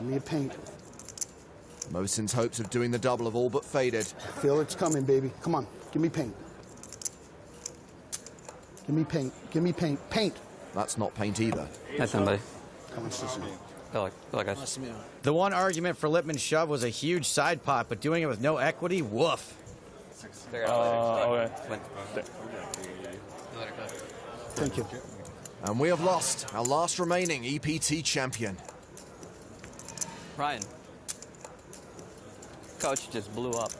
Give me a paint. Mosin's hopes of doing the double have all but faded. Feel it's coming, baby. Come on, give me paint. Give me paint. Give me paint. Paint. That's not paint either. Hi, somebody. Come on, sister. Good luck, guys. The one argument for Lippman's shove was a huge side pot, but doing it with no equity, woof. Okay. Thank you. And we have lost our last remaining EPT champion. Ryan. Coach just blew up.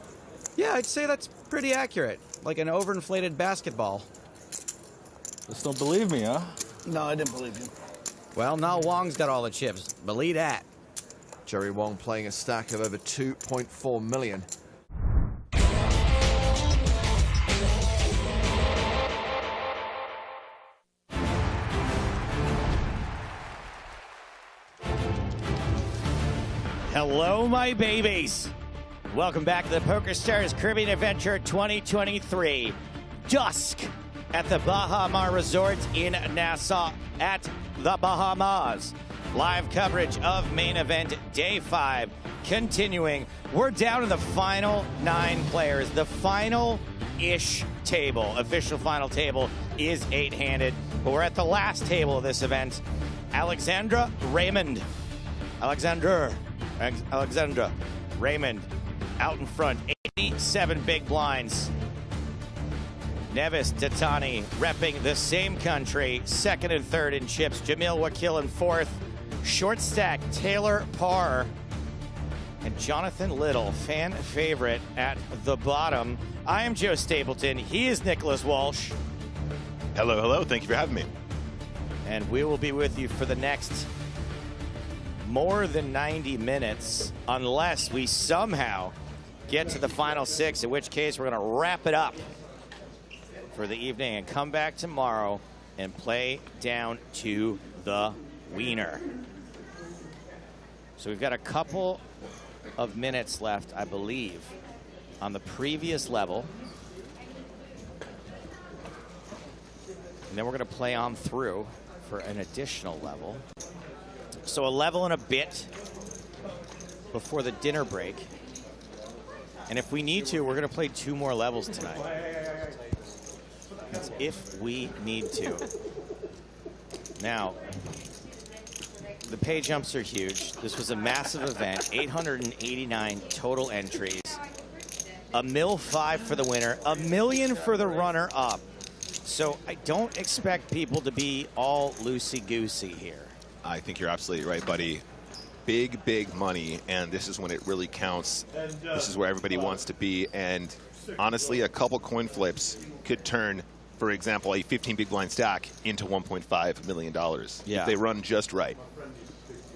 Yeah, I'd say that's pretty accurate. Like an overinflated basketball. Just don't believe me, huh? No, I didn't believe you. Well, now Wong's got all the chips. Believe that. Jerry Wong playing a stack of over 2.4 million. Hello, my babies. Welcome back to the PokerStars Caribbean Adventure 2023. Dusk at the Bahama Resort in Nassau at the Bahamas. Live coverage of main event day 5 continuing. We're down to the final 9 players. The final-ish table, official final table, is 8-handed. But we're at the last table of this event. Alexandra Raymond out in front, 87 big blinds. Nevis Tatani repping the same country, 2nd and 3rd in chips. Jamil Wakil in 4th. Short stack, Taylor Parr. And Jonathan Little, fan favorite, at the bottom. I am Joe Stapleton. He is Nicholas Walsh. Hello, hello. Thank you for having me. And we will be with you for the next more than 90 minutes, unless we somehow get to the final 6, in which case we're going to wrap it up for the evening and come back tomorrow and play down to the wiener. So we've got a couple of minutes left, I believe, on the previous level. And then we're going to play on through for an additional level. So a level and a bit before the dinner break. And if we need to, we're going to play 2 more levels tonight. That's if we need to. Now, the pay jumps are huge. This was a massive event, 889 total entries. $1.5 for the winner, $1 million for the runner-up. So I don't expect people to be all loosey-goosey here. I think you're absolutely right, buddy. Big, big money, and this is when it really counts. This is where everybody wants to be, and honestly, a couple coin flips could turn, for example, a 15 big blind stack into $1.5 million if they run just right.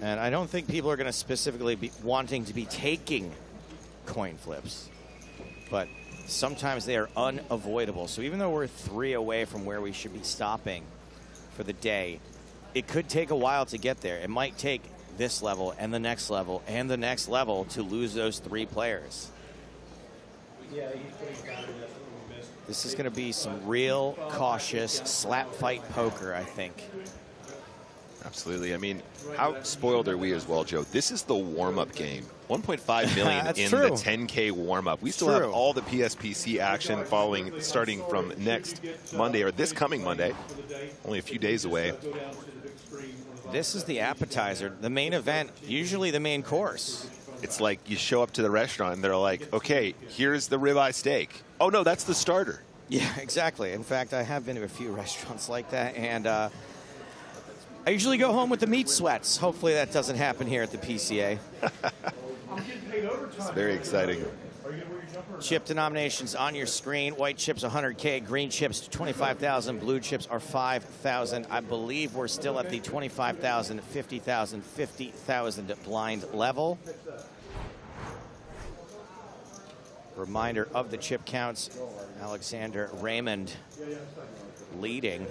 And I don't think people are going to specifically be wanting to be taking coin flips, but sometimes they are unavoidable. So even though we're 3 away from where we should be stopping for the day, it could take a while to get there. It might take this level and the next level and the next level to lose those 3 players. This is going to be some real cautious slap fight poker, I think. Absolutely. I mean, how spoiled are we as well, Joe? This is the warm-up game. 1.5 million in true. the 10K warm-up. We still have all the PSPC action starting from next Monday, or this coming Monday. Only a few days away. This is the appetizer. The main event, usually the main course. It's like you show up to the restaurant and they're like, okay, here's the ribeye steak. Oh, no, that's the starter. Yeah, exactly. In fact, I have been to a few restaurants like that, and I usually go home with the meat sweats. Hopefully that doesn't happen here at the PCA. It's very exciting. Chip denominations on your screen. White chips 100K, green chips 25,000, blue chips are 5,000. I believe we're still at the 25,000, 50,000, 50,000 blind level. Reminder of the chip counts. Alexander Raymond leading.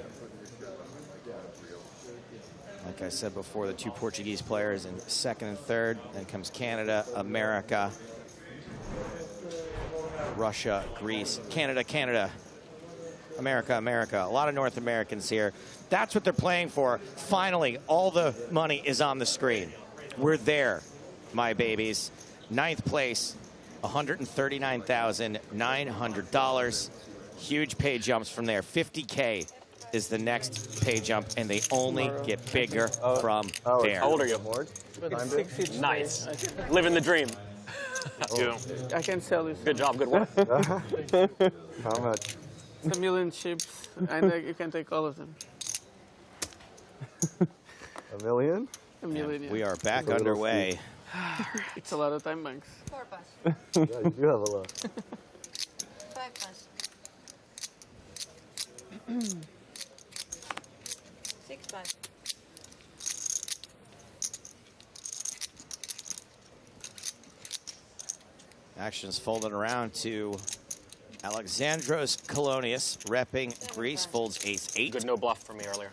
Like I said before, the 2 Portuguese players in 2nd and 3rd. Then comes Canada, America, Russia, Greece, Canada, America. A lot of North Americans here. That's what they're playing for. Finally, all the money is on the screen. We're there. my babies. 9th place, $139,900. Huge pay jumps from there. 50K is the next pay jump, and they only get bigger from there. How old are you? Nice. Living the dream. I can sell you. Good job, good work. How much? It's a million chips, and you can take all of them. A million? A million, yeah. We are back underway. It's a lot of time banks. 4 pass. Yeah, you do have a lot. 5 pass. 6 pass. Action's folded around to Alexandros Kolonius, repping Greece, folds ace-8. Good no bluff from me earlier.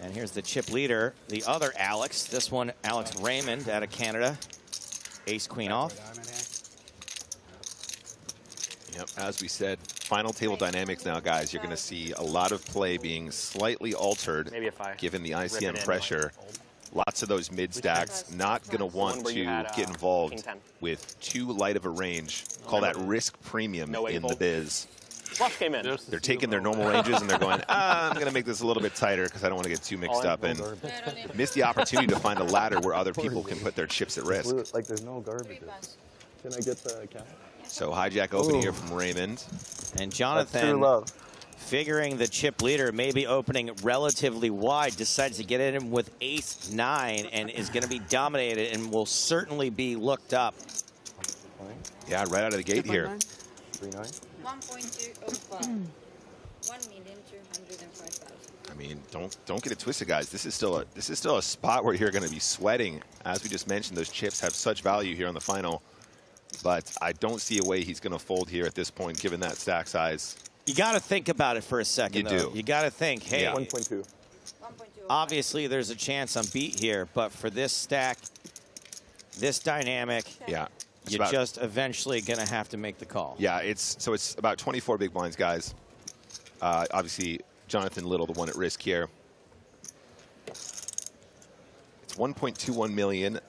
And here's the chip leader, the other Alex. This one, Alex Raymond out of Canada. Ace-queen off. Yep, as we said, final table dynamics now, guys. You're going to see a lot of play being slightly altered, Maybe if I given the rip it ICM in, pressure. Lots of those mid stacks not going to want One where to you had, get involved king 10. with too light of a range. Call that risk premium No in the eight-fold. biz. Bluff came in. They're taking their normal ranges and they're going, I'm going to make this a little bit tighter because I don't want to get too mixed up and miss the opportunity to find a ladder where other people can put their chips at risk. Like there's no garbage. Can I get the account? So hijack opening here from Raymond. And That's Jonathan, true love. figuring the chip leader may be opening relatively wide, decides to get in with ace-9 and is going to be dominated and will certainly be looked up. Yeah, right out of the gate here. 3-9. 1.205. 1,205,000. I mean, don't get it twisted, guys. This is still a spot where you're going to be sweating. As we just mentioned, those chips have such value here on the final. But I don't see a way he's going to fold here at this point, given that stack size. You got to think about it for a second, You though. do. You got to think, hey, Yeah. 1.2. 1.205. obviously there's a chance on beat here, but for this stack, this dynamic, Yeah. It's you're about- just eventually going to have to make the call. Yeah, it's about 24 big blinds, guys. Obviously, Jonathan Little, the one at risk here. It's 1.21 million.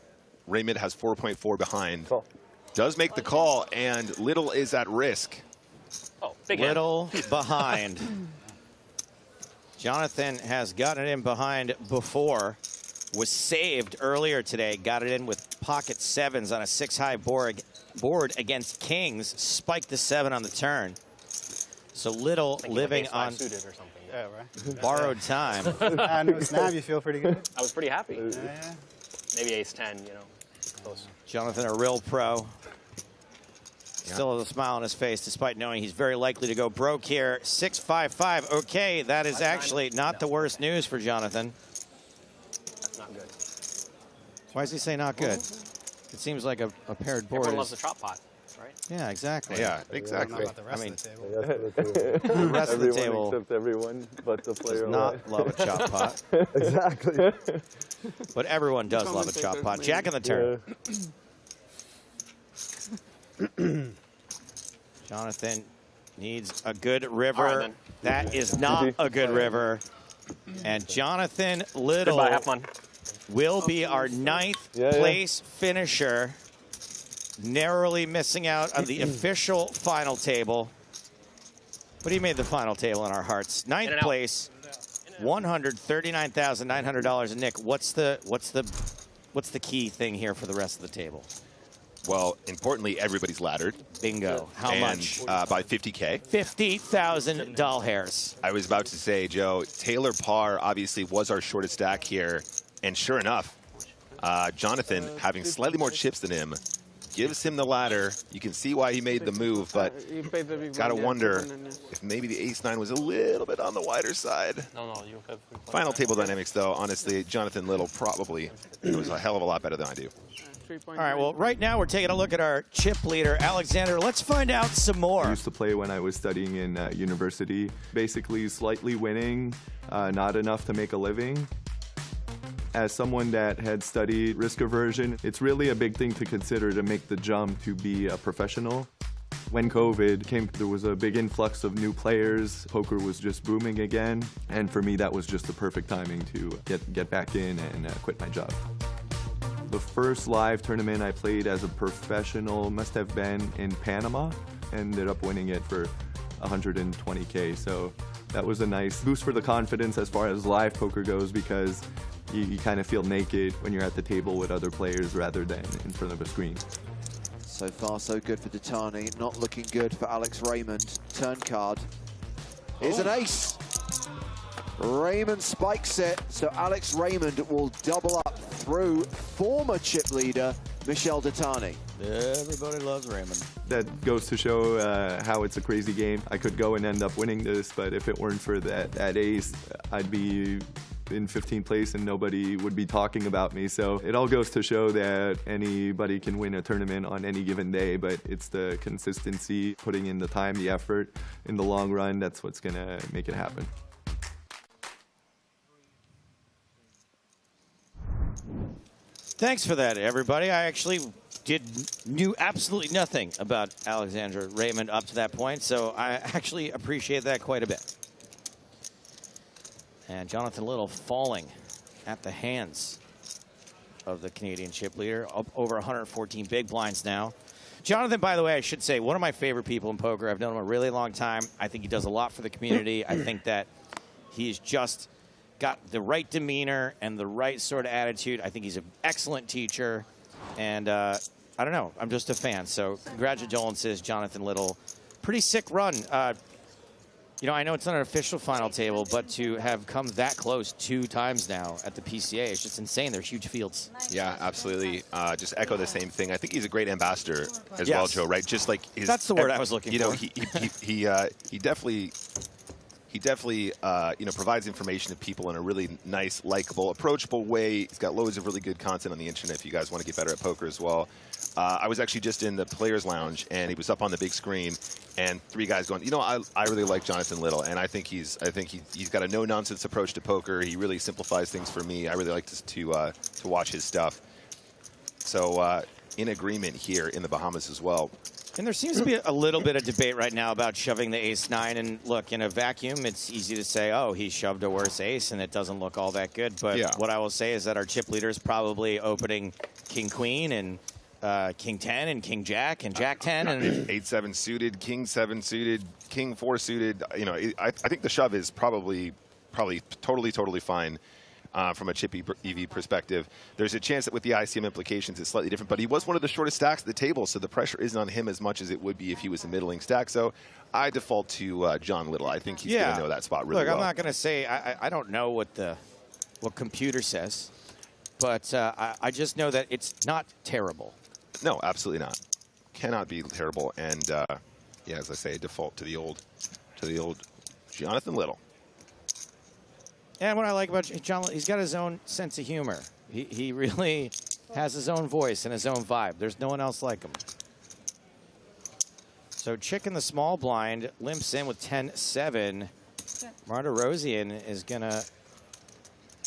Raymond has 4.4 behind. Call. Does make the call, and Little is at risk. Oh, big hand. Little behind. Jonathan has gotten it in behind before. Was saved earlier today. Got it in with pocket 7s on a 6-high board against kings. Spiked the 7 on the turn. So Little Thinking living like ace-5 on suited or something. Yeah, right. borrowed time. New snap, you feel pretty good? I was pretty happy. Maybe ace-10, you know. Close. Jonathan, a real pro. Still has a smile on his face despite knowing he's very likely to go broke here. 6-5-5. Okay, that is actually not the worst news for Jonathan. That's not good. Why does he say not good? It seems like a paired board Everyone loves is... the chop pot, right? Yeah, exactly. Yeah, exactly. I mean, The the rest of the table except everyone but the does player. not love a chop pot. Exactly. But everyone does love a chop pot. Jack in the turn. Jonathan needs a good river. All right, then. That is not a good river. And Jonathan Little Goodbye, have fun. will be our 9th place finisher, narrowly missing out on the official final table. But he made the final table in our hearts. 9th place, $139,900. And Nick, what's the key thing here for the rest of the table? Well, importantly, everybody's laddered. Bingo. How and, much? By 50K. 50,000 doll hairs. I was about to say, Joe, Taylor Parr obviously was our shortest stack here. And sure enough, Jonathan, having slightly more chips than him, gives him the ladder. You can see why he made the move, but gotta wonder if maybe the ace-9 was a little bit on the wider side. No, you have. Final table dynamics, though, honestly, Jonathan Little probably knows a hell of a lot better than I do. All right, well, right now we're taking a look at our chip leader, Alexander. Let's find out some more. I used to play when I was studying in university. Basically, slightly winning, not enough to make a living. As someone that had studied risk aversion, it's really a big thing to consider to make the jump to be a professional. When COVID came, there was a big influx of new players. Poker was just booming again. And for me, that was just the perfect timing to get back in and quit my job. The first live tournament I played as a professional must have been in Panama. Ended up winning it for 120K. So that was a nice boost for the confidence as far as live poker goes, because you kind of feel naked when you're at the table with other players rather than in front of a screen. So far, so good for Datani. Not looking good for Alex Raymond. Turn card is an ace. Raymond spikes it, so Alex Raymond will double up through former chip leader Michel Datani. Everybody loves Raymond. That goes to show how it's a crazy game. I could go and end up winning this, but if it weren't for that ace, I'd be in 15th place and nobody would be talking about me. So it all goes to show that anybody can win a tournament on any given day, but it's the consistency, putting in the time, the effort in the long run, that's what's gonna make it happen. Thanks for that, everybody. I actually knew absolutely nothing about Alexander Raymond up to that point, so I actually appreciate that quite a bit. And Jonathan Little falling at the hands of the Canadian chip leader, up over 114 big blinds now. Jonathan, by the way, I should say, one of my favorite people in poker. I've known him a really long time. I think he does a lot for the community. I think that he's just got the right demeanor and the right sort of attitude. I think he's an excellent teacher. And I don't know, I'm just a fan. So congratulations, Jonathan Little. Pretty sick run. You know, I know it's not an official final table, but to have come that close 2 times now at the PCA, it's just insane. They're huge fields. Yeah, absolutely. Just echo the same thing. I think he's a great ambassador as well, Joe, right? Just like his, that's the word I was looking for. You know, he definitely you know, provides information to people in a really nice, likable, approachable way. He's got loads of really good content on the internet if you guys want to get better at poker as well. I was actually just in the Players Lounge, and he was up on the big screen, and 3 guys going, you know, I really like Jonathan Little, and I think he's got a no-nonsense approach to poker. He really simplifies things for me. I really like to watch his stuff. So in agreement here in the Bahamas as well. And there seems to be a little bit of debate right now about shoving the ace-9. And look, in a vacuum, it's easy to say, oh, he shoved a worse ace, and it doesn't look all that good. But what I will say is that our chip leader is probably opening king-queen and king-10 and king-jack and jack-10. and 8-7 suited, king-7 suited, king-4 suited. You know, I think the shove is probably totally fine. From a chip EV perspective. There's a chance that with the ICM implications it's slightly different, but he was one of the shortest stacks at the table, so the pressure isn't on him as much as it would be if he was a middling stack. So I default to John Little. I think he's going to know that spot really well. Look, I'm not going to say, I don't know what computer says, but I just know that it's not terrible. No, absolutely not. Cannot be terrible. And yeah, as I say, default to the old Jonathan Little. And what I like about John, he's got his own sense of humor. He really has his own voice and his own vibe. There's no one else like him. So Chick in the small blind limps in with 10-7. Martirosian is going to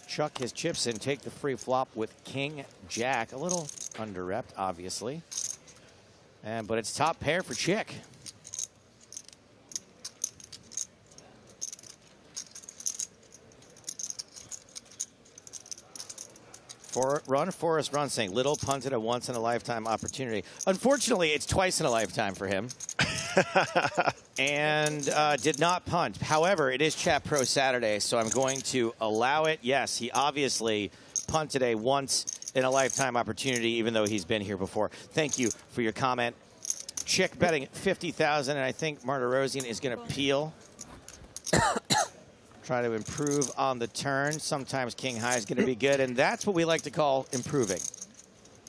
chuck his chips in, take the free flop with king-jack. A little under-repped, obviously. But it's top pair for Chick. Forrest Run saying Little punted a once-in-a-lifetime opportunity. Unfortunately, it's twice in a lifetime for him. And did not punt. However, it is Chat Pro Saturday, so I'm going to allow it. Yes, he obviously punted a once-in-a-lifetime opportunity, even though he's been here before. Thank you for your comment. Chick betting 50,000, and I think Martirosian is going to peel. Try to improve on the turn. Sometimes king high is going to be good, and that's what we like to call improving.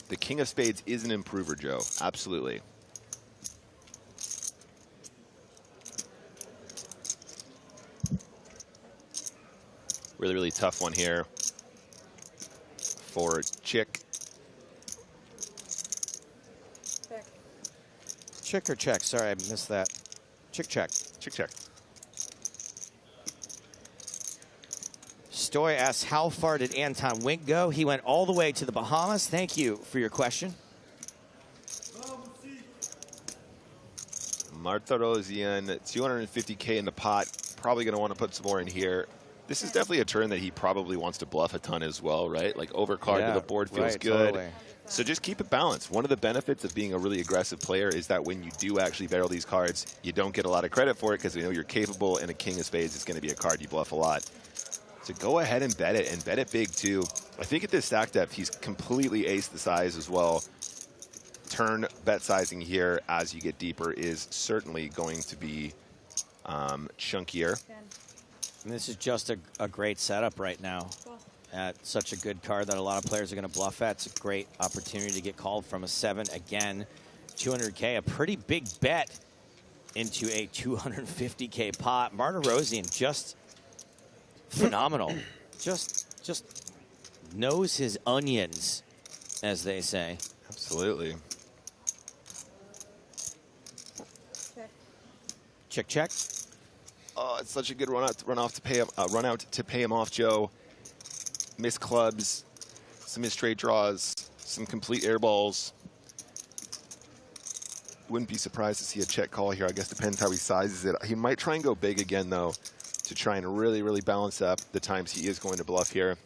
The king of spades is an improver, Joe. Absolutely. Really tough one here for Chick. Chick or check? Sorry, I missed that. Chick check. Chick check. Stoy asks, how far did Anton Wink go? He went all the way to the Bahamas. Thank you for your question. Martirosian, 250K in the pot. Probably going to want to put some more in here. This is definitely a turn that he probably wants to bluff a ton as well, right? Like overcard Yeah, to the board feels right, good. totally. So just keep it balanced. One of the benefits of being a really aggressive player is that when you do actually barrel these cards, you don't get a lot of credit for it because we know you're capable, and a king of spades is going to be a card you bluff a lot. So go ahead and bet it big too. I think at this stack depth, he's completely aced the size as well. Turn bet sizing here as you get deeper is certainly going to be chunkier. And this is just a great setup right now. At such a good card that a lot of players are going to bluff at. It's a great opportunity to get called from a 7. Again, 200K, a pretty big bet into a 250K pot. Martirosian just phenomenal. just knows his onions, as they say. Absolutely. Check, check. Oh, it's such a good run out to pay him off, Joe. Missed clubs, some missed straight draws, some complete air balls. Wouldn't be surprised to see a check call here. I guess depends how he sizes it. He might try and go big again, though, to try and really, really balance up the times he is going to bluff here.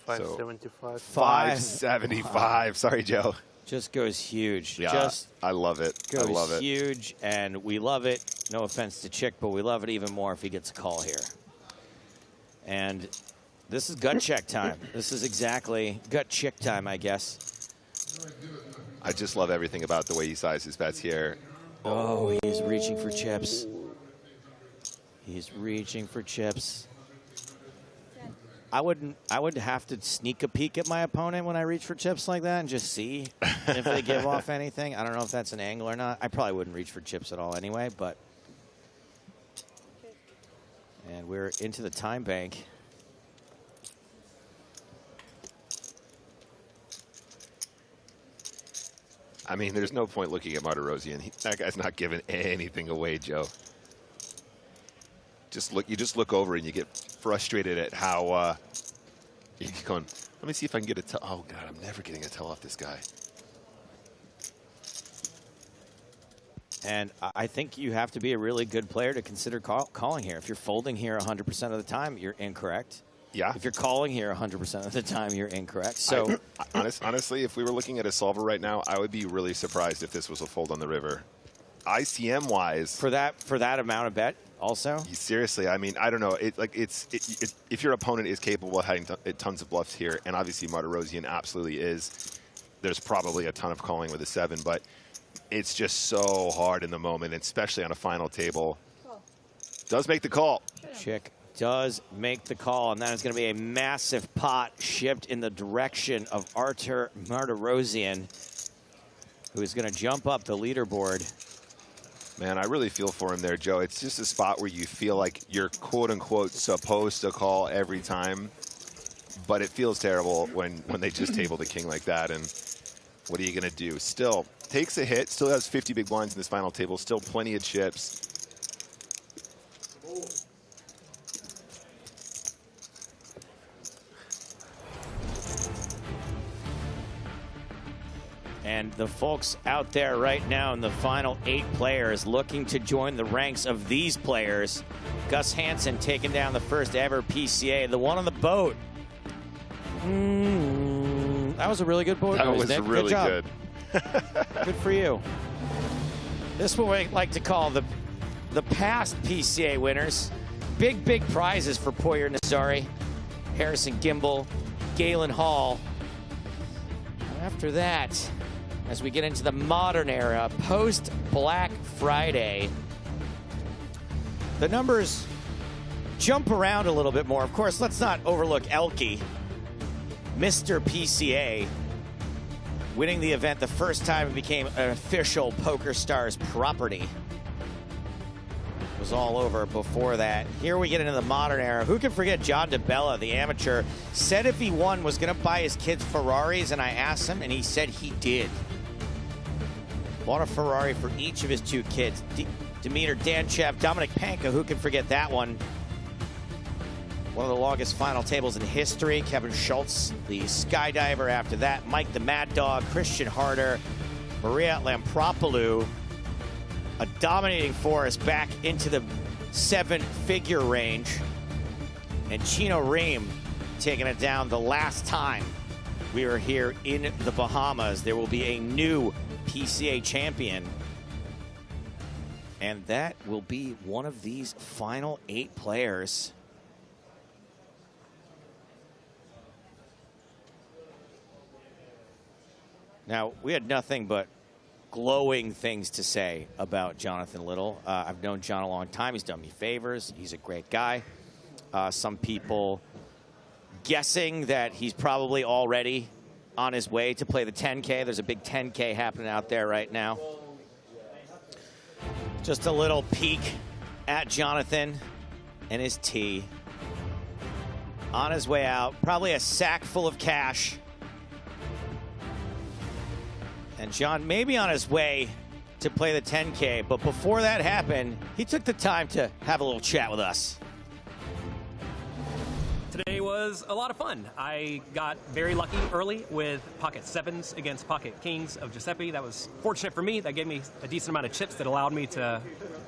575. 575. Sorry, Joe. Just goes huge. Yeah, Just I love it. goes I love it. huge, and we love it. No offense to Chick, but we love it even more if he gets a call here. And this is gut check time. This is exactly gut check time, I guess. I just love everything about the way he sizes his bets here. Oh, he's reaching for chips. He's reaching for chips. I would have to sneak a peek at my opponent when I reach for chips like that and just see if they give off anything. I don't know if that's an angle or not. I probably wouldn't reach for chips at all anyway, but. And we're into the time bank. I mean, there's no point looking at Martirosian. That guy's not giving anything away, Joe. You just look over and you get frustrated at how you're going, let me see if I can get a tell. Oh, God, I'm never getting a tell off this guy. And I think you have to be a really good player to consider calling here. If you're folding here 100% of the time, you're incorrect. Yeah. If you're calling here 100% of the time, you're incorrect. So, honestly, if we were looking at a solver right now, I would be really surprised if this was a fold on the river. ICM-wise. For that amount of bet, also? Seriously, I mean, I don't know. If your opponent is capable of having tons of bluffs here, and obviously Martirosian absolutely is, there's probably a ton of calling with a 7, but it's just so hard in the moment, especially on a final table. Does make the call. Chick does make the call, and that is going to be a massive pot shipped in the direction of Artur Martirosian, who is going to jump up the leaderboard. Man, I really feel for him there, Joe. It's just a spot where you feel like you're quote-unquote supposed to call every time, but it feels terrible when they just table the king like that, and what are you going to do? Still, takes a hit, still has 50 big blinds in this final table, still plenty of chips. And the folks out there right now in the final 8 players looking to join the ranks of these players. Gus Hansen taking down the first ever PCA, the one on the boat. That was a really good board. That was really good. Good for you. This is what we like to call the past PCA winners. Big prizes for Poyer Nazari, Harrison Gimbel, Galen Hall. And after that, as we get into the modern era, post-Black Friday, the numbers jump around a little bit more. Of course, let's not overlook Elke, Mr. PCA, winning the event the first time it became an official PokerStars property. It was all over before that. Here we get into the modern era. Who can forget John DeBella, the amateur, said if he won was going to buy his kids Ferraris, and I asked him, and he said he did. Bought a Ferrari for each of his 2 kids. Demeter Danchev, Dominic Panka, who can forget that one? One of the longest final tables in history. Kevin Schultz, the skydiver after that. Mike the Mad Dog, Christian Harder, Maria Lampropoulou. a dominating force back into the 7-figure range. And Chino Ream taking it down the last time we were here in the Bahamas. There will be a new PCA champion. And that will be one of these final 8 players. Now, we had nothing but glowing things to say about Jonathan Little. I've known John a long time. He's done me favors. He's a great guy. Some people guessing that he's probably already on his way to play the 10K. There's a big 10K happening out there right now. Just a little peek at Jonathan and his tee. On his way out, probably a sack full of cash. And John may be on his way to play the 10K, but before that happened, he took the time to have a little chat with us. Today was a lot of fun. I got very lucky early with pocket 7s against pocket kings of Giuseppe. That was fortunate for me. That gave me a decent amount of chips that allowed me to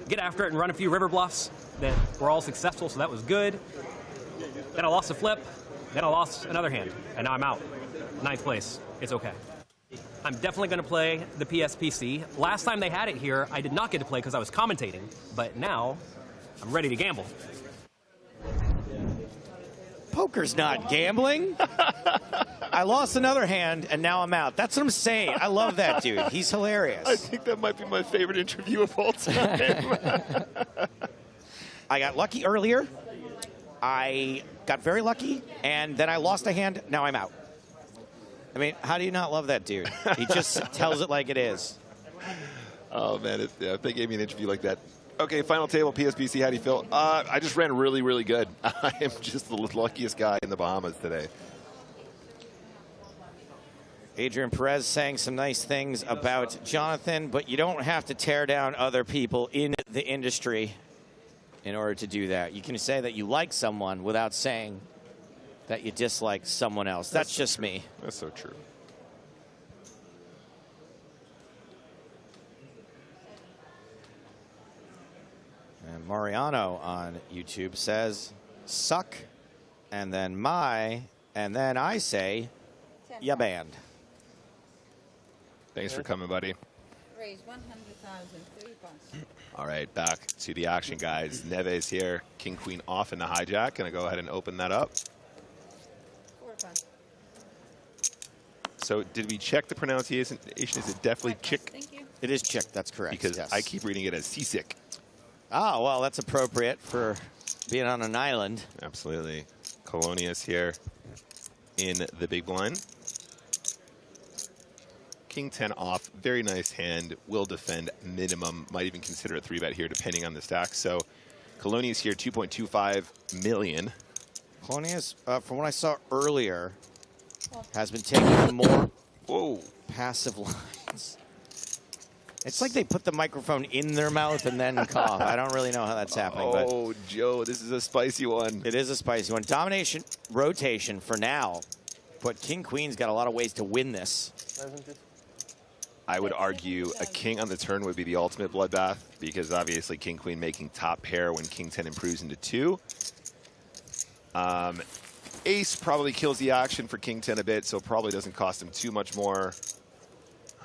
get after it and run a few river bluffs that were all successful, so that was good. Then I lost a flip, then I lost another hand, and now I'm out. 9th place. It's okay. I'm definitely going to play the PSPC. Last time they had it here, I did not get to play because I was commentating, but now I'm ready to gamble. Poker's not gambling. I lost another hand, and now I'm out. That's what I'm saying. I love that dude. He's hilarious. I think that might be my favorite interview of all time. I got lucky earlier. I got very lucky, and then I lost a hand. Now I'm out. I mean, how do you not love that dude? He just tells it like it is. Oh, man. If they gave me an interview like that. Okay, final table, PSPC, how do you feel? I just ran really, really good. I am just the luckiest guy in the Bahamas today. Adrian Perez saying some nice things about Jonathan, but you don't have to tear down other people in the industry in order to do that. You can say that you like someone without saying that you dislike someone else. That's just me. That's so true. And Mariano on YouTube says, suck, and then my, and then I say, ya banned. Thanks for coming, buddy. Raise 100,000, 3 points. All right, back to the action, guys. Neves here, king, queen off in the hijack. Gonna go ahead and open that up. 4 points. So did we check the pronunciation? Is it definitely chick? Thank you. It is chick, that's correct. Because yes. I keep reading it as seasick. Oh, well, that's appropriate for being on an island. Absolutely. Colonius here in the big blind. King 10 off, very nice hand, will defend minimum, might even consider a 3-bet here depending on the stack. So Colonius here, 2.25 million. Colonius, from what I saw earlier, has been taking the more passive lines. It's like they put the microphone in their mouth and then cough. I don't really know how that's happening. Oh, Joe, this is a spicy one. It is a spicy one. Domination, rotation for now. But King Queen's got a lot of ways to win this. I would argue a king on the turn would be the ultimate bloodbath because obviously King Queen making top pair when King 10 improves into 2. Ace probably kills the action for King 10 a bit, so probably doesn't cost him too much more.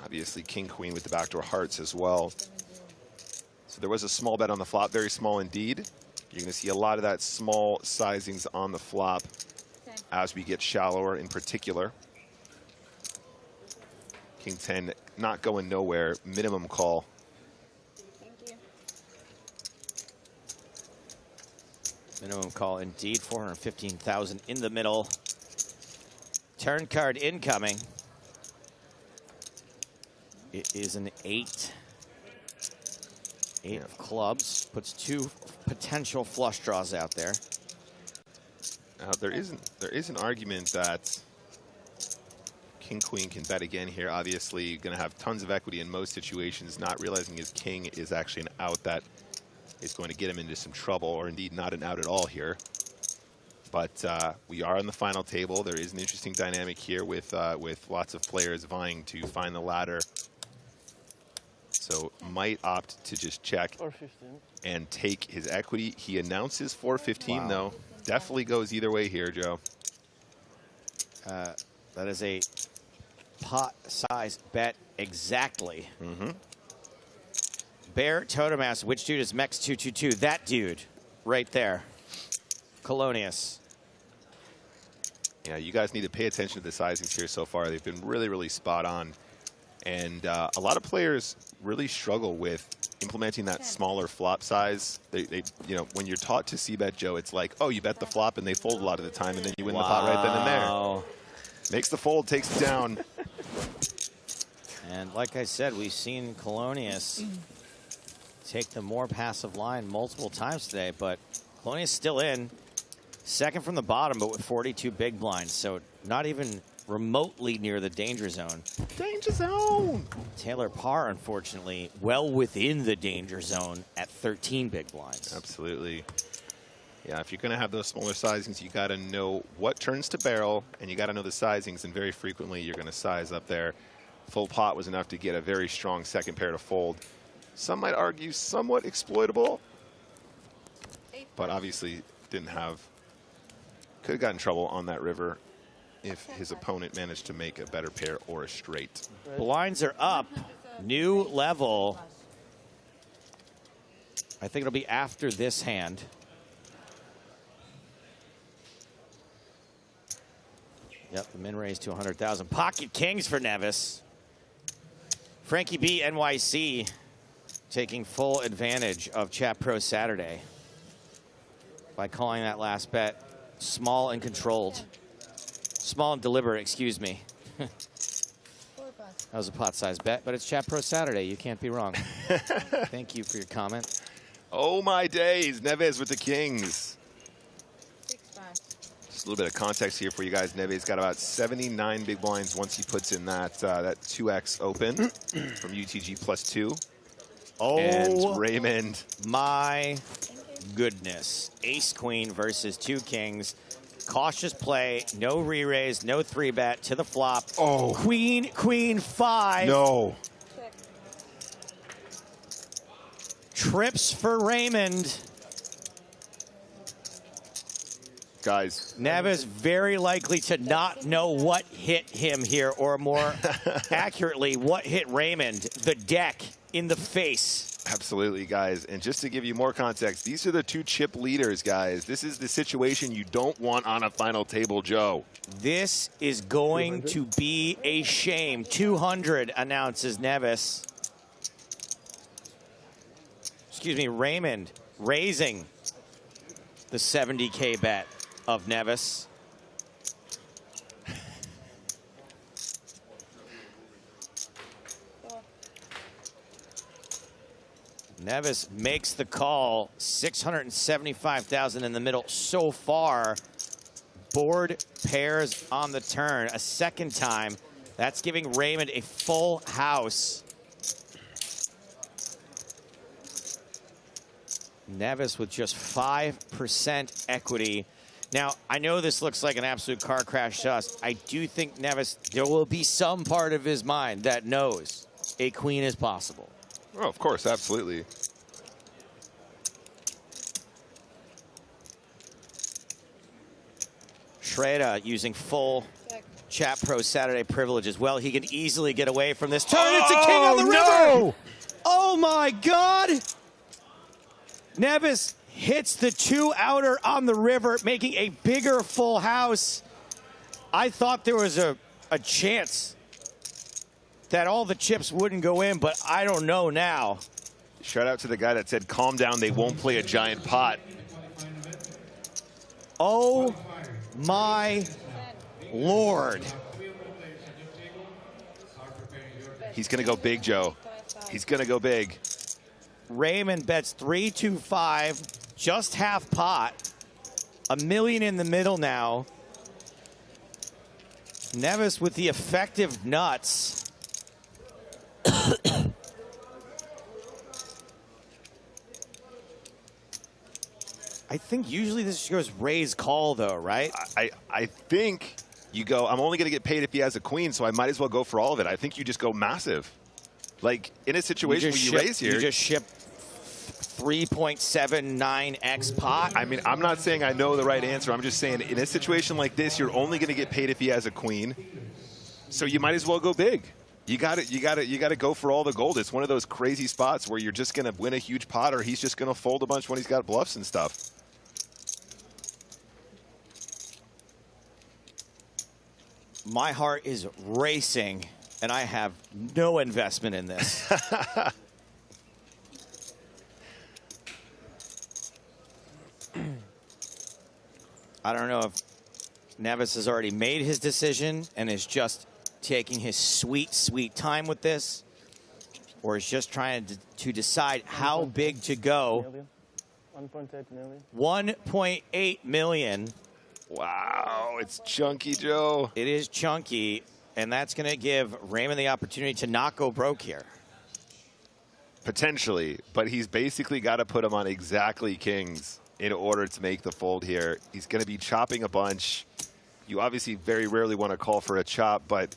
Obviously, King Queen with the backdoor hearts as well. So there was a small bet on the flop, very small indeed. You're going to see a lot of that small sizings on the flop as we get shallower in particular. King 10 not going nowhere, minimum call. Thank you. Minimum call indeed, 415,000 in the middle. Turn card incoming. It is an 8. 8 of clubs, puts 2 potential flush draws out there. Now there is an argument that King Queen can bet again here. Obviously, going to have tons of equity in most situations. Not realizing his king is actually an out that is going to get him into some trouble, or indeed not an out at all here. But we are on the final table. There is an interesting dynamic here with lots of players vying to find the ladder. So might opt to just check and take his equity. He announces 415 though. Definitely goes either way here, Joe. That is a pot size bet exactly. Bear Totem asks, which dude is Mex 222? That dude right there. Colonius. Yeah, you guys need to pay attention to the sizings here so far. They've been really, really spot on. And a lot of players really struggle with implementing that smaller flop size. They you know, when you're taught to c-bet, Joe, it's like, oh, you bet the flop and they fold a lot of the time and then you win the pot right then and there. Makes the fold, takes it down. And like I said, we've seen Colonius take the more passive line multiple times today, but Colonius still in. Second from the bottom, but with 42 big blinds, so not even remotely near the danger zone. Danger zone! Taylor Parr, unfortunately, well within the danger zone at 13 big blinds. Absolutely. Yeah, if you're going to have those smaller sizings, you got to know what turns to barrel, and you got to know the sizings, and very frequently you're going to size up there. Full pot was enough to get a very strong second pair to fold. Some might argue somewhat exploitable, but obviously didn't have, could have gotten in trouble on that river if his opponent managed to make a better pair or a straight. Blinds are up, new level. I think it'll be after this hand. Yep, the min raise to 100,000. Pocket kings for Nevis. Frankie B, NYC, taking full advantage of Chat Pro Saturday by calling that last bet small and controlled. Small and deliberate, excuse me. That was a pot-sized bet, but it's Chat Pro Saturday. You can't be wrong. Thank you for your comment. Oh my days, Neves with the kings. Just a little bit of context here for you guys. Neves got about 79 big blinds once he puts in that 2x open from UTG +2. Oh, and Raymond. My goodness. Ace Queen versus two kings. Cautious play, no re-raise, no 3-bet to the flop. Oh. Queen, queen, 5. No. Trips for Raymond. Guys. Neves very likely to not know what hit him here, or more accurately, what hit Raymond, the deck, in the face. Absolutely, guys. And just to give you more context, these are the two chip leaders, guys. This is the situation you don't want on a final table, Joe. This is going to be a shame. 200, announces Nevis. Excuse me, Raymond raising the 70K bet of Nevis. Nevis makes the call. 675,000 in the middle so far. Board pairs on the turn a second time. That's giving Raymond a full house. Nevis with just 5% equity. Now, I know this looks like an absolute car crash to us. I do think Nevis, there will be some part of his mind that knows a queen is possible. Oh, of course, absolutely. Schrader using full Chat Pro Saturday privilege as well. He can easily get away from this. Turn, it's a king on the river! Oh my God! Nevis hits the 2-outer on the river, making a bigger full house. I thought there was a chance that all the chips wouldn't go in, but I don't know now. Shout out to the guy that said, calm down, they won't play a giant pot. Oh my Lord. He's going to go big, Joe. He's going to go big. Raymond bets 325, just half pot. $1 million in the middle now. Nevis with the effective nuts. I think usually this goes raise call though, right? I think you go, I'm only going to get paid if he has a queen, so I might as well go for all of it. I think you just go massive. Like, in a situation where you raise here. You just ship 3.79x pot. I mean, I'm not saying I know the right answer. I'm just saying in a situation like this, you're only going to get paid if he has a queen. So you might as well go big. You got to go for all the gold. It's one of those crazy spots where you're just going to win a huge pot, or he's just going to fold a bunch when he's got bluffs and stuff. My heart is racing, and I have no investment in this. I don't know if Nevis has already made his decision and is just taking his sweet, sweet time with this, or is just trying to decide how big to go. 1.8 million. 1.8 million. Wow, it's chunky, Joe. It is chunky, and that's going to give Raymond the opportunity to not go broke here. Potentially, but he's basically got to put him on exactly kings in order to make the fold here. He's going to be chopping a bunch. You obviously very rarely want to call for a chop, but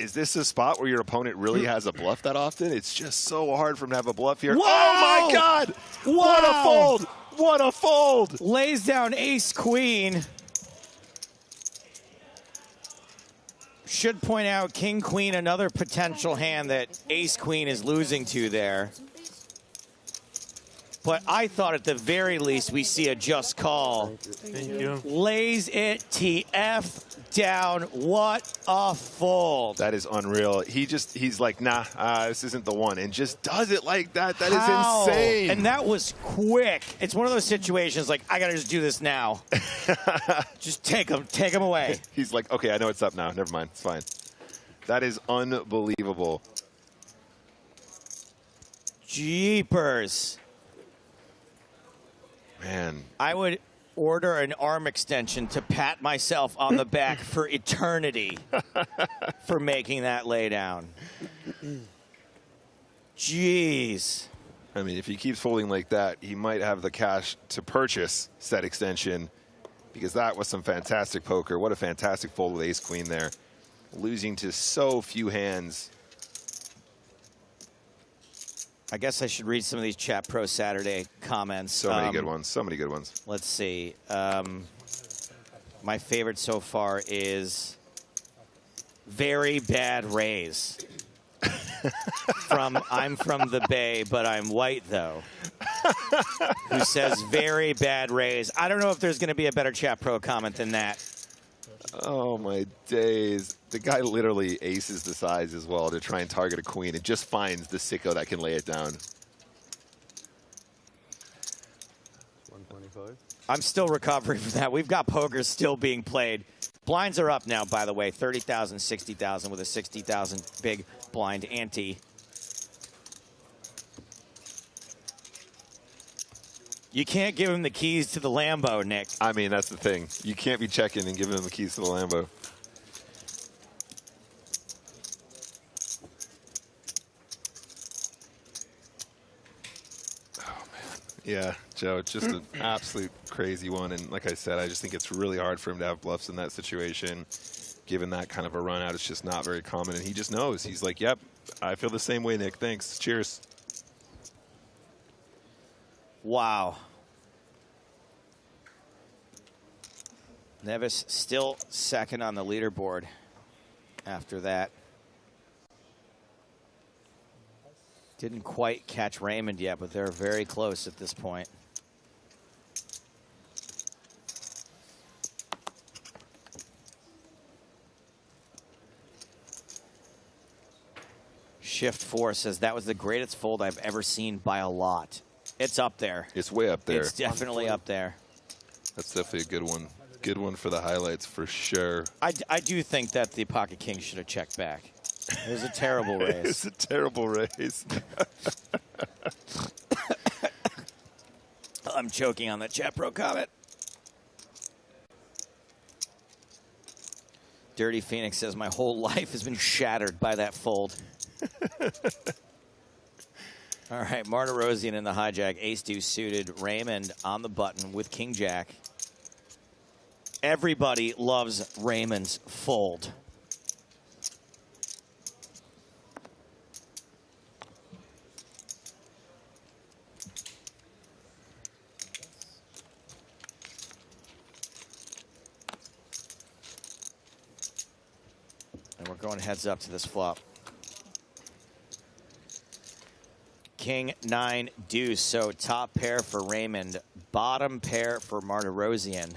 is this a spot where your opponent really has a bluff that often? It's just so hard for him to have a bluff here. Whoa! Oh my God! Wow! What a fold! What a fold! Lays down ace queen. Should point out king queen, another potential hand that ace queen is losing to there. But I thought at the very least we see a just call. Thank you. Lays it TF down. What a fold. That is unreal. He's like, nah, this isn't the one, and just does it like that. That How? is insane. And that was quick. It's one of those situations like, I gotta just do this now. Just take him away. He's like, okay, I know it's up now. Never mind, it's fine. That is unbelievable. Jeepers. Man. I would order an arm extension to pat myself on the back for eternity for making that laydown. Jeez. I mean, if he keeps folding like that, he might have the cash to purchase said extension, because that was some fantastic poker. What a fantastic fold with ace-queen there. Losing to so few hands. I guess I should read some of these Chat Pro Saturday comments. So many good ones. So many good ones. Let's see. My favorite so far is very bad raise. I'm from the Bay, but I'm white though. Who says very bad raise. I don't know if there's going to be a better Chat Pro comment than that. Oh my days. The guy literally aces the size as well to try and target a queen and just finds the sicko that can lay it down. 125. I'm still recovering from that. We've got poker still being played. Blinds are up now, by the way. 30,000, 60,000 with a 60,000 big blind ante. You can't give him the keys to the Lambo, Nick. I mean, that's the thing. You can't be checking and giving him the keys to the Lambo. Oh, man. Yeah, Joe, just an absolute crazy one. And like I said, I just think it's really hard for him to have bluffs in that situation. Given that kind of a run out, it's just not very common. And he just knows. He's like, yep, I feel the same way, Nick. Thanks. Cheers. Wow. Nevis still second on the leaderboard after that. Didn't quite catch Raymond yet, but they're very close at this point. Shift 4 says that was the greatest fold I've ever seen by a lot. It's up there. It's way up there. It's definitely up there. That's definitely a good one. Good one for the highlights for sure. I do think that the Pocket King should have checked back. It was a terrible raise. It's a terrible raise. I'm choking on the Chat Pro comment. Dirty Phoenix says, my whole life has been shattered by that fold. All right, Marta Rosian in the hijack. Ace-deuce suited. Raymond on the button with King-Jack. Everybody loves Raymond's fold. And we're going heads up to this flop. King 9 deuce. So top pair for Raymond, bottom pair for Martirosian.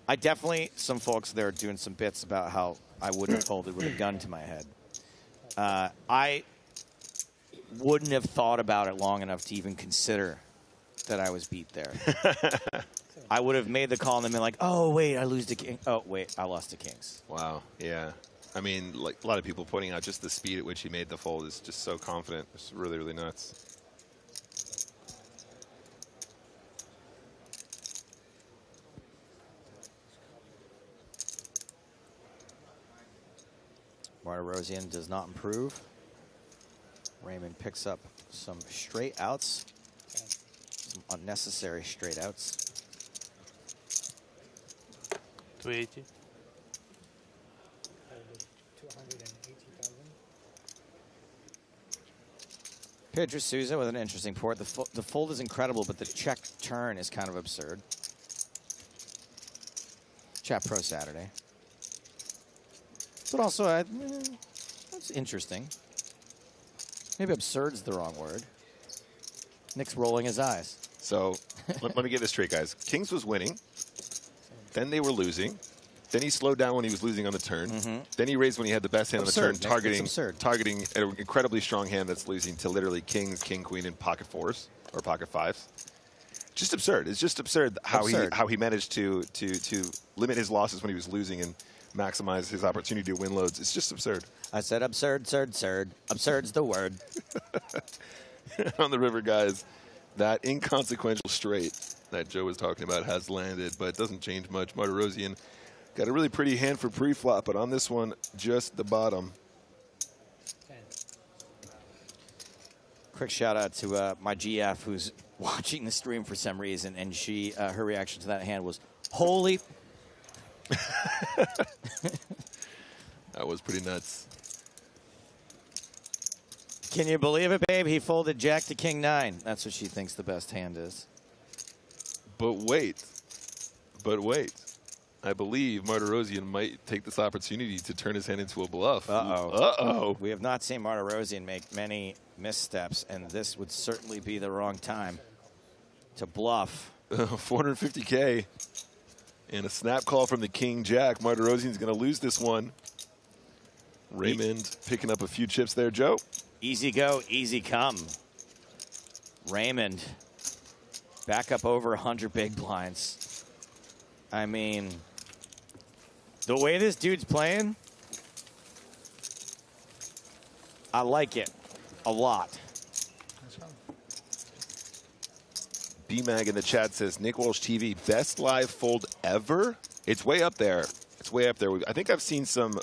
I definitely, some folks there are doing some bits about how I wouldn't have folded with a gun to my head. I wouldn't have thought about it long enough to even consider that I was beat there. I would have made the call and then been like, oh, wait, I lose to king. Oh, wait, I lost to kings. Wow, yeah. I mean, like a lot of people pointing out just the speed at which he made the fold is just so confident. It's really, really nuts. Martirosian does not improve. Raymond picks up some straight outs, some unnecessary straight outs. 280. Pedro Souza with an interesting port. The fold is incredible, but the check turn is kind of absurd. Chat Pro Saturday. But also, that's interesting. Maybe absurd's the wrong word. Nick's rolling his eyes. So let me get this straight, guys. Kings was winning. Then they were losing. Then he slowed down when he was losing on the turn. Then he raised when he had the best hand Absurd, on the turn, Nick. targeting an incredibly strong hand that's losing to literally kings, king, queen, and pocket fours or pocket fives. Just absurd. It's just absurd how he managed to limit his losses when he was losing and maximize his opportunity to win loads. It's just absurd. I said absurd, absurd. Absurd's the word. On the river, guys, that inconsequential straight that Joe was talking about has landed, but it doesn't change much. Martirosian got a really pretty hand for pre-flop, but on this one, just the bottom. Quick shout out to my GF who's watching the stream for some reason, and her reaction to that hand was, holy. That was pretty nuts. Can you believe it, babe? He folded jack to king 9. That's what she thinks the best hand is. But wait. I believe Martirosian might take this opportunity to turn his hand into a bluff. Uh-oh. We have not seen Martirosian make many missteps, and this would certainly be the wrong time to bluff. 450K. And a snap call from the king jack. Martirosian's going to lose this one. Raymond picking up a few chips there, Joe. Easy go, easy come. Raymond back up over 100 big blinds. I mean, the way this dude's playing, I like it a lot. B-Mag in the chat says, Nick Walsh TV, best live fold ever? It's way up there. It's way up there. I think I've seen some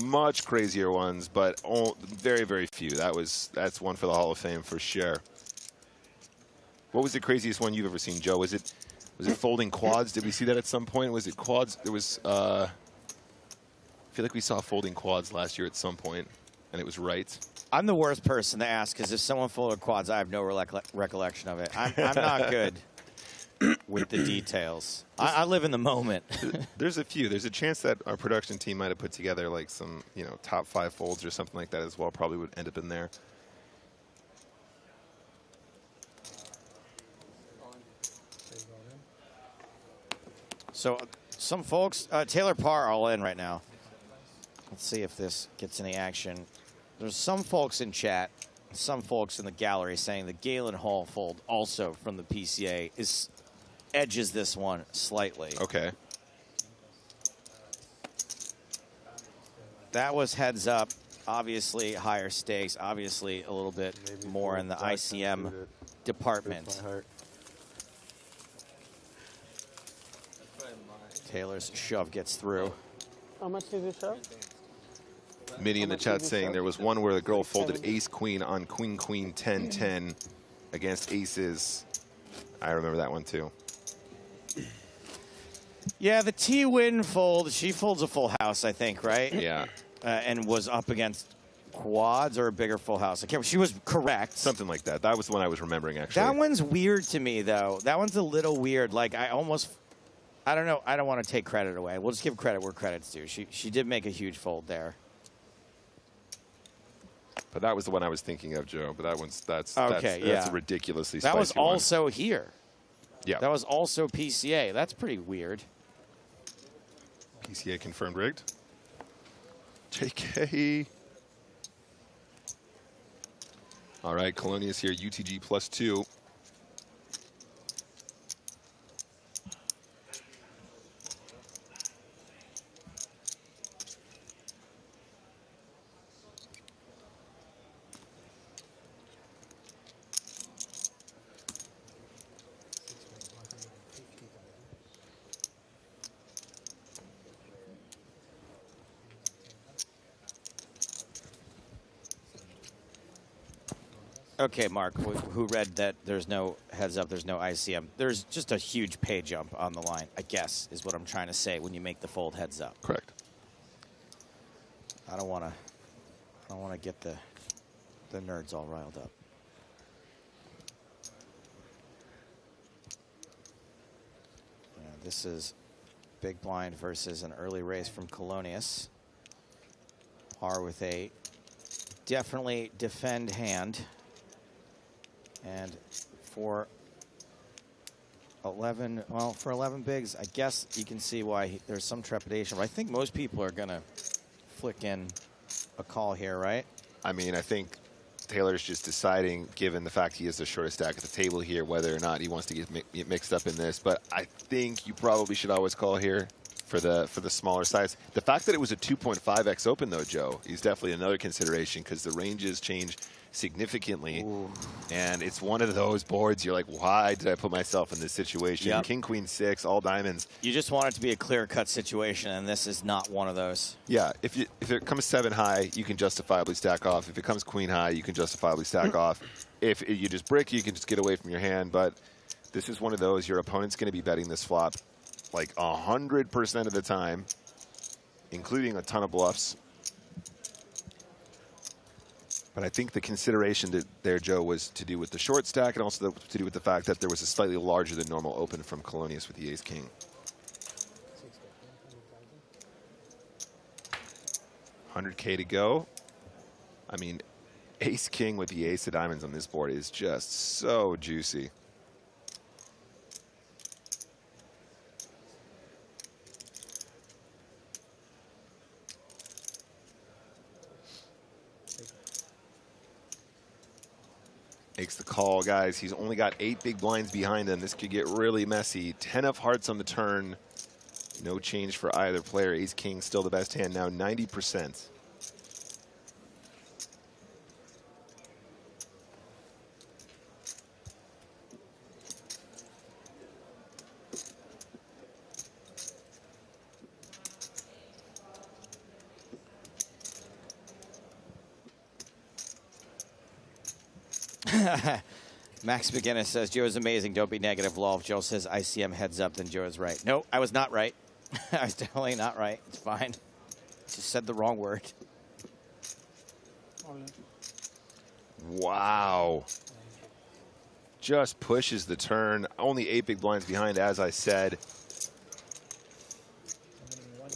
much crazier ones, but very, very few. That's one for the Hall of Fame for sure. What was the craziest one you've ever seen, Joe? Was it folding quads? Did we see that at some point? Was it quads? There was, I feel like we saw folding quads last year at some point, and it was right. I'm the worst person to ask, because if someone folded quads, I have no recollection of it. I'm not good with the details. I live in the moment. There's a few. There's a chance that our production team might have put together like some, top 5 folds or something like that as well. Probably would end up in there. So some folks, Taylor Parr all in right now. Let's see if this gets any action. There's some folks in chat, some folks in the gallery saying the Galen Hall fold also from the PCA edges this one slightly. Okay. That was heads up. Obviously higher stakes. Obviously a little bit more in the ICM department. Taylor's shove gets through. How much did you shove? Minnie in the chat saying there was one where the girl folded ace-queen on queen-queen 10-10 against aces. I remember that one too. Yeah, the T-Win fold, she folds a full house, I think, right? Yeah. And was up against quads or a bigger full house. I can't. She was correct. Something like that. That was the one I was remembering, actually. That one's weird to me, though. That one's a little weird. Like, I don't know. I don't want to take credit away. We'll just give credit where credit's due. She did make a huge fold there. But that was the one I was thinking of, Joe. But that's yeah. a ridiculously That spicy was also here. Yeah. That was also PCA. That's pretty weird. PCA confirmed rigged. JK. All right, Colonius here, UTG +2. Okay, Mark, who read that there's no heads up, there's no ICM. There's just a huge pay jump on the line, I guess, is what I'm trying to say when you make the fold heads up. Correct. I don't want to get the nerds all riled up. Yeah, this is big blind versus an early raise from Colonius. Par with a definitely defend hand. And for 11 bigs, I guess you can see why there's some trepidation. But I think most people are going to flick in a call here, right? I mean, I think Taylor's just deciding, given the fact he has the shortest stack at the table here, whether or not he wants to get mixed up in this. But I think you probably should always call here for the smaller size. The fact that it was a 2.5x open, though, Joe, is definitely another consideration because the ranges change significantly. Ooh. And it's one of those boards you're like, why did I put myself in this situation? Yep. King, queen, six, all diamonds. You just want it to be a clear-cut situation, and this is not one of those. Yeah, if it comes 7 high, you can justifiably stack off. If it comes queen high, you can justifiably stack off. If you just brick, you can just get away from your hand. But this is one of those, your opponent's going to be betting this flop like 100% of the time, including a ton of bluffs. But I think the consideration that there, Joe, was to do with the short stack and also to do with the fact that there was a slightly larger than normal open from Colonius with the ace-king. $100K to go. I mean, ace-king with the ace of diamonds on this board is just so juicy. Makes the call, guys. He's only got 8 big blinds behind him. This could get really messy. 10 of hearts on the turn. No change for either player. Ace-king still the best hand now, 90%. Max McGinnis says, Joe is amazing. Don't be negative, lol. If Joe says ICM heads up, then Joe is right. No, I was not right. I was definitely not right. It's fine. Just said the wrong word. Wow. Just pushes the turn. Only 8 big blinds behind, as I said.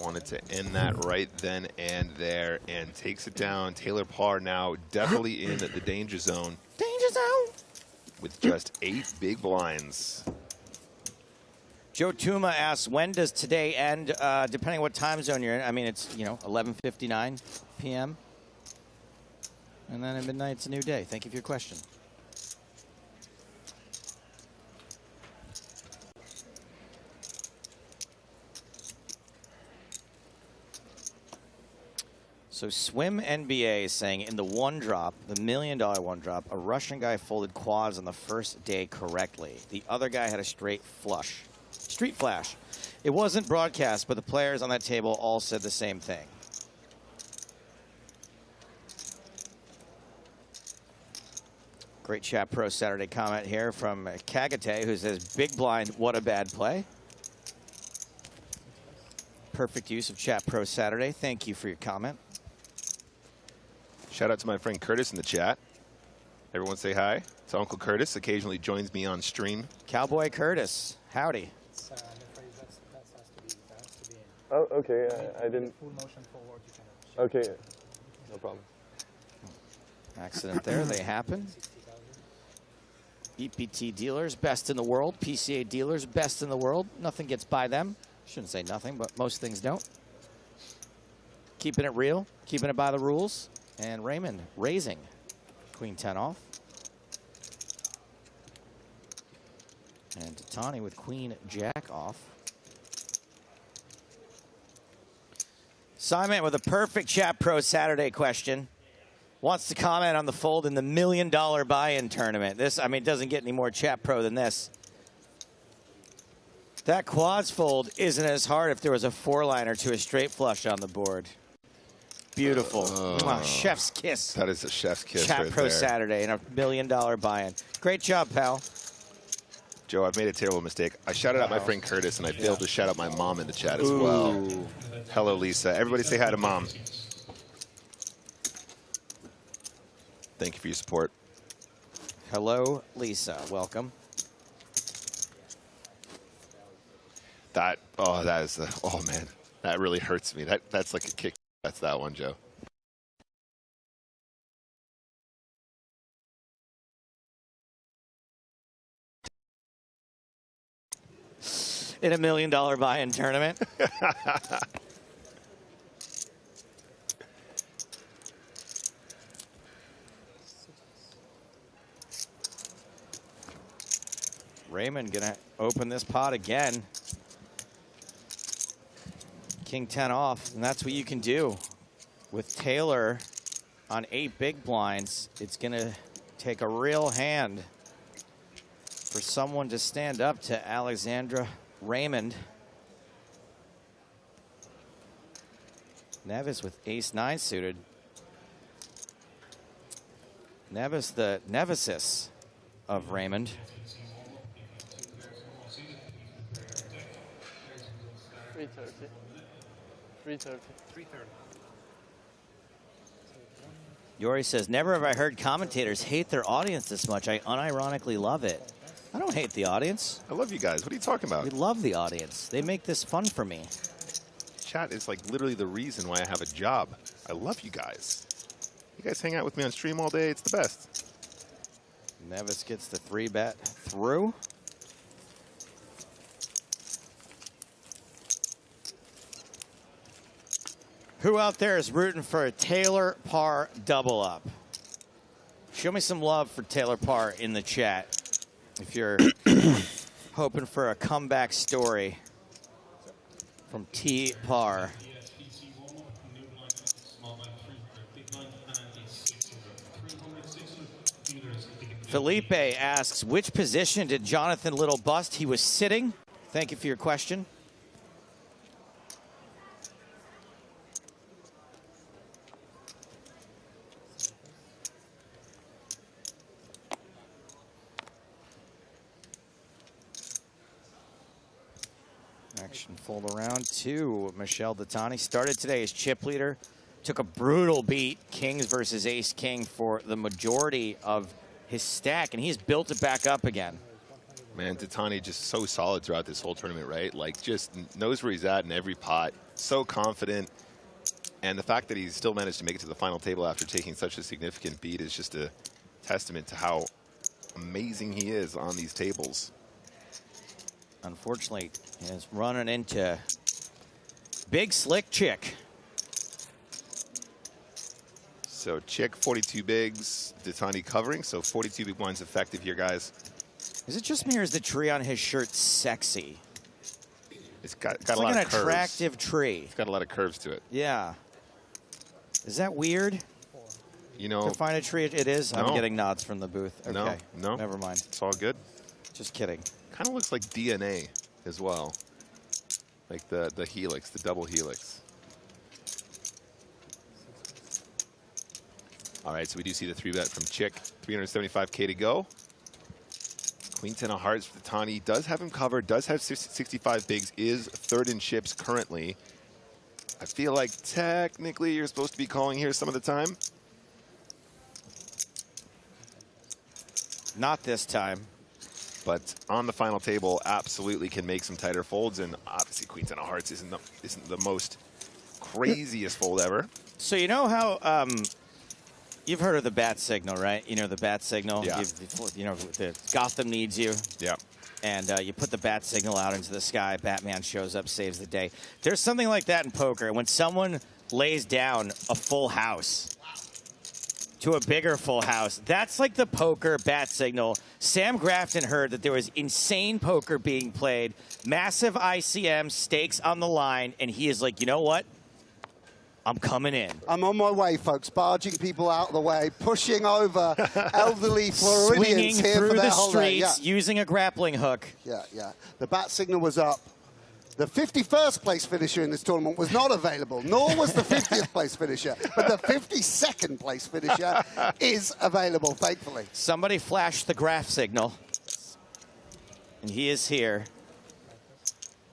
Wanted to end that right then and there and takes it down. Taylor Parr now definitely in the danger zone. Danger zone! With just 8 big blinds. Joe Tuma asks, when does today end, depending on what time zone you're in? I mean, it's, 11:59 p.m. And then at midnight, it's a new day. Thank you for your question. So Swim NBA is saying in the one drop, the $1 million one drop, a Russian guy folded quads on the first day correctly. The other guy had a straight flush. Street flash. It wasn't broadcast, but the players on that table all said the same thing. Great Chat Pro Saturday comment here from Kagate, who says, big blind, what a bad play. Perfect use of Chat Pro Saturday. Thank you for your comment. Shout out to my friend Curtis in the chat. Everyone say hi. So Uncle Curtis occasionally joins me on stream. Cowboy Curtis, howdy. Oh, okay. I didn't. Okay, no problem. Accident there, they happen. EPT dealers, best in the world. PCA dealers, best in the world. Nothing gets by them. Shouldn't say nothing, but most things don't. Keeping it real, keeping it by the rules. And Raymond raising. Queen 10 off. And Tani with Queen Jack off. Simon with a perfect Chat Pro Saturday question. Wants to comment on the fold in the $1 million buy-in tournament. This, I mean, it doesn't get any more Chat Pro than this. That quads fold isn't as hard if there was a 4-liner to a straight flush on the board. Beautiful. Mwah, chef's kiss. That is a chef's kiss Chat right Pro there. Saturday and a $1 million buy-in. Great job, pal. Joe, I've made a terrible mistake. I shouted out my friend Curtis, and I failed to shout out my mom in the chat as well. Hello, Lisa. Everybody say hi to Mom. Thank you for your support. Hello, Lisa. Welcome. That is oh man, that really hurts me. That's like a kick. That's that one, Joe. In a $1 million buy-in tournament. Raymond gonna open this pot again. King 10 off, and that's what you can do. With Taylor on 8 big blinds, it's gonna take a real hand for someone to stand up to Alexandra Raymond. Nevis with ace-9 suited. Nevis, the nemesis of Raymond. $330. Yori says, never have I heard commentators hate their audience this much. I unironically love it. I don't hate the audience. I love you guys. What are you talking about? We love the audience. They make this fun for me. Chat is like literally the reason why I have a job. I love you guys. You guys hang out with me on stream all day. It's the best. Nevis gets the 3-bet through. Who out there is rooting for a Taylor Parr double up? Show me some love for Taylor Parr in the chat if you're hoping for a comeback story from T. Parr. Felipe asks, which position did Jonathan Little bust? He was sitting. Thank you for your question. Action fold around to Michelle Datani. Started today as chip leader. Took a brutal beat, Kings versus Ace King, for the majority of his stack, and he's built it back up again. Man, Datani just so solid throughout this whole tournament, right? Like, just knows where he's at in every pot. So confident. And the fact that he's still managed to make it to the final table after taking such a significant beat is just a testament to how amazing he is on these tables. Unfortunately, he's running into Big Slick Chick. So Chick, 42 bigs, Datani covering, so 42 big blinds effective here, guys. Is it just me or is the tree on his shirt sexy? It's got It's a like lot an of curves. attractive tree. It's got a lot of curves to it. Yeah. Is that weird? You know, To find a tree, it is? No. I'm getting nods from the booth. Okay. No. Never mind. It's all good. Just kidding. Kind of looks like DNA as well. Like the helix, the double helix. All right, so we do see the 3-bet from Chick. 375K to go. Queen 10 of hearts for Datani. Does have him covered, does have 65 bigs, is third in chips currently. I feel like technically you're supposed to be calling here some of the time. Not this time. But on the final table, absolutely can make some tighter folds, and obviously Queen Ten of Hearts isn't the most craziest fold ever. So you know how you've heard of the bat signal, right? You know the bat signal. Yeah. You know the Gotham needs you. Yeah. And you put the bat signal out into the sky. Batman shows up, saves the day. There's something like that in poker. When someone lays down a full house to a bigger full house, that's like the poker bat signal. Sam Grafton heard that there was insane poker being played, massive ICM, stakes on the line, and he is like, you know what? I'm coming in. I'm on my way, folks. Barging people out of the way, pushing over elderly Floridians here through for their the holiday. streets, using a grappling hook. Yeah, yeah. The bat signal was up. The 51st place finisher in this tournament was not available, nor was the 50th place finisher, but the 52nd place finisher is available, thankfully. Somebody flashed the graph signal, and he is here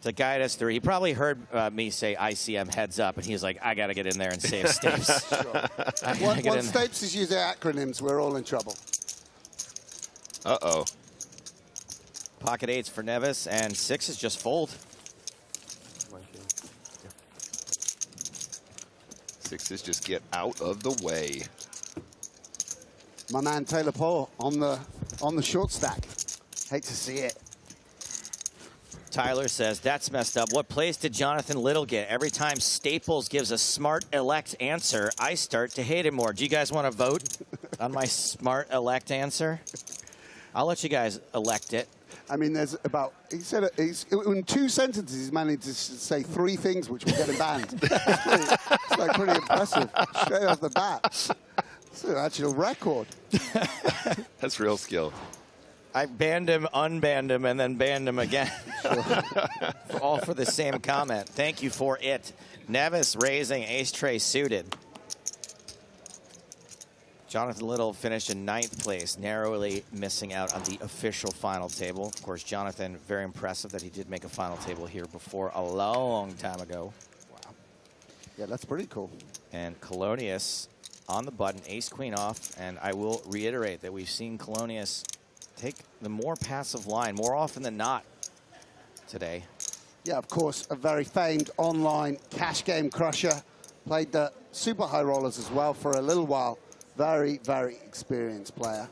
to guide us through. He probably heard me say ICM heads up, and he's like, I got to get in there and save Stapes. Once Stapes is using acronyms, we're all in trouble. Uh-oh. Pocket eights for Nevis, and sixes just fold. Sixes just get out of the way. My man Taylor Paul on the short stack. Hate to see it. Tyler says, that's messed up. What plays did Jonathan Little get? Every time Staples gives a smart elect answer, I start to hate him more. Do you guys want to vote on my smart elect answer? I'll let you guys elect it. I mean, there's about, he said, in 2 sentences, he's managed to say 3 things which will get him banned. It's like pretty impressive, straight off the bat. It's an actual record. That's real skill. I banned him, unbanned him, and then banned him again. All for the same comment. Thank you for it. Nevis raising, ace tray suited. Jonathan Little finished in 9th place, narrowly missing out on the official final table. Of course, Jonathan, very impressive that he did make a final table here before a long time ago. Wow. Yeah, that's pretty cool. And Colonius on the button, ace-queen off. And I will reiterate that we've seen Colonius take the more passive line more often than not today. Yeah, of course, a very famed online cash game crusher. Played the super high rollers as well for a little while. Very, very experienced player.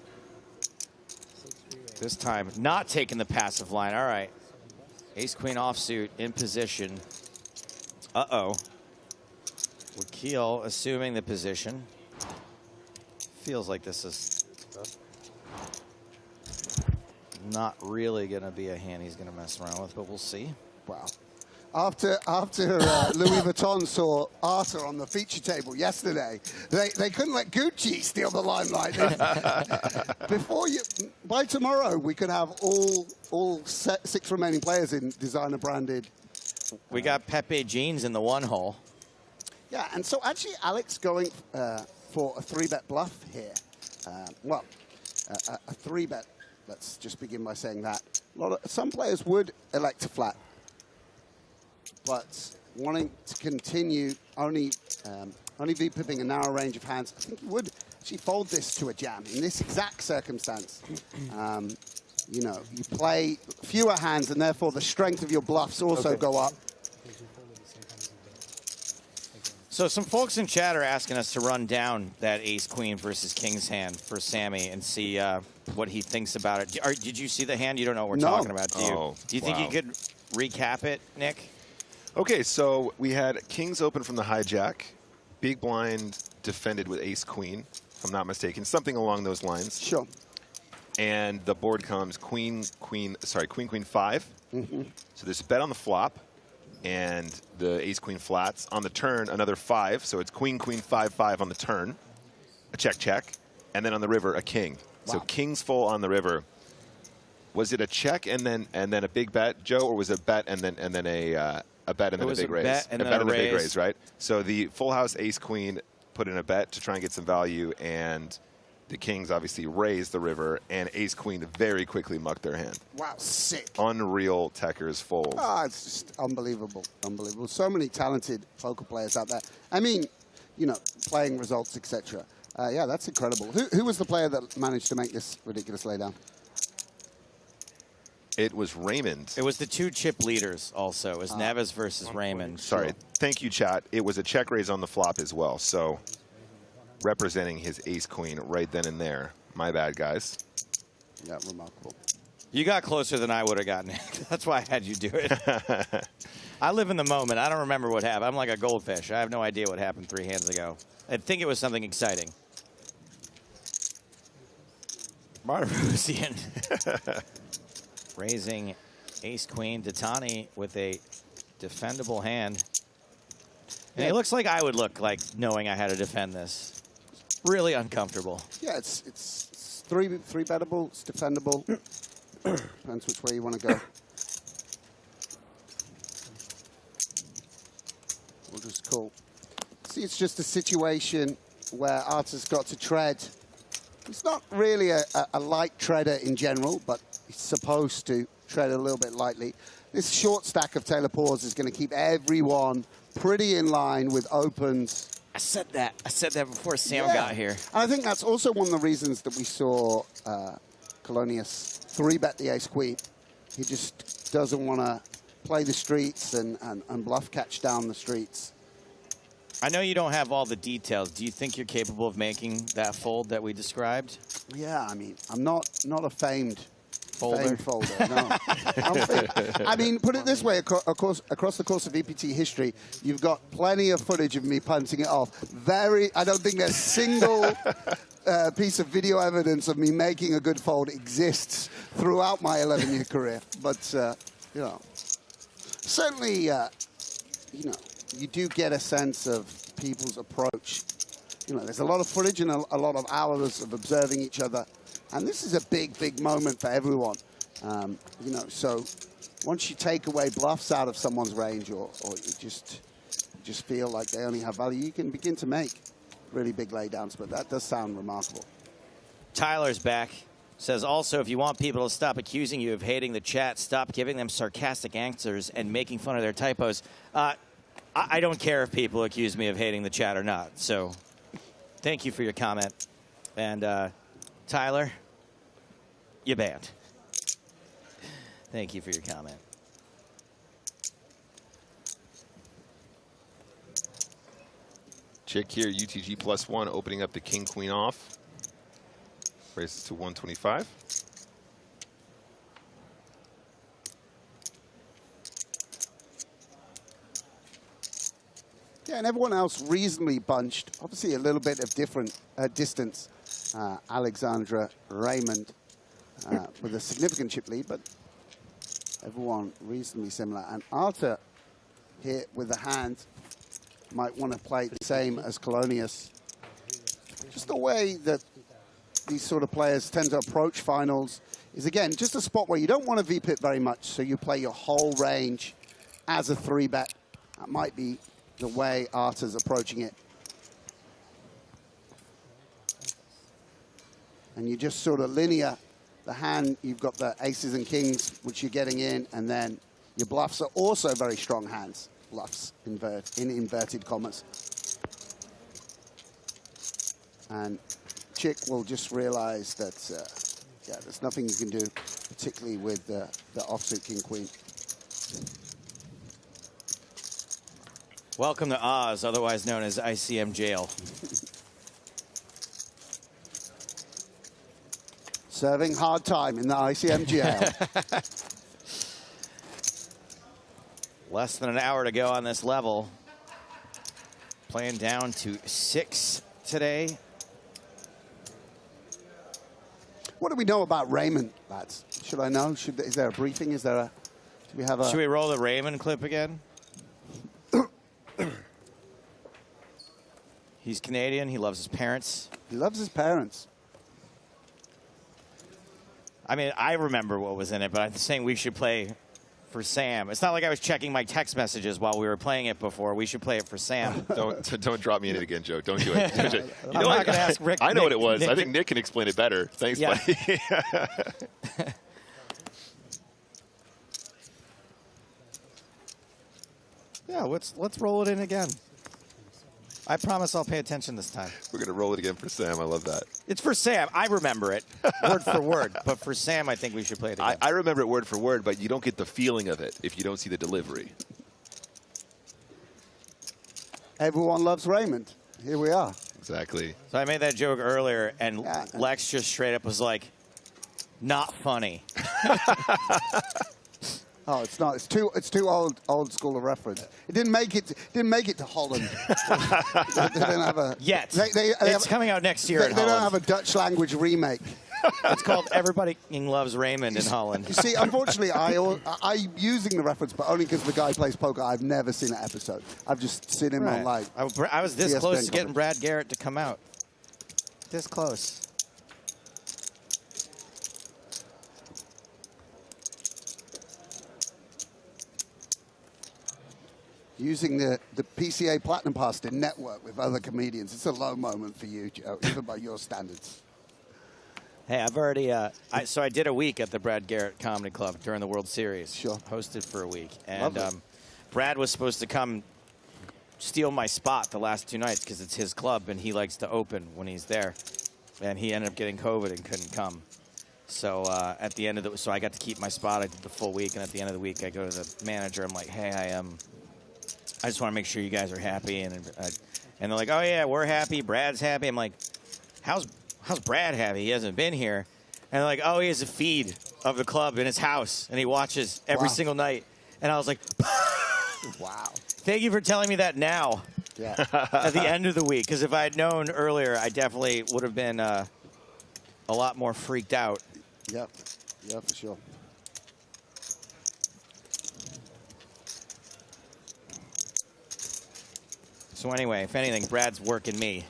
This time, not taking the passive line. All right. Ace-queen offsuit in position. Uh-oh. Wakil assuming the position. Feels like this is not really going to be a hand he's going to mess around with, but we'll see. Wow. After Louis Vuitton saw Arthur on the feature table yesterday, they couldn't let Gucci steal the limelight. By tomorrow, we could have all 6 remaining players in designer branded. We got Pepe jeans in the 1 hole. Yeah, and so actually Alex going for a 3-bet bluff here. A 3-bet. Let's just begin by saying that. Some players would elect to flat, but wanting to continue only V-pipping a narrow range of hands, I think he would actually fold this to a jam in this exact circumstance. You know, you play fewer hands, and therefore the strength of your bluffs also go up. So some folks in chat are asking us to run down that ace-queen versus king's hand for Sammy and see what he thinks about it. Did you see the hand? You don't know what we're talking about, do you? Oh, do you think you could recap it, Nick? Okay, so we had kings open from the hijack, big blind defended with ace-queen, if I'm not mistaken, something along those lines. Sure. And the board comes queen, 5. Mm-hmm. So there's a bet on the flop, and the ace-queen flats. On the turn, another 5, so it's queen, 5, 5 on the turn, a check, and then on the river, a king. Wow. So kings full on the river. Was it a check and then a big bet, Joe, or was it a bet and then a bet and then a big raise? Bet and a then bet a and a big raise. raise, right? So the full house ace-queen put in a bet to try and get some value, and the kings obviously raised the river, and ace-queen very quickly mucked their hand. Wow, sick. Unreal Techers fold. Ah, it's just unbelievable, unbelievable. So many talented poker players out there. I mean, you know, playing results, etc. Yeah, that's incredible. Who was the player that managed to make this ridiculous laydown? It was Raymond. It was the 2 chip leaders also. It was Neves versus Raymond. Sorry. Thank you, chat. It was a check raise on the flop as well. So representing his ace-queen right then and there. My bad, guys. Yeah, remarkable. You got closer than I would have gotten. That's why I had you do it. I live in the moment. I don't remember what happened. I'm like a goldfish. I have no idea what happened 3 hands ago. I think it was something exciting. Martirosian raising ace-queen. Datani with a defendable hand. And it looks like I would look like knowing I had to defend this. Really uncomfortable. Yeah, it's three bettable. It's defendable. Depends which way you want to go. We'll just call. See, it's just a situation where Arthur's got to tread. He's not really a light treader in general, but he's supposed to tread a little bit lightly. This short stack of Taylor Paws is going to keep everyone pretty in line with opens. I said that before Sam got here. And I think that's also one of the reasons that we saw Colonius 3-bet the ace-queen. He just doesn't want to play the streets and bluff catch down the streets. I know you don't have all the details. Do you think you're capable of making that fold that we described? Yeah, I mean, I'm not a famed folder. No. I mean, put it this way, across the course of EPT history, you've got plenty of footage of me punting it off. I don't think there's a single piece of video evidence of me making a good fold exists throughout my 11-year career. But, you know, certainly, you know, you do get a sense of people's approach. You know, there's a lot of footage and a lot of hours of observing each other. And this is a big, big moment for everyone. You know, so once you take away bluffs out of someone's range or you just feel like they only have value, you can begin to make really big laydowns. But that does sound remarkable. Tyler's back. Says also, if you want people to stop accusing you of hating the chat, stop giving them sarcastic answers and making fun of their typos. I don't care if people accuse me of hating the chat or not. So thank you for your comment. And Tyler, you banned. Thank you for your comment. Chick here, UTG +1, opening up the king-queen off. Raises to 125. Yeah, and everyone else reasonably bunched. Obviously, a little bit of different distance. Alexandra Raymond with a significant chip lead, but everyone reasonably similar. And Arthur here with the hand might want to play the same as Colonius. Just the way that these sort of players tend to approach finals is, again, just a spot where you don't want to VPIP very much, so you play your whole range as a 3-bet. That might be the way Arthur's approaching it. And you just sort of linear the hand. You've got the aces and kings, which you're getting in, and then your bluffs are also very strong hands. Bluffs, in inverted commas. And Chick will just realize that, yeah, there's nothing you can do, particularly with the offsuit king-queen. Welcome to Oz, otherwise known as ICM jail. Serving hard time in the ICM jail. Less than an hour to go on this level. Playing down to 6 today. What do we know about Raymond, lads? Should I know? Is there a briefing? Is there a? Do we have a? Should we roll the Raymond clip again? He's Canadian. He loves his parents. He loves his parents. I mean, I remember what was in it, but I'm saying we should play for Sam. It's not like I was checking my text messages while we were playing it before. We should play it for Sam. Don't drop me in it again, Joe. Don't do it. You I'm not going to ask Rick. I know what it was. Nick, I think Nick can explain it better. Thanks, buddy. Yeah, let's roll it in again. I promise I'll pay attention this time. We're going to roll it again for Sam. I love that. It's for Sam. I remember it word for word. But for Sam, I think we should play it again. I remember it word for word, but you don't get the feeling of it if you don't see the delivery. Everyone loves Raymond. Here we are. Exactly. So I made that joke earlier, and Lex just straight up was like, not funny. Oh, it's not. It's too old school a reference. It didn't make it. Didn't make it to Holland. They don't have a yet. It's coming out next year. They don't have a Dutch language remake. It's called Everybody Loves Raymond in Holland. You see, unfortunately, I'm using the reference, but only because the guy plays poker. I've never seen an episode. I've just seen him on live. I was this close to getting Brad Garrett to come out. This close. Using the PCA Platinum Pass to network with other comedians. It's a low moment for you, Joe, even by your standards. Hey, I've already, so I did a week at the Brad Garrett Comedy Club during the World Series. Sure. Hosted for a week. And Brad was supposed to come steal my spot the last 2 nights because it's his club and he likes to open when he's there. And he ended up getting COVID and couldn't come. So at the end of so I got to keep my spot. I did the full week. And at the end of the week, I go to the manager. I'm like, hey, I just want to make sure you guys are happy. And they're like, oh, yeah, we're happy. Brad's happy. I'm like, how's Brad happy? He hasn't been here. And they're like, oh, he has a feed of the club in his house, and he watches every single night. And I was like, wow. Thank you for telling me that now. Yeah. At the end of the week. Because if I had known earlier, I definitely would have been a lot more freaked out. Yep. Yeah, for sure. So anyway, if anything, Brad's working me.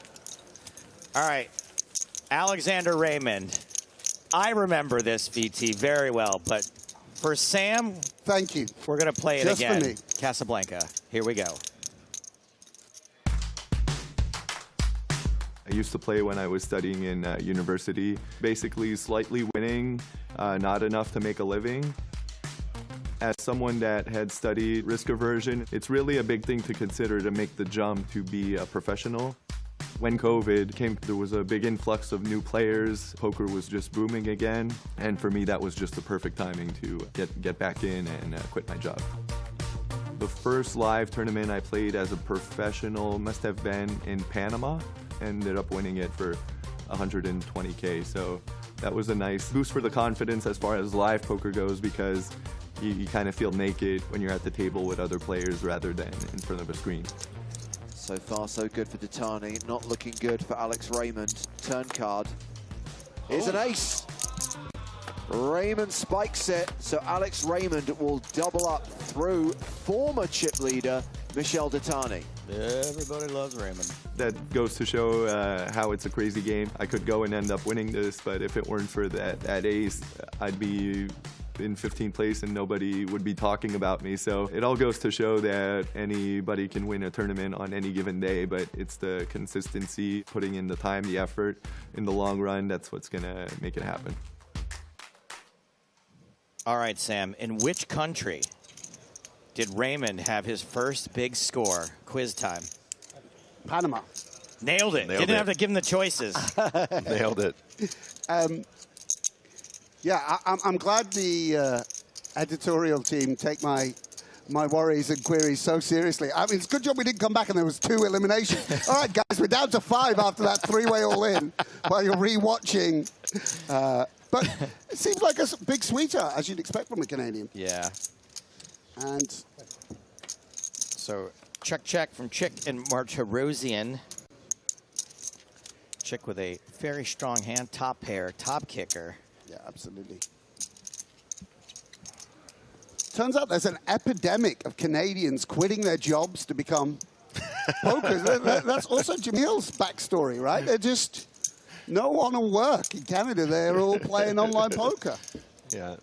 All right. Alexander Raymond. I remember this VT very well, but for Sam, thank you. We're going to play it Just again. for me. Casablanca. Here we go. I used to play when I was studying in university. Basically, slightly winning, not enough to make a living. As someone that had studied risk aversion, it's really a big thing to consider to make the jump to be a professional. When COVID came, there was a big influx of new players. Poker was just booming again. And for me, that was just the perfect timing to get back in and quit my job. The first live tournament I played as a professional must have been in Panama. Ended up winning it for 120K. So that was a nice boost for the confidence as far as live poker goes, because you kind of feel naked when you're at the table with other players rather than in front of a screen. So far, so good for Ditani. Not looking good for Alex Raymond. Turn card is an ace. Raymond spikes it, so Alex Raymond will double up through former chip leader Michel Ditani. Everybody loves Raymond. That goes to show how it's a crazy game. I could go and end up winning this, but if it weren't for that ace, I'd be in 15th place and nobody would be talking about me. So it all goes to show that anybody can win a tournament on any given day, but it's the consistency, putting in the time, the effort in the long run, that's what's gonna make it happen. All right, Sam, in which country did Raymond have his first big score? Quiz time. Panama. Nailed it. Didn't have to give him the choices. Nailed it. Yeah, I'm glad the editorial team take my worries and queries so seriously. I mean, it's a good job we didn't come back and there was 2 eliminations. All right, guys, we're down to 5 after that 3-way all-in while you're re-watching. But it seems like a big sweetheart, as you'd expect from a Canadian. Yeah. And so check from Chick and Martirosian. Chick with a very strong hand, top pair, top kicker. Yeah, absolutely. Turns out there's an epidemic of Canadians quitting their jobs to become pokers. That's also Jamil's backstory, right? They're just no one will work in Canada. They're all playing online poker. Yeah.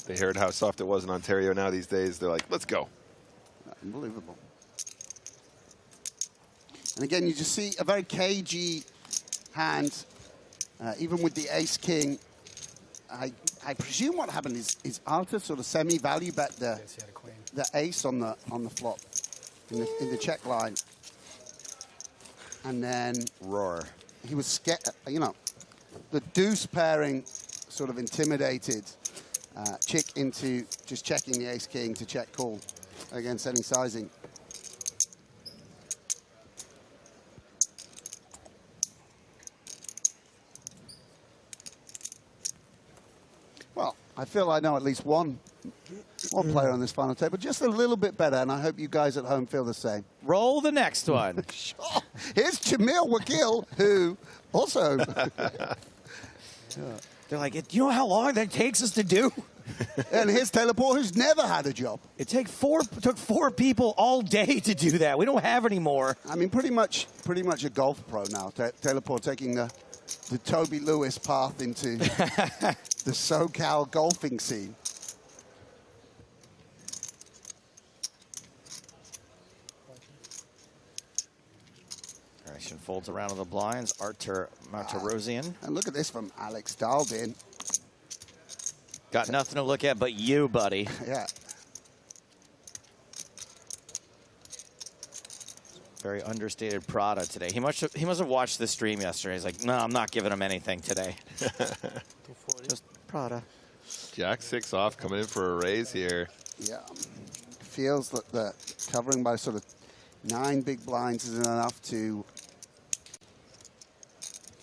They heard how soft it was in Ontario now these days. They're like, let's go. Unbelievable. And again, you just see a very cagey hand, even with the ace-king. I presume what happened is Arthur sort of semi-value bet the ace on the flop in the check line. and then roar. He was scared, you know, the deuce pairing sort of intimidated Chick into just checking the ace-king to check call against any sizing. Well, I feel I know at least one player on this final table just a little bit better, and I hope you guys at home feel the same. Roll the next one. Sure. Here's Jamil Wakil, who also... They're like, you know how long that takes us to do? And here's Taylor Port, who's never had a job. It took four people all day to do that. We don't have any more. I mean, pretty much a golf pro now. Taylor Port taking the Toby Lewis path into the SoCal golfing scene. Action folds around to the blinds. Artur Martirosyan. And look at this from Alex Daldin. Got nothing to look at but you, buddy. Yeah. Very understated Prada today. He must have watched the stream yesterday. He's like, no, I'm not giving him anything today. Just Prada. Jack 6 off, coming in for a raise here. Yeah. Feels that the covering by sort of 9 big blinds isn't enough to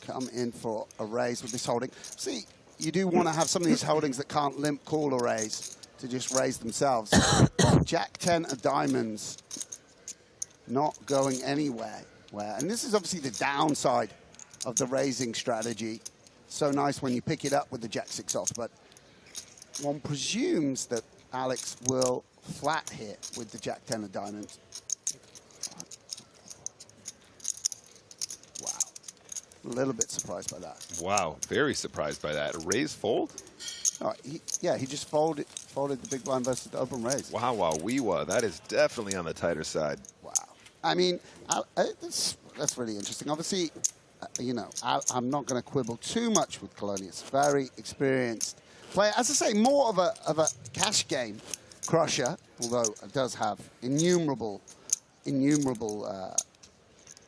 come in for a raise with this holding. See, you do want to have some of these holdings that can't limp call a raise to just raise themselves. Jack 10 of diamonds not going anywhere. And this is obviously the downside of the raising strategy. So nice when you pick it up with the Jack 6 off, but one presumes that Alex will flat hit with the Jack 10 of diamonds. Wow. A little bit surprised by that. Wow, very surprised by that. A raise fold? Oh, he just folded the big blind versus the open raise. Wow, wee-wah. That is definitely on the tighter side. Wow. I mean, that's really interesting. Obviously, you know, I'm not going to quibble too much with Colonius. Very experienced player. As I say, more of a cash game crusher, although it does have innumerable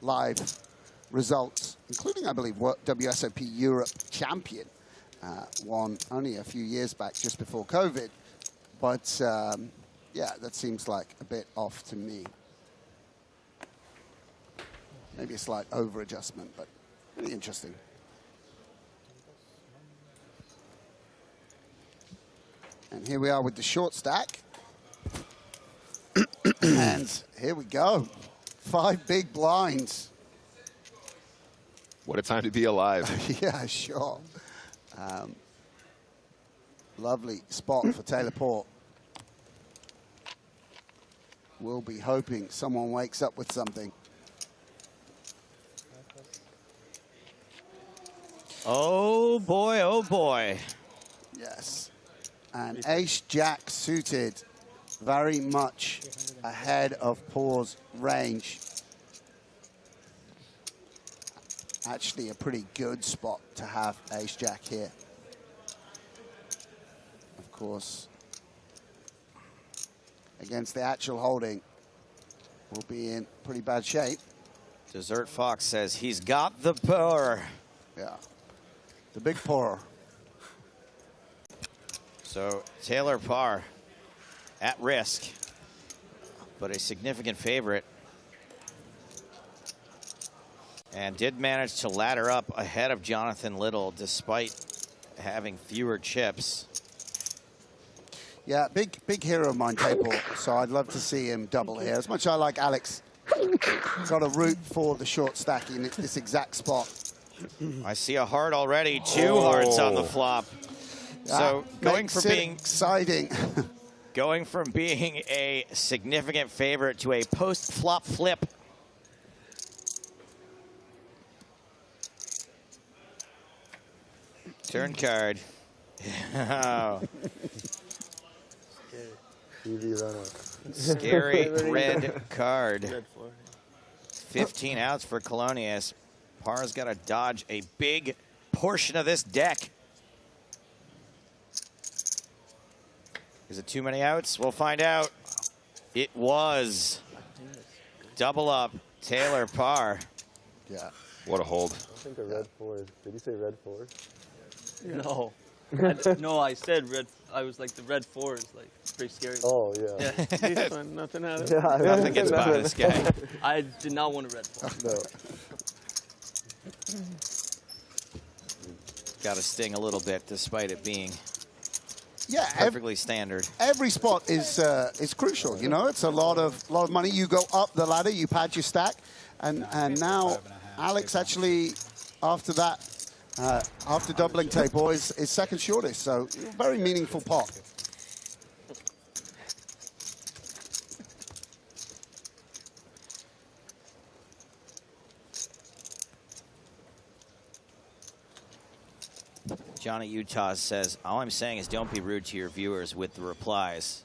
live results, including, I believe, WSOP Europe champion. Won only a few years back, just before COVID. But, yeah, that seems like a bit off to me. Maybe a slight over-adjustment, but really interesting. And here we are with the short stack. And here we go. 5 big blinds. What a time to be alive. Yeah, sure. Lovely spot for Taylor Port. We'll be hoping someone wakes up with something. Oh, boy, oh, boy. Yes. And ace-jack suited, very much ahead of Port's range. Actually, a pretty good spot to have ace-jack here. Of course, against the actual holding, we'll be in pretty bad shape. Desert Fox says he's got the power. Yeah, the big pour. So Taylor Parr at risk, but a significant favorite. And did manage to ladder up ahead of Jonathan Little despite having fewer chips. Yeah, big hero of mine, Taylor Port, so I'd love to see him double here. As much as I like Alex, got a root for the short stack in this exact spot. I see a heart already, 2 hearts on the flop. So going from being exciting, going from being a significant favorite to a post-flop flip. Turn card. Scary red card. 15 outs for Colonius. Parr's got to dodge a big portion of this deck. Is it too many outs? We'll find out. It was. Double up, Taylor Parr. Yeah. What a hold. I think a red 4. Did you say red 4? No. No, I said red. I was like, the red 4 is like pretty scary. Oh, yeah. This one, nothing out of it. Yeah, Nothing gets by this guy. I did not want a red 4. No. Got to sting a little bit, despite it being perfectly standard. Every spot is crucial. You know, it's a lot of money. You go up the ladder, you pad your stack, and now Alex actually after that. After doubling table is second shortest, so very meaningful pot. Johnny Utah says, all I'm saying is don't be rude to your viewers with the replies.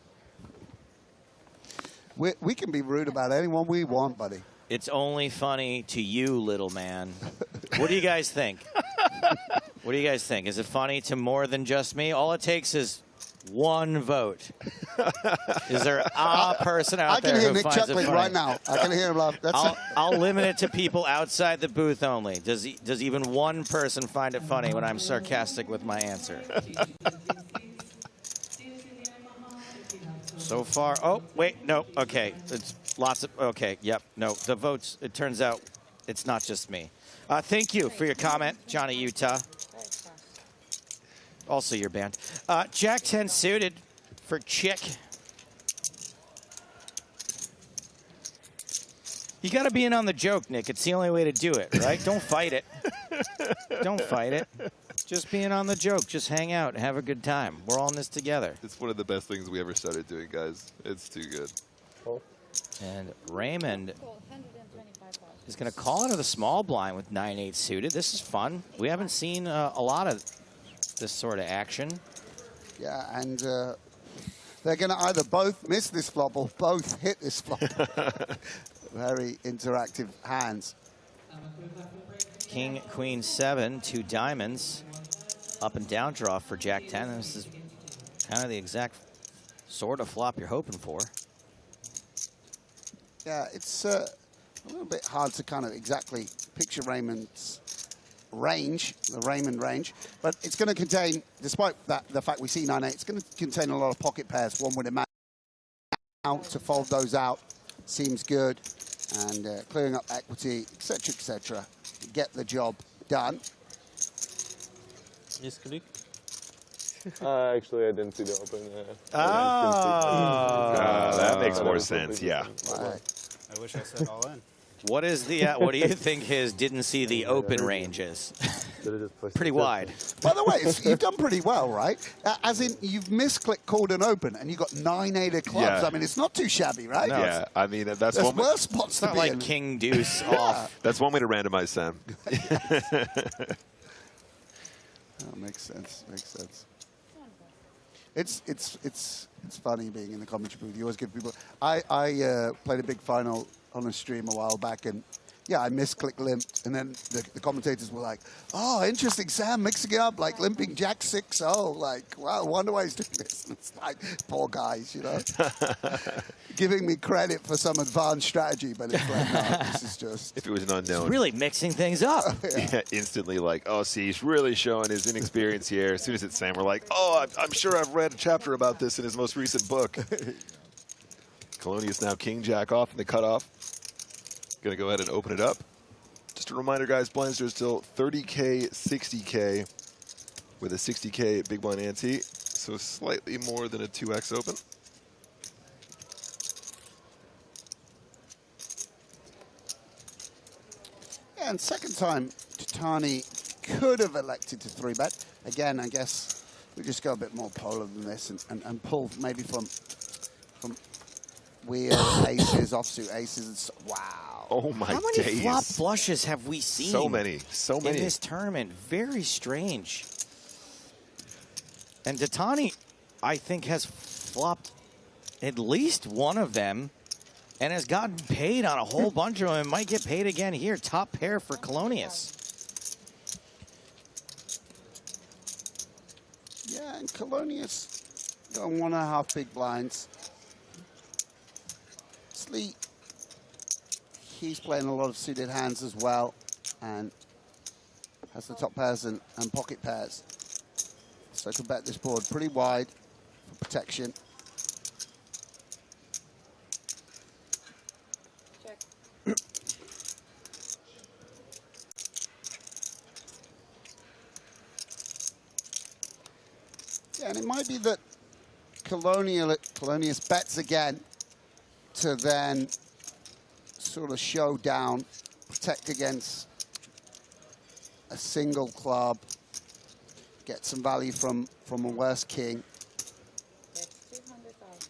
We can be rude about anyone we want, buddy. It's only funny to you, little man. What do you guys think? What do you guys think? Is it funny to more than just me? All it takes is one vote. Is there a person out there who finds it funny? I can hear Nick chuckling right now. I can hear him laugh. I'll limit it to people outside the booth only. Does even one person find it funny when I'm sarcastic with my answer? So far, oh, wait, no, okay. It's lots of, okay, yep, no. The votes, it turns out it's not just me. Thank you for your comment, Johnny Utah. Also your band. Jack 10 suited for Chick. You got to be in on the joke, Nick. It's the only way to do it, right? Don't fight it. Don't fight it. Just be in on the joke. Just hang out and have a good time. We're all in this together. It's one of the best things we ever started doing, guys. It's too good. And Raymond is going to call into the small blind with 9-8 suited. This is fun. We haven't seen a lot of this sort of action. Yeah, and they're going to either both miss this flop or both hit this flop. Very interactive hands. King, Queen 7, 2 diamonds. Up and down draw for Jack 10. This is kind of the exact sort of flop you're hoping for. Yeah, it's a little bit hard to kind of exactly picture Raymond's range, the Raymond range, but it's going to contain, despite that, the fact we see 9-8, it's going to contain a lot of pocket pairs. One would imagine out to fold those out seems good, and clearing up equity, etc., get the job done. Yes, click. Actually, I didn't see the open. That makes more sense. Yeah. I wish I said all in. What is the? What do you think his didn't see the open range is? Pretty wide. By the way, you've done pretty well, right? As in, you've misclicked, called an open, and you got 9-8 of clubs. Yeah. I mean, it's not too shabby, right? No, yeah, I mean, that's There's one worse spots to not be like in. King Deuce off. That's one way to randomize Sam. Oh, makes sense. Makes sense. It's funny being in the commentary booth. You always give people. I played a big final on a stream a while back, and yeah, I misclicked limped, and then the commentators were like, "Oh, interesting, Sam mixing it up, like limping Jack 6-0. Like, wow, I wonder why he's doing this." And it's like, poor guys, you know, giving me credit for some advanced strategy, but it's like, no, this is just. If it was an unknown. He's really mixing things up. Yeah, instantly like, oh, see, he's really showing his inexperience here. As soon as it's Sam, we're like, oh, I'm sure I've read a chapter about this in his most recent book. Colonius now king jack off in the cutoff. Going to go ahead and open it up. Just a reminder, guys, blinds are still 30K, 60K with a 60K big blind ante. So slightly more than a 2x open. Yeah, and second time, Titani could have elected to 3-bet. Again, I guess we just go a bit more polar than this and pull maybe from weird aces, offsuit aces. And so, wow. Oh, my How many days. flop flushes have we seen? So many. So many. In this tournament. Very strange. And Titani, I think, has flopped at least one of them and has gotten paid on a whole bunch of them and might get paid again here. Top pair for Colonius. Yeah, and Colonius got 1.5 big blinds. Sleet, he's playing a lot of suited hands as well. and has the top pairs and pocket pairs. So could bet this board pretty wide for protection. Check. Yeah, and it might be that Colonius bets again to then sort of show down, protect against a single club, get some value from a worse king. That's 200,000.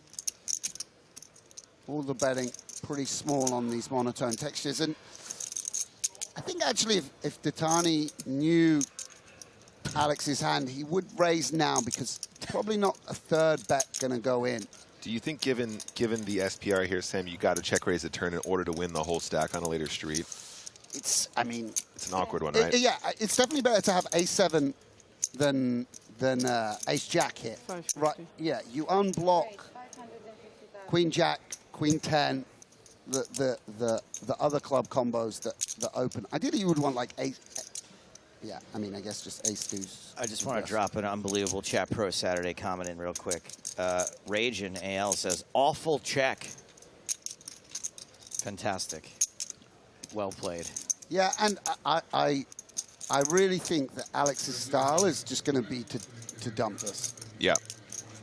All the betting pretty small on these monotone textures. And I think actually if Ditani knew Alex's hand, he would raise now because probably not a third bet going to go in. Do you think given the SPR here, Sam, you got to check raise the turn in order to win the whole stack on a later street? It's, I mean... It's an awkward one, right? Yeah, it's definitely better to have ace-7 than ace-jack here. Right, yeah, you unblock queen-jack, queen-10, the other club combos that open. Ideally, you would want like ace... Yeah, I mean, I guess just ace-deuce. I just want to drop an unbelievable Chat Pro Saturday comment in real quick. Rage in AL says, awful check. Fantastic. Well played. Yeah, and I really think that Alex's style is just going to be to dump this. Yeah.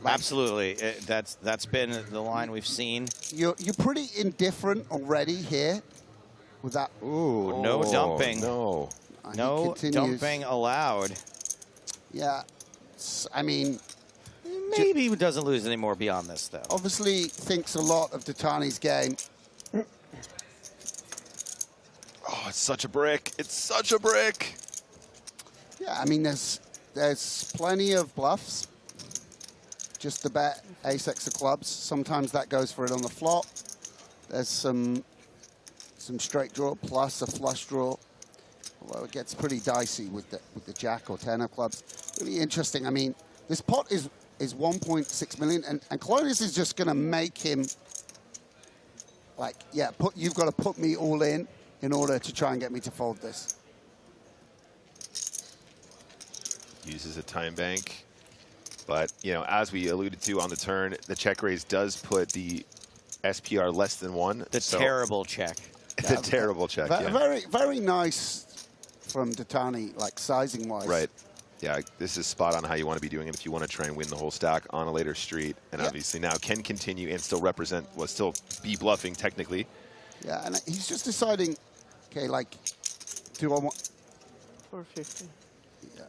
Absolutely. That's been the line we've seen. You're pretty indifferent already here with that. Ooh, no dumping. No. No dumping allowed. Yeah, I mean... Maybe he doesn't lose any more beyond this, though. Obviously thinks a lot of Ditani's game. Oh, it's such a brick. It's such a brick. Yeah, I mean, there's plenty of bluffs. Just to bet ace-x of clubs. Sometimes that goes for it on the flop. There's some straight draw plus a flush draw. Although it gets pretty dicey with the jack or 10 of clubs. Really interesting. I mean, this pot is 1.6 million, and Colonius is just going to make him like, yeah, you've got to put me all in order to try and get me to fold this. Uses a time bank. But, you know, as we alluded to on the turn, the check raise does put the SPR less than 1. The terrible check. The terrible check, yeah. Very, very nice from Ditani, like sizing-wise. Right. Yeah, this is spot on how you want to be doing it if you want to try and win the whole stack on a later street. And obviously now can continue and still represent, well, still be bluffing technically. Yeah, and he's just deciding, okay, like, do I want... 450. Yeah.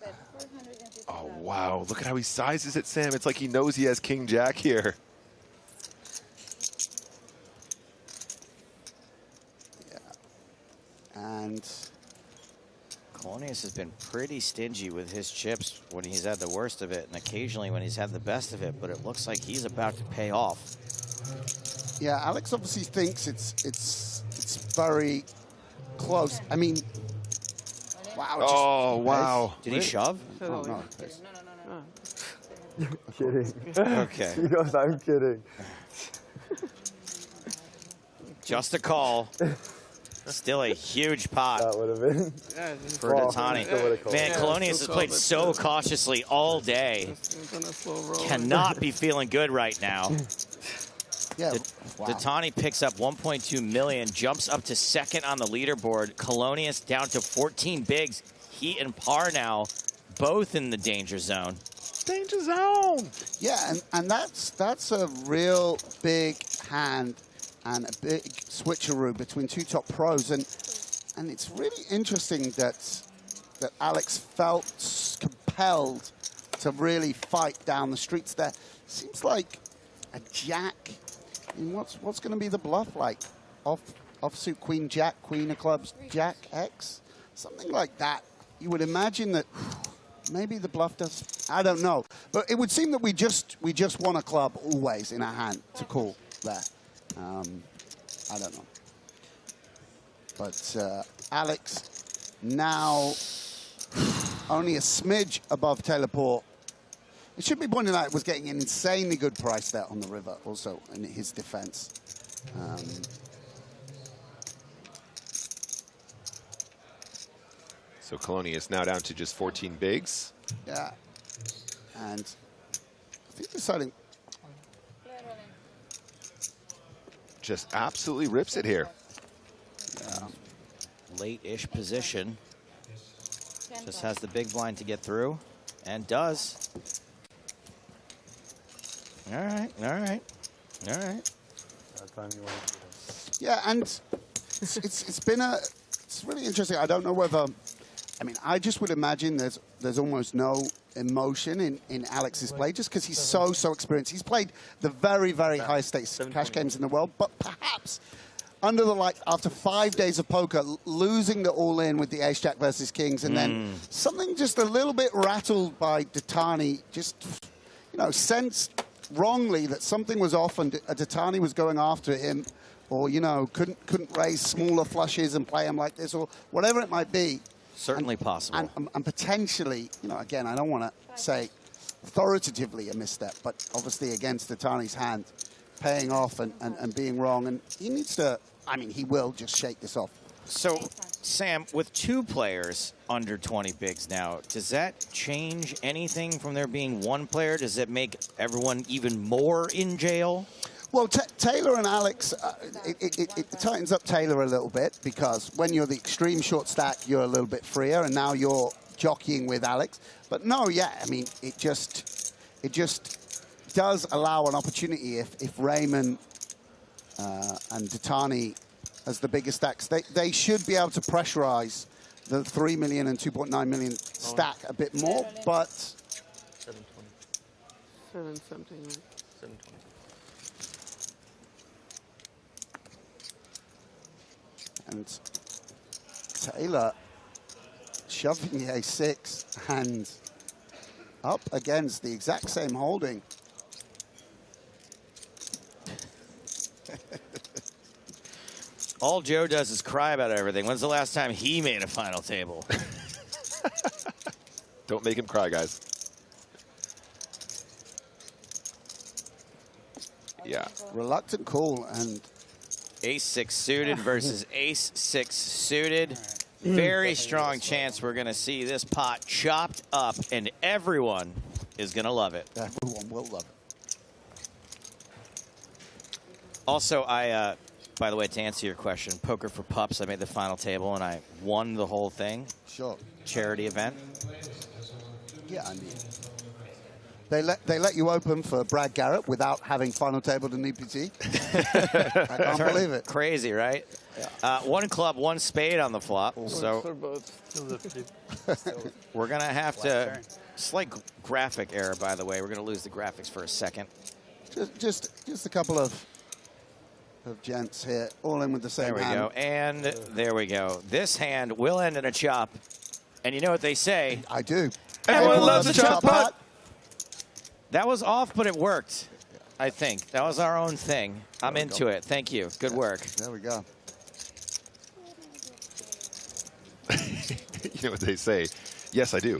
Oh, wow. Look at how he sizes it, Sam. It's like he knows he has king-jack here. Yeah. And... Colonius has been pretty stingy with his chips when he's had the worst of it, and occasionally when he's had the best of it, but it looks like he's about to pay off. Yeah, Alex obviously thinks it's very close. I mean, wow. Oh, wow. Did he shove? Oh, no. I'm kidding. Okay. He goes, I'm kidding. Just a call. Still a huge pot That would have been. for Ditani. Man, Colonius has played so cautiously all day. Cannot be feeling good right now. Yeah, Ditani picks up 1.2 million, jumps up to second on the leaderboard. Colonius down to 14 bigs. Heat and par now, both in the danger zone. Danger zone! Yeah, and that's a real big hand and a big switcheroo between two top pros. And it's really interesting that Alex felt compelled to really fight down the streets there. Seems like a jack. I mean, what's going to be the bluff like? Offsuit queen jack, queen of clubs, jack X? Something like that. You would imagine that maybe the bluff does. I don't know. But it would seem that we just want a club always in our hand to call there. I don't know. But Alex now only a smidge above teleport. It should be pointed out it was getting an insanely good price there on the river also in his defense. So Coloni is now down to just 14 bigs. Yeah. And I think deciding just absolutely rips it here. Yeah. Late-ish position. Just has the big blind to get through, and does. All right, all right, all right. Yeah, and it's really interesting. I don't know whether, I mean, I just would imagine there's almost no emotion in Alex's play just because he's so experienced. He's played the very high stakes cash games in the world, but perhaps under the light, after 5 days of poker, losing the all-in with the ace-jack versus kings, and then something just a little bit rattled by Detani, just, you know, sensed wrongly that something was off and Detani was going after him, or, you know, couldn't raise smaller flushes and play him like this, or whatever it might be. Certainly possible. And potentially, you know, again, I don't want to say authoritatively a misstep, but obviously against Detani's hand, paying off and being wrong. And he needs to, I mean, he will just shake this off. So, Sam, with 2 players under 20 bigs now, does that change anything from there being 1 player? Does it make everyone even more in jail? Well, Taylor and Alex, it tightens up Taylor a little bit because when you're the extreme short stack, you're a little bit freer, and now you're jockeying with Alex. But no, yeah, I mean, it just does allow an opportunity if Raymond and Detani as the bigger stacks, they should be able to pressurize the 3 million and 2.9 million stack a bit more, but 7 something, right? 720. And Taylor shoving the a6 and up against the exact same holding. All Joe does is cry about everything. When's the last time he made a final table? Don't make him cry, guys. Yeah. Reluctant call, and Ace-6 suited versus Ace-6 suited. Very strong chance we're going to see this pot chopped up, and everyone is going to love it. Everyone will love it. Also, by the way, to answer your question, Poker for Pups, I made the final table, and I won the whole thing. Sure. Charity event. Yeah, I mean, they let you open for Brad Garrett without having final tabled an EPT. I can't believe it. Crazy, right? Yeah. 1 club, 1 spade on the flop. So we're going to have to, slight graphic error, by the way. We're going to lose the graphics for a second. Just a couple of gents here, all in with the same hand. There we go, and there we go. This hand will end in a chop. And you know what they say? I do. Everyone loves a chop pot. That was off, but it worked, I think. That was our own thing. I'm into it. Thank you. Good work. There we go. You know what they say? Yes, I do.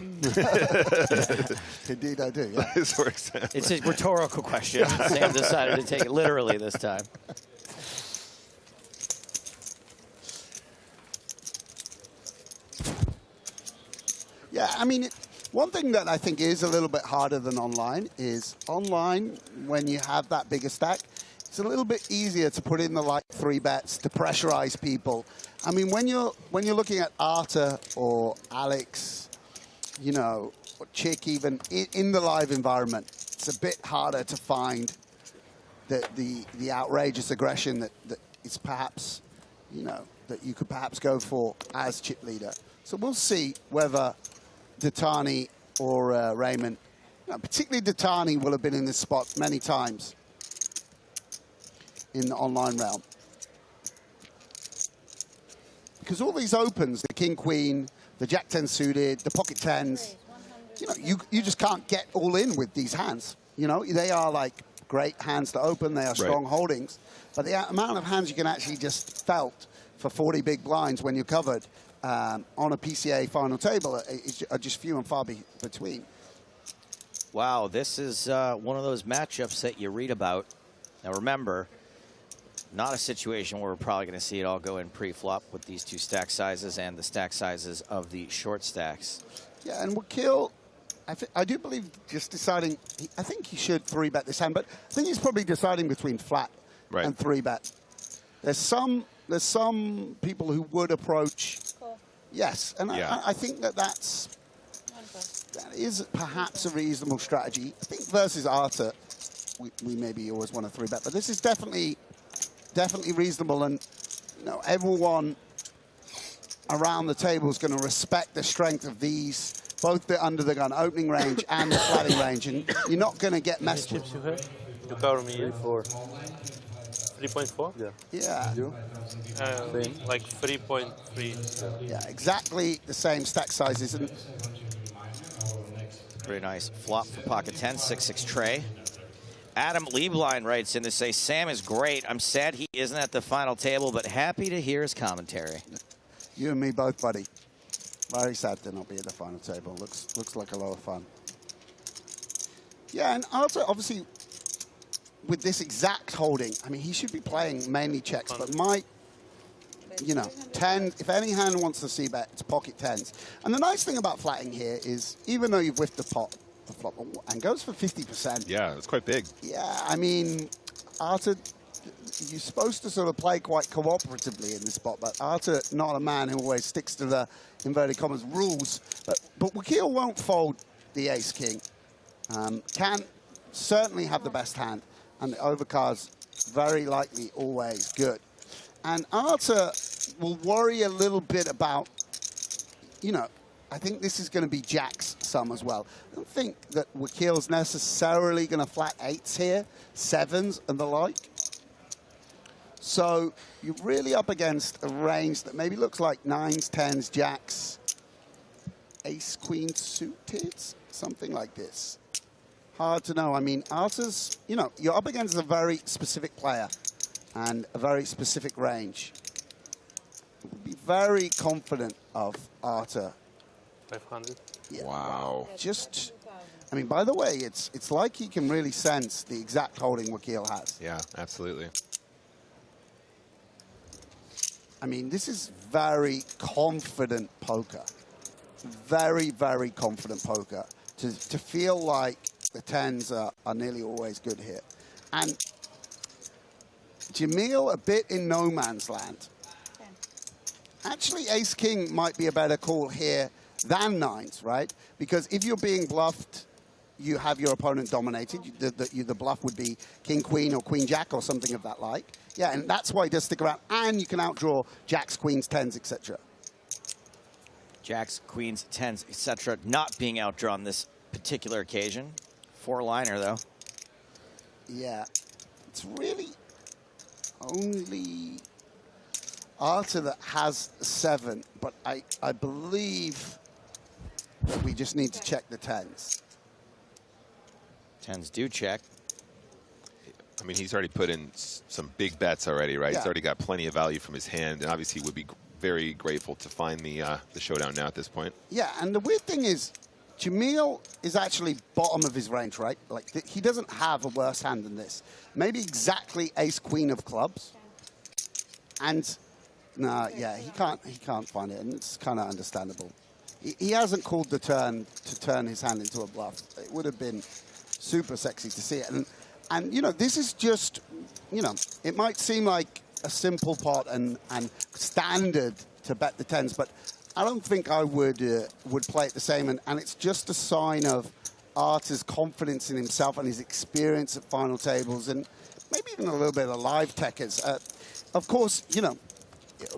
Indeed, I do. Yeah. This works. It's a rhetorical question. Sam decided to take it literally this time. Yeah, I mean, one thing that I think is a little bit harder than online is online, when you have that bigger stack, it's a little bit easier to put in the like 3 bets to pressurize people. I mean, when you're looking at Arta or Alex, you know, or Chick even, in the live environment, it's a bit harder to find the outrageous aggression that is perhaps, you know, that you could perhaps go for as chip leader. So we'll see whether Detani or Raymond, you know, particularly Detani, will have been in this spot many times in the online realm. Because all these opens, the king, queen, the jack 10 suited, the pocket 10s, you know, you just can't get all in with these hands. You know, they are like great hands to open. They are strong holdings. But the amount of hands you can actually just felt for 40 big blinds when you're covered on a PCA final table are just few and far between. Wow, this is one of those matchups that you read about. Now remember, not a situation where we're probably going to see it all go in pre-flop with these two stack sizes and the stack sizes of the short stacks. Yeah, and Wakil, I do believe just deciding, I think he should 3-bet this hand, but I think he's probably deciding between flat and 3-bet. There's some people who would approach, yes, and I think that is perhaps a reasonable strategy. I think versus Arta, we maybe always want to 3-bet, but this is definitely reasonable, and you know, everyone around the table is going to respect the strength of these, both the under the gun opening range and the flatting range, and you're not going to get messed with. You cover me for 3.4? Yeah. Like 3.3. Yeah, exactly the same stack sizes. And pretty nice flop for pocket 10, 6-6 tray. Adam Lieblein writes in to say, Sam is great. I'm sad he isn't at the final table, but happy to hear his commentary. You and me both, buddy. Very sad to not be at the final table. Looks like a lot of fun. Yeah, and Arta, obviously, with this exact holding, I mean, he should be playing mainly checks, but might, you know, 10, if any hand wants to see bet, it's pocket 10s. And the nice thing about flatting here is, even though you've whiffed the flop, and goes for 50%. Yeah, it's quite big. Yeah, I mean, Arta, you're supposed to sort of play quite cooperatively in this spot, but Arta, not a man who always sticks to the inverted commas rules. But Wakil won't fold the ace-king. Can certainly have the best hand, and the overcard's very likely always good. And Arta will worry a little bit about, you know, I think this is going to be jacks some as well. I don't think that Wakil's necessarily going to flat 8s here, 7s and the like. So you're really up against a range that maybe looks like 9s, 10s, jacks, ace, queen suited, something like this. Hard to know. I mean, Arta's, you know, you're up against a very specific player and a very specific range. Would be very confident of Arta. 500. Yeah. Wow. Just, I mean, by the way, it's like he can really sense the exact holding Wakil has. Yeah, absolutely. I mean, this is very confident poker. Very, very confident poker. To feel like the 10s are nearly always good here. And Jamil, a bit in no man's land. Actually, ace-king might be a better call here than 9s, right? Because if you're being bluffed, you have your opponent dominated. The bluff would be king-queen or queen-jack or something of that like. Yeah, and that's why he does stick around. And you can outdraw jacks, queens, 10s, etc. Jacks, queens, 10s, etc. not being outdrawn this particular occasion. 4-liner, though. Yeah. It's really only Arta that has 7, but I believe that we just need to check the 10s. 10s do check. I mean, he's already put in some big bets already, right? Yeah. He's already got plenty of value from his hand, and obviously would be very grateful to find the showdown now at this point. Yeah, and the weird thing is, Jamil is actually bottom of his range, right? Like, he doesn't have a worse hand than this. Maybe exactly ace-queen of clubs. And, no, yeah, he can't find it, and it's kind of understandable. He hasn't called the turn to turn his hand into a bluff. It would have been super sexy to see it. And you know, this is just, you know, it might seem like a simple pot and standard to bet the 10s, but I don't think I would play it the same. And it's just a sign of Arta's confidence in himself and his experience at final tables, and maybe even a little bit of live techers. Of course, you know,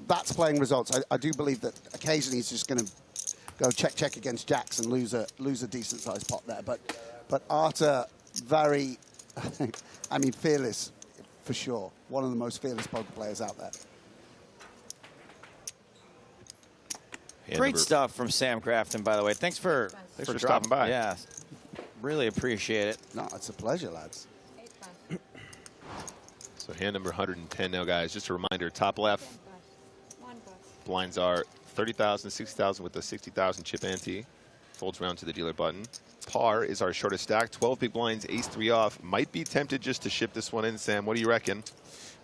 that's playing results. I do believe that occasionally he's just going to go check against jacks and lose a decent sized pot there. But Arta, very, I mean, fearless for sure. One of the most fearless poker players out there. Great stuff from Sam Grafton, by the way. Thanks for stopping by. Yeah, really appreciate it. No, it's a pleasure, lads. So hand number 110 now, guys. Just a reminder, top left, blinds are 30,000, 60,000 with the 60,000 chip ante. Folds round to the dealer button. Par is our shortest stack. 12 big blinds, ace-3 off. Might be tempted just to ship this one in, Sam. What do you reckon?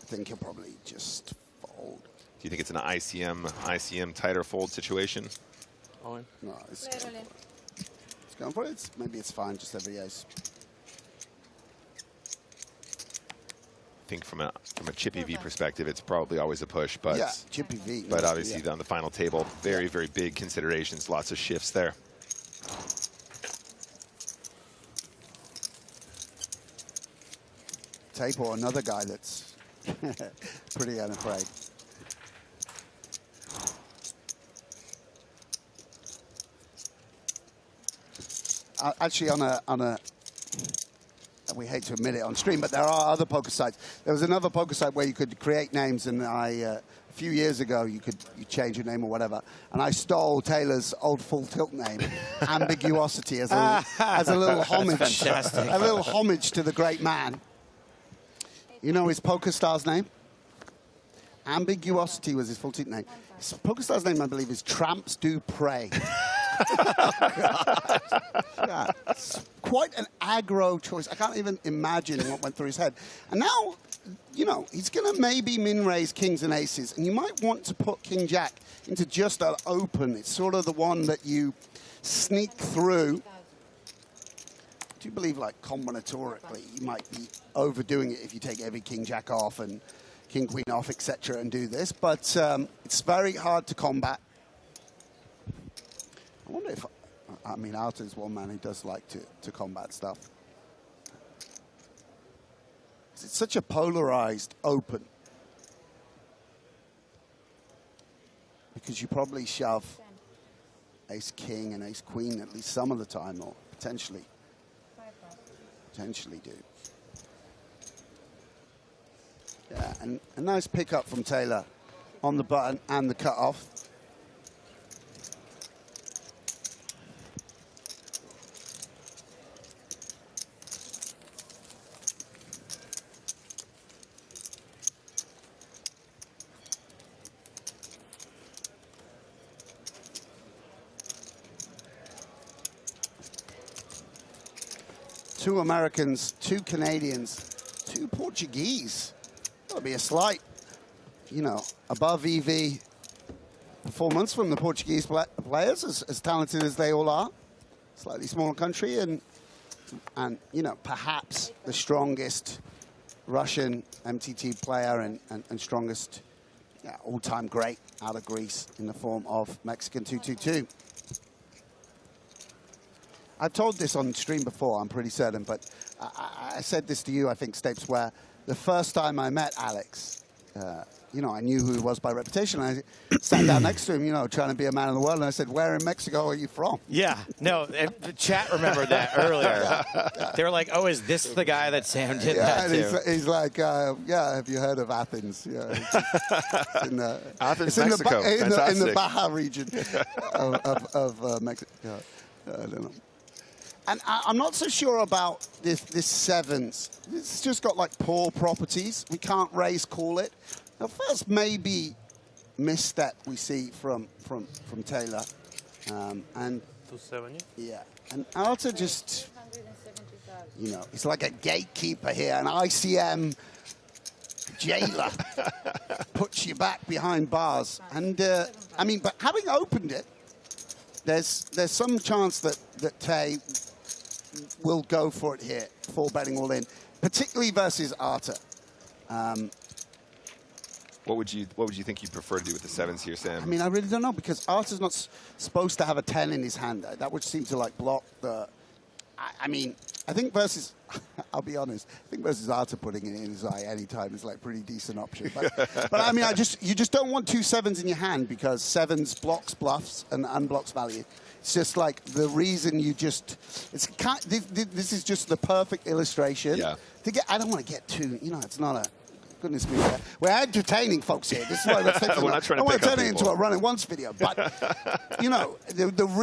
think he'll probably just fold. Do you think it's an ICM tighter fold situation? All in. No, it's going for it. Maybe it's fine, just every ace. I think from a chippy V perspective, it's probably always a push, but yeah, chippy V. But obviously on the final table, very, very big considerations, lots of shifts there. Tape or another guy that's pretty unafraid. Actually, on a we hate to admit it on stream, but there are other poker sites. There was another poker site where you could create names, and a few years ago you change your name or whatever, and I stole Taylor's old full tilt name, Ambiguosity, as a little homage, a little homage to the great man. You know his PokerStars name? Ambiguosity was his full tilt name. His PokerStars name, I believe, is Tramps Do Pray. Yeah, it's quite an aggro choice. I can't even imagine what went through his head. And now, you know, he's going to maybe min-raise kings and aces, and you might want to put king-jack into just an open. It's sort of the one that you sneak through. I do believe, like, combinatorically, you might be overdoing it if you take every king-jack off and king-queen off, etc., and do this. But it's very hard to combat. I wonder if, I mean, Arthur's one man who does like to combat stuff. It's such a polarized open. Because you probably shove ace-king and ace-queen at least some of the time, or potentially do. Yeah, and a nice pickup from Taylor on the button and the cutoff. Two Americans, two Canadians, two Portuguese. That'll be a slight, you know, above EV performance from the Portuguese players, as talented as they all are. Slightly smaller country, and you know, perhaps the strongest Russian MTT player and strongest all-time great out of Greece in the form of Mexican 222. I've told this on stream before, I'm pretty certain, but I said this to you, I think, Stapes, where the first time I met Alex, you know, I knew who he was by reputation. I sat down next to him, you know, trying to be a man of the world, and I said, "Where in Mexico are you from?" Yeah, no, the chat remembered that earlier. They were like, "Oh, is this the guy that Sam did that and to?" he's like, "Yeah, have you heard of Athens?" Yeah, it's in the, Athens, it's Mexico. in the Baja region of Mexico. I don't know. And I'm not so sure about this sevens. It's just got like poor properties. We can't raise call it. The first maybe misstep we see from Taylor, and 270. Yeah, and Arthur just, you know, he's like a gatekeeper here, an ICM jailer, puts you back behind bars. And I mean, but having opened it, there's some chance that Tay will go for it here, full betting all in, particularly versus Arthur. What would you think you'd prefer to do with the sevens here, Sam? I mean, I really don't know, because Arthur's not supposed to have a 10 in his hand. That would seem to like block the. I mean, I think versus. I'll be honest. I think versus Arthur putting it in his eye anytime is like a pretty decent option. But I mean, you just don't want two sevens in your hand, because sevens blocks bluffs and unblocks value. It's just like the reason you just. This is just the perfect illustration. Yeah. I don't want to get too. You know, it's not a. Goodness me, we're entertaining folks here. This is why we're not trying to I want pick to up turn it people. into a run it once video, but you know,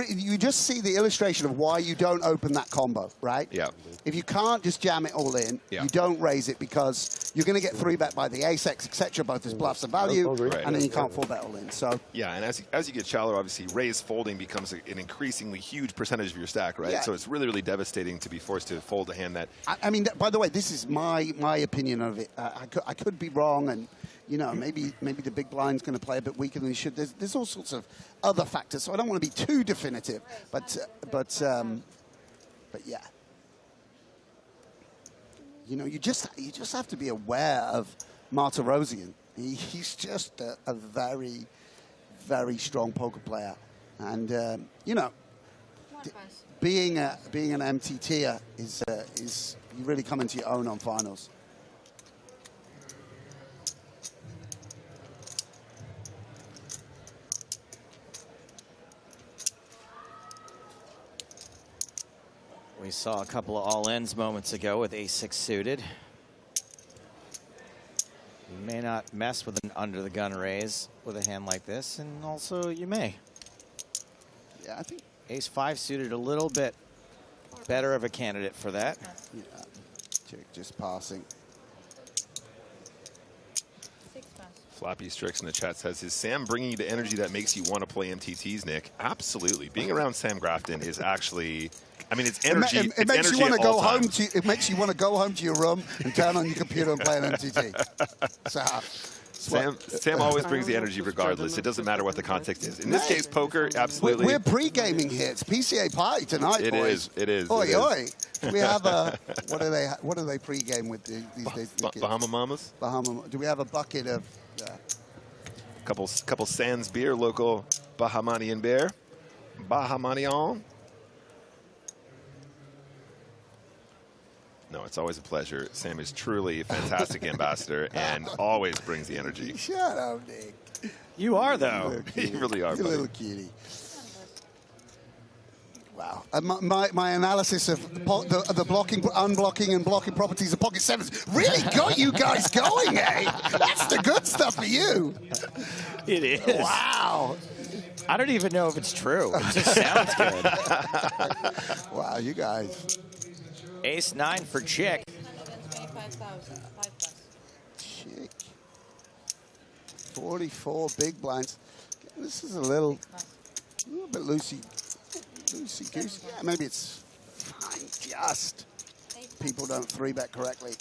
you just see the illustration of why you don't open that combo, right? Yeah. If you can't just jam it all in, you don't raise it, because you're going to get 3-bet by the ace X, etc., both as bluffs and value, and then you can't 4-bet all in. So yeah, and as you get shallower, obviously, raise folding becomes an increasingly huge percentage of your stack, right? Yeah. So it's really, really devastating to be forced to fold a hand that. I mean, by the way, this is my opinion of it. I could be wrong, and you know, maybe the big blind's going to play a bit weaker than he should. There's all sorts of other factors, so I don't want to be too definitive. But yeah, you know, you just have to be aware of Martirosyan. He's just a very, very strong poker player, and you know, being an MTTer is you really come into your own on finals. We saw a couple of all-ins moments ago with ace-6 suited. You may not mess with an under-the-gun raise with a hand like this, and also you may. Yeah, I think ace-5 suited a little bit better of a candidate for that. Yeah, just passing. Flappy Strix in the chat says, is Sam bringing you the energy that makes you want to play MTTs, Nick? Absolutely. Being around Sam Grafton is actually, I mean, it's energy. It makes you want to go home to. It makes you want to go home to your room and turn on your computer and play an MTT. Sam always brings the energy regardless. It doesn't matter what the context is. In this case, poker, absolutely. We're pre-gaming here. It's PCA party tonight, It boys. is. It is. Oi, it is. oi. We have a, what do they pre-game with these days? Bahama Mamas? Do we have a bucket of... Couple Sans beer, local Bahamanian beer. Bahamanian. No, it's always a pleasure. Sam is truly a fantastic ambassador and always brings the energy. Shut up, Nick. You are, though. You really are, You're a buddy. little cutie. Wow. My analysis of the blocking, unblocking, and blocking properties of pocket sevens really got you guys going, eh? That's the good stuff for you. It is. Wow. I don't even know if it's true. It just sounds good. Wow, you guys. Ace-9 for Chick. Chick. 44 big blinds. This is a little bit loosey goosey. Yeah, maybe it's fine. Just people don't 3-bet correctly.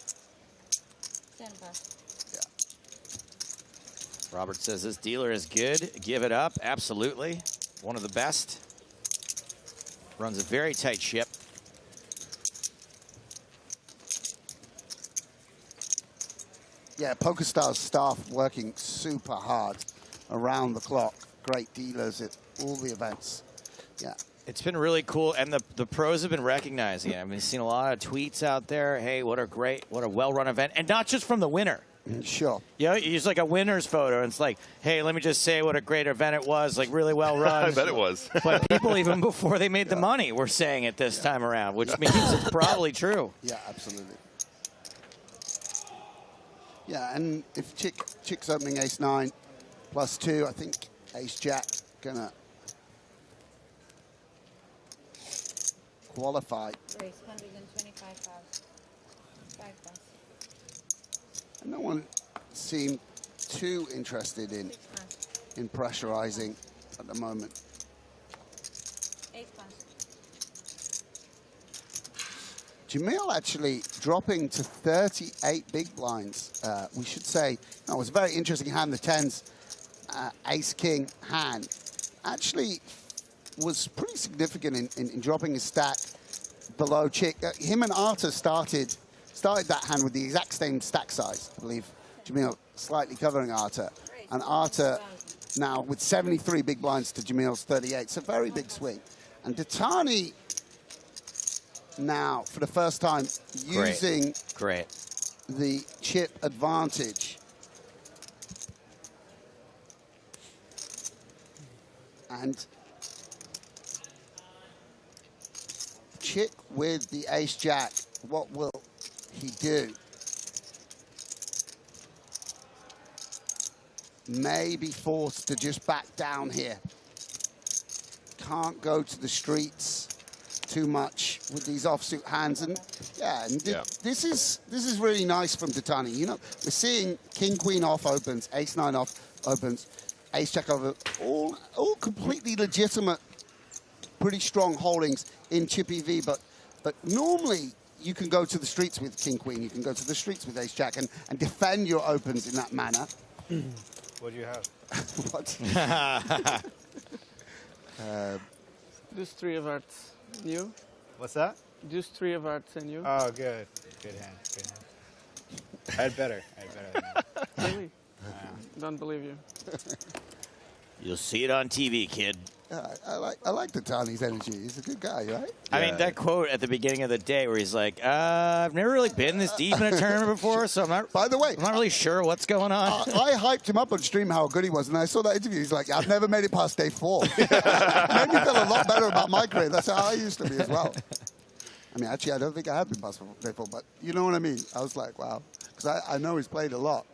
Robert says this dealer is good. Give it up. Absolutely. One of the best. Runs a very tight ship. Yeah, PokerStars staff working super hard around the clock. Great dealers at all the events. Yeah. It's been really cool, and the pros have been recognizing it. I've been seeing a lot of tweets out there. Hey, what a well-run event, and not just from the winner. Sure. You know, you use like a winner's photo, and it's like, hey, let me just say what a great event it was, like really well run. I bet it was. But people, even before they made the money, were saying it this time around, which means it's probably true. Yeah, absolutely. Yeah, and if Chick's opening ace-9 +2, I think ace-jack gonna qualify. Raise 125,000. 5,000. And no one seemed too interested in pressurizing at the moment. 8,000. Jamil actually dropping to 38 big blinds. We should say, no, it was a very interesting hand, the 10s, ace-king hand. Actually was pretty significant in dropping his stack below Chick. Him and Arta started that hand with the exact same stack size, I believe. Jamil slightly covering Arta. And Arta now with 73 big blinds to Jamil's 38. It's a very big swing. And Datani now, for the first time, using the chip advantage. And Chick with the ace-jack, what will he do? May be forced to just back down here. Can't go to the streets too much with these offsuit hands, and this is really nice from Datani. You know, we're seeing king queen off opens, ace-9 off opens, ace-jack over, all completely legitimate, pretty strong holdings in Chippy V, but normally you can go to the streets with King Queen. You can go to the streets with Ace Jack and defend your opens in that manner. What do you have? What? Deuce 3 of hearts. You? What's that? Deuce 3 of hearts and you? Oh, good. Good hand. Good hand. I had better. Than that. Really? Don't believe you. You'll see it on TV, kid. I like Tatani's energy. He's a good guy, right? I mean, that quote at the beginning of the day where he's like, I've never really been this deep in a tournament before, so I'm not. By the way, I'm not really sure what's going on. I hyped him up on stream how good he was, and I saw that interview. He's like, I've never made it past day 4. Made me feel a lot better about my career. That's how I used to be as well. I mean, actually, I don't think I have been past day 4, but you know what I mean? I was like, wow. Because I know he's played a lot.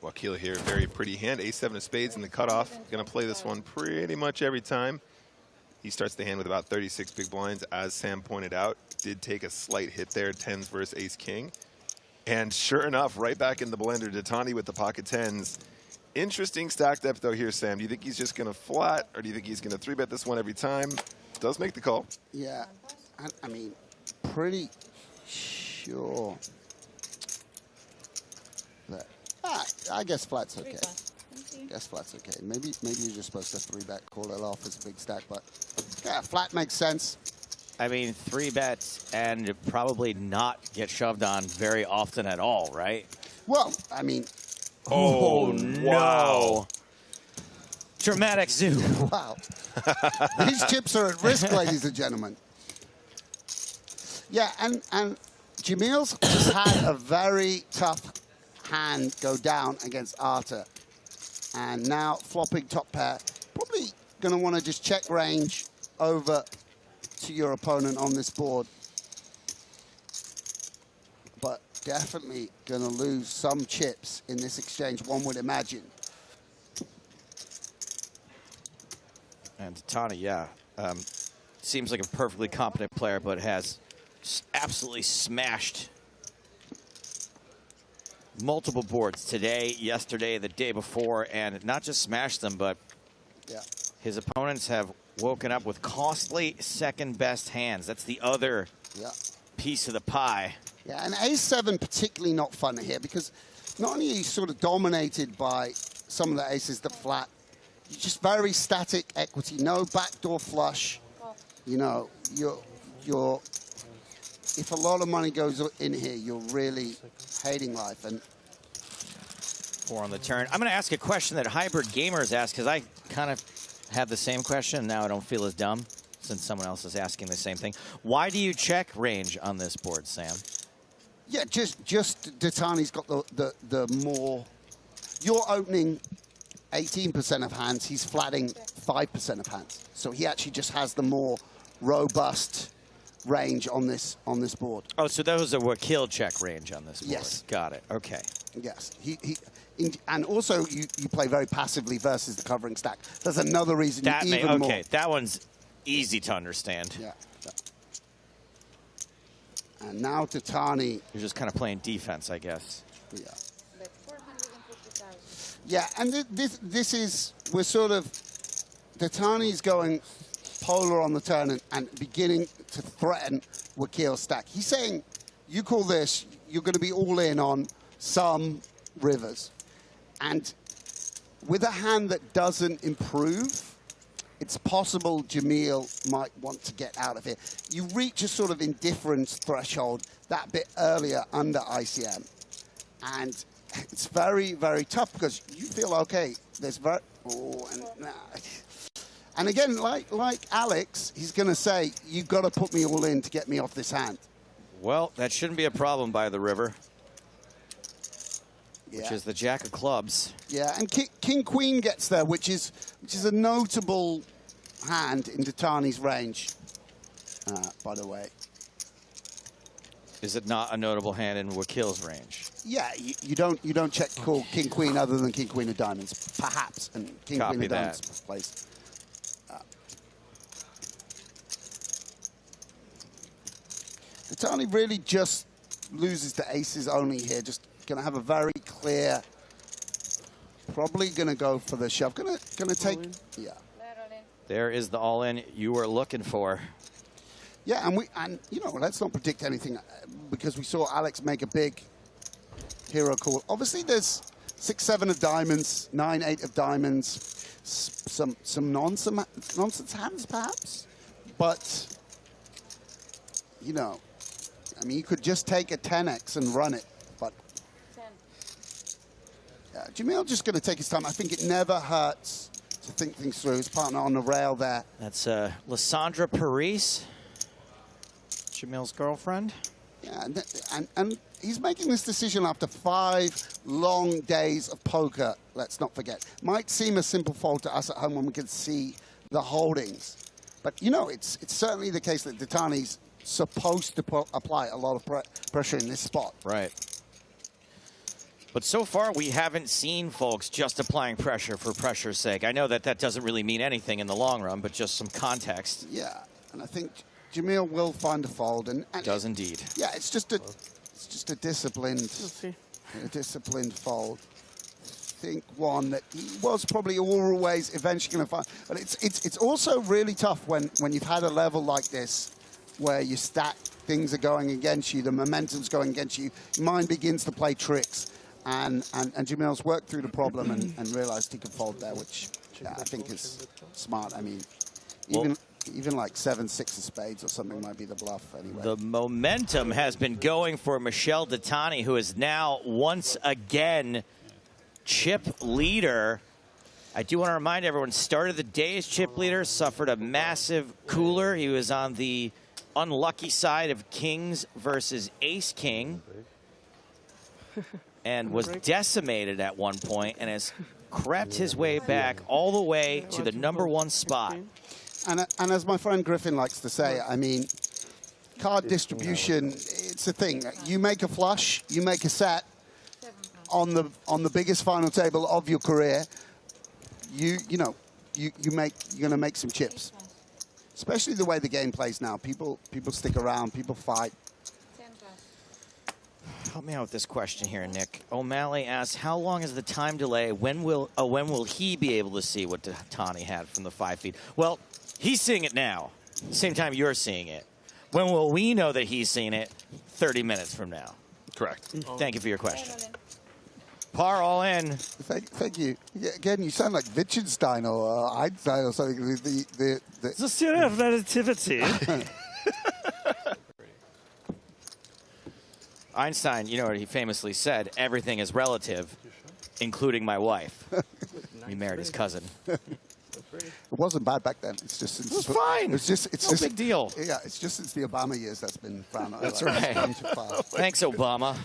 Wakil here, very pretty hand. Ace-7 of spades in the cutoff. Going to play this one pretty much every time. He starts the hand with about 36 big blinds, as Sam pointed out. Did take a slight hit there, 10s versus ace-king. And sure enough, right back in the blender, Tatani with the pocket 10s. Interesting stack depth, though, here, Sam. Do you think he's just going to flat, or do you think he's going to 3-bet this one every time? Does make the call. Yeah, I mean, pretty sure. That, I guess flat's okay. Guess flat's okay. Maybe you're just supposed to 3-bet, call it off as a big stack, but yeah, flat makes sense. I mean, 3 bets and probably not get shoved on very often at all, right? Well, I mean. Oh, no. Dramatic zoom. Wow. These chips are at risk, ladies and gentlemen. Yeah, and Jamil's just had a very tough hand go down against Arta. And now flopping top pair. Probably going to want to just check range over to your opponent on this board. But definitely going to lose some chips in this exchange, one would imagine. And Tatani, yeah, seems like a perfectly competent player, but has absolutely smashed multiple boards today, yesterday, the day before, and not just smashed them, but his opponents have woken up with costly second-best hands. That's the other piece of the pie. Yeah, and ace-7 particularly not fun here because not only are you sort of dominated by some of the aces that flat, you're just very static equity, no backdoor flush. You know, you're if a lot of money goes in here, you're really hating life. And 4 on the turn. I'm going to ask a question that Hybrid Gamers asked because I kind of had the same question. And now I don't feel as dumb since someone else is asking the same thing. Why do you check range on this board, Sam? yeah, just Tatani's got the more. You're opening 18% of hands. He's flatting 5% of hands. So he actually just has the more robust range on this board. Oh, so that was a Wakil check range on this board. Yes. Got it. Okay. Yes. And also you play very passively versus the covering stack. That's another reason That you even more. Okay, that one's easy to understand. Yeah. And now Tatani. You're just kind of playing defense, I guess. Yeah. Yeah, and this is, we're sort of, Tatani's going polar on the turn and beginning to threaten Wakil's stack. He's saying, you call this, you're going to be all in on some rivers. And with a hand that doesn't improve, it's possible Jamil might want to get out of here. You reach a sort of indifference threshold that bit earlier under ICM. And it's very, very tough because you feel, okay, there's very, and again, like Alex, he's going to say, you've got to put me all in to get me off this hand. Well, that shouldn't be a problem by the river, which Yeah. is the Jack of Clubs. Yeah, and King Queen gets there, which is a notable hand in Tatani's range, by the way. Is it not a notable hand in Wakil's range? Yeah, you don't check call King Queen other than King Queen of Diamonds, perhaps, and King Copy Queen of that. Diamonds plays. Tatani really just loses to aces only here. Just going to have a very clear. Probably going to go for the shove. Going to take. Yeah. There is the all-in you were looking for. Yeah, and you know, let's not predict anything because we saw Alex make a big hero call. Obviously, there's 6-7 of diamonds, 9-8 of diamonds, some nonsense hands perhaps, but you know, I mean, you could just take a 10x and run it, but yeah, Jamil just going to take his time. I think it never hurts to think things through. His partner on the rail there. That's Lysandra Paris, Jamil's girlfriend. Yeah, and he's making this decision after 5 long days of poker, let's not forget. Might seem a simple fold to us at home when we can see the holdings. But, you know, it's certainly the case that Ditani's supposed to apply a lot of pressure in this spot. Right. But so far, we haven't seen folks just applying pressure for pressure's sake. I know that that doesn't really mean anything in the long run, but just some context. Yeah, and I think Jamil will find a fold, and does indeed. Yeah, it's just a disciplined fold. I think one that he was probably always eventually going to find, but it's also really tough when you've had a level like this, where you stack, things are going against you, the momentum's going against you, your mind begins to play tricks, and Jamil's worked through the problem and realized he could fold there, which I think is smart. I mean, even like 7-6 of spades or something might be the bluff anyway. The momentum has been going for Michel Ditani, who is now once again chip leader. I do want to remind everyone, started the day as chip leader, suffered a massive cooler. He was on the unlucky side of kings versus ace king and was decimated at one point and has crept his way back all the way to the #1 spot. And as my friend Griffin likes to say, I mean, card distribution, it's a thing. You make a flush, you make a set on the biggest final table of your career, you're gonna make some chips. Especially the way the game plays now. People stick around, people fight. Help me out with this question here, Nick. O'Malley asks, how long is the time delay? When will he be able to see what Ditani had from the 5 feet? Well, he's seeing it now. Same time you're seeing it. When will we know that he's seen it? 30 minutes from now. Correct. Thank you for your question. Par all in. Thank you. Again, you sound like Wittgenstein or Einstein or something. It's a theory of relativity. Einstein, you know what he famously said, everything is relative, including my wife. He married his cousin. It wasn't bad back then. It's just it was fine. It's no big deal. Yeah, it's just since the Obama years that's been frowned on. That's right. Thanks, Obama.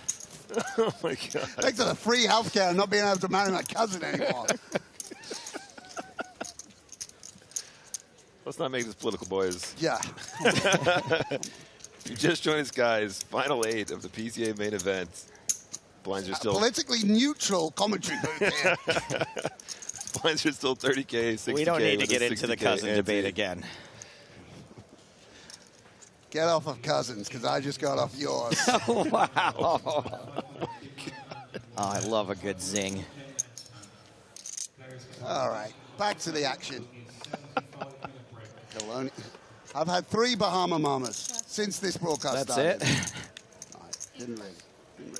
Oh my God. Thanks to the free healthcare and not being able to marry my cousin anymore. Let's not make this political, boys. Yeah. If you just joined us, guys, final 8 of the PCA main event. Blinds are still politically neutral commentary booth here. Blinds are still 30K, 60K. We don't need to get into the 60K cousin ante. debate again. Get off of cousins, because I just got off yours. Wow. Oh, I love a good zing. All right, back to the action. I've had 3 Bahama Mamas since this broadcast started. That's it? Right, didn't really.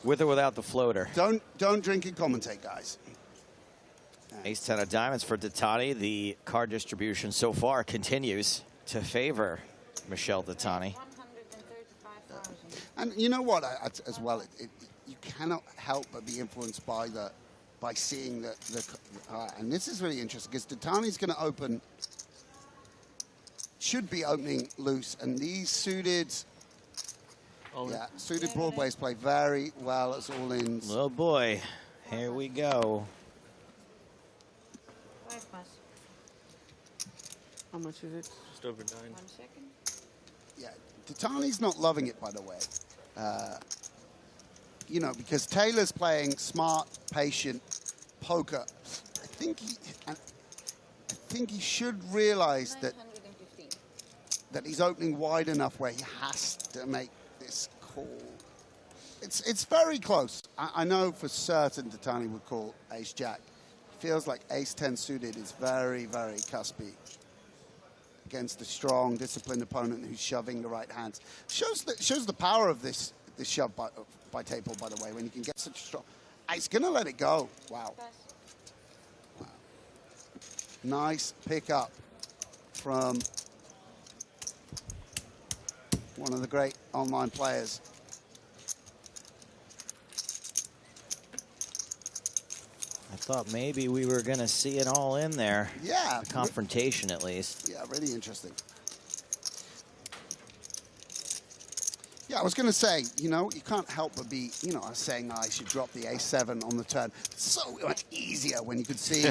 With or without the floater? Don't drink and commentate, guys. Ace-10 of diamonds for Ditani. The card distribution so far continues to favor Michel Ditani. And you know what, as well, you cannot help but be influenced by seeing the and this is really interesting because Ditani's going to open, should be opening loose, and these suited broadways play very well as all-ins. Oh boy, here we go. How much is it? Just over 9. 1 second. Yeah, Ditani's not loving it, by the way. You know, because Taylor's playing smart, patient poker. I think he should realize that he's opening wide enough where he has to make this call. It's very close. I know for certain Ditani would call ace-jack. Feels like ace-10 suited is very, very cuspy. against a strong, disciplined opponent who's shoving the right hands. Shows the power of this shove by table, by the way, when you can get such a strong... It's going to let it go. Wow. Nice pickup from one of the great online players. I thought maybe we were going to see it all in there. Yeah. A confrontation, at least. Yeah, really interesting. Yeah, I was going to say, you know, you can't help but be, you know, I was saying I should drop the A7 on the turn. It's so much easier when you could see,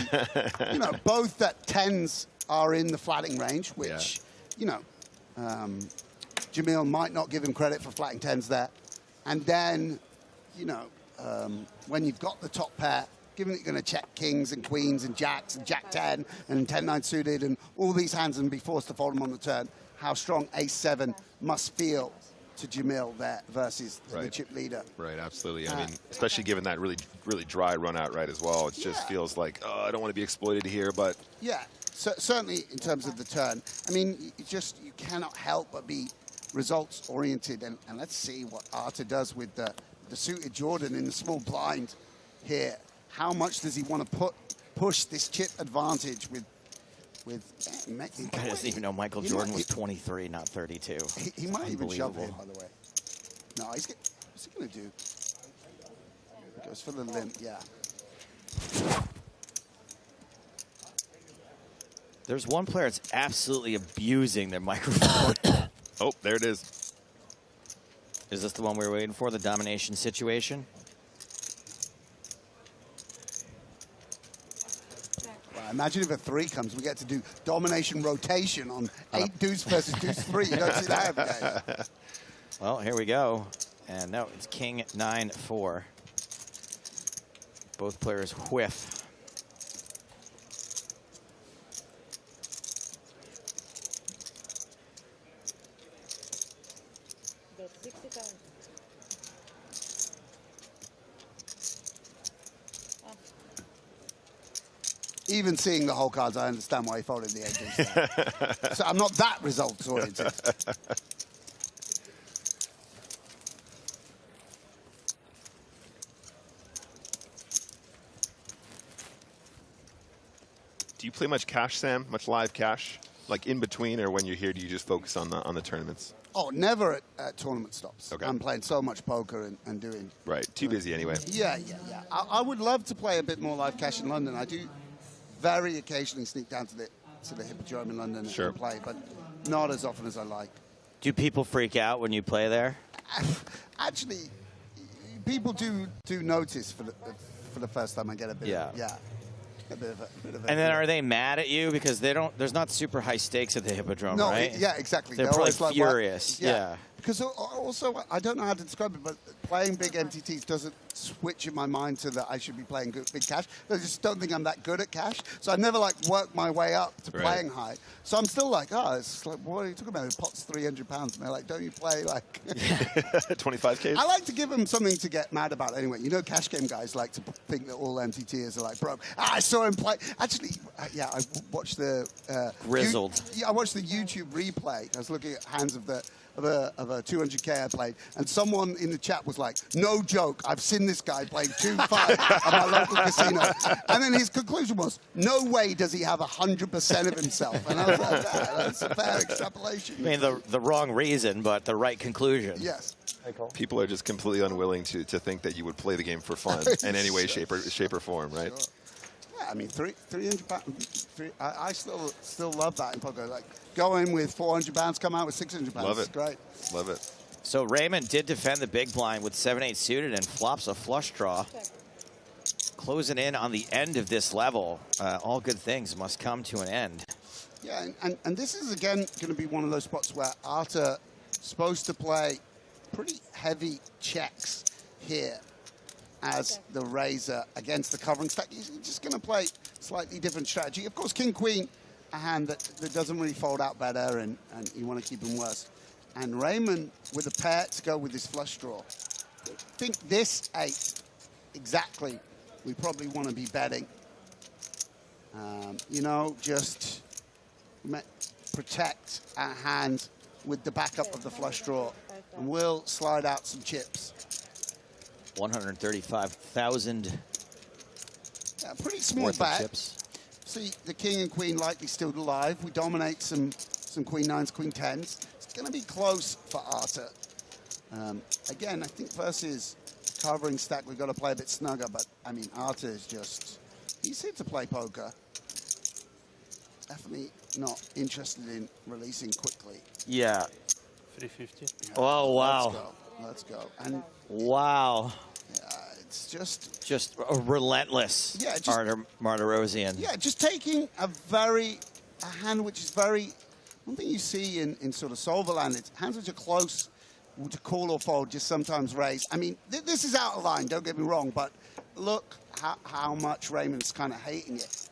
you know, both that 10s are in the flatting range, which, you know, Jamil might not give him credit for flatting 10s there. And then, you know, when you've got the top pair, given that you're going to check kings and queens and jacks and jack 10 and 10-9 suited and all these hands and be forced to fold them on the turn, how strong A7 must feel to Jamil there versus the chip leader. Right, absolutely. I mean, especially given that really dry run out right as well. It just feels like, oh, I don't want to be exploited here, but... Yeah, certainly in terms of the turn. I mean, you cannot help but be results-oriented. And let's see what Arthur does with the suited Jordan in the small blind here. How much does he want to push this chip advantage with I doesn't even know Michael Jordan was 23, not 32. He might even shove here, by the way. No, what's he going to do? He goes for the limp, yeah. There's one player that's absolutely abusing their microphone. Oh, there it is. Is this the one we were waiting for, the domination situation? Imagine if a 3 comes, we get to do domination rotation on 8 deuce versus deuce 3. You don't see that every day. Well, here we go. And no, it's king 9-4. Both players whiff. Even seeing the whole cards, I understand why he folded the 8 deuce. So I'm not that results oriented. Do you play much cash, Sam? Much live cash? Like in between, or when you're here, do you just focus on the tournaments? Oh, never at tournament stops. Okay. I'm playing so much poker and doing... Right, too busy anyway. Yeah. I would love to play a bit more live cash in London. I do very occasionally sneak down to the Hippodrome in London and play, but not as often as I like. Do people freak out when you play there? Actually, people do notice for the first time I get a bit a bit of a And then are they mad at you because they don't? There's not super high stakes at the Hippodrome, no, right? Yeah, exactly. They're probably like, furious. Yeah. Because also, I don't know how to describe it, but playing big MTTs doesn't switch in my mind to that I should be playing big cash. I just don't think I'm that good at cash. So I never like work my way up to playing high. So I'm still like, it's like, what are you talking about? The pot's £300. And they're like, don't you play like 25K? I like to give them something to get mad about anyway. You know, cash game guys like to think that all MTTers are like broke. I saw him play. Actually, I watched the Grizzled. I watched the YouTube replay. I was looking at hands of a 200K I played, and someone in the chat was like, no joke, I've seen this guy playing 2-5 at my local casino. And then his conclusion was, no way does he have 100% of himself. And I was like, that's a fair extrapolation. I mean, the wrong reason, but the right conclusion. Yes. People are just completely unwilling to think that you would play the game for fun in any way, shape, or form, right? Sure. Yeah, I mean, £300. I still love that in poker. Like, go in with £400, come out with £600. Love it. Great. Love it. So Raymond did defend the big blind with 7-8 suited and flops a flush draw. Closing in on the end of this level. All good things must come to an end. Yeah, and this is, again, going to be one of those spots where Arthur supposed to play pretty heavy checks here as the raiser against the covering stack. He's just going to play slightly different strategy. Of course, King-Queen, a hand that doesn't really fold out better, and you want to keep him worse. And Raymond with a pair to go with this flush draw. I think this 8, exactly, we probably want to be betting. You know, just protect our hand with the backup of the flush draw. And we'll slide out some chips. 135,000. Yeah, pretty small bet. Chips. See, the king and queen likely still alive. We dominate some queen nines, queen tens. It's going to be close for Arthur. Again, I think versus covering stack, we've got to play a bit snugger. But, I mean, Arthur is just... He's here to play poker. Definitely not interested in releasing quickly. Yeah. 350. Oh, wow. Let's go. And wow. Yeah, it's just a relentless Martirosian. Yeah, just taking a hand which is very... One thing you see in sort of solver land, it's hands which are close to call or fold, just sometimes raise. I mean, this is out of line, don't get me wrong, but look how much Raymond's kind of hating it.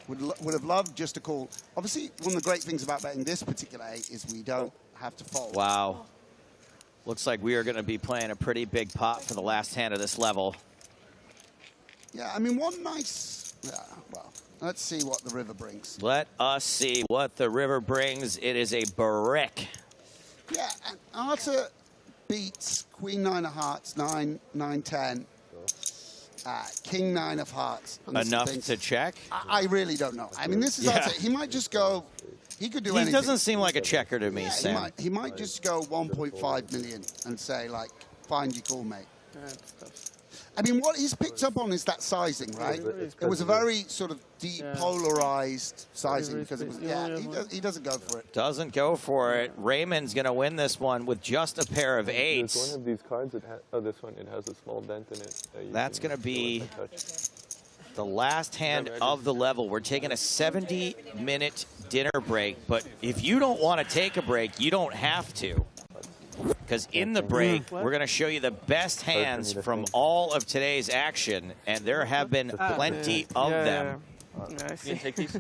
Would have loved just to call. Obviously, one of the great things about betting this particular 8 is we don't have to fold. Wow. Looks like we are going to be playing a pretty big pot for the last hand of this level. Yeah, I mean, one nice... Yeah, well, let's see what the river brings. Let us see what the river brings. It is a brick. Yeah, and Arthur beats queen 9 of hearts, 9, 10. King 9 of hearts. Enough to check? I really don't know. I mean, this is Arthur. He might just go... He could do anything. He doesn't seem like a checker to me, Sam. He might just go 1.5 million and say, like, fine, you call, mate. I mean, what he's picked up on is that sizing, right? It was a very sort of depolarized sizing because it was, he doesn't go for it. Doesn't go for it. Raymond's going to win this one with just a pair of 8s. There's one of these cards, this one, it has a small dent in it. That's going to be the last hand of the level. We're taking a 70-minute dinner break, but if you don't want to take a break, you don't have to. Because in the break, we're going to show you the best hands from all of today's action, and there have been plenty of them. You take these?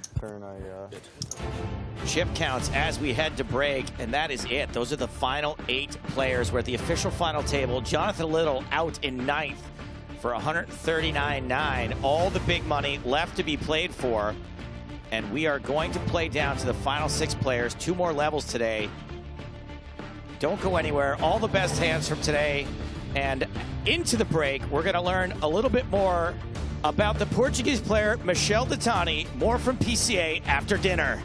Chip counts as we head to break, and that is it. Those are the final 8 players. We're at the official final table. Jonathan Little out in 9th for 139.9. All the big money left to be played for, and we are going to play down to the final 6 players. 2 more levels today. Don't go anywhere. All the best hands from today. And into the break, we're going to learn a little bit more about the Portuguese player, Michel Detani. More from PCA after dinner.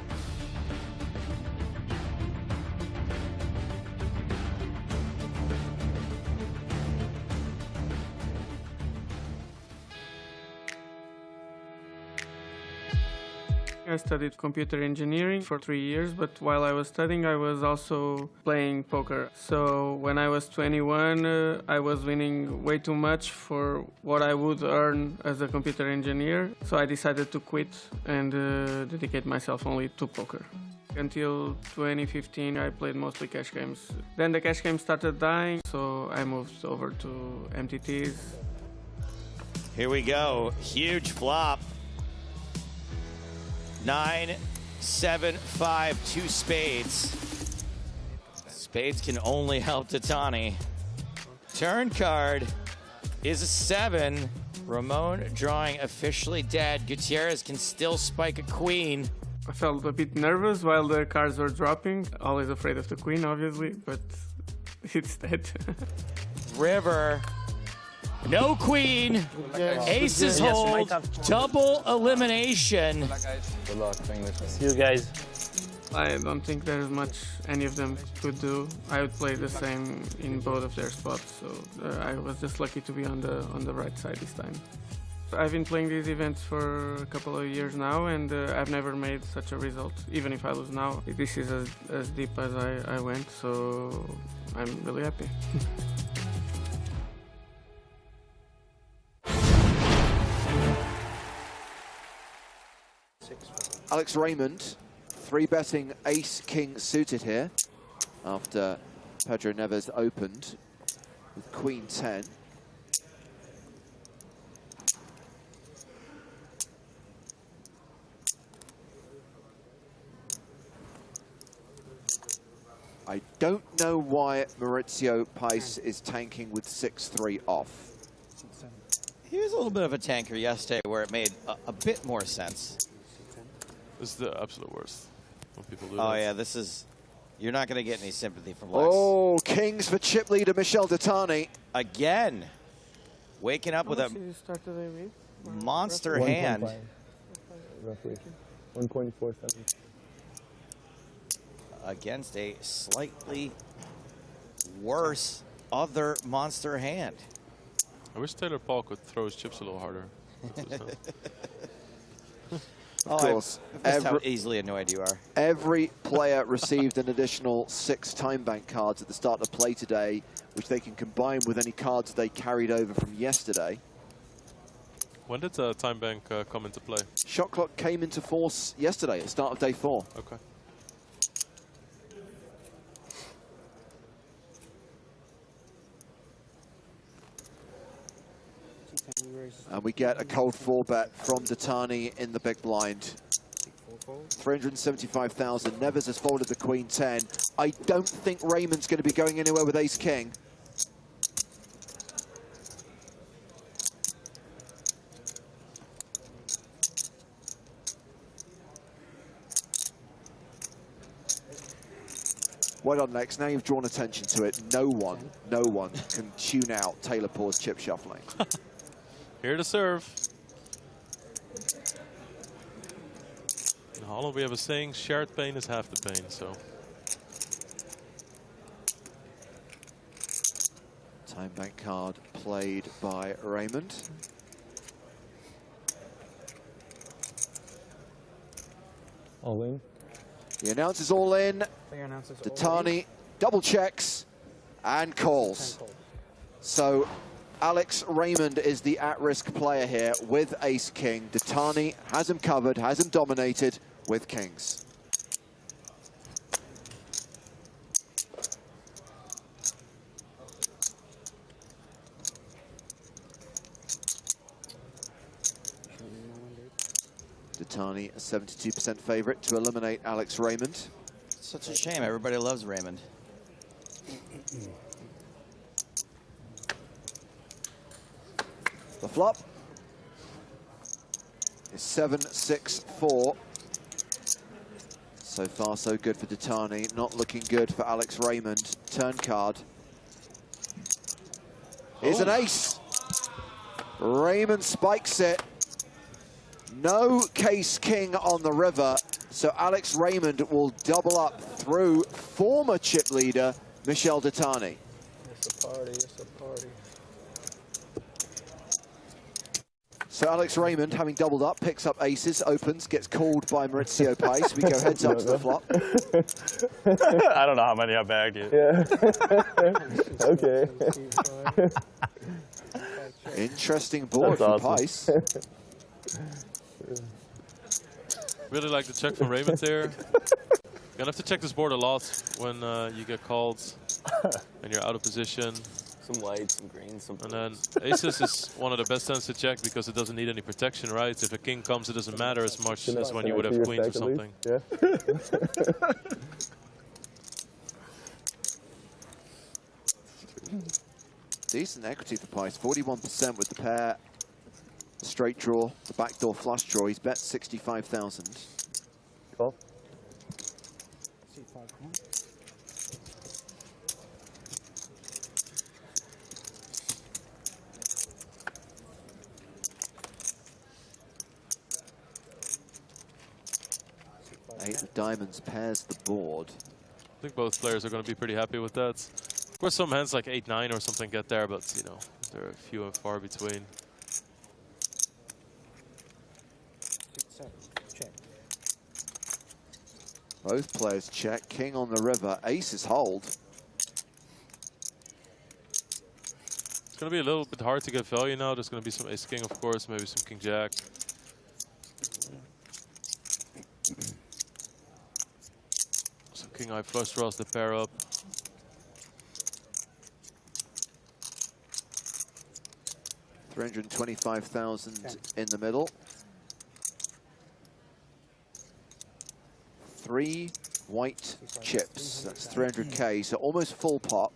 I studied computer engineering for 3 years, but while I was studying, I was also playing poker. So when I was 21, I was winning way too much for what I would earn as a computer engineer. So I decided to quit and dedicate myself only to poker. Until 2015, I played mostly cash games. Then the cash games started dying, so I moved over to MTTs. Here we go. Huge flop. 9, 7, 5, 2 spades. Spades can only help Detani. Turn card is a 7. Ramon drawing officially dead. Gutierrez can still spike a queen. I felt a bit nervous while the cards were dropping. Always afraid of the queen, obviously, but it's dead. River. No queen. Aces hold. Double elimination. Good luck. See you guys. I don't think there's much any of them could do. I would play the same in both of their spots, so I was just lucky to be on the right side this time. I've been playing these events for a couple of years now, and I've never made such a result. Even if I lose now, this is as deep as I went, so I'm really happy. Alex Raymond, 3-betting ace-king suited here after Pedro Neves opened with queen 10. I don't know why Maurizio Pais is tanking with 6-3 off. He was a little bit of a tanker yesterday where it made a bit more sense. This is the absolute worst. when people do Oh, that. yeah, this is... You're not going to get any sympathy from Lex. Oh, kings for chip leader Michel Detani. Again. Waking up with a monster hand. Roughly. 1.47. Against a slightly worse other monster hand. I wish Taylor Paul could throw his chips a little harder. Of course, That's how easily annoyed you are. Every player received an additional 6 time bank cards at the start of play today, which they can combine with any cards they carried over from yesterday. When did Time Bank come into play? Shot clock came into force yesterday at the start of day 4. Okay. And we get a cold 4-bet from Detani in the big blind. 375,000. Nevers has folded the Queen 10. I don't think Raymond's going to be going anywhere with Ace King. Well done, Lex. Now you've drawn attention to it. No one can tune out Taylor Paul's chip shuffling. Here to serve. In Holland we have a saying, shared pain is half the pain, so. Time bank card played by Raymond. All in. He announces all in. Detani double checks and calls. So Alex Raymond is the at-risk player here with Ace King. Detani has him covered, has him dominated with kings. Detani, a 72% favorite to eliminate Alex Raymond. Such a shame. Everybody loves Raymond. The flop is 7-6-4. So far, so good for Detani. Not looking good for Alex Raymond. Turn card is an ace. Raymond spikes it. No case king on the river, so Alex Raymond will double up through former chip leader Michel Detani. It's a party, it's a party. So Alex Raymond, having doubled up, picks up aces, opens, gets called by Maurizio Pais. We go heads up to the flop. I don't know how many I bagged you. Yeah. Okay. Interesting board That's for awesome. Pais. Really like the check from Raymond there. You're gonna have to check this board a lot when you get called and you're out of position. Some white, some green, some And then aces is one of the best hands to check because it doesn't need any protection, right? If a king comes, it doesn't matter as much as when you would have queens or something. Yeah. Decent equity for Pais, 41% with the pair. Straight draw, the backdoor flush draw. He's bet 65,000. Cool. Eight of diamonds pairs the board. I think both players are going to be pretty happy with that. Of course, some hands like 8-9 or something get there, but you know, they're few and far between. Both players check. King on the river. Aces hold. It's going to be a little bit hard to get value now. There's going to be some ace king, of course, maybe some king jack. Some king high flush draws the pair up. $325,000 in the middle. 3 white chips. That's 300K, so almost full pot.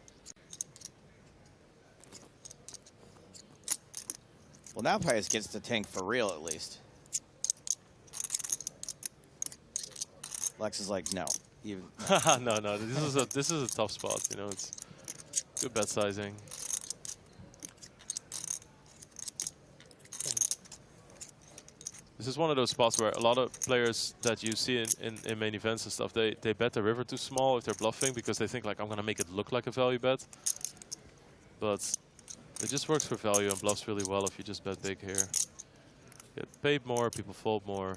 Well, now Pais gets to tank for real, at least. Lex is like, no. Even no. This is a tough spot. You know, it's good bet sizing. This is one of those spots where a lot of players that you see in main events and stuff, they bet the river too small if they're bluffing because they think like I'm gonna make it look like a value bet. But it just works for value and bluffs really well if you just bet big here. Get paid more, people fold more.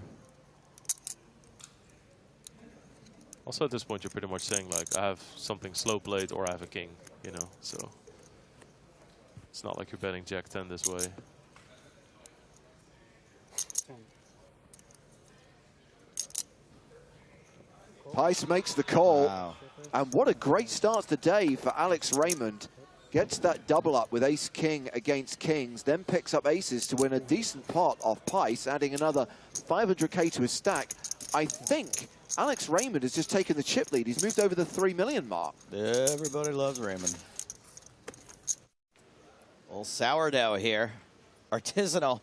Also at this point you're pretty much saying like I have something slow played or I have a king, you know, so it's not like you're betting Jack 10 this way. Pice makes the call. Wow. And what a great start to the day for Alex Raymond. Gets that double up with ace-king against kings, then picks up aces to win a decent pot off Pice, adding another 500k to his stack. I think Alex Raymond has just taken the chip lead. He's moved over the 3 million mark. Everybody loves Raymond. Old sourdough here. Artisanal.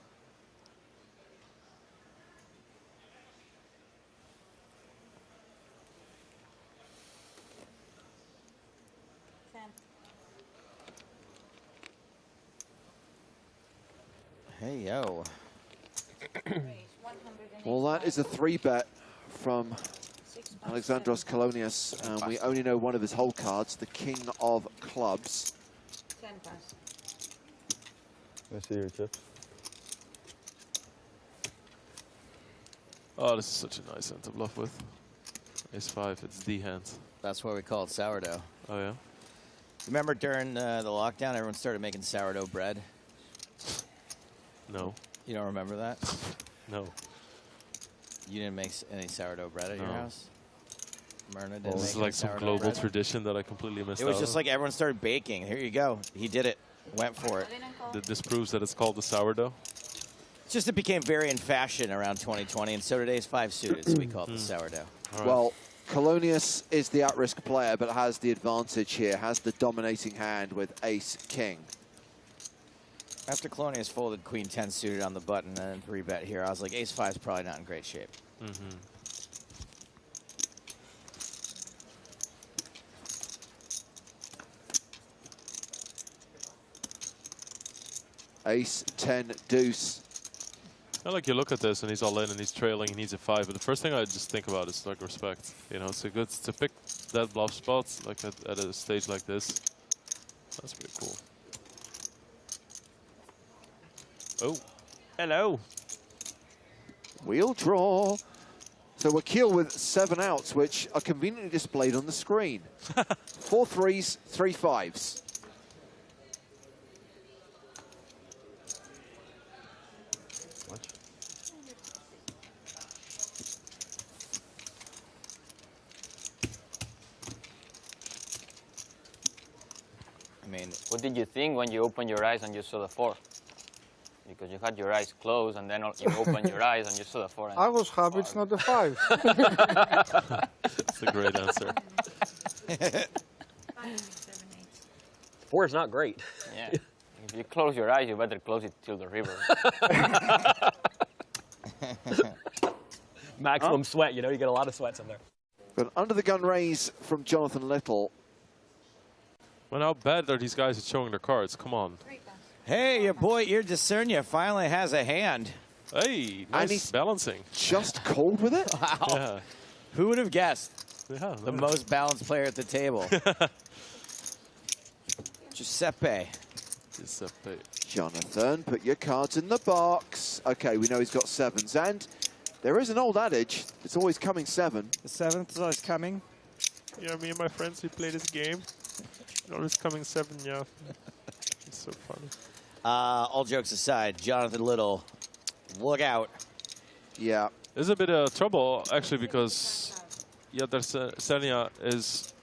Hey, yo. Well, that is a 3-bet from Alexandros Kolonias. We only know one of his whole cards, the king of clubs. I see your chips. Oh, this is such a nice hand to bluff with. Ace-5, it's the hand. That's why we call it sourdough. Oh, yeah? Remember during the lockdown, everyone started making sourdough bread? No. You don't remember that? No. You didn't make any sourdough bread at your house? Myrna didn't This make is like any some sourdough global bread? tradition that I completely missed out It was just on. like everyone started baking. Here you go. He did it. Went for it. This proves that it's called the sourdough. It's just it became very in fashion around 2020, and so did Ace-5 suited, so we call it the sourdough. Well, Kolonias is the at-risk player, but has the advantage here, has the dominating hand with ace-king. After Colonius folded Queen 10 suited on the button and then 3-bet here, I was like, Ace-5 is probably not in great shape. Ace-10 deuce. I like you look at this and he's all in and he's trailing, he needs a 5. But the first thing I just think about is like respect. You know, it's a good to pick that bluff spot like at a stage like this. That's pretty cool. Oh, hello. Wheel draw. So Wakil with 7 outs, which are conveniently displayed on the screen. 4 3s, 3 5s. I mean, what did you think when you opened your eyes and you saw the 4? Because you had your eyes closed and then you opened your eyes and you saw the 4. I was happy it's not the 5. That's a great answer. 4 is not great. Yeah. If you close your eyes, you better close it till the river. Maximum sweat, you know, you get a lot of sweats in there. But under the gun raise from Jonathan Little. Well, how bad are these guys at showing their cards? Come on. Hey, your boy Ear Discernia finally has a hand. Hey, nice balancing. Just cold with it? Wow. Yeah. Who would have guessed? Yeah, the most balanced player at the table. Giuseppe. Giuseppe. Jonathan, put your cards in the box. Okay, we know he's got 7s. And there is an old adage, it's always coming 7. The 7th is always coming. Yeah, me and my friends, we play this game. Always coming 7, yeah. It's so funny. All jokes aside, Jonathan Little, look out. Yeah. There's a bit of trouble, actually, because Senia is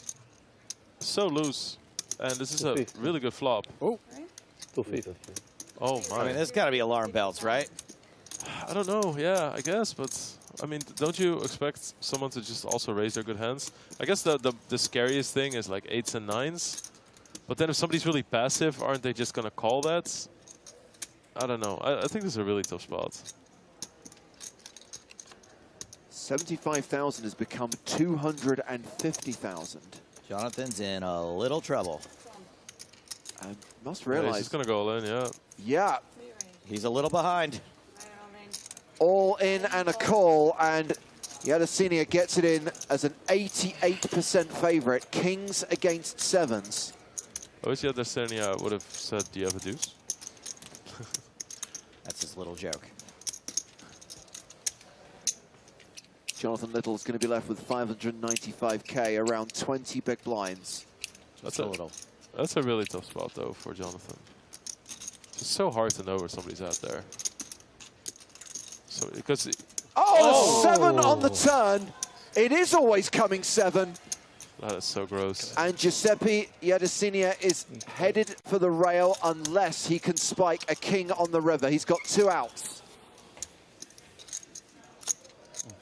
so loose. And this is a really good flop. Oh. 2 feet. Oh, my. I mean, there's got to be alarm bells, right? I don't know, yeah, I guess, but I mean, don't you expect someone to just also raise their good hands? I guess the scariest thing is like 8s and 9s. But then if somebody's really passive, aren't they just going to call that? I don't know. I think this is a really tough spot. 75,000 has become 250,000. Jonathan's in a little trouble. I must Yeah, realize. he's just going to go all in, yeah. Yeah. He's a little behind. All in and a call, and Yadesina gets it in as an 88% favorite. Kings against sevens. I wish Yadesina would have said, do you have a deuce? That's his little joke. Jonathan Little's going to be left with 595k, around 20 big blinds. That's a really tough spot, though, for Jonathan. It's so hard to know where somebody's at there. So, because... Oh, 7 on the turn. It is always coming 7. That is so gross. And Giuseppe Yadesina is headed for the rail unless he can spike a king on the river. He's got 2 outs.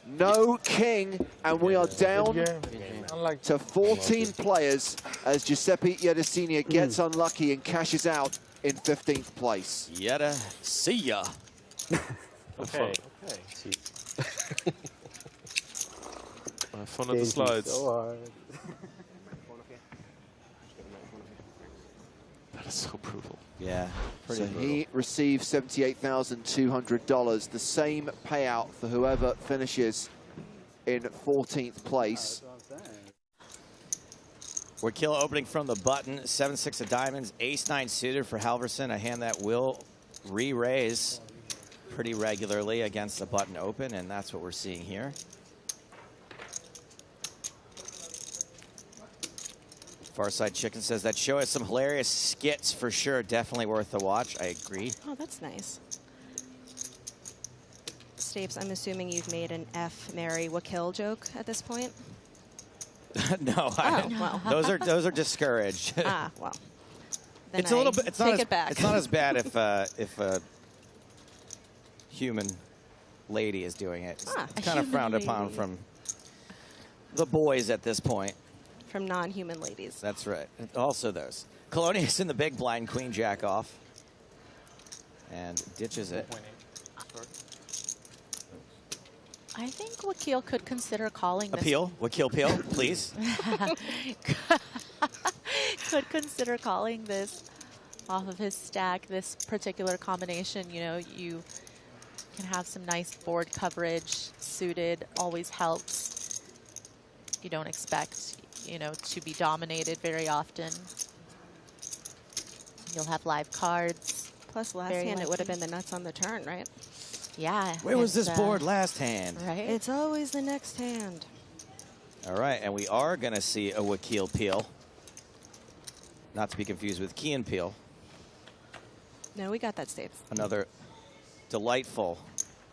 No king, and we are down to 14 players as Giuseppe Yadesina gets unlucky and cashes out in 15th place. Yadesina. Okay. Have fun at the slides. So hard. That is so brutal. Yeah, So he receives $78,200, the same payout for whoever finishes in 14th place. Wakil opening from the button, 7-6 of diamonds, ace-9 suited for Halverson, a hand that will re-raise pretty regularly against the button open, and that's what we're seeing here. Farside Chicken says that show has some hilarious skits for sure. Definitely worth a watch. I agree. Oh, that's nice. Stapes, I'm assuming you've made an F, Mary, Wakil joke at this point? No, well. those are discouraged. Ah, well. Then It's a little bit. It's not take as, it back. It's not as bad if a human lady is doing it. It's kind of frowned upon from the boys at this point. From non-human ladies. That's right. And also those. Colonius in the big blind, queen jack off, and ditches it. I think Wakil could consider calling this. Appeal, Wakil Peel, please. Could consider calling this off of his stack, this particular combination. You know, you can have some nice board coverage. Suited always helps. You don't expect, you know, to be dominated very often. You'll have live cards. Plus last hand, it would have been the nuts on the turn, right? Yeah. Where was this board last hand? Right. It's always the next hand. All right, and we are going to see a Wakil Peel. Not to be confused with Key and Peel. No, we got that, Stapes. Another delightful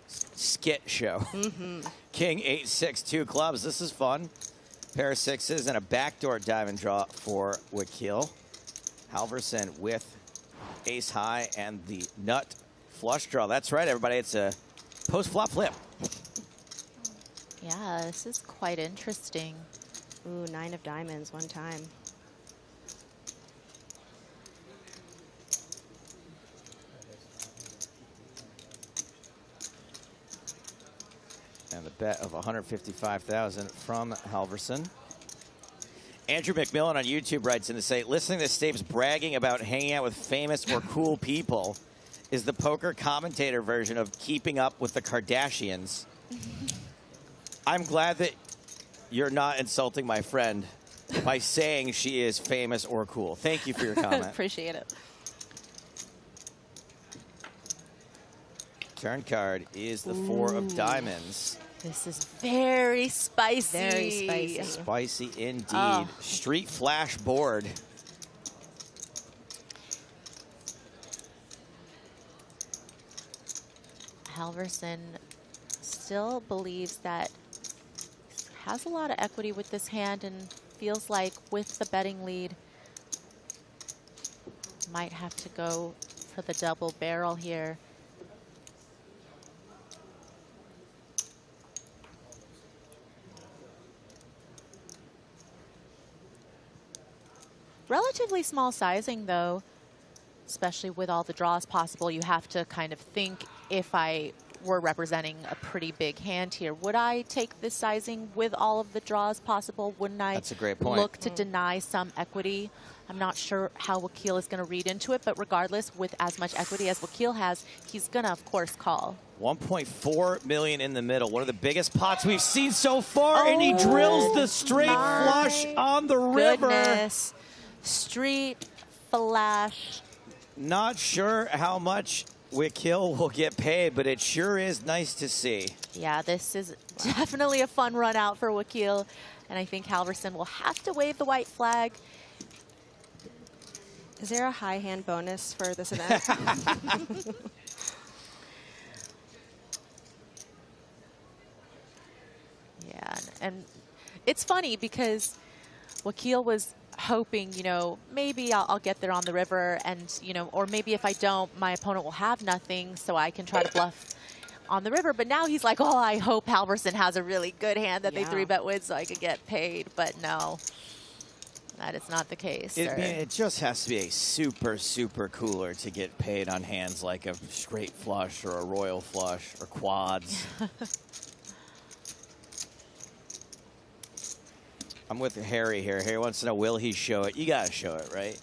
skit show. King 8-6, 2 clubs. This is fun. Pair of sixes and a backdoor diamond draw for Wakil. Halverson with ace high and the nut flush draw. That's right, everybody. It's a post-flop flip. Yeah, this is quite interesting. Ooh, 9 of diamonds one time. And the bet of $155,000 from Halverson. Andrew McMillan on YouTube writes in to say, listening to Stapes bragging about hanging out with famous or cool people is the poker commentator version of keeping up with the Kardashians. I'm glad that you're not insulting my friend by saying she is famous or cool. Thank you for your comment. Appreciate it. Turn card is the 4 of diamonds. This is very spicy. Very spicy. Spicy indeed. Oh. Street flash board. Halverson still believes that has a lot of equity with this hand and feels like with the betting lead might have to go for the double barrel here. Relatively small sizing though, especially with all the draws possible. You have to kind of think, if I we're representing a pretty big hand here. Would I take this sizing with all of the draws possible? Wouldn't I That's a great point. look to deny some equity? I'm not sure how Wakil is going to read into it, but regardless, with as much equity as Wakil has, he's going to, of course, call. 1.4 million in the middle. One of the biggest pots we've seen so far, and he drills the straight flush on the river. Goodness. Street flash. Not sure how much Wakil will get paid, but it sure is nice to see. Yeah, this is definitely a fun run out for Wakil, and I think Halverson will have to wave the white flag. Is there a high hand bonus for this event? Yeah, and it's funny because Wakil was hoping, you know, maybe I'll get there on the river, and, you know, or maybe if I don't, my opponent will have nothing, so I can try to bluff on the river. But now he's like, oh, I hope Halverson has a really good hand that they 3-bet with so I could get paid. But no, that is not the case. It just has to be a super, super cooler to get paid on hands like a straight flush or a royal flush or quads. I'm with Harry here. Harry wants to know, will he show it? You got to show it, right?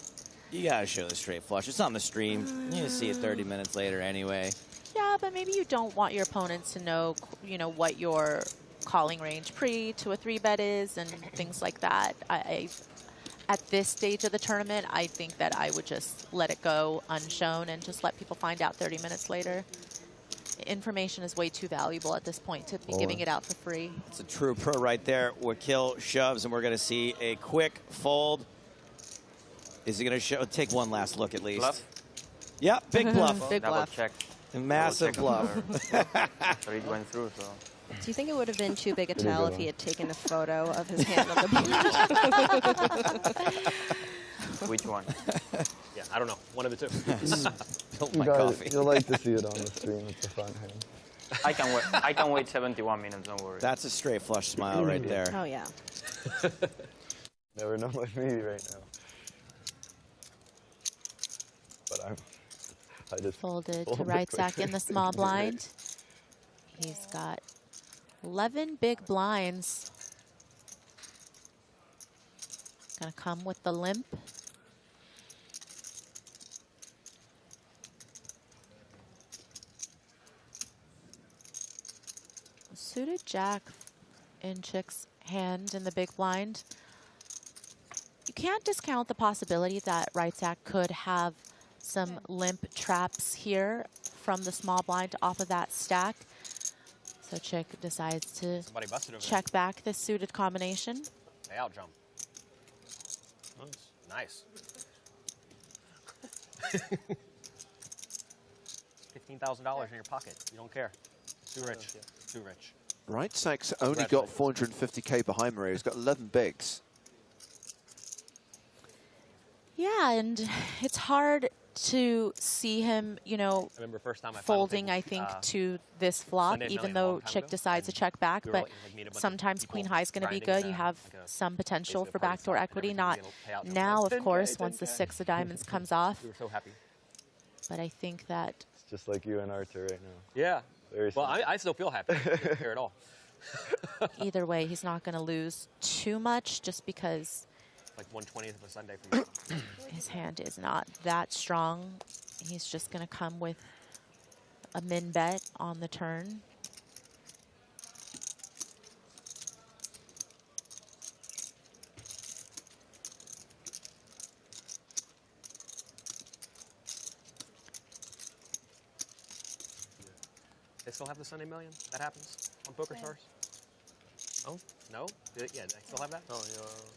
You got to show the straight flush. It's on the stream. You're going to see it 30 minutes later anyway. Yeah, but maybe you don't want your opponents to know, you know, what your calling range pre to a 3-bet is and things like that. At this stage of the tournament, I think that I would just let it go unshown and just let people find out 30 minutes later. Information is way too valuable at this point to be giving it out for free. It's a true pro right there. Wakil shoves, and we're going to see a quick fold. Is he going to take one last look at least? Bluff? Yeah, big bluff. Big bluff. Check. Massive bluff. So it went through, so. Do you think it would have been too big a tell if he had taken a photo of his hand on the board? Which one? Yeah, I don't know. One of the two. Spilt You my guys, coffee. you'll like to see it on the stream with the front hand. I can wait. I can wait 71 minutes. Don't worry. That's a straight flush smile right there. Oh, yeah. Never know with me right now. But I just Folded to folded right sack quickly. in the small blind. He's got 11 big blinds. Gonna come with the limp. Suited jack in Chick's hand in the big blind. You can't discount the possibility that right sack could have some limp traps here from the small blind off of that stack. So Chick decides to Somebody busted over check back this suited combination. They out jump. Nice. $15,000 in your pocket. You don't care. Too rich. Too rich. Right Sack's only got 450k behind Maria. He's got 11 bigs. Yeah, and it's hard to see him, you know, I remember first time I folding, I think, to this flop, Sunday even Million a though long time Chick ago, decides to check back. we were But like, meet a bunch of sometimes Queen High is going to be grinding good. You in have like a- some potential basically for a party backdoor site, and equity. everything's Not gonna pay out in now, of 10K, course, once the 10K. 6 of diamonds comes off. We were so happy. But I think that It's just like you and Arthur right now. Yeah. Very Well, similar. I still feel happy. I don't care at all. either way, he's not going to lose too much just because Like 1/20th of a Sunday for me. his hand is not that strong. He's just going to come with a min bet on the turn. They still have the Sunday Million? That happens on PokerStars? Oh? No? Yeah, they still have that? Oh,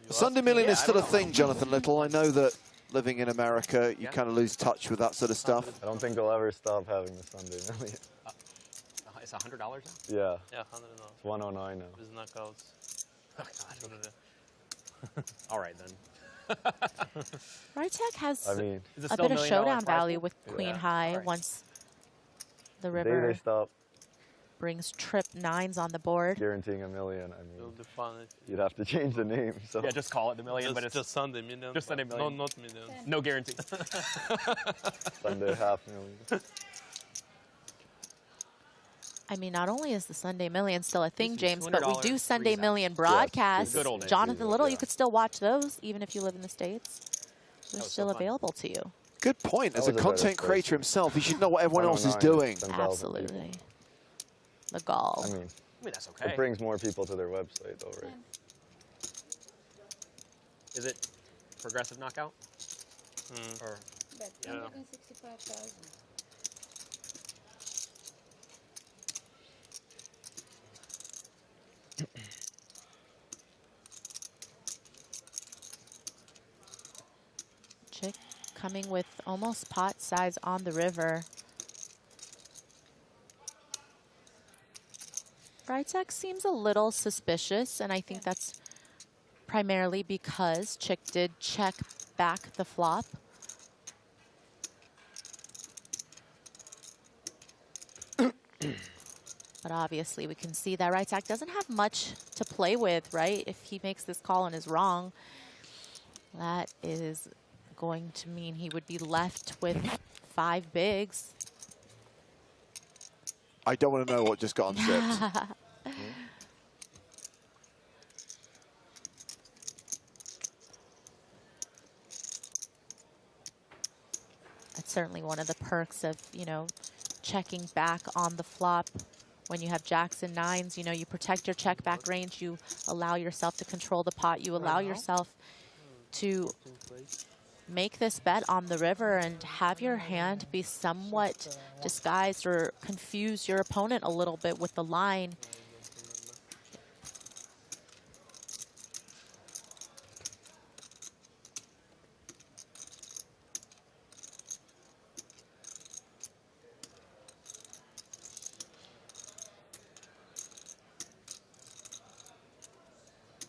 The Sunday Million is I still a don't know. thing, Jonathan Little. I know that living in America, you kind of lose touch with that sort of stuff. I don't think they'll ever stop having the Sunday Million. It's $100 now? Yeah. Yeah, 100 now. It's 109 now. With knockouts. Oh, God. All right, then. Right Sack has I mean, Is it a still bit of $1 million showdown prize value pool? with Queen Yeah. High All right. once the the day river they stop brings trip 9s on the board. guaranteeing $1 million, I It'll mean, define it. you'd have to change the name. So Yeah, just call it the Million, but Just, it's just Sunday Million. just Sunday but Million. No, not Million. no guarantee. Sunday $500,000. I mean, not only is the Sunday Million still a thing, James, but we do $200 Sunday freeze Million out. broadcasts. Good old days. Jonathan Little, you could still watch those even if you live in the States. They're was still so fun. available to you. Good point. As That a was a better content space. creator himself, he should know what everyone else is 109 doing. 10,000 Absolutely. people. The gall. I mean, that's okay. it brings more people to their website, though, right? Is it progressive knockout? Or Bet Yeah. 165,000. Chick coming with almost pot size on the river. Freitag seems a little suspicious, and I think that's primarily because Chick did check back the flop. But obviously we can see that Freitag doesn't have much to play with, right? If he makes this call and is wrong, that is going to mean he would be left with 5 bigs. I don't want to know what just got unshipped. That's certainly one of the perks of, you know, checking back on the flop. When you have jacks and nines, you know, you protect your check back range. You allow yourself to control the pot. You allow yourself to make this bet on the river and have your hand be somewhat disguised or confuse your opponent a little bit with the line.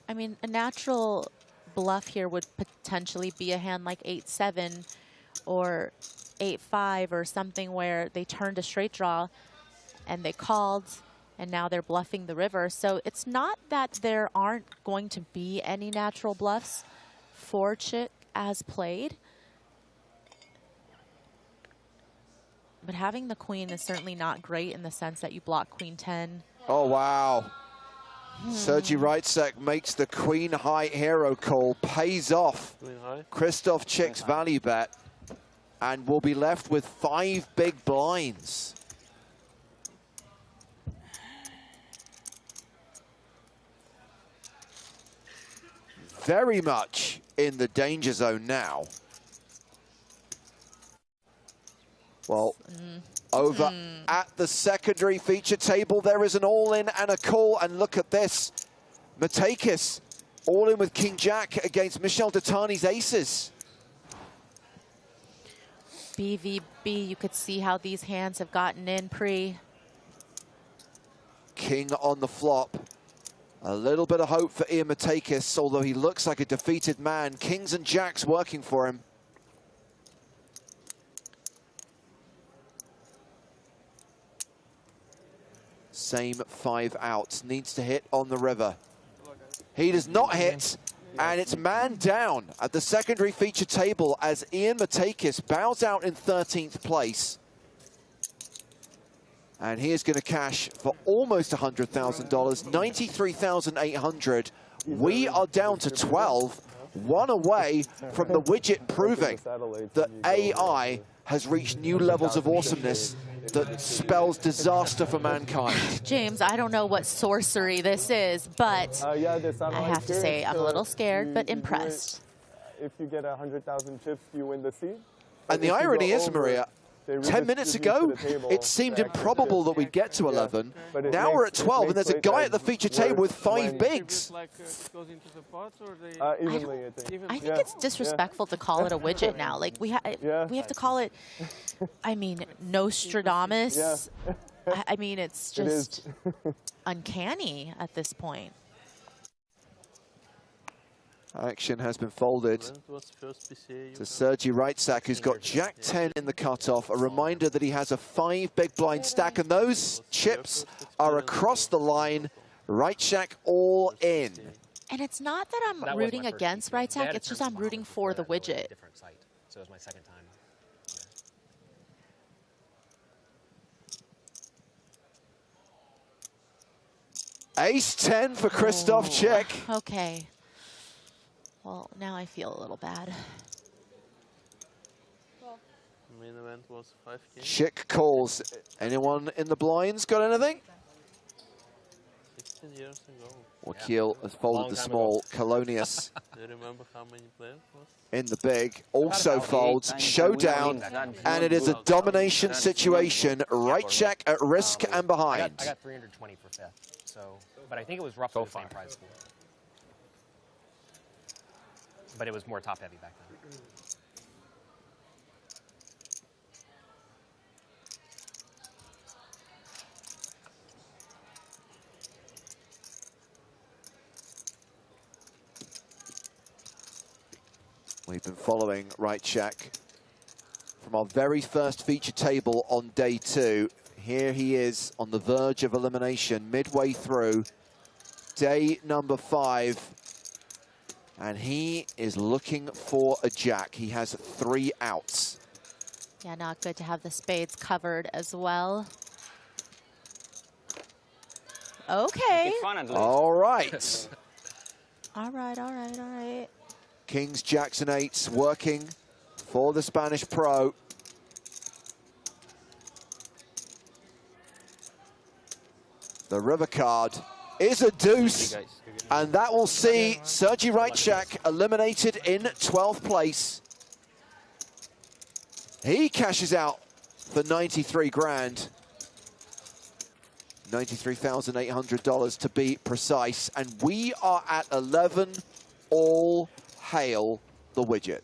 I mean, a natural bluff here would potentially be a hand like 8-7 or 8-5 or something where they turned a straight draw and they called and now they're bluffing the river. So it's not that there aren't going to be any natural bluffs for Chick as played. But having the queen is certainly not great in the sense that you block queen 10. Oh, wow. Sergei Reitzek makes the queen high hero call, pays off Christoph Chick's value bet, and will be left with 5 big blinds. Very much in the danger zone now. Well, over at the secondary feature table, there is an all-in and a call, and look at this. Matakis all in with King Jack against Michel Datani's aces. BVB, you could see how these hands have gotten in pre. King on the flop. A little bit of hope for Ian Matakis, although he looks like a defeated man. Kings and Jacks working for him. Same 5 outs, needs to hit on the river. He does not hit, and it's man down at the secondary feature table as Ian Matakis bows out in 13th place. And he is going to cash for almost $100,000, $93,800. We are down to 12, one away from the widget proving that AI has reached new levels of awesomeness that spells disaster for mankind. James, I don't know what sorcery this is, but I have to say I'm a little scared, but impressed. If you get 100,000 chips, you win the seed. And the irony is, Maria, 10 minutes ago, it seemed improbable that we'd get to 11. Now we're at 12, and there's a guy at the feature table with 5 bigs. Evenly, I think it's disrespectful to call it a widget now. Like, we have to call it, I mean, Nostradamus. I mean, it's just uncanny at this point. Action has been folded to Sergei Reitzek, who's got Jack 10 in the cutoff. A reminder that he has a 5 big blind stack, and those chips are across the line. Reitzek all in. And it's not that I'm rooting against Reitzek, it's just I'm rooting for the widget. different site. So it was my second time. Ace-10 for Christoph Chick. Okay. Well, now I feel a little bad. Main event was 5K. Chick calls. Anyone in the blinds got anything? 16 years ago. Wakil has folded the small. Colonius Do you remember how many players was? in the big. Also folds. Showdown. And it is a domination situation. Right check at risk and behind. I got 320 for fifth. So, but I think it was roughly the same prize pool. But it was more top heavy back then. We've been following Right Check from our very first feature table on day 2. Here he is on the verge of elimination, midway through day number 5. And he is looking for a jack. He has 3 outs. Yeah, not good to have the spades covered as well. Okay. All right. All right, all right, all right. Kings, jacks, and 8s working for the Spanish pro. The river card is a deuce, and that will see Sergei Rytchak eliminated in 12th place. He cashes out for 93 grand. $93,800 to be precise, and we are at 11 all. Hail the widget.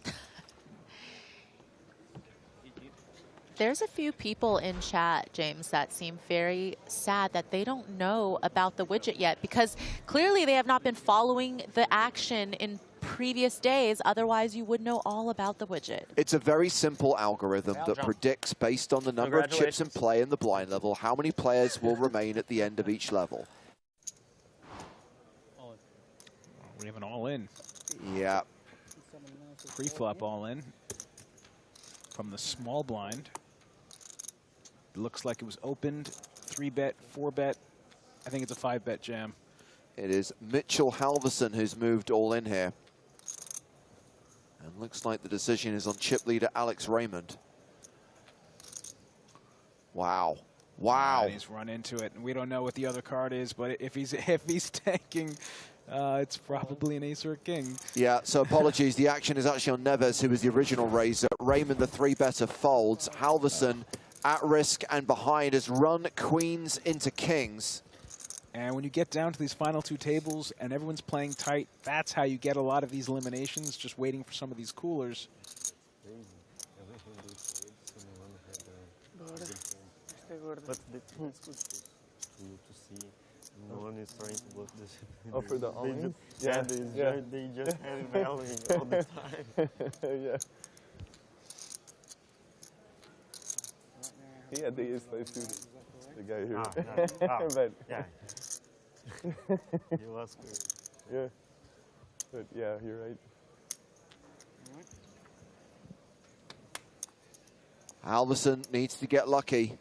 There's a few people in chat, James, that seem very sad that they don't know about the widget yet, because clearly they have not been following the action in previous days. Otherwise, you would know all about the widget. It's a very simple algorithm that predicts, based on the number of chips in play in the blind level, how many players will remain at the end of each level. We have an all-in. Yeah. Pre-flop all-in from the small blind. It looks like it was opened. 3-bet, 4-bet. I think it's a 5-bet jam. It is Mitchell Halverson who's moved all in here. And looks like the decision is on chip leader Alex Raymond. Wow. Wow. And he's run into it. And we don't know what the other card is, but if he's tanking, it's probably an ace or a king. Yeah, so apologies. The action is actually on Neves, who was the original raiser. Raymond, the 3-better, folds. Halverson at risk and behind has run queens into kings. And when you get down to these final 2 tables and everyone's playing tight, that's how you get a lot of these eliminations, just waiting for some of these coolers. But the thing is good to see no one is trying to block this. Oh, for the all-in? Yeah, they just have valuing all the time. Yeah. He had the ace-5 suited, the guy here. But yeah. He was good. Yeah. But yeah, you're right. Halverson needs to get lucky.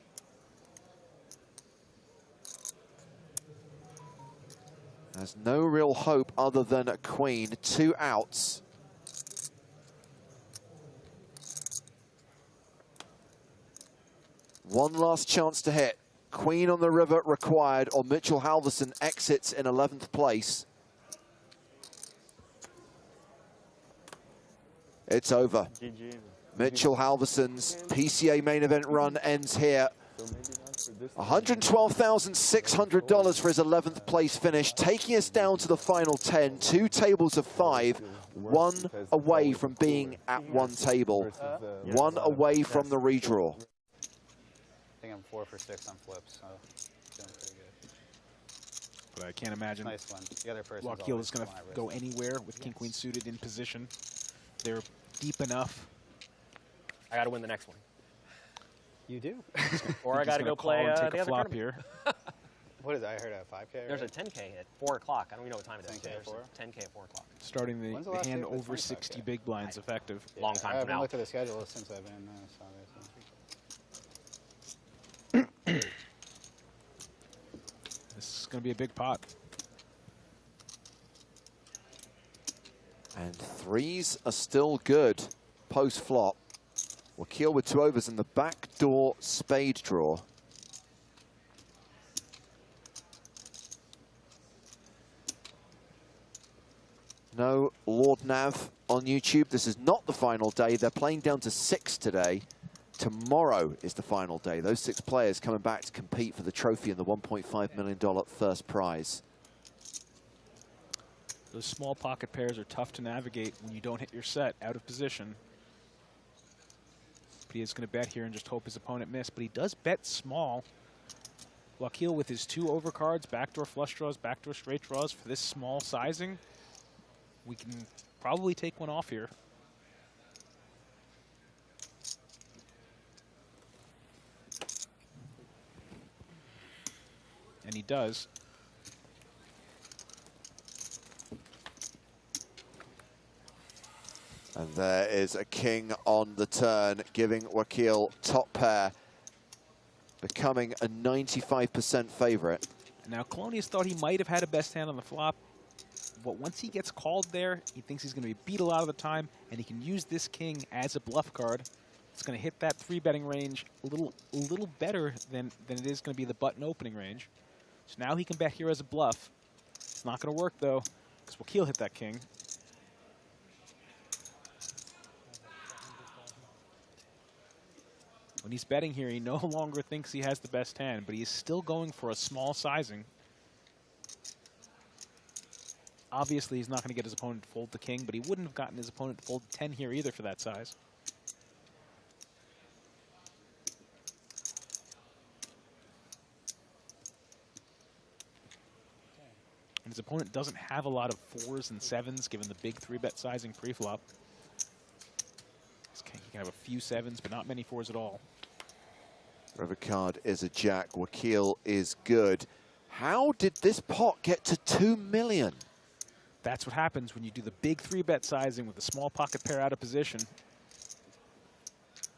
There's no real hope other than a queen. 2 outs. One last chance to hit. Queen on the river required, or Mitchell Halverson exits in 11th place. It's over. GG. Mitchell Halverson's PCA main event run ends here. $112,600 for his 11th place finish, taking us down to the final 10, 2 tables of 5, 1 away from being at 1 table, 1 away from the redraw. I think I'm 4 for 6 on flips, so doing pretty good. But I can't imagine Nice one. The other person's Wakil always is going to pulling at go wrist. anywhere with king-queen suited in position. They're deep enough. I got to win the next one. You do. Or I got to go play and take the a other flop tournament. here. What is that? I heard a 5K. There's a right? 10K at 4 o'clock. I don't even know what time it is. 10K at 4? 10K at 4 o'clock. Starting When's the the last hand day of the over 25K? 60 big blinds effective. Long time I from haven't now. looked at the schedule since I've been in this, obviously. This going to be a big pot. And threes are still good post-flop. Wakil with 2 overs in the backdoor spade draw. No Lord Nav on YouTube. This is not the final day. They're playing down to 6 today. Tomorrow is the final day. Those 6 players coming back to compete for the trophy and the $1.5 million first prize. Those small pocket pairs are tough to navigate when you don't hit your set out of position. But he is going to bet here and just hope his opponent missed. But he does bet small. Wakil with his 2 overcards, backdoor flush draws, backdoor straight draws for this small sizing. We can probably take one off here. And he does. And there is a king on the turn, giving Wakil top pair, becoming a 95% favorite. Now, Colonius thought he might have had a best hand on the flop, but once he gets called there, he thinks he's going to be beat a lot of the time, and he can use this king as a bluff card. It's going to hit that 3-betting range a little better than it is going to be the button opening range. So now he can bet here as a bluff. It's not going to work, though, because Wakil hit that king. When he's betting here, he no longer thinks he has the best hand, but he's still going for a small sizing. Obviously, he's not going to get his opponent to fold the king, but he wouldn't have gotten his opponent to fold 10 here either for that size. And his opponent doesn't have a lot of 4s and 7s, given the big 3-bet sizing pre-flop. He can have a few 7s, but not many 4s at all. River card is a jack. Wakil is good. How did this pot get to 2 million? That's what happens when you do the big 3-bet sizing with the small pocket pair out of position.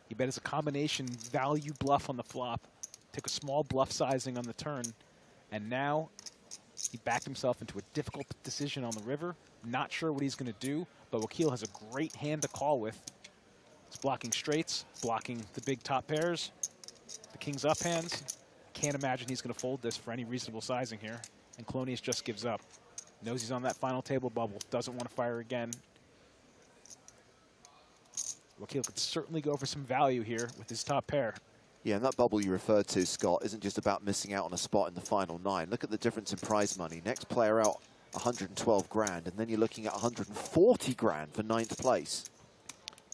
You bet as a combination value bluff on the flop, took a small bluff sizing on the turn, and now he backed himself into a difficult decision on the river. Not sure what he's going to do, but Wakil has a great hand to call with. It's blocking straights, blocking the big top pairs, the king's up hands. Can't imagine he's going to fold this for any reasonable sizing here. And Colonius just gives up. Knows he's on that final table bubble, doesn't want to fire again. Wakil could certainly go for some value here with his top pair. Yeah, and that bubble you referred to, Scott, isn't just about missing out on a spot in the final 9. Look at the difference in prize money. Next player out, 112 grand, and then you're looking at 140 grand for 9th place.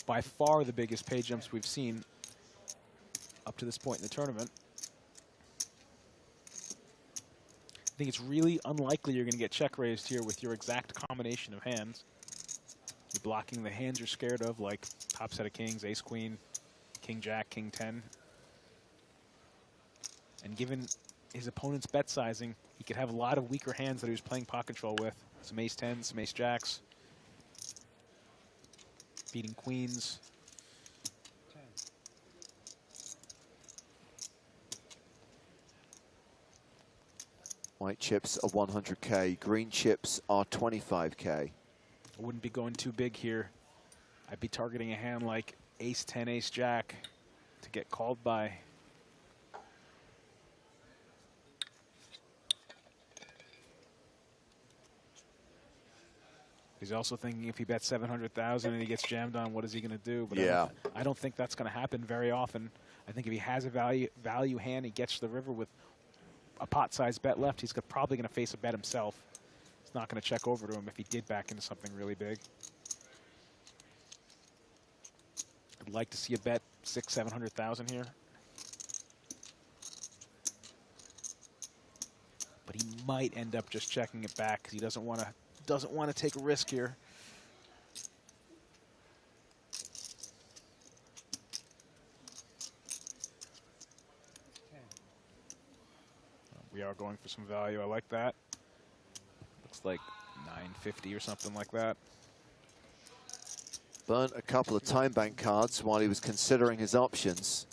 By far the biggest pay jumps we've seen up to this point in the tournament. I think it's really unlikely you're going to get check raised here with your exact combination of hands. You're blocking the hands you're scared of, like top set of kings, ace queen, king jack, king 10. And given his opponent's bet sizing, he could have a lot of weaker hands that he was playing pot control with. Some ace 10s, some ace jacks. Beating queens. White chips are 100K, green chips are 25K. I wouldn't be going too big here. I'd be targeting a hand like ace 10, ace jack to get called by. He's also thinking if he bets 700,000 and he gets jammed on, what is he going to do? But yeah, I don't think that's going to happen very often. I think if he has a value hand, he gets to the river with a pot-sized bet left, he's probably going to face a bet himself. It's not going to check over to him if he did back into something really big. I'd like to see a bet 600,000-700,000 here. But he might end up just checking it back because he doesn't want to take a risk here. We are going for some value. I like that. Looks like 950 or something like that. Burnt a couple of time bank cards while he was considering his options.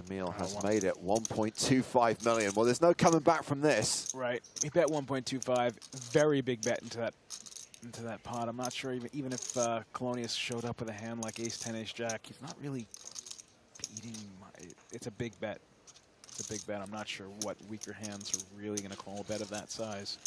Emil has made it 1.25 million. Well, there's no coming back from this. Right. He bet 1.25. Very big bet into that pot. I'm not sure even if Colonius showed up with a hand like ace 10 ace jack, he's not really beating. It's a big bet. It's a big bet. I'm not sure what weaker hands are really going to call a bet of that size.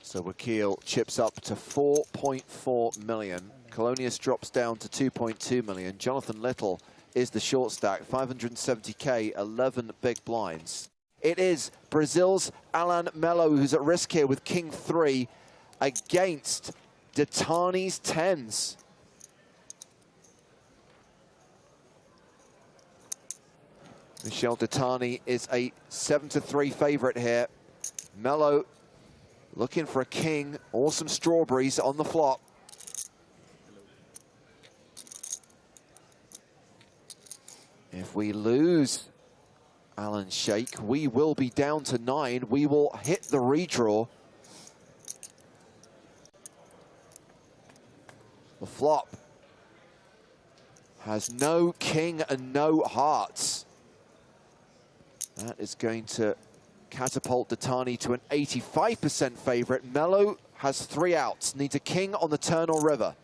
So Wakil chips up to 4.4 million. Colonius drops down to 2.2 million. Jonathan Little is the short stack, 570K, 11 big blinds. It is Brazil's Alan Melo who's at risk here with King 3 against Datani's 10s. Michel Datani is a 7-3 favorite here. Melo looking for a king or some strawberries on the flop. If we lose Alan Shake, we will be down to 9. We will hit the redraw. The flop has no king and no hearts. That is going to catapult Datani to an 85% favorite. Melo has 3 outs, needs a king on the turn or river.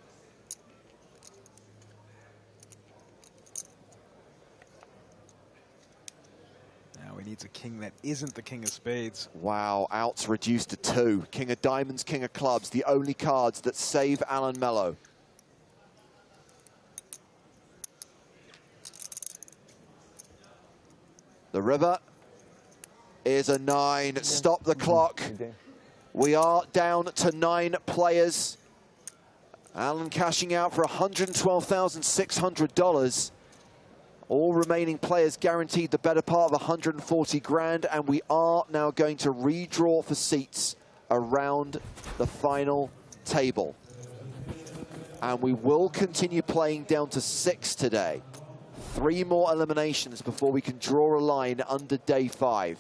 Now he needs a king that isn't the king of spades. Wow, outs reduced to 2. King of diamonds, king of clubs, the only cards that save Alan Melo. The river is a 9. Stop the clock. We are down to 9 players. Alan cashing out for $112,600. All remaining players guaranteed the better part of 140 grand, and we are now going to redraw for seats around the final table. And we will continue playing down to 6 today. 3 more eliminations before we can draw a line under day 5.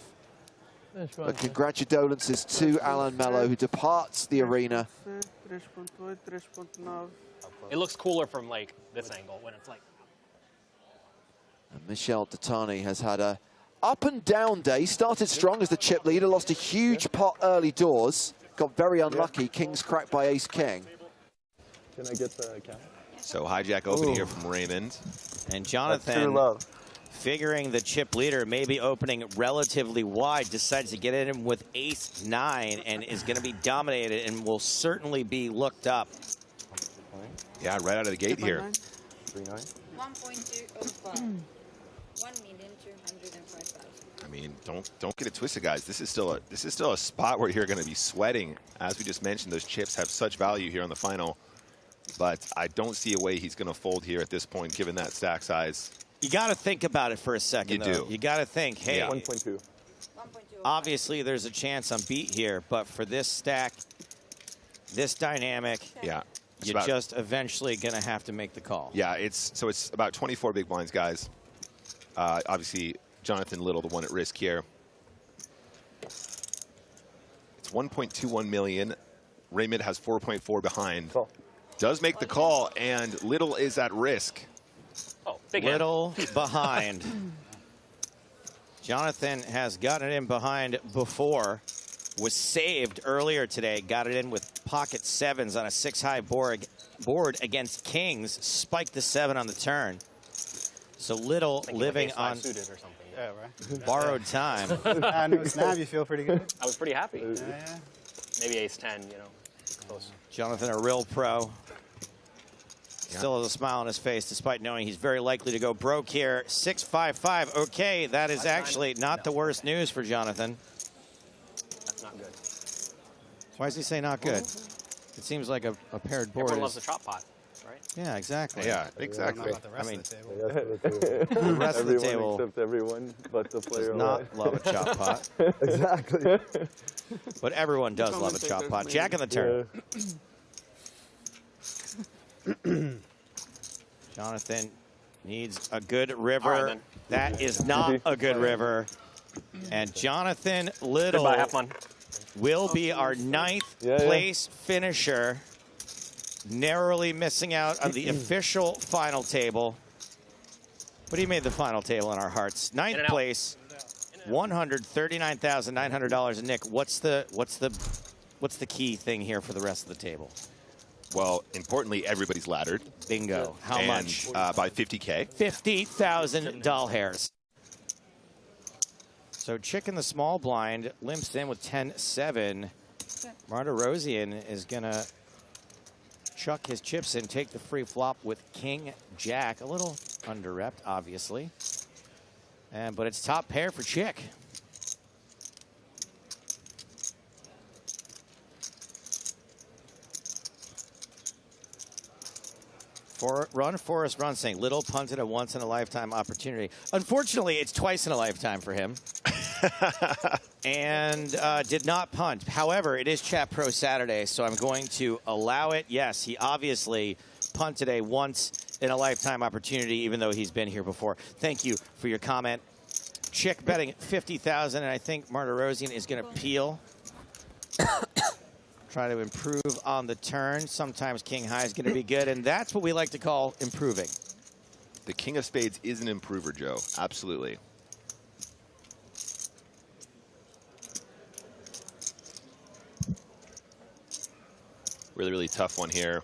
But congratulations to Alan Melo, who departs the arena. It looks cooler from like this angle when it's like. And Michel Datani has had a up and down day. Started strong as the chip leader, lost a huge pot early doors, got very unlucky. Kings cracked by ace king. Can I get the count? So hijack open here from Raymond. And Jonathan, figuring the chip leader may be opening relatively wide, decides to get in with ace 9 and is going to be dominated and will certainly be looked up. Yeah, right out of the gate here. 1.205. 1,205,000. I mean, don't get it twisted, guys. This is still a spot where you're going to be sweating. As we just mentioned, those chips have such value here on the final. But I don't see a way he's going to fold here at this point, given that stack size. You got to think about it for a second, You though. do. You got to think, hey, Yeah. 1.2. obviously there's a chance I'm beat here, but for this stack, this dynamic, Yeah. you're just eventually going to have to make the call. Yeah, it's about 24 big blinds, guys. Obviously, Jonathan Little, the one at risk here. It's 1.21 million. Raymond has 4.4 behind. Does make the call, and Little is at risk. Oh, big Little behind. Jonathan has gotten it in behind before, was saved earlier today, got it in with pocket 7s on a 6-high board against kings, spiked the 7 on the turn. So Little living on suited or something. Yeah, right. borrowed time. I know snap. You feel pretty good. I was pretty happy. Yeah. Maybe ace 10, you know, close. Jonathan, a real pro. Still has a smile on his face despite knowing he's very likely to go broke here. 6-5-5. Okay, that is actually not the worst news for Jonathan. That's not good. Why does he say not good? It seems like a paired board. Everyone loves is- the chop pot, right? Yeah, exactly. Yeah, exactly. About the rest of the table. The rest of the Everyone table except everyone but the player. does not love a chop pot. Exactly. But everyone does love a chop pot. Jack in the turn. Jonathan needs a good river. All right, then. That is not a good river. And Jonathan Little Goodbye, have fun. will be our 9th place finisher, narrowly missing out on the official final table. But he made the final table in our hearts. Ninth place, $139,900. And Nick, what's the key thing here for the rest of the table? Well, importantly, everybody's laddered. Bingo. How much? By 50K. 50,000 doll hairs. So Chick in the small blind limps in with 10-7. Martirosian is going to chuck his chips in, take the free flop with King Jack. A little under-repped, obviously. But it's top pair for Chick. Forrest Run saying, Little punted a once-in-a-lifetime opportunity. Unfortunately, it's twice in a lifetime for him. And did not punt. However, it is Chat Pro Saturday, so I'm going to allow it. Yes, he obviously punted a once-in-a-lifetime opportunity, even though he's been here before. Thank you for your comment. Chick betting 50,000, and I think Martirosian is going to peel. Try to improve on the turn. Sometimes King High is going to be good, and that's what we like to call improving. The King of Spades is an improver, Joe. Absolutely. Really, really tough one here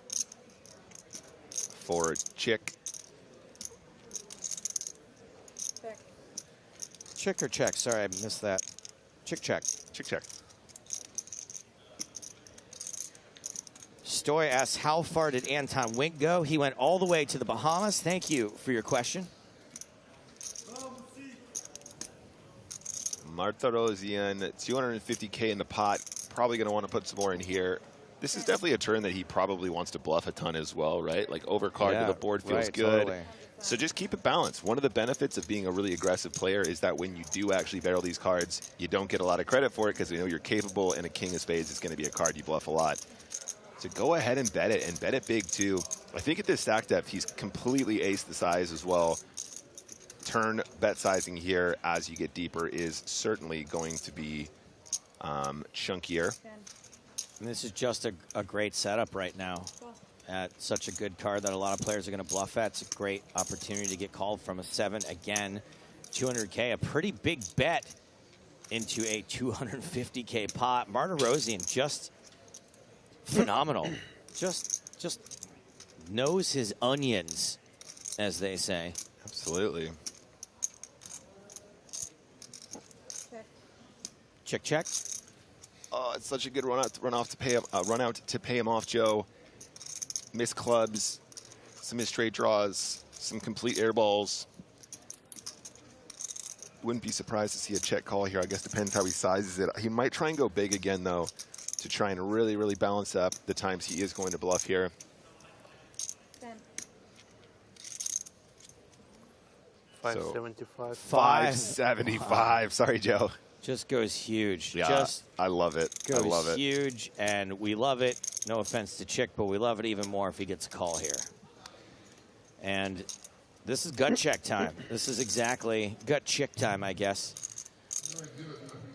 for Chick. Chick or check? Sorry, I missed that. Chick check. Chick check. Stoy asks, how far did Anton Wink go? He went all the way to the Bahamas. Thank you for your question. Martirosian, 250K in the pot. Probably going to want to put some more in here. This is definitely a turn that he probably wants to bluff a ton as well, right? Like overcard to the board feels good. Totally. So just keep it balanced. One of the benefits of being a really aggressive player is that when you do actually barrel these cards, you don't get a lot of credit for it because you know you're capable, and a King of Spades is going to be a card you bluff a lot. So go ahead and bet it big too. I think at this stack depth, he's completely aced the size as well. Turn bet sizing here as you get deeper is certainly going to be chunkier. And this is just a great setup right now. At such a good card that a lot of players are going to bluff at. It's a great opportunity to get called from a 7 again. 200K, a pretty big bet into a 250K pot. Martirosian just phenomenal. Just knows his onions, as they say. Absolutely. Check, check. Oh, it's such a good run out to pay him off, Joe. Missed clubs, some missed straight draws, some complete air balls. Wouldn't be surprised to see a check call here. I guess depends how he sizes it. He might try and go big again, though, to try and really, really balance up the times he is going to bluff here. 575. 575. Sorry, Joe. Just goes huge. Yeah, I love it. I love it. Huge, and we love it. No offense to Chick, but we love it even more if he gets a call here. And this is gut check time. This is exactly gut check time, I guess.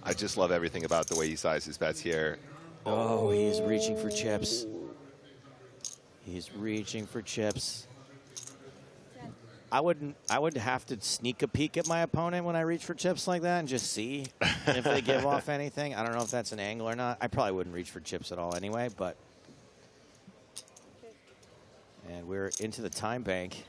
I just love everything about the way he sizes his bets here. Oh, he's reaching for chips. He's reaching for chips. I would have to sneak a peek at my opponent when I reach for chips like that and just see if they give off anything. I don't know if that's an angle or not. I probably wouldn't reach for chips at all anyway, but. And we're into the time bank.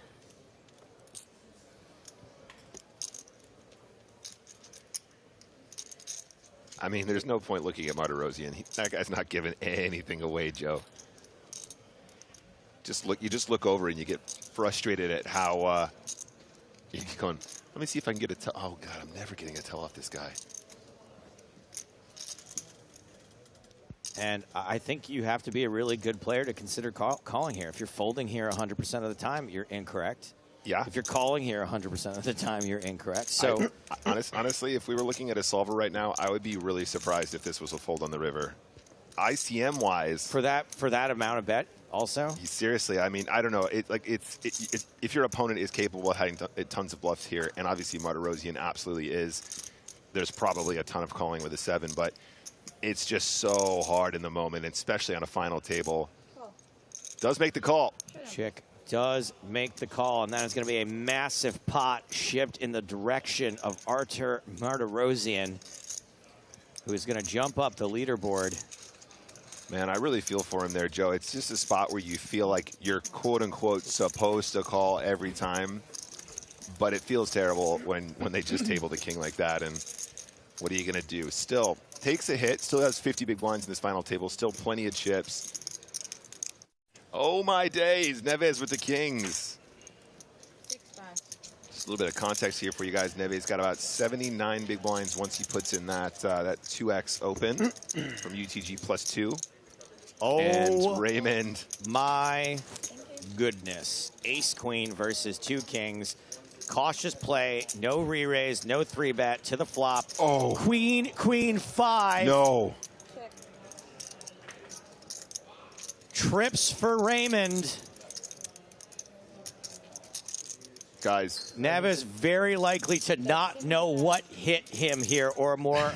I mean, there's no point looking at Martirosian. That guy's not giving anything away, Joe. You just look over and you get frustrated at how you're going, let me see if I can get a tell. Oh, God, I'm never getting a tell off this guy. And I think you have to be a really good player to consider calling here. If you're folding here 100% of the time, you're incorrect. Yeah. If you're calling here 100% of the time, you're incorrect. So honestly, if we were looking at a solver right now, I would be really surprised if this was a fold on the river. ICM-wise. For that amount of bet also? Seriously, I mean, I don't know. If your opponent is capable of having tons of bluffs here, and obviously Martirosian absolutely is, there's probably a ton of calling with a 7, but it's just so hard in the moment, especially on a final table. Does make the call. Chick does make the call, and that is going to be a massive pot shipped in the direction of Artur Martirosyan, who is going to jump up the leaderboard. Man, I really feel for him there, Joe. It's just a spot where you feel like you're quote-unquote supposed to call every time, but it feels terrible when they just table the king like that, and what are you going to do? Still, takes a hit, still has 50 big blinds in this final table, still plenty of chips. Oh my days, Neves with the kings. Just a little bit of context here for you guys. Neves got about 79 big blinds once he puts in that 2x open from UTG +2. Oh, and Raymond. My goodness. Ace queen versus 2 kings. Cautious play, no re-raise, no 3-bet to the flop. Oh. Queen, queen 5. No. Trips for Raymond. Guys. Neves very likely to not know what hit him here, or more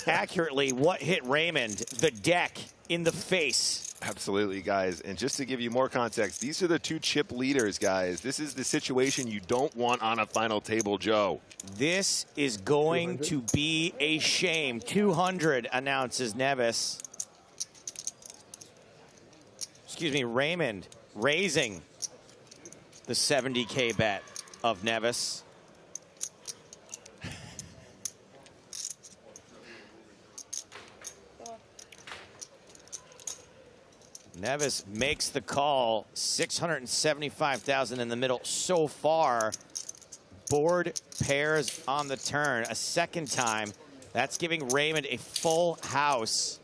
accurately, what hit Raymond, the deck, in the face. Absolutely, guys. And just to give you more context, these are the 2 chip leaders, guys. This is the situation you don't want on a final table, Joe. This is going to be a shame. 200, announces Neves. Excuse me, Raymond raising the 70K bet of Neves. Neves makes the call. 675,000 in the middle so far. Board pairs on the turn a second time. That's giving Raymond a full house.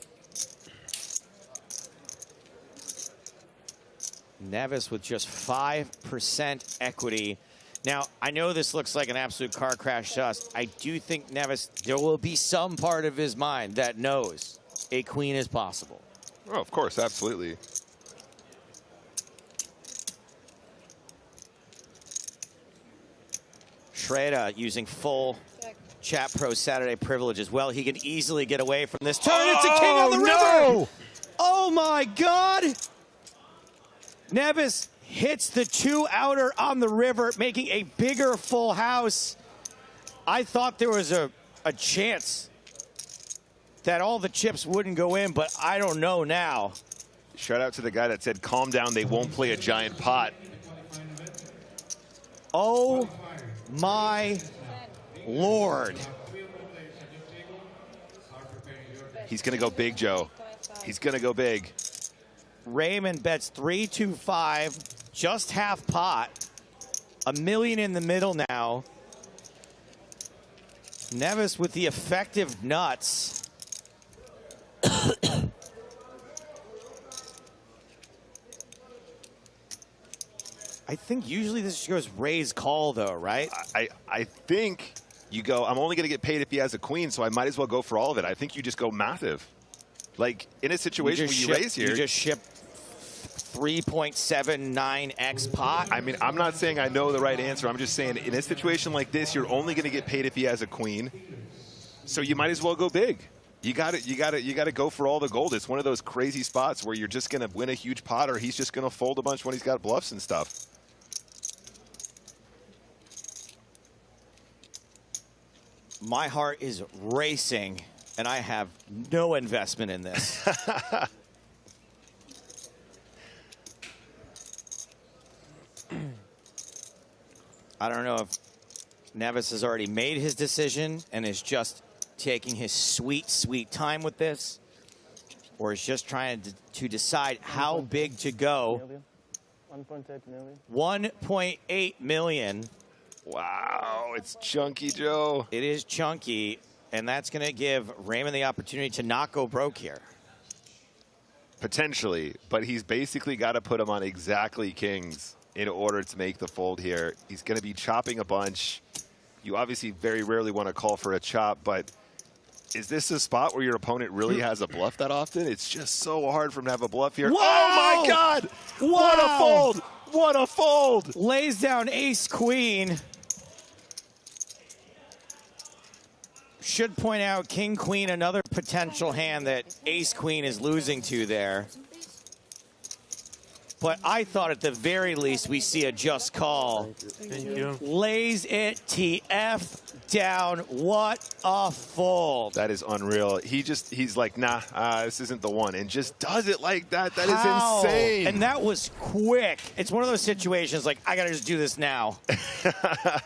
Neves with just 5% equity. Now, I know this looks like an absolute car crash to us. I do think Neves, there will be some part of his mind that knows a queen is possible. Oh, of course, absolutely. Schrader using full Chat Pro Saturday privilege as well. He can easily get away from this turn. It's a king on the river! Oh my God! Neves hits the 2-outer on the river, making a bigger full house. I thought there was a chance that all the chips wouldn't go in, but I don't know now. Shout out to the guy that said, calm down, they won't play a giant pot. Oh my Lord. He's going to go big, Joe. He's going to go big. Raymond bets 325, just half pot. $1 million in the middle now. Neves with the effective nuts. I think usually this goes raise call though, right? I think you go, I'm only going to get paid if he has a queen, so I might as well go for all of it. I think you just go massive. Like, in a situation where you raise here. You just ship 3.79x pot. I mean, I'm not saying I know the right answer. I'm just saying in a situation like this, you're only going to get paid if he has a queen. So you might as well go big. You got to go for all the gold. It's one of those crazy spots where you're just going to win a huge pot, or he's just going to fold a bunch when he's got bluffs and stuff. My heart is racing, and I have no investment in this. I don't know if Neves has already made his decision and is just taking his sweet, sweet time with this, or is just trying to decide how big to go. 1.8 million. 1.8 million. Wow, it's chunky, Joe. It is chunky, and that's going to give Raymond the opportunity to not go broke here. Potentially, but he's basically got to put him on exactly kings in order to make the fold here. He's going to be chopping a bunch. You obviously very rarely want to call for a chop, but is this a spot where your opponent really has a bluff that often? It's just so hard for him to have a bluff here. Whoa! Oh my God! Wow! What a fold! What a fold! Lays down ace queen. Should point out king queen, another potential hand that ace queen is losing to there. But I thought at the very least we see a just call. Thank you. Lays it TF down. What a fold. That is unreal. He's like, nah, this isn't the one, and just does it like that. That How? is insane. And that was quick. It's one of those situations like, I got to just do this now.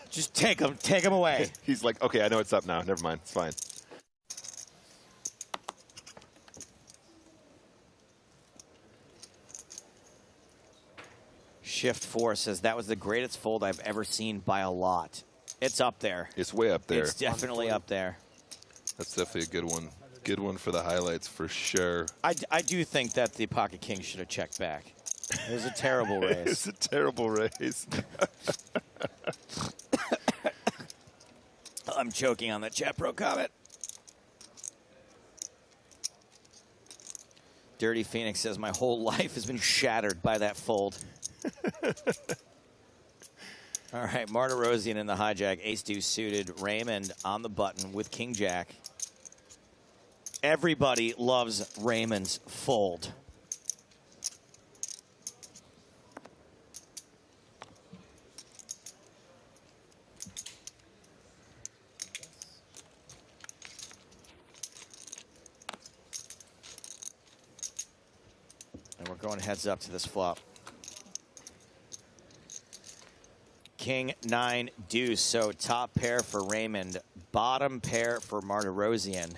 Just take him away. He's like, okay, I know it's up now. Never mind. It's fine. Shift 4 says that was the greatest fold I've ever seen by a lot. It's up there. It's way up there. It's definitely up there. That's definitely a good one. Good one for the highlights for sure. I do think that the Pocket King should have checked back. It was a terrible race. It's a terrible race. I'm choking on the chat pro comment. Dirty Phoenix says my whole life has been shattered by that fold. All right, Martirosian in the hijack, ace-deuce suited, Raymond on the button with king-jack. Everybody loves Raymond's fold. And we're going heads up to this flop. King, 9, deuce. So top pair for Raymond, bottom pair for Martirosian.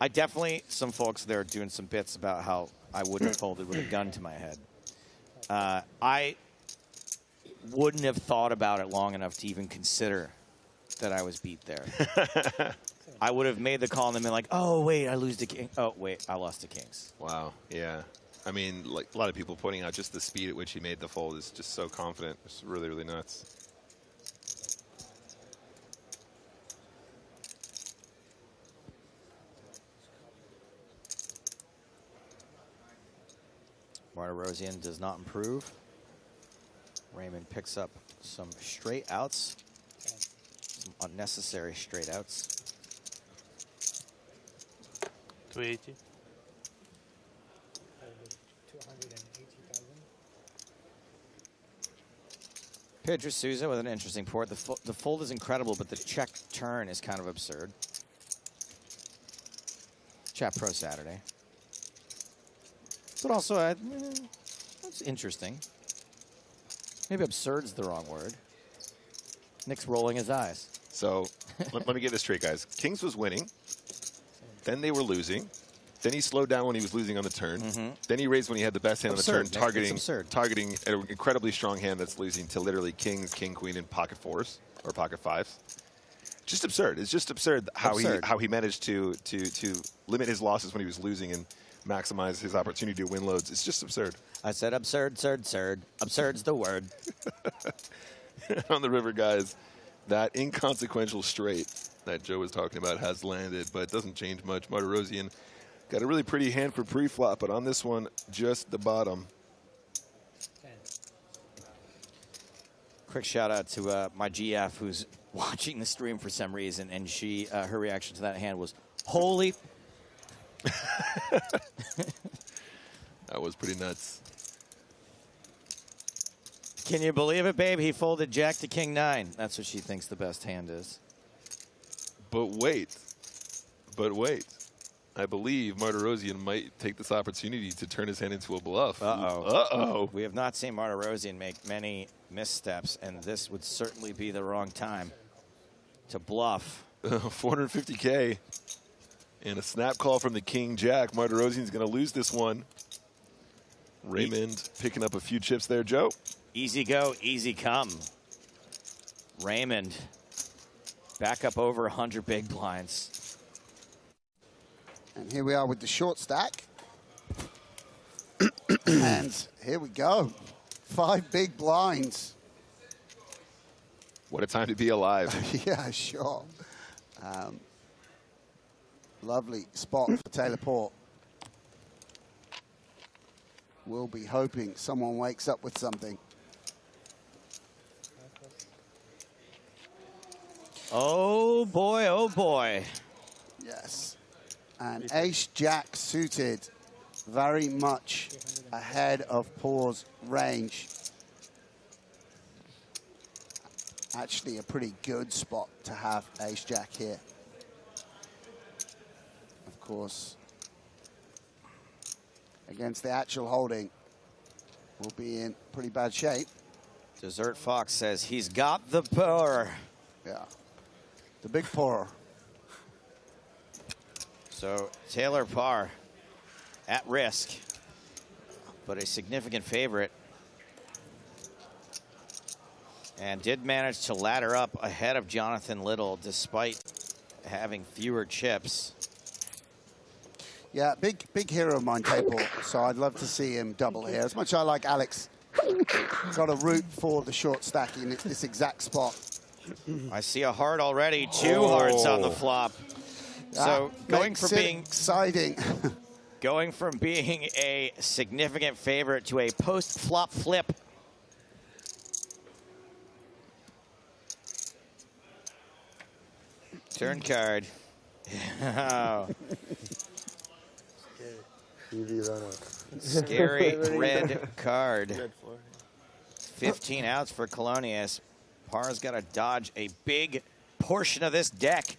I definitely, some folks there are doing some bits about how I wouldn't have folded with a gun to my head. I wouldn't have thought about it long enough to even consider that I was beat there. I would have made the call and then been like, oh, wait, I lose to king. Oh, wait, I lost to kings. Wow, yeah. I mean, like a lot of people pointing out just the speed at which he made the fold is just so confident. It's really, really nuts. Martirosian does not improve. Raymond picks up some straight outs, some unnecessary straight outs. 280. Pedro Souza with an interesting port. The fold is incredible, but the check turn is kind of absurd. Chat Pro Saturday. But also, that's interesting. Maybe absurd's the wrong word. Nick's rolling his eyes. So let me get this straight, guys. Kings was winning. Then they were losing. Then he slowed down when he was losing on the turn. Then he raised when he had the best hand Absurd, on the turn, Nick. targeting an incredibly strong hand that's losing to literally kings, king, queen, and pocket fours or pocket fives. Just absurd. It's just absurd how he managed to limit his losses when he was losing and maximize his opportunity to win loads. It's just absurd. I said absurd, absurd, absurd. Absurd's the word. On the river, guys, that inconsequential straight that Joe was talking about has landed, but it doesn't change much. Martirosian got a really pretty hand for pre-flop, but on this one, just the bottom. Quick shout out to my GF who's watching the stream for some reason, and her reaction to that hand was, holy. That was pretty nuts. Can you believe it, babe? He folded jack to king 9. That's what she thinks the best hand is. But wait. I believe Martirosian might take this opportunity to turn his hand into a bluff. Uh-oh. Uh-oh. We have not seen Martirosian make many missteps, and this would certainly be the wrong time to bluff. 450K. And a snap call from the king jack. Martirosian's going to lose this one. Raymond picking up a few chips there, Joe. Easy go, easy come. Raymond back up over 100 big blinds. And here we are with the short stack. And here we go. 5 big blinds. What a time to be alive. Yeah, sure. Lovely spot for Taylor Port. We'll be hoping someone wakes up with something. Oh boy, oh boy. Yes. And ace-jack suited, very much ahead of Paul's range. Actually a pretty good spot to have ace-jack here. Of course, against the actual holding, we'll be in pretty bad shape. Dessert Fox says he's got the power. Yeah, the big power. So Taylor Parr at risk, but a significant favorite. And did manage to ladder up ahead of Jonathan Little despite having fewer chips. Yeah, big hero of mine, K-Paul, so I'd love to see him double here. As much as I like Alex, got a root for the short stack in this exact spot. I see a heart already, 2 hearts on the flop. So going from being exciting. going from being a significant favorite to a post-flop flip. Turn card. Scary red card. 15 outs for Colonius. Parr's got to dodge a big portion of this deck.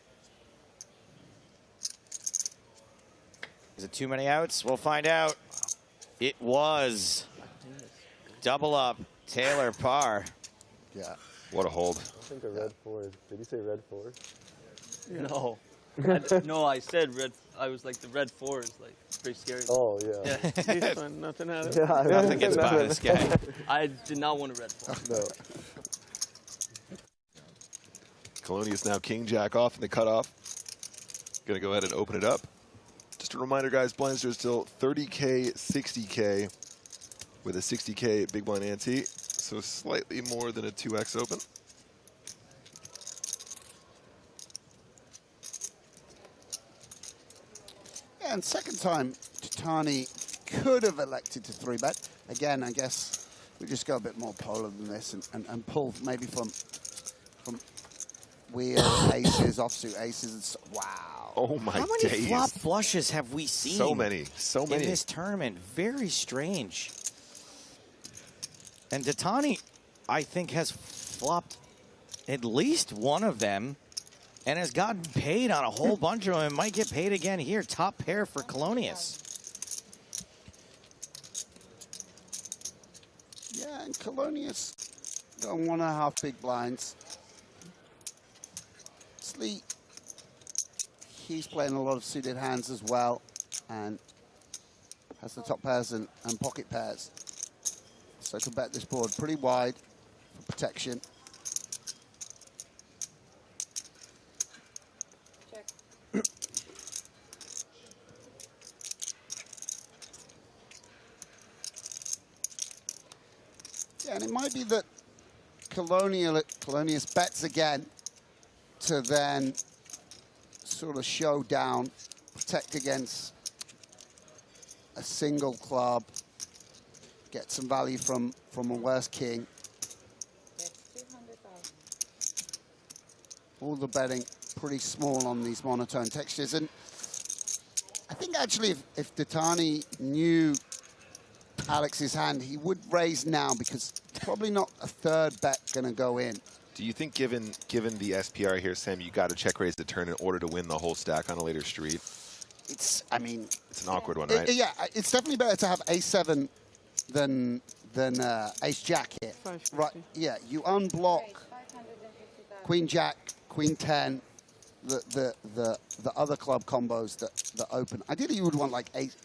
Is it too many outs? We'll find out. It was. Double up, Taylor Parr. Yeah. What a hold. I think a red 4. Did you say red 4? No. No, I said red. I was like, the red 4 is like pretty scary. Oh, yeah. This one, nothing else. Yeah, nothing gets by this guy. I did not want a red 4. No. Colonius now king jack off in the cutoff. Gonna go ahead and open it up. Just a reminder, guys, blinds are still 30K, 60K with a 60K big blind ante. So slightly more than a 2x open. Yeah, and second time, Titani could have elected to 3-bet. Again, I guess we just go a bit more polar than this and pull maybe from wheel aces, offsuit aces. And so, wow. Oh my How many days. flop flushes have we seen? So many, so many. In this tournament. Very strange. And Titani, I think, has flopped at least one of them and has gotten paid on a whole bunch of them and might get paid again here. Top pair for Colonius. Yeah, and Colonius going 1.5 big blinds. Sleet, he's playing a lot of suited hands as well and has the top pairs and pocket pairs. So to bet this board pretty wide for protection. Check. Yeah, and it might be that Colonius bets again to then sort of show down, protect against a single club, get some value from a worse king. That's 200,000. All the betting pretty small on these monotone textures. And I think actually if Titani knew Alex's hand, he would raise now because probably not a third bet going to go in. Do you think given the SPR here, Sam, you got to check raise the turn in order to win the whole stack on a later street? It's, I mean... It's an awkward one, right? Yeah, it's definitely better to have ace-7 than ace-jack here. Right, yeah, you unblock queen-jack, queen-10, the other club combos that open. Ideally, you would want like ace...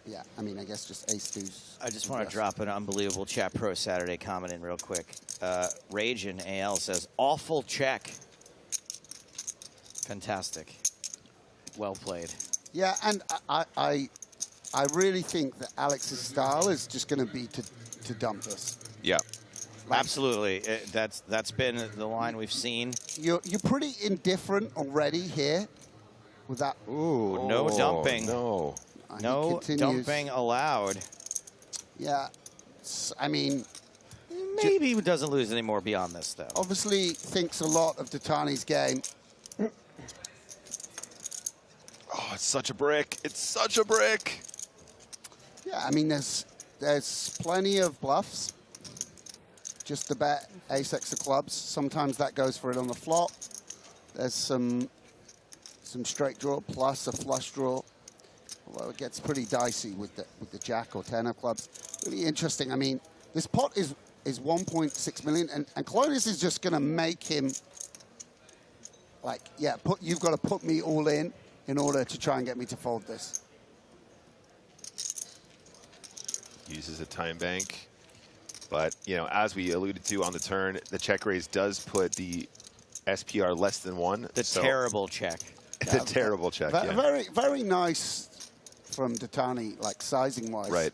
Yeah, I mean, I guess just ace-2s. I just want to drop an unbelievable Chat Pro Saturday comment in real quick. Rage in AL says, awful check. Fantastic. Well played. Yeah, and I really think that Alex's style is just going to be to dump this. Yeah. Absolutely. That's been the line we've seen. You're pretty indifferent already here with that. Ooh, no dumping. No. No dumping allowed. Yeah, I mean, Maybe he doesn't lose any more beyond this, though. Obviously thinks a lot of Datani's game. Oh, it's such a brick. It's such a brick. Yeah, I mean, there's plenty of bluffs. Just to bet ace-x of clubs. Sometimes that goes for it on the flop. There's some straight draw plus a flush draw. Although it gets pretty dicey with the jack or 10 of clubs. Really interesting. I mean, this pot is 1.6 million, and Colonius is just going to make him like, yeah, you've got to put me all in order to try and get me to fold this. Uses a time bank. But, you know, as we alluded to on the turn, the check raise does put the SPR less than 1. The terrible check. The terrible check, yeah. Very, very nice from Datani, like sizing-wise. Right.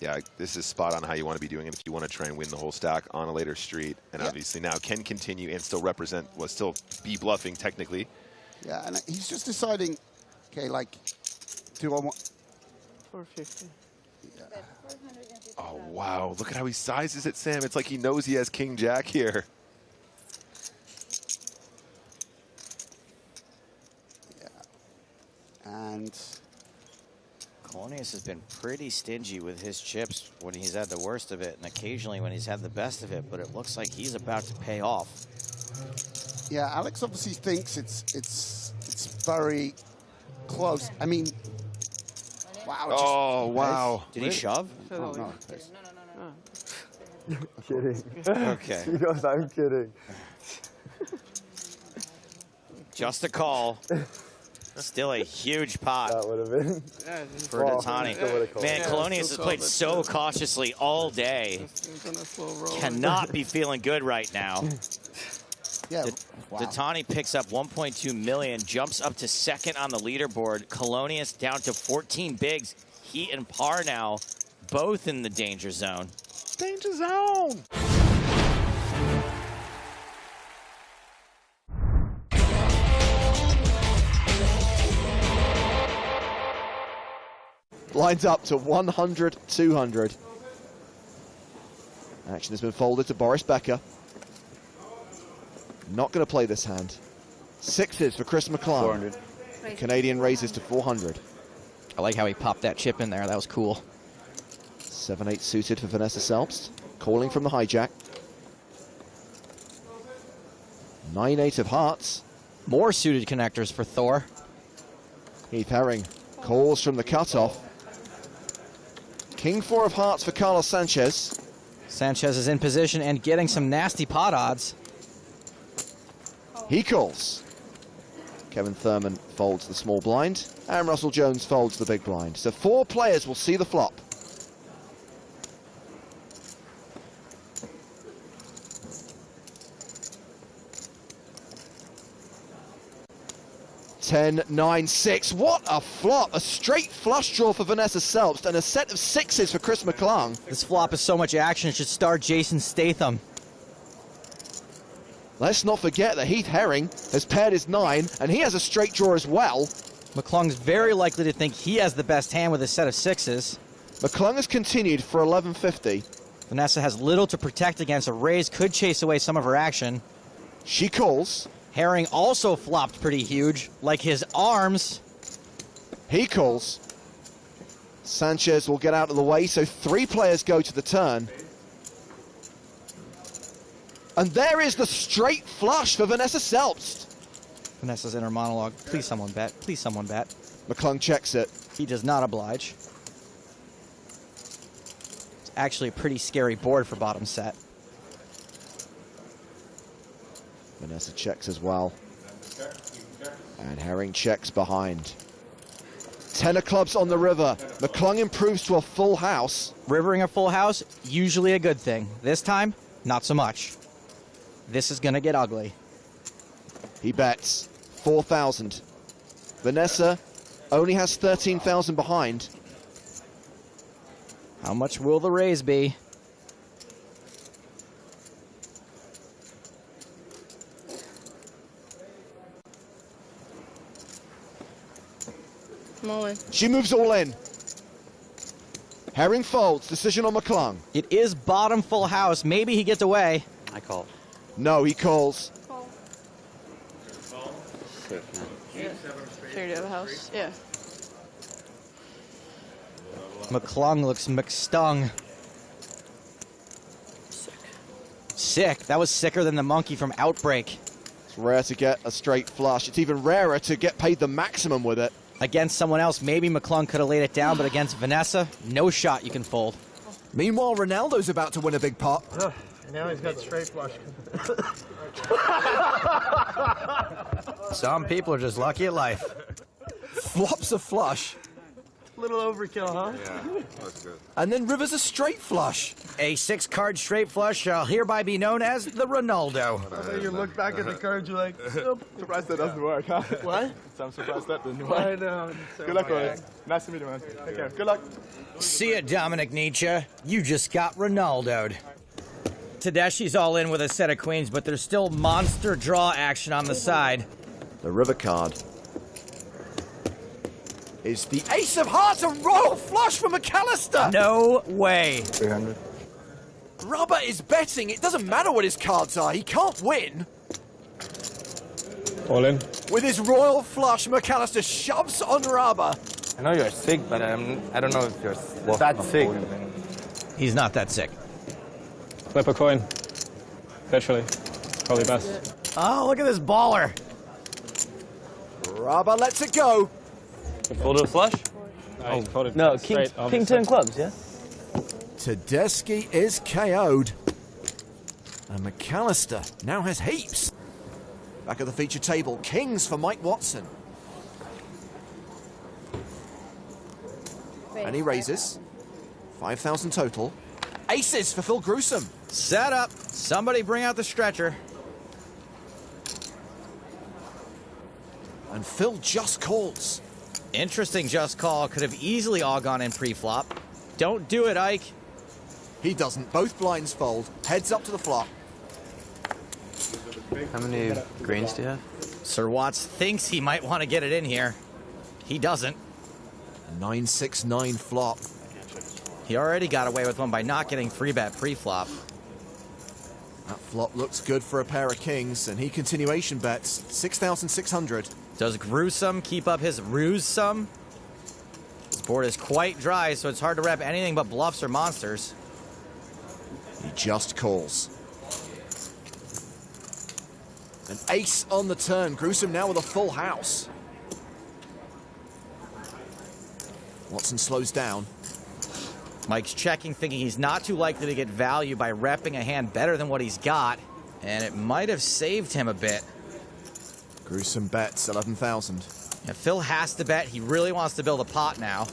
Yeah, this is spot on how you want to be doing it if you want to try and win the whole stack on a later street. And obviously now can continue and still represent, well, still be bluffing technically. Yeah, and he's just deciding, okay, like, do I want... 450. Oh, wow. Look at how he sizes it, Sam. It's like he knows he has King Jack here. Yeah. And Colonius has been pretty stingy with his chips when he's had the worst of it, and occasionally when he's had the best of it, but it looks like he's about to pay off. yeah, Alex obviously thinks it's very close. I mean, wow. Oh, wow. Did he shove? Oh, no. Kidding. Okay. He goes, I'm kidding. Just a call. Still a huge pot. That would have been. For Datani. Man, Colonius has played so cautiously all day. Cannot be feeling good right now. Yeah. Datani picks up 1.2 million, jumps up to second on the leaderboard. Colonius down to 14 bigs. Heat and par now, both in the danger zone. Danger zone! Lines up to 100, 200. Action has been folded to Boris Becker. Not going to play this hand. Sixes for Chris McClung. 400. Canadian raises to 400. I like how he popped that chip in there. That was cool. 7-8 suited for Vanessa Selbst. Calling from the hijack. 9-8 of hearts. More suited connectors for Thor. Heath Herring calls from the cutoff. King 4 of hearts for Carlos Sanchez. Sanchez is in position and getting some nasty pot odds. He calls. Kevin Thurman folds the small blind, and Russell Jones folds the big blind. So 4 players will see the flop. Ten, 9, 6. What a flop! A straight flush draw for Vanessa Selbst and a set of sixes for Chris McClung. This flop is so much action, it should star Jason Statham. Let's not forget that Heath Herring has paired his 9, and he has a straight draw as well. McClung's very likely to think he has the best hand with a set of sixes. McClung has continued for 1150. Vanessa has little to protect against. A raise could chase away some of her action. She calls. Herring also flopped pretty huge, like his arms. He calls. Sanchez will get out of the way, so 3 players go to the turn. And there is the straight flush for Vanessa Selbst. Vanessa's inner monologue. Please someone bet. Please someone bet. McClung checks it. He does not oblige. It's actually a pretty scary board for bottom set. Vanessa checks as well. And Herring checks behind. 10 of clubs on the river. McClung improves to a full house. Rivering a full house, usually a good thing. This time, not so much. This is going to get ugly. He bets 4,000. Vanessa only has 13,000 behind. How much will the raise be? She moves all in. Herring folds. Decision on McClung. It is bottom full house. Maybe he gets away. I call. No, he calls. Sick, man. Yeah. Figured you have a house. Yeah. McClung looks McStung. Sick. That was sicker than the monkey from Outbreak. It's rare to get a straight flush. It's even rarer to get paid the maximum with it. Against someone else, maybe McClung could have laid it down, but against Vanessa, no shot you can fold. Meanwhile, Ronaldo's about to win a big pot. Now he's got straight flush. Some people are just lucky at life. Flops a flush. Little overkill, huh? Yeah, that's good. And then River's a straight flush. A 6-card straight flush shall hereby be known as the Ronaldo. You look back at the cards, you're like, nope. Surprised that doesn't work, huh? What? So I'm surprised that didn't work. I know. So Good luck, Roy. Nice to meet you, man. Take care. Good luck. See ya, Dominic Nietzsche. You just got Ronaldo'd. Tedeschi's all in with a set of queens, but there's still monster draw action on the side. The river card is the ace of hearts, a royal flush for McAllister. No way. 300. Rubber is betting. It doesn't matter what his cards are. He can't win. All in. With his royal flush, McAllister shoves on rubber. I know you're sick, but I don't know if you're that sick. He's not that sick. Flip a coin. Literally. Probably best. Oh, look at this baller. Rubber lets it go. Folded a flush? No, king 10 clubs, yeah? Tedeschi is KO'd. And McAllister now has heaps. Back at the feature table, kings for Mike Watson. And he raises. 5,000 total. Aces for Phil Gruesome. Set up. Somebody bring out the stretcher. And Phil just calls. Interesting just call. Could have easily all gone in pre-flop. Don't do it, Ike. He doesn't. Both blinds fold. Heads up to the flop. How many greens do you have? Sir Watts thinks he might want to get it in here. He doesn't. 9-6-9 flop. He already got away with one by not getting free bet pre-flop. That flop looks good for a pair of kings, and he continuation bets 6,600. Does Gruesome keep up his ruse sum? This board is quite dry, so it's hard to rep anything but bluffs or monsters. He just calls. An ace on the turn. Gruesome now with a full house. Watson slows down. Mike's checking, thinking he's not too likely to get value by repping a hand better than what he's got, and it might have saved him a bit. Gruesome bets 11,000. Yeah, Phil has to bet. He really wants to build a pot now.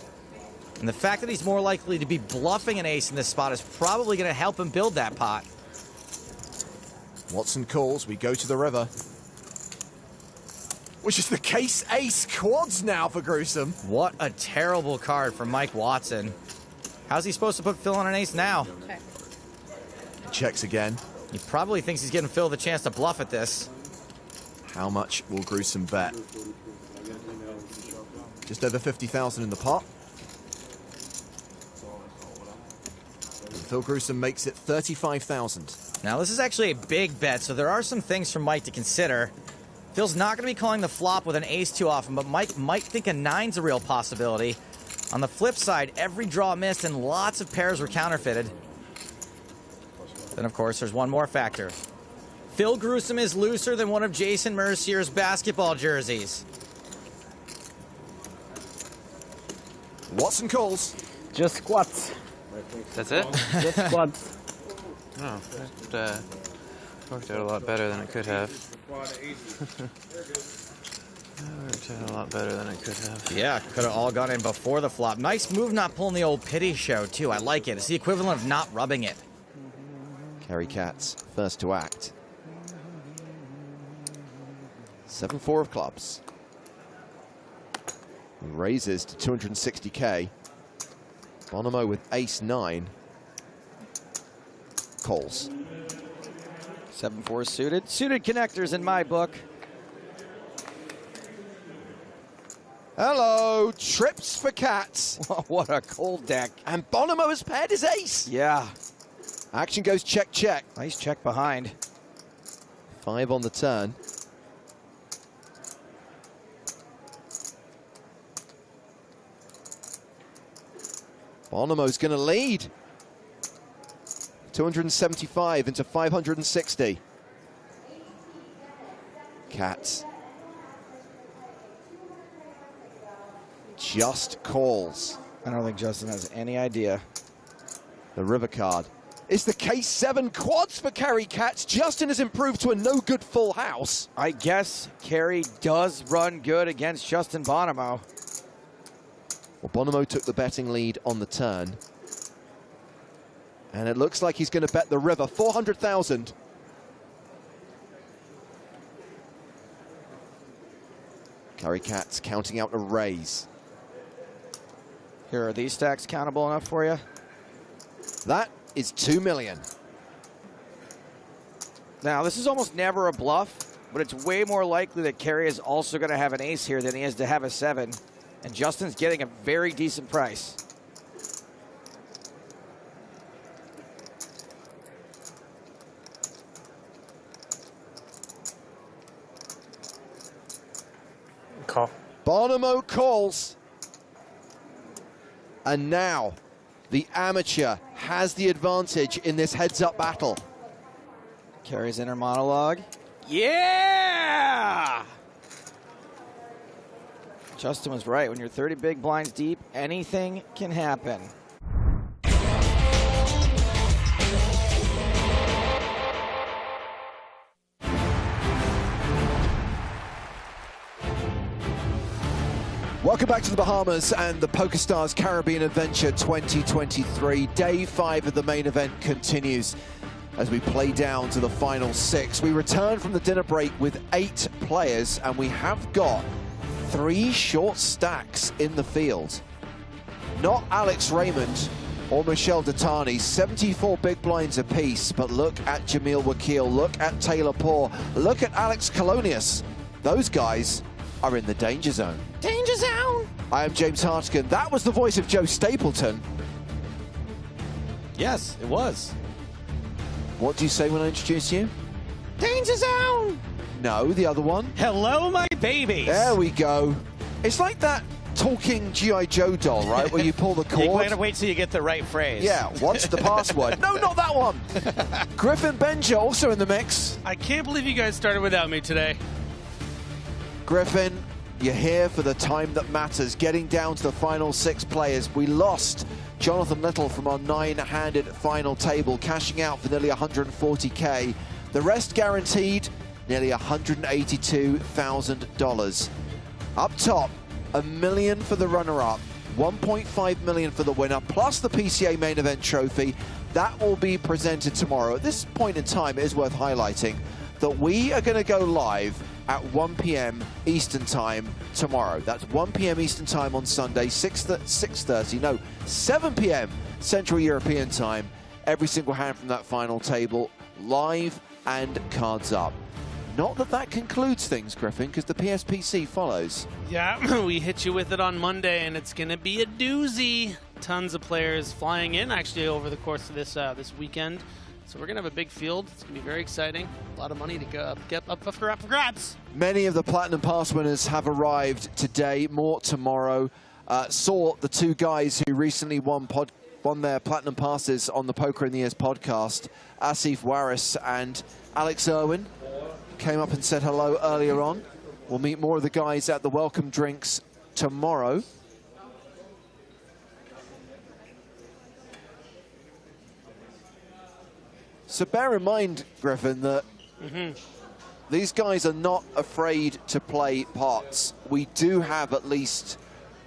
And the fact that he's more likely to be bluffing an ace in this spot is probably going to help him build that pot. Watson calls. We go to the river. Which is the case ace quads now for Gruesome. What a terrible card for Mike Watson. How's he supposed to put Phil on an ace now? Check. He checks again. He probably thinks he's giving Phil the chance to bluff at this. How much will Gruesome bet? Just over 50,000 in the pot. And Phil Gruesome makes it 35,000. Now, this is actually a big bet, so there are some things for Mike to consider. Phil's not going to be calling the flop with an ace too often, but Mike might think a 9's a real possibility. On the flip side, every draw missed and lots of pairs were counterfeited. Then, of course, there's one more factor. Phil Gruesome is looser than one of Jason Mercier's basketball jerseys. Watson calls. Just squats. That's it? Just squats. Oh, that worked out a lot better than it could have. Worked out a lot better than it could have. Yeah, could have all gone in before the flop. Nice move not pulling the old pity show, too. I like it. It's the equivalent of not rubbing it. Kerry Katz, first to act. 7-4 of clubs. Raises to 260k. Bonomo with ace-9. Calls. 7-4 suited. Suited connectors in my book. Hello, trips for cats. What a cold deck. And Bonomo has paired his ace. Yeah. Action goes check, check. Nice check behind. 5 on the turn. Bonomo's going to lead. 275 into 560. Cats. Just calls. I don't think Justin has any idea. The river card. It's the K7 quads for Kerry Cats. Justin has improved to a no-good full house. I guess Kerry does run good against Justin Bonomo. Well, Bonomo took the betting lead on the turn. And it looks like he's going to bet the river. 400,000. Kerry Cats counting out a raise. Here, are these stacks countable enough for you? That is 2 million. Now, this is almost never a bluff, but it's way more likely that Kerry is also going to have an ace here than he is to have a 7. And Justin's getting a very decent price. Call. Bonomo calls. And now, the amateur has the advantage in this heads-up battle. Kerry's inner monologue. Yeah! Justin was right. When you're 30 big blinds deep, anything can happen. Welcome back to the Bahamas and the PokerStars Caribbean Adventure 2023. Day 5 of the main event continues as we play down to the final 6. We return from the dinner break with 8 players, and we have got 3 short stacks in the field. Not Alex Raymond or Michel Datani, 74 big blinds apiece, but look at Jamil Wakil, look at Taylor Poor, look at Alex Colonius. Those guys are in the danger zone. Danger zone! I am James Hartigan. That was the voice of Joe Stapleton. Yes, it was. What do you say when I introduce you? Danger zone! No, the other one. Hello, my babies. There we go. It's like that talking G.I. Joe doll, right? Where you pull the cord. You're going to wait till you get the right phrase. Yeah, what's the password? No, not that one. Griffin Benja also in the mix. I can't believe you guys started without me today. Griffin, you're here for the time that matters, getting down to the final 6 players. We lost Jonathan Little from our 9-handed final table, cashing out for nearly 140K. The rest guaranteed, nearly $182,000. Up top, $1 million for the runner-up, 1.5 million for the winner, plus the PCA main event trophy. That will be presented tomorrow. At this point in time, it is worth highlighting that we are going to go live at 1 p.m. Eastern Time tomorrow. That's 1 p.m. Eastern Time on Sunday, 7 p.m. Central European Time. Every single hand from that final table, live and cards up. Not that that concludes things, Griffin, because the PSPC follows. Yeah, we hit you with it on Monday, and it's going to be a doozy. Tons of players flying in, actually, over the course of this weekend. So we're going to have a big field. It's going to be very exciting. A lot of money to get up for grabs. Many of the Platinum Pass winners have arrived today, more tomorrow. Saw the 2 guys who recently won their Platinum Passes on the Poker in the Ears podcast, Asif Waris and Alex Irwin. Came up and said hello earlier on. We'll meet more of the guys at the welcome drinks tomorrow. So bear in mind, Griffin, that these guys are not afraid to play pots. We do have at least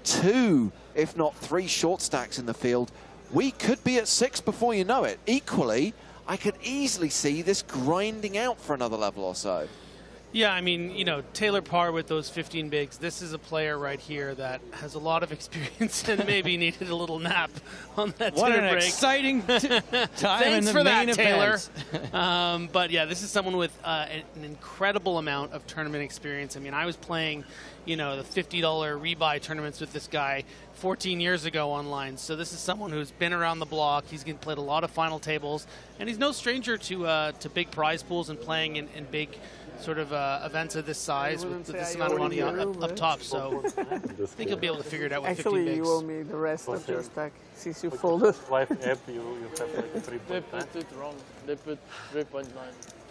2, if not 3 short stacks in the field. We could be at 6 before you know it. Equally, I could easily see this grinding out for another level or so. Yeah, I mean, you know, Taylor Parr with those 15 bigs. This is a player right here that has a lot of experience and maybe needed a little nap on that What dinner an break. exciting time Thanks in the for main that, Taylor. event. But yeah, this is someone with an incredible amount of tournament experience. I mean, I was playing, you know, the $50 rebuy tournaments with this guy 14 years ago online. So this is someone who's been around the block. He's played a lot of final tables, and he's no stranger to big prize pools and playing in big sort of events of this size with this amount of money up top. So I think he'll be able to figure it out with 15 Actually, bigs. you owe me the rest of your stack since you folded. Live app, you have like 3.9. They put it wrong. They put 3.9.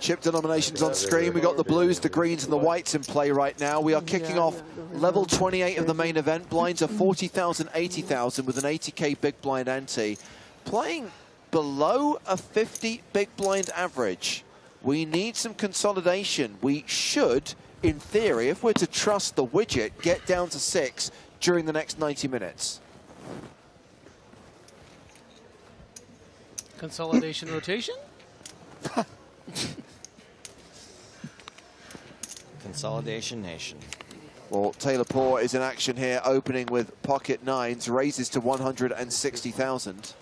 Chip denominations on screen. We've got the blues, the greens, and the whites in play right now. We are kicking off level 28 of the main event. Blinds are 40,000, 80,000 with an 80K big blind ante. Playing below a 50 big blind average. We need some consolidation. We should, in theory, if we're to trust the widget, get down to 6 during the next 90 minutes. Consolidation rotation? Consolidation Nation. Well, Taylor Parr is in action here, opening with pocket nines, raises to 160,000.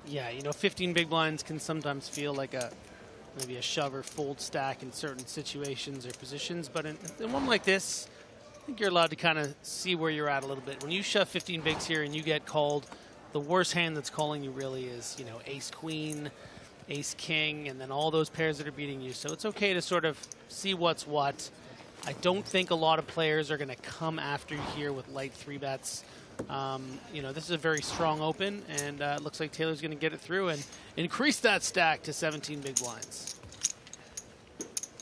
Yeah, you know, 15 big blinds can sometimes feel like maybe a shove or fold stack in certain situations or positions, but in one like this, I think you're allowed to kind of see where you're at a little bit. When you shove 15 bigs here and you get called, the worst hand that's calling you really is, you know, ace-queen, ace-king, and then all those pairs that are beating you. So it's okay to sort of see what's what. I don't think a lot of players are going to come after you here with light 3-bets. You know, this is a very strong open, and it looks like Taylor's going to get it through and increase that stack to 17 big blinds.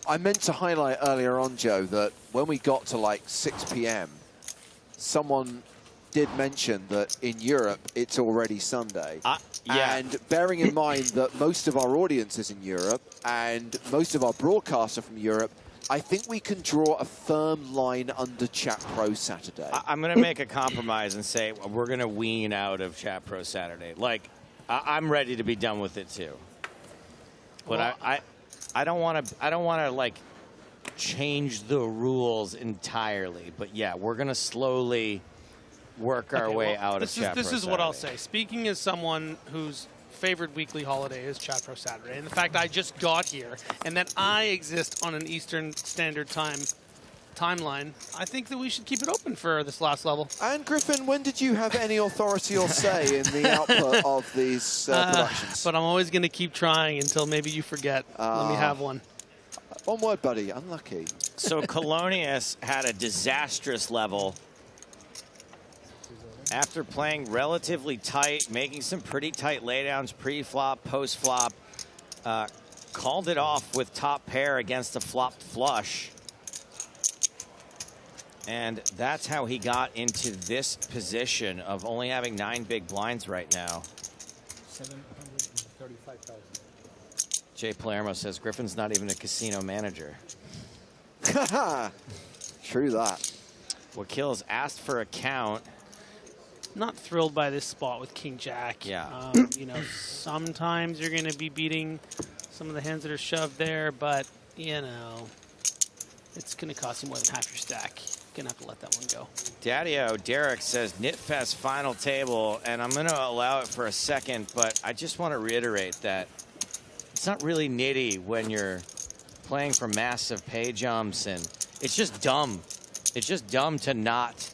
I meant to highlight earlier on, Joe, that when we got to like 6 p.m., someone did mention that in Europe it's already Sunday. Yeah. And bearing in mind that most of our audience is in Europe and most of our broadcasts are from Europe, I think we can draw a firm line under Chat Pro Saturday. I'm going to make a compromise and say we're going to wean out of Chat Pro Saturday. Like, I'm ready to be done with it too. But well, I don't want to like change the rules entirely. But yeah, we're going to slowly work our way out of Chat Pro This is what I'll say. Speaking as someone whose favorite weekly holiday is Chat Pro Saturday, and the fact I just got here and that I exist on an Eastern Standard Time timeline, I think that we should keep it open for this last level. And Griffin, when did you have any authority or say in the output of these productions? But I'm always going to keep trying until maybe you forget. Let me have one. One word, buddy. Unlucky. So Colonius had a disastrous level after playing relatively tight, making some pretty tight laydowns pre-flop, post-flop. Called it off with top pair against a flopped flush. And that's how he got into this position of only having 9 big blinds right now. 735,000. Jay Palermo says Griffin's not even a casino manager. True that. Wakil's asked for a count. Not thrilled by this spot with King Jack. Yeah. You know, sometimes you're going to be beating some of the hands that are shoved there, but, you know, it's going to cost you more than half your stack. You're going to have to let that one go. Daddy-O Derek says Knitfest final table, and I'm going to allow it for a second, but I just want to reiterate that it's not really nitty when you're playing for massive pay jumps, and it's just dumb. It's just dumb to not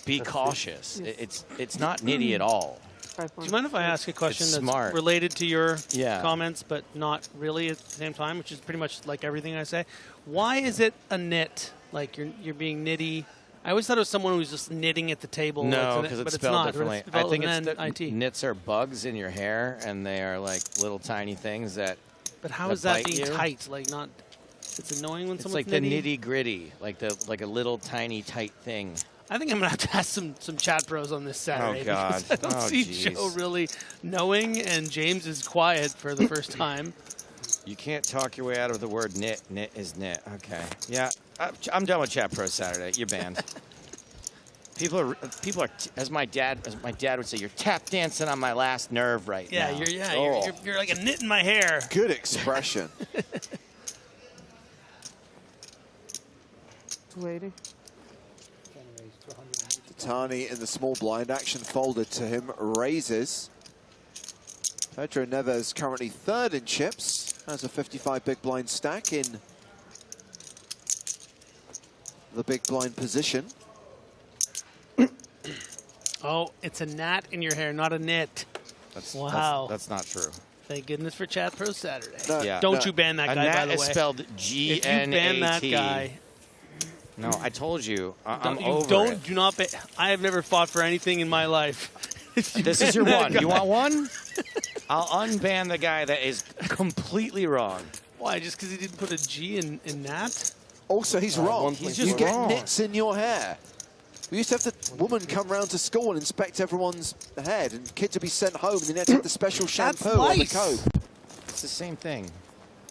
be cautious. It's not nitty at all. Do you mind if I ask a question It's that's smart. related to your Yeah. comments, but not really at the same time, which is pretty much like everything I say? Why is it a nit? Like you're being nitty? I always thought it was someone who was just knitting at the table. No, because but it's spelled differently. It's I spelled think with it's an that IT. nits are bugs in your hair, and they are like little tiny things that. But how is that bite being you. tight? Like not. It's annoying when It's someone's like the nitty. nitty gritty, like a little tiny tight thing. I think I'm gonna have to ask some chat pros on this Saturday. Oh, God. Because I don't Oh, see geez. Joe really knowing, and James is quiet for the first time. You can't talk your way out of the word knit. Knit is knit. Okay. Yeah, I'm done with Chat Pro Saturday. You're banned. People are, as my dad would say, you're tap dancing on my last nerve right now. You're like a knit in my hair. Good expression. 280. Tani in the small blind, action folded to him, raises. Pedro Neves currently third in chips, has a 55 big blind stack in the big blind position. Oh, it's a gnat in your hair, not a knit. Wow. That's not true. Thank goodness for Chat Pro Saturday. No, Yeah. Don't No. you ban that A guy, gnat by the way. is spelled If you ban that G-N-A-T. guy, No, I told you. I'm you over don't, it. do not ban. I have never fought for anything in my life. This is your one. You want one? I'll unban the guy that is completely wrong. Why? Just because he didn't put a G in Nat? Also, he's wrong. He's You just get wrong. nits in your hair. We used to have the woman come round to school and inspect everyone's head, and kids would be sent home, and then they had to get the special shampoo on the lice. coat. It's the same thing.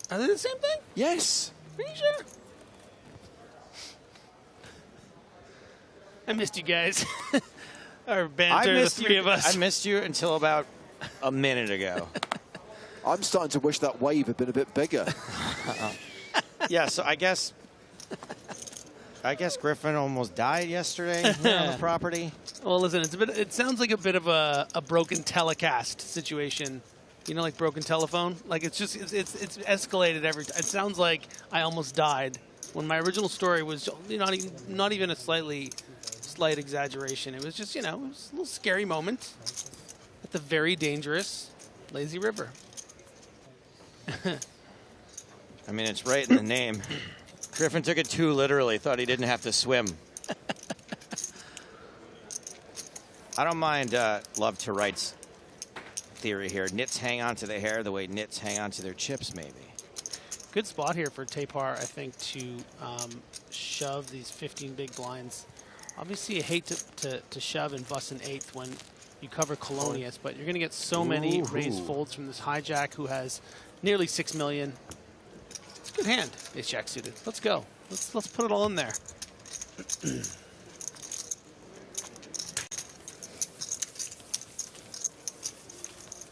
Are they the same thing? Yes. Are you sure? I missed you guys. Our banter, the three of us. I missed you until about a minute ago. I'm starting to wish that wave had been a bit bigger. Yeah, so I guess Griffin almost died yesterday here on the property. Well, listen, it sounds like a bit of a broken telecast situation. You know, like broken telephone. Like it's escalated every time. It sounds like I almost died when my original story was not even a slight exaggeration. It was just, it was a little scary moment at the very dangerous Lazy River. I mean, it's right in the name. Griffin took it too literally, thought he didn't have to swim. I don't mind Love to Right's theory here. Nits hang onto the hair the way nits hang onto their chips, maybe. Good spot here for Tapar, I think, to shove these 15 big blinds. Obviously, you hate to shove and bust an eighth when you cover Colonius, but you're going to get so many raised folds from this hijack who has nearly 6 million. It's a good hand. Ace Jack suited. Let's go. Let's put it all in there.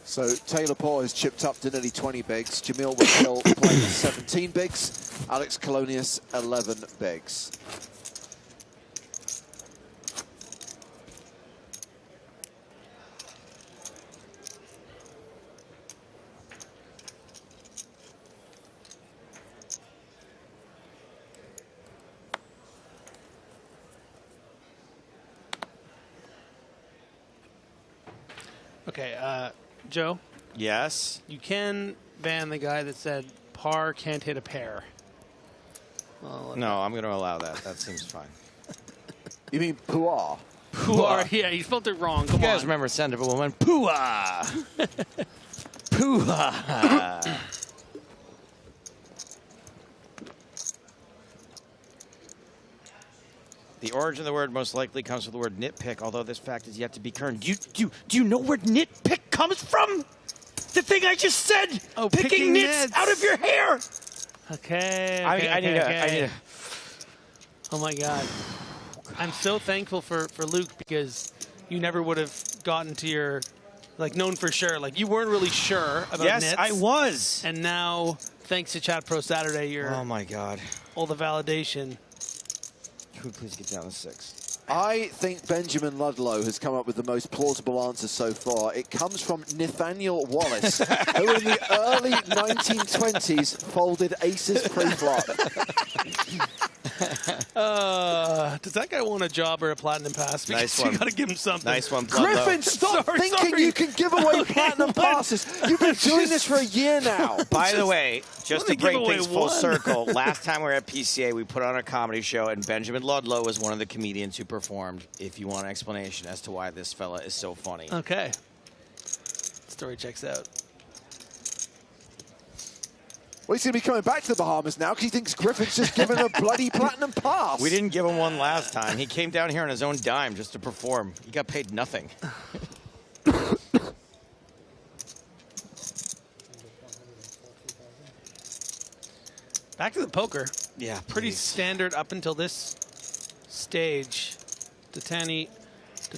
So Taylor Paul has chipped up to nearly 20 bigs. Jamil Wakil playing 17 bigs. Alex Colonius 11 bigs. Okay, Joe? Yes? You can ban the guy that said par can't hit a pair. Well, No, I'm going to allow that. That seems fine. You mean Puar? Puar, yeah, you spelled it wrong. Come You guys on. remember Send of a Woman? Pooah! Pooah! The origin of the word most likely comes from the word nitpick, although this fact is yet to be confirmed. Do you know where nitpick comes from? The thing I just said! Oh, picking nits out of your hair! Okay. I need a... Oh my God. I'm so thankful for Luke because you never would have gotten to your, known for sure. Like, you weren't really sure about Yes, nits. I was. And now, thanks to Chat Pro Saturday, you're Oh my God. all the validation. Could we please get down to 6? I think Benjamin Ludlow has come up with the most plausible answer so far. It comes from Nathaniel Wallace, who in the early 1920s folded aces pre-flop. Does that guy want a job or a platinum pass? Because Nice one. you got to give him something. Nice one, Ludlow. Griffin, stop thinking you can give away platinum passes. You've been doing this for a year now. By the way, just to Let me give bring away things full one. circle, last time we were at PCA, we put on a comedy show, and Benjamin Ludlow was one of the comedians who performed. If you want an explanation as to why this fella is so funny. Okay. Story checks out. Well, he's going to be coming back to the Bahamas now because he thinks Griffin's just given a bloody platinum pass. We didn't give him one last time. He came down here on his own dime just to perform. He got paid nothing. Back to the poker. Yeah, Pretty please. standard up until this stage.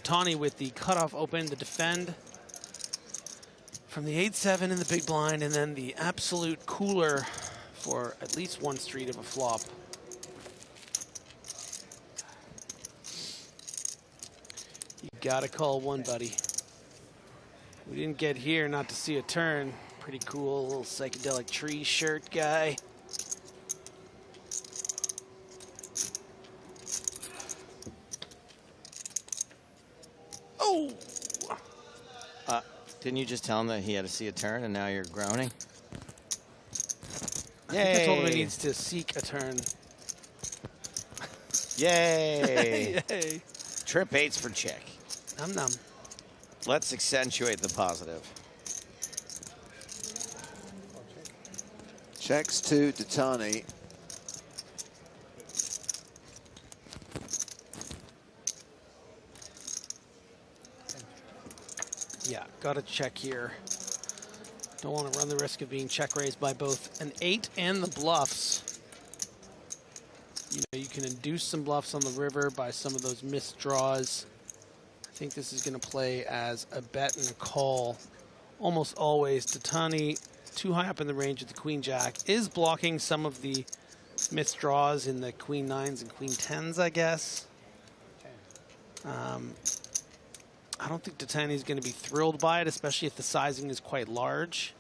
Tani with the cutoff open, the defend from the 8-7 in the big blind, and then the absolute cooler for at least one street of a flop. gotta call one, buddy. We didn't get here not to see a turn. Pretty cool little psychedelic tree shirt guy. Oh! Didn't you just tell him that he had to see a turn and now you're groaning? I think I told him he needs to seek a turn. Yay! Yay! Trip 8's for check. Num num. Let's accentuate the positive. Checks to Ditani. Yeah, got to check here. Don't want to run the risk of being check raised by both an 8 and the bluffs. You know, you can induce some bluffs on the river by some of those missed draws. I think this is going to play as a bet and a call. Almost always, Ditani, too high up in the range of the queen jack, is blocking some of the missed draws in the queen 9s and queen 10s, I guess. I don't think Ditani is going to be thrilled by it, especially if the sizing is quite large.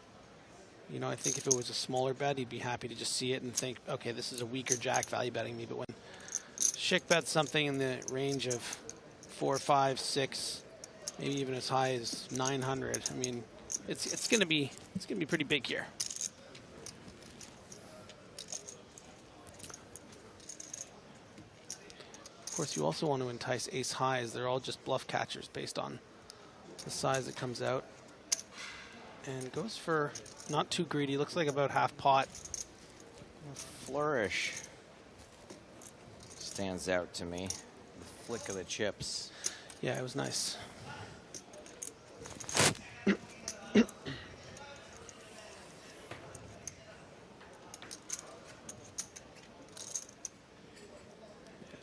You know, I think if it was a smaller bet, he'd be happy to just see it and think, okay, this is a weaker jack value betting me. But when Schick bets something in the range of 4, 5, 6, maybe even as high as 900, I mean, it's going to be pretty big here. Of course, you also want to entice ace highs. They're all just bluff catchers based on the size that comes out. And goes for not too greedy. Looks like about half pot. Flourish stands out to me. The flick of the chips. Yeah, it was nice.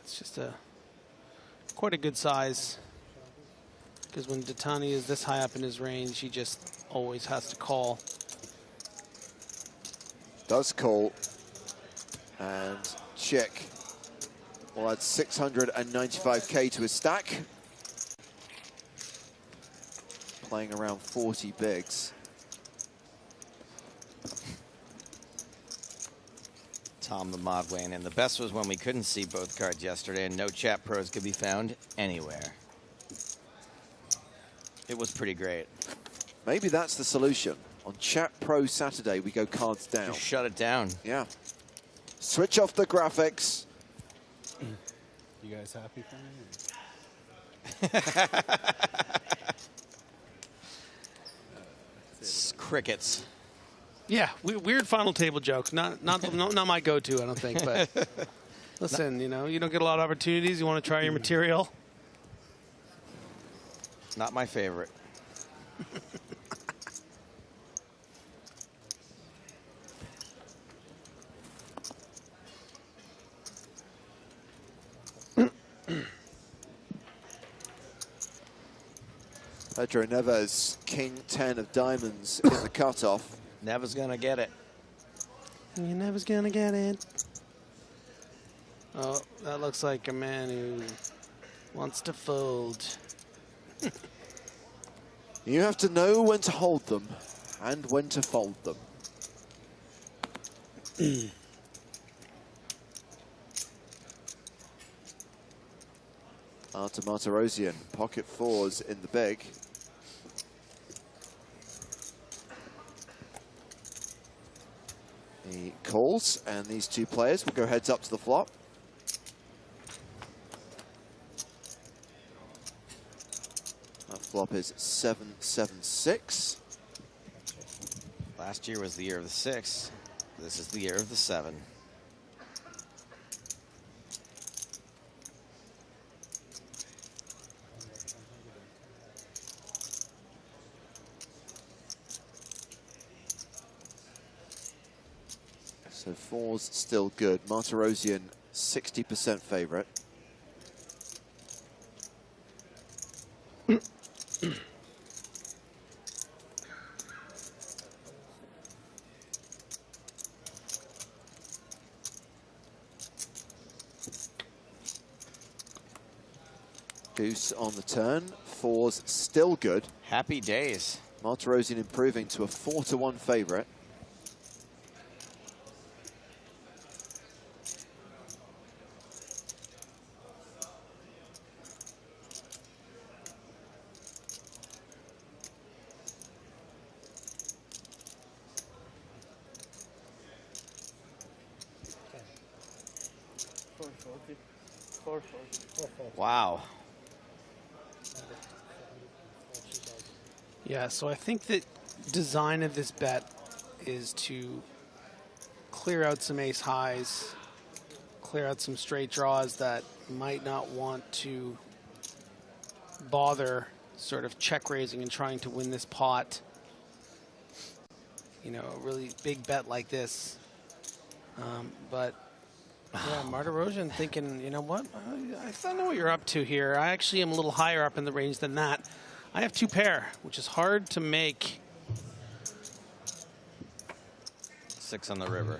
It's just quite a good size, because when Ditani is this high up in his range, he just always has to call. Does call, and Schick will add 695k to his stack, playing around 40 bigs. Tom the mod weighing in. The best was when we couldn't see both cards yesterday and no chat pros could be found anywhere. It was pretty great. Maybe that's the solution. On Chat Pro Saturday, we go cards down. Just shut it down. Yeah. Switch off the graphics. You guys happy for me? Crickets. Yeah, weird final table joke. Not my go-to, I don't think. But listen, you know, you don't get a lot of opportunities. You want to try your material. Not my favorite. Pedro Neves, king 10 of diamonds in the cutoff. Never's gonna get it. You're never gonna get it. Oh, that looks like a man who wants to fold. You have to know when to hold them and when to fold them. Artur Martirosyan, pocket fours in the big. He calls, and these two players will go heads up to the flop. That flop is 7-7-6. Last year was the year of the 6. This is the year of the 7. So fours still good. Martirosyan, 60% favorite. Deuce on the turn fours still good. Happy days. Martirosian improving to a 4-1 favorite. Wow. Yeah, so I think the design of this bet is to clear out some ace highs, clear out some straight draws that might not want to bother sort of check raising and trying to win this pot. You know, a really big bet like this. But yeah, Martirosian thinking, you know what? I know what you're up to here. I actually am a little higher up in the range than that. I have 2 pair, which is hard to make. 6 on the river.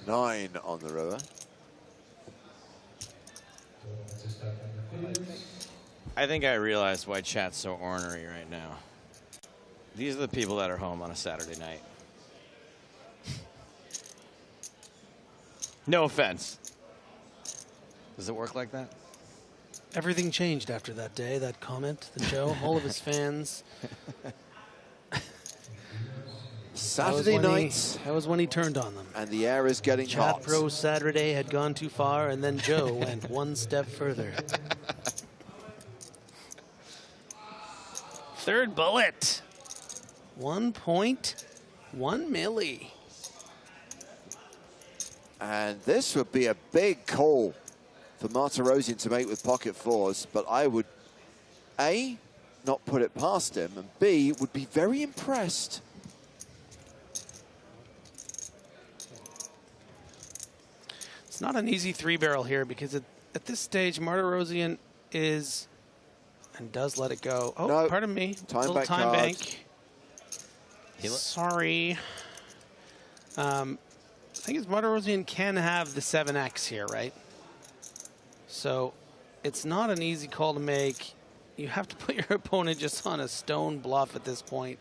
9 on the river. I think I realized why chat's so ornery right now. These are the people that are home on a Saturday night. No offense. Does it work like that? Everything changed after that day, that comment, the Joe, all of his fans. Saturday night. That was when he turned on them. And the air is getting hot. Chat Pro Saturday had gone too far, and then Joe went one step further. Third bullet. 1.1 milli. And this would be a big call for Martirosian to make with pocket fours, but I would, A, not put it past him, and B, would be very impressed. It's not an easy 3-barrel here because at this stage, Martirosian is and does let it go. Oh, no, pardon me. Time bank time card. bank. Sorry. The thing is, Martirosian can have the 7x here, right? So it's not an easy call to make. You have to put your opponent just on a stone bluff at this point.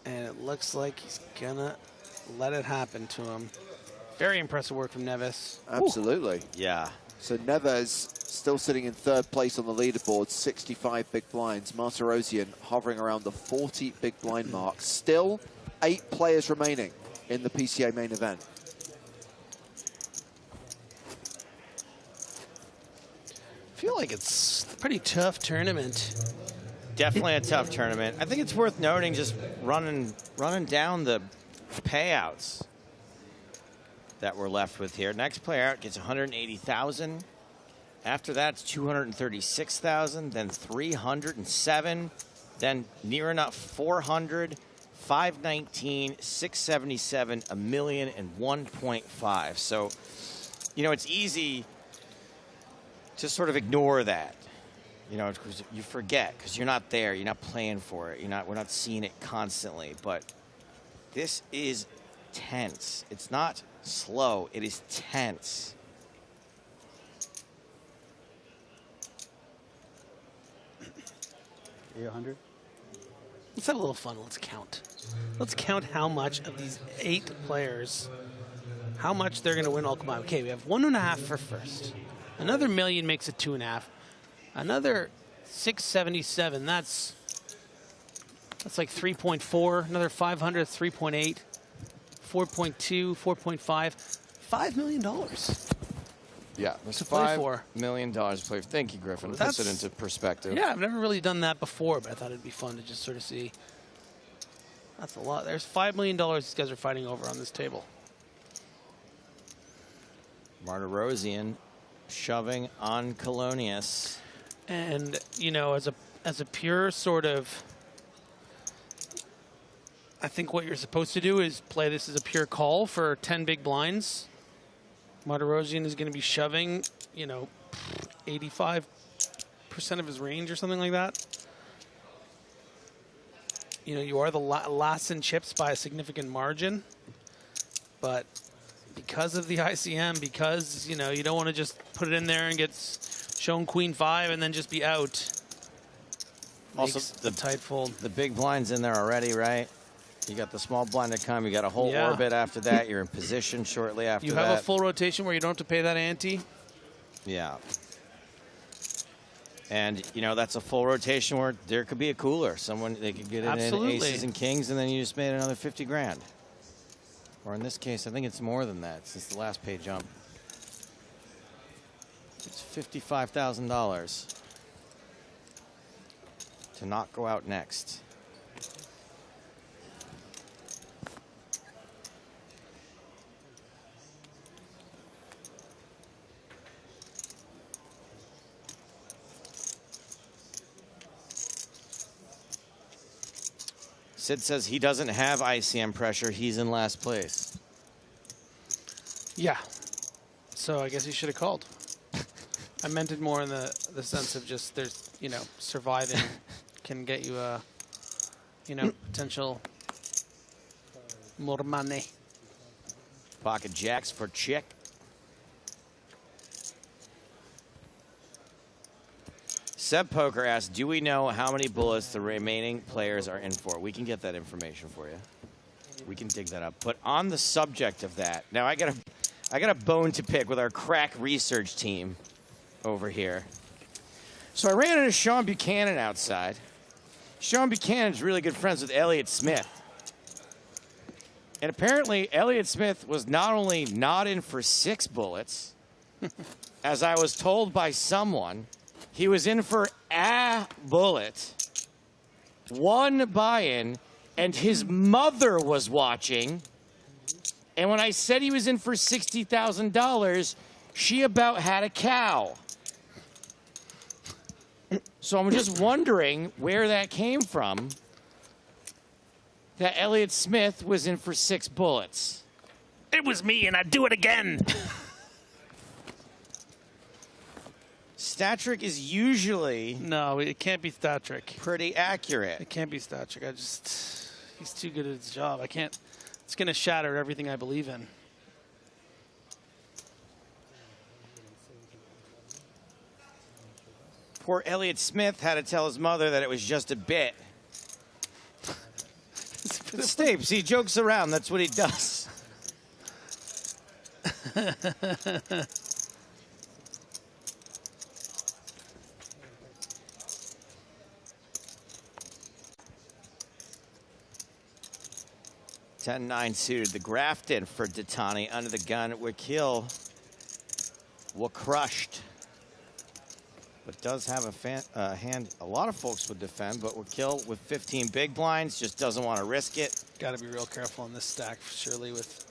And it looks like he's gonna let it happen to him. Very impressive work from Neves. Absolutely. Ooh. Yeah. So Neves still sitting in 3rd place on the leaderboard, 65 big blinds. Martirosian hovering around the 40 big blind mark. Still 8 players remaining in the PCA main event. I feel like it's a pretty tough tournament. Definitely a tough tournament. I think it's worth noting, just running down the payouts that we're left with here. Next player out gets 180,000. After that, it's 236,000, then 307, then near enough 400, 519, 677, a million, and 1.5. So, you know, it's easy to sort of ignore that. You know, because you forget, because you're not there, you're not playing for it, we're not seeing it constantly. But this is tense. It's not slow, it is tense. $800. Let's have a little fun. Let's count. Let's count how much of these 8 players, how much they're going to win all combined. Okay, we have 1.5 for first. Another million makes it 2.5. Another 677. That's like 3.4. Another 500, 3.8. 4.2, 4.5. $5 million. Yeah, that's to play $5 for. million to play. Thank you, Griffin. That's- Puts it into perspective. Yeah, I've never really done that before, but I thought it'd be fun to just sort of see. That's a lot. There's $5 million these guys are fighting over on this table. Martirosian shoving on Colonius. And, you know, as a pure sort of, I think what you're supposed to do is play this as a pure call for 10 big blinds. Martirosian is going to be shoving, you know, 85% of his range or something like that. You know, you are the last in chips by a significant margin. But because of the ICM, because, you know, you don't want to just put it in there and get shoved shown queen 5 and then just be out. Also, Makes the tight fold. The big blind's in there already, right? You got the small blind to come. You got a whole Yeah. orbit after that. You're in position shortly after You that. have a full rotation where you don't have to pay that ante. Yeah. And, you know, that's a full rotation where there could be a cooler. They could get it Absolutely. in aces and kings, and then you just made another 50 grand. Or in this case, I think it's more than that since the last pay jump. It's $55,000 to not go out next. Sid says he doesn't have ICM pressure. He's in last place. Yeah. So I guess he should have called. I meant it more in the sense of just there's, you know, surviving can get you a, you know, potential more money. Pocket jacks for check. Seb Poker asks, do we know how many bullets the remaining players are in for? We can get that information for you. We can dig that up. But on the subject of that, now I got a bone to pick with our crack research team over here. So I ran into Sean Buchanan outside. Sean Buchanan's really good friends with Elliott Smith. And apparently Elliott Smith was not only not in for 6 bullets, as I was told by someone, he was in for a bullet, 1 buy-in, and his mother was watching. And when I said he was in for $60,000, she about had a cow. So I'm just wondering where that came from, that Elliott Smith was in for 6 bullets. It was me, and I'd do it again. Statric is usually... No, it can't be Statric. Pretty accurate. It can't be Statric. He's too good at his job. I can't... It's going to shatter everything I believe in. Poor Elliott Smith had to tell his mother that it was just a bit. Stapes, he jokes around. That's what he does. (10-9) suited. The Grafton for Ditani under the gun. Wakil were crushed. But does have a hand a lot of folks would defend, but Wakil with 15 big blinds just doesn't want to risk it. Got to be real careful in this stack, surely, with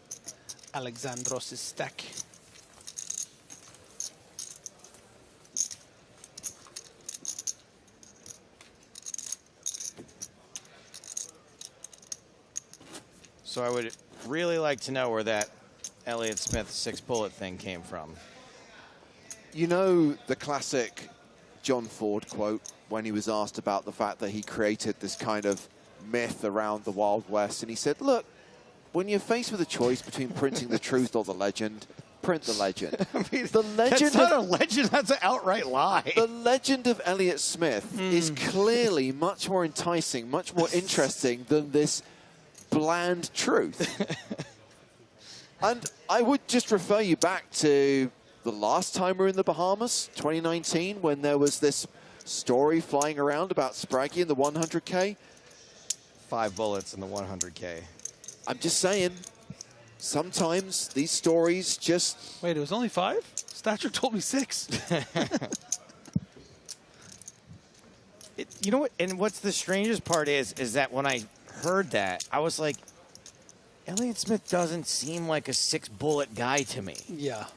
Alexandros' stack. So I would really like to know where that Elliott Smith 6-bullet thing came from. You know the classic John Ford quote when he was asked about the fact that he created this kind of myth around the Wild West, and he said, look, when you're faced with a choice between printing the truth or the legend, print the legend. I mean, the legend that's not a legend, that's an outright lie. The legend of Elliott Smith is clearly much more enticing, much more interesting than this bland truth. And I would just refer you back to the last time we were in the Bahamas, 2019, when there was this story flying around about Spraggy in the 100K. 5 bullets in the 100K. I'm just saying, sometimes these stories just... Wait, it was only 5? Statric told me 6. You know what? And what's the strangest part is that when I heard that, I was like, Elliott Smith doesn't seem like a 6-bullet guy to me. Yeah.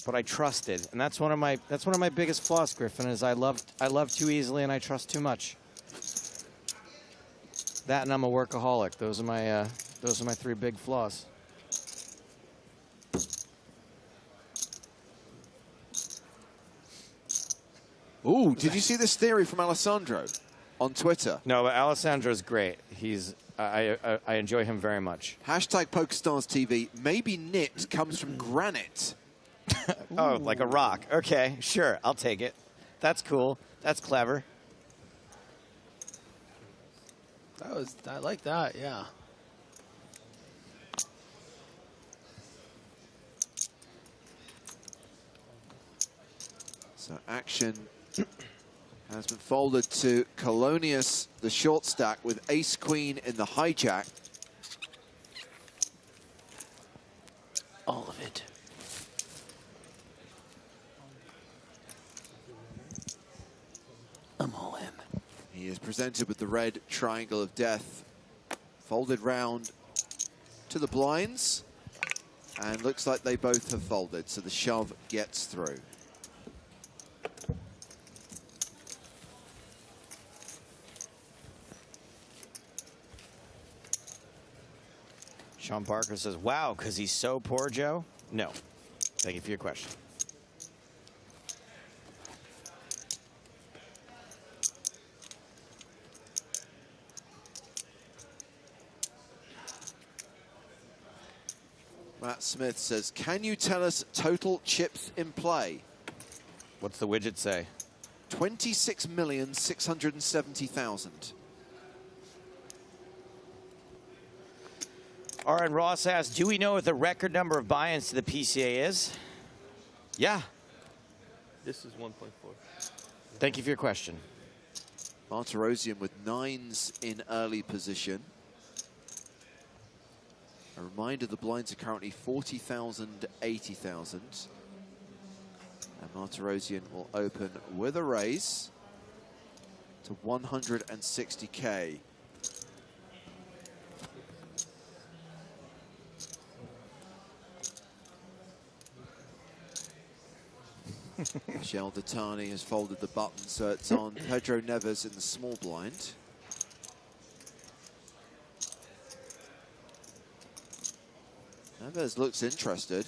But I trusted, and that's one of my biggest flaws, Griffin, is I love too easily and I trust too much. That and I'm a workaholic. Those are my 3 big flaws. Ooh, did you see this theory from Alessandro on Twitter? No, but Alessandro's great. I enjoy him very much. Hashtag PokerStars TV. Maybe knit comes from granite. Oh, like a rock. Okay, sure. I'll take it. That's cool. That's clever. I like that, yeah. So action has been folded to Colonius, the short stack, with ace-queen in the hijack. All of it. I'm all in. He is presented with the red triangle of death. Folded round to the blinds. And looks like they both have folded, so the shove gets through. Sean Parker says, wow, because he's so poor, Joe? No. Thank you for your question. Matt Smith says, can you tell us total chips in play? What's the widget say? 26,670,000. All right, Ross asks, do we know what the record number of buy-ins to the PCA is? Yeah. This is 1.4. Thank you for your question. Martirosian with nines in early position. A reminder, the blinds are currently 40,000, 80,000. And Martirosian will open with a raise to 160K. Michel Datani has folded the button, so it's on Pedro Neves in the small blind. Neves looks interested.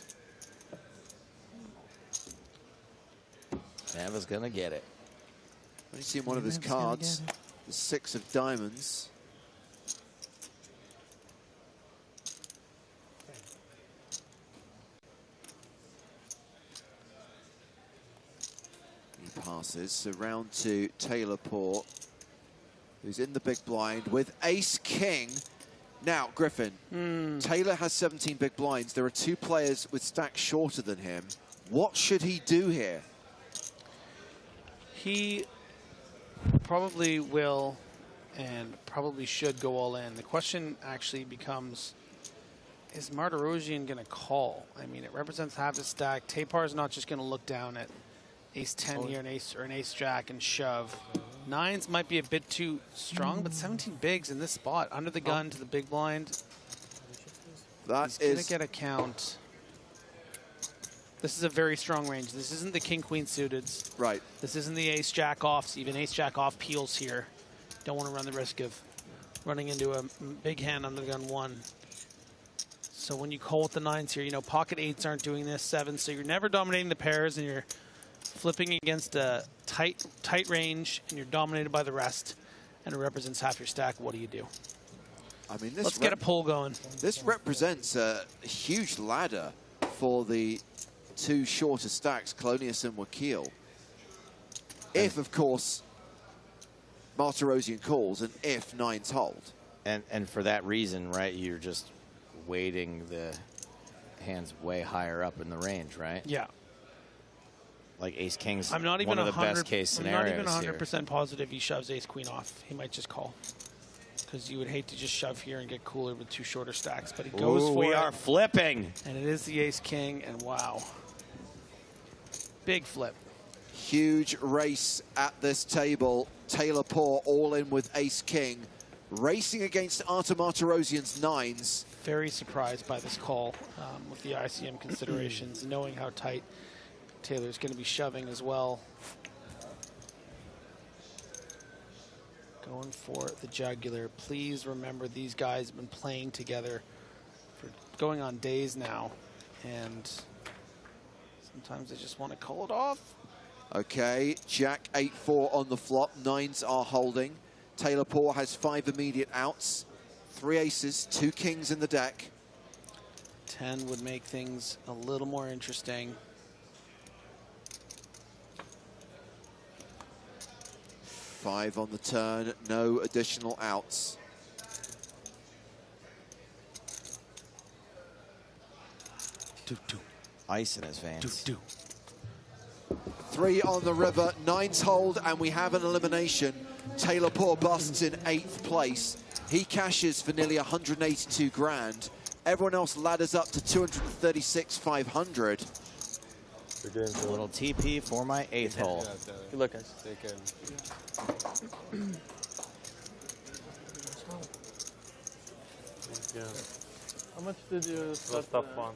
Neves gonna get it. Only seen one of his cards, the 6 of diamonds. He passes, so round to Taylor Port, who's in the big blind with ace-king. Now, Griffin, Taylor has 17 big blinds. There are 2 players with stacks shorter than him. What should he do here? He probably will and probably should go all in. The question actually becomes, is Martirosian going to call? I mean, it represents half his stack. Tapar is not just going to look down at ace-10 here, an ace or an ace-jack and shove. Nines might be a bit too strong, but 17 bigs in this spot, under the gun to the big blind. He's going to get a count. This is a very strong range. This isn't the king-queen suited. Right. This isn't the ace-jack-offs. Even ace-jack-off peels here. Don't want to run the risk of running into a big hand under the gun 1. So when you call with the nines here, you know, pocket 8s aren't doing this, 7s, so you're never dominating the pairs, and you're flipping against a tight range, and you're dominated by the rest, and it represents half your stack. What do you do? I mean, this let's get a poll going. This represents a huge ladder for the 2 shorter stacks, Colonius and Wakil. If, of course, Martirosian calls, and if nines hold. And for that reason, right, you're just weighting the hands way higher up in the range, right? Yeah. Like ace-king's I'm not even one of the best case scenarios. I'm not even 100% positive he shoves ace-queen off. He might just call. Because you would hate to just shove here and get cooler with 2 shorter stacks. But he goes for it. We are flipping. And it is the ace-king, and wow. Big flip. Huge race at this table. Taylor Port all in with ace-king. Racing against Artur Martirosian's nines. Very surprised by this call with the ICM considerations, knowing how tight Taylor's going to be shoving as well. Going for the jugular. Please remember these guys have been playing together for going on days now, and sometimes they just want to call it off. Okay, Jack 8-4 on the flop. Nines are holding. Taylor Port has 5 immediate outs. 3 aces, 2 kings in the deck. 10 would make things a little more interesting. 5 on the turn, no additional outs. Ice in his veins. 3 on the river, 9's hold, and we have an elimination. Taylor Poor busts in 8th place. He cashes for nearly 182 grand. Everyone else ladders up to 236,500. A little TP for my 8th hole. Good luck, guys. Take care. Yeah. How much did you That's tough one.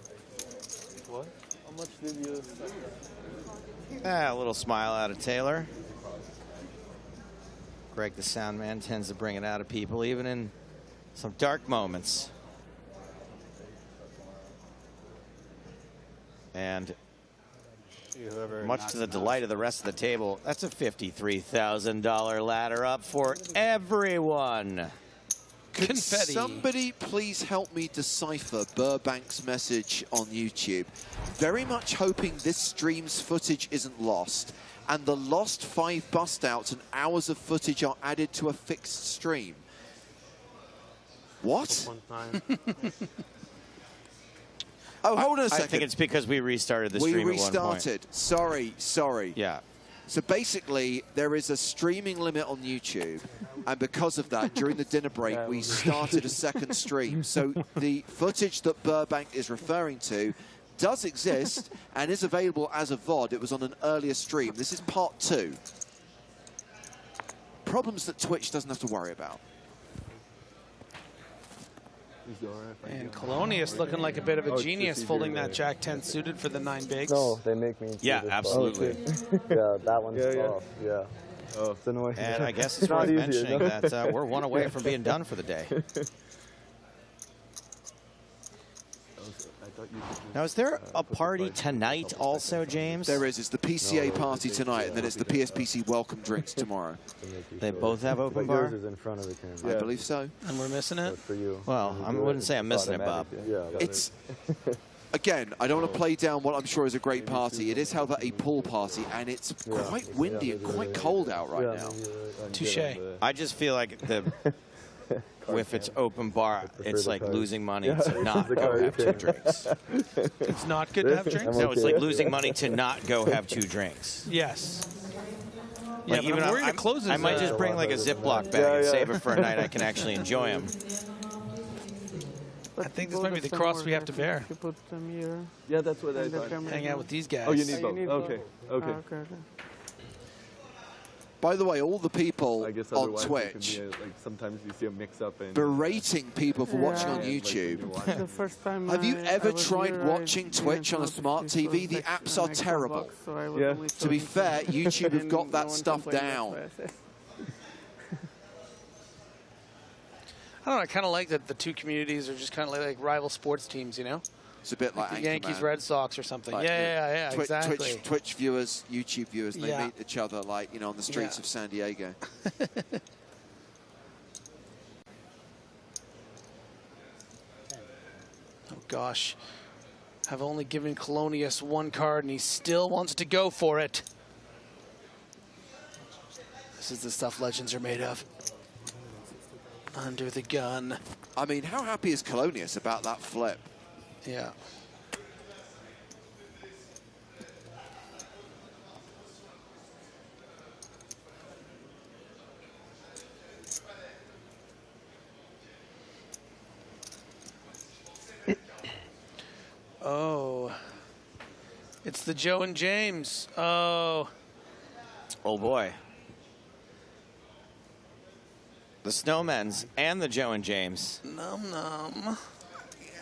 What? How much did you A little smile out of Taylor. Greg, the sound man, tends to bring it out of people, even in some dark moments. And much to the delight of the rest of the table, that's a $53,000 ladder up for everyone. Could somebody please help me decipher Burbank's message on YouTube? Very much hoping this stream's footage isn't lost, and the lost 5 bust outs and hours of footage are added to a fixed stream. What? Oh, hold on a second. I think it's because we restarted the stream We at one point. restarted. Sorry. Yeah. So basically, there is a streaming limit on YouTube, and because of that, during the dinner break, we started a second stream. So the footage that Burbank is referring to does exist and is available as a VOD. It was on an earlier stream. This is part 2. Problems that Twitch doesn't have to worry about. And Colonius looking like a bit of a genius, folding that Jack-10 suited for the 9 bigs. No, they make me. Yeah, absolutely. Yeah, that one's off. Yeah. Oh, it's annoying. And I guess it's worth mentioning that we're 1 away from being done for the day. Now, is there a party tonight also, James? There is. It's the PCA party tonight, and then it's the PSPC welcome drinks tomorrow. They both have open bar? Yours is in front of the camera. I believe so. And we're missing it? For you. Well, I wouldn't say I'm missing it, Bob. Yeah, It's... Again, I don't want to play down what I'm sure is a great party. It is, however, a pool party, and it's quite windy and quite cold out right now. Touche. I just feel like if it's open bar, it's like losing money to not go have 2 drinks. It's not good to have drinks? No, it's like losing money to not go have 2 drinks. Yes. Like Yeah, but I'm worried it closes. I might just bring like a Ziploc bag and save it for a night I can actually enjoy them. I think this might be the cross we have to bear. You put them here. Yeah, that's what I thought. Hang out with these guys. Oh, you need both. Okay. Okay. By the way, all the people I guess on otherwise Twitch it can be like sometimes you see a mix-up and berating people for watching on Yeah. YouTube. The first time Have you I ever was tried here, watching Twitch on a smart TV? The apps are terrible. To be fair, YouTube have got that stuff down. I don't know, I kind of like that the 2 communities are just kind of like rival sports teams, you know? It's a bit like the Yankees, Anchorman. Red Sox or something. Like Yeah, exactly. Twitch viewers, YouTube viewers, they Yeah. meet each other like, you know, on the streets Yeah. of San Diego. Oh, gosh. Have only given Colonius 1 card, and he still wants to go for it. This is the stuff legends are made of. Under the gun. I mean, how happy is Colonius about that flip? Yeah. Oh. It's the Joe and James. Oh. Oh boy. The Snowmen's and the Joe and James. Num num.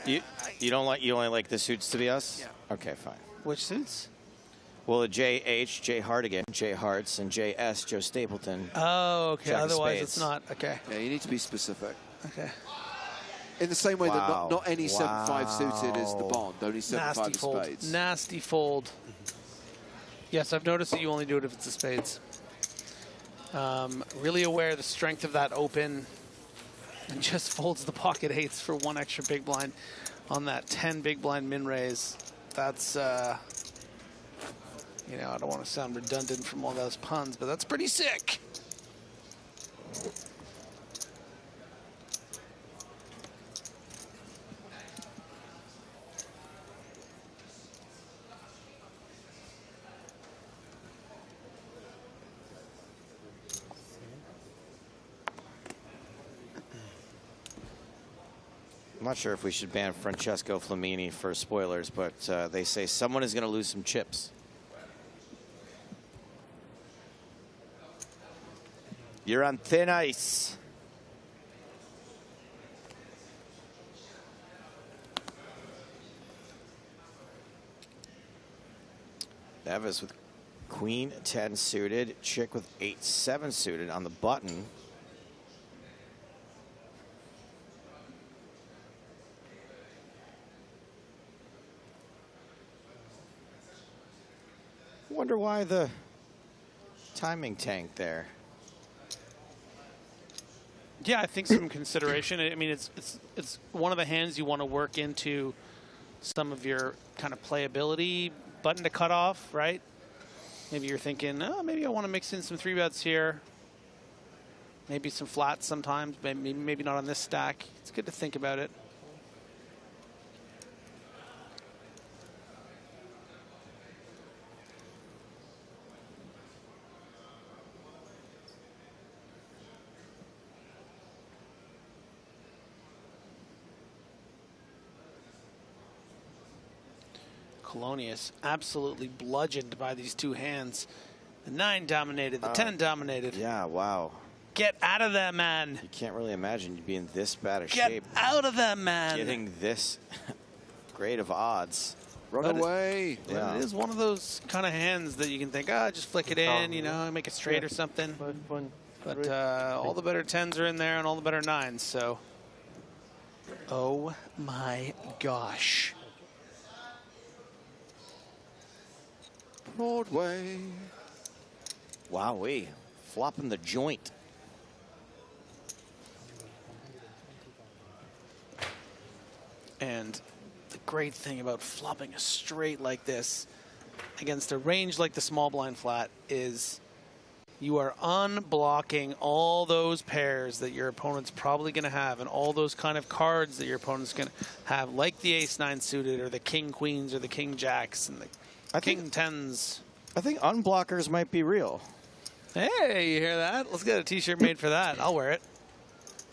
You don't like, you only like the suits to be us? Yeah. Okay, fine. Which suits? Well, the JH, Jay Hardigan, Jay Hartz, and JS, Joe Stapleton. Oh, okay. Jack of Otherwise, spades. it's not. Okay. Yeah, you need to be specific. Okay. In the same way that Wow. not any 7-5 suited is the Wow. Bond, only 7-5 Nasty is fold. spades. Nasty fold. Yes, I've noticed that you only do it if it's the spades. Really aware of the strength of that open and just folds the pocket eights for one extra big blind on that 10 big blind min raise. That's, you know, I don't want to sound redundant from all those puns, but that's pretty sick. I'm not sure if we should ban Francesco Flamini for spoilers, but they say someone is going to lose some chips. You're on thin ice. Neves with Queen 10 suited, Chick with 8-7 suited on the button. Wonder why the timing tanked there. Yeah, I think some consideration. I mean, it's one of the hands you want to work into some of your kind of playability button to cut off, right? Maybe you're thinking, oh, maybe I want to mix in some 3-bets here. Maybe some flats sometimes, maybe not on this stack. It's good to think about it. Colonius absolutely bludgeoned by these two hands. The 9 dominated, the 10 dominated. Yeah, wow. Get out of there, man. You can't really imagine you being this bad of Get shape. out of there, man. Getting this great of odds. Run away. Yeah. It is one of those kind of hands that you can think, ah, just flick it in, you know, make it straight or something. But all the better 10s are in there and all the better 9s, so. Oh my gosh. Broadway. Wowee. Flopping the joint. And the great thing about flopping a straight like this against a range like the small blind flat is you are unblocking all those pairs that your opponent's probably going to have and all those kind of cards that your opponent's going to have, like the ace-9 suited or the king-queens or the king-jacks and the king-10s. I think unblockers might be real. Hey, you hear that? Let's get a t-shirt made for that. I'll wear it.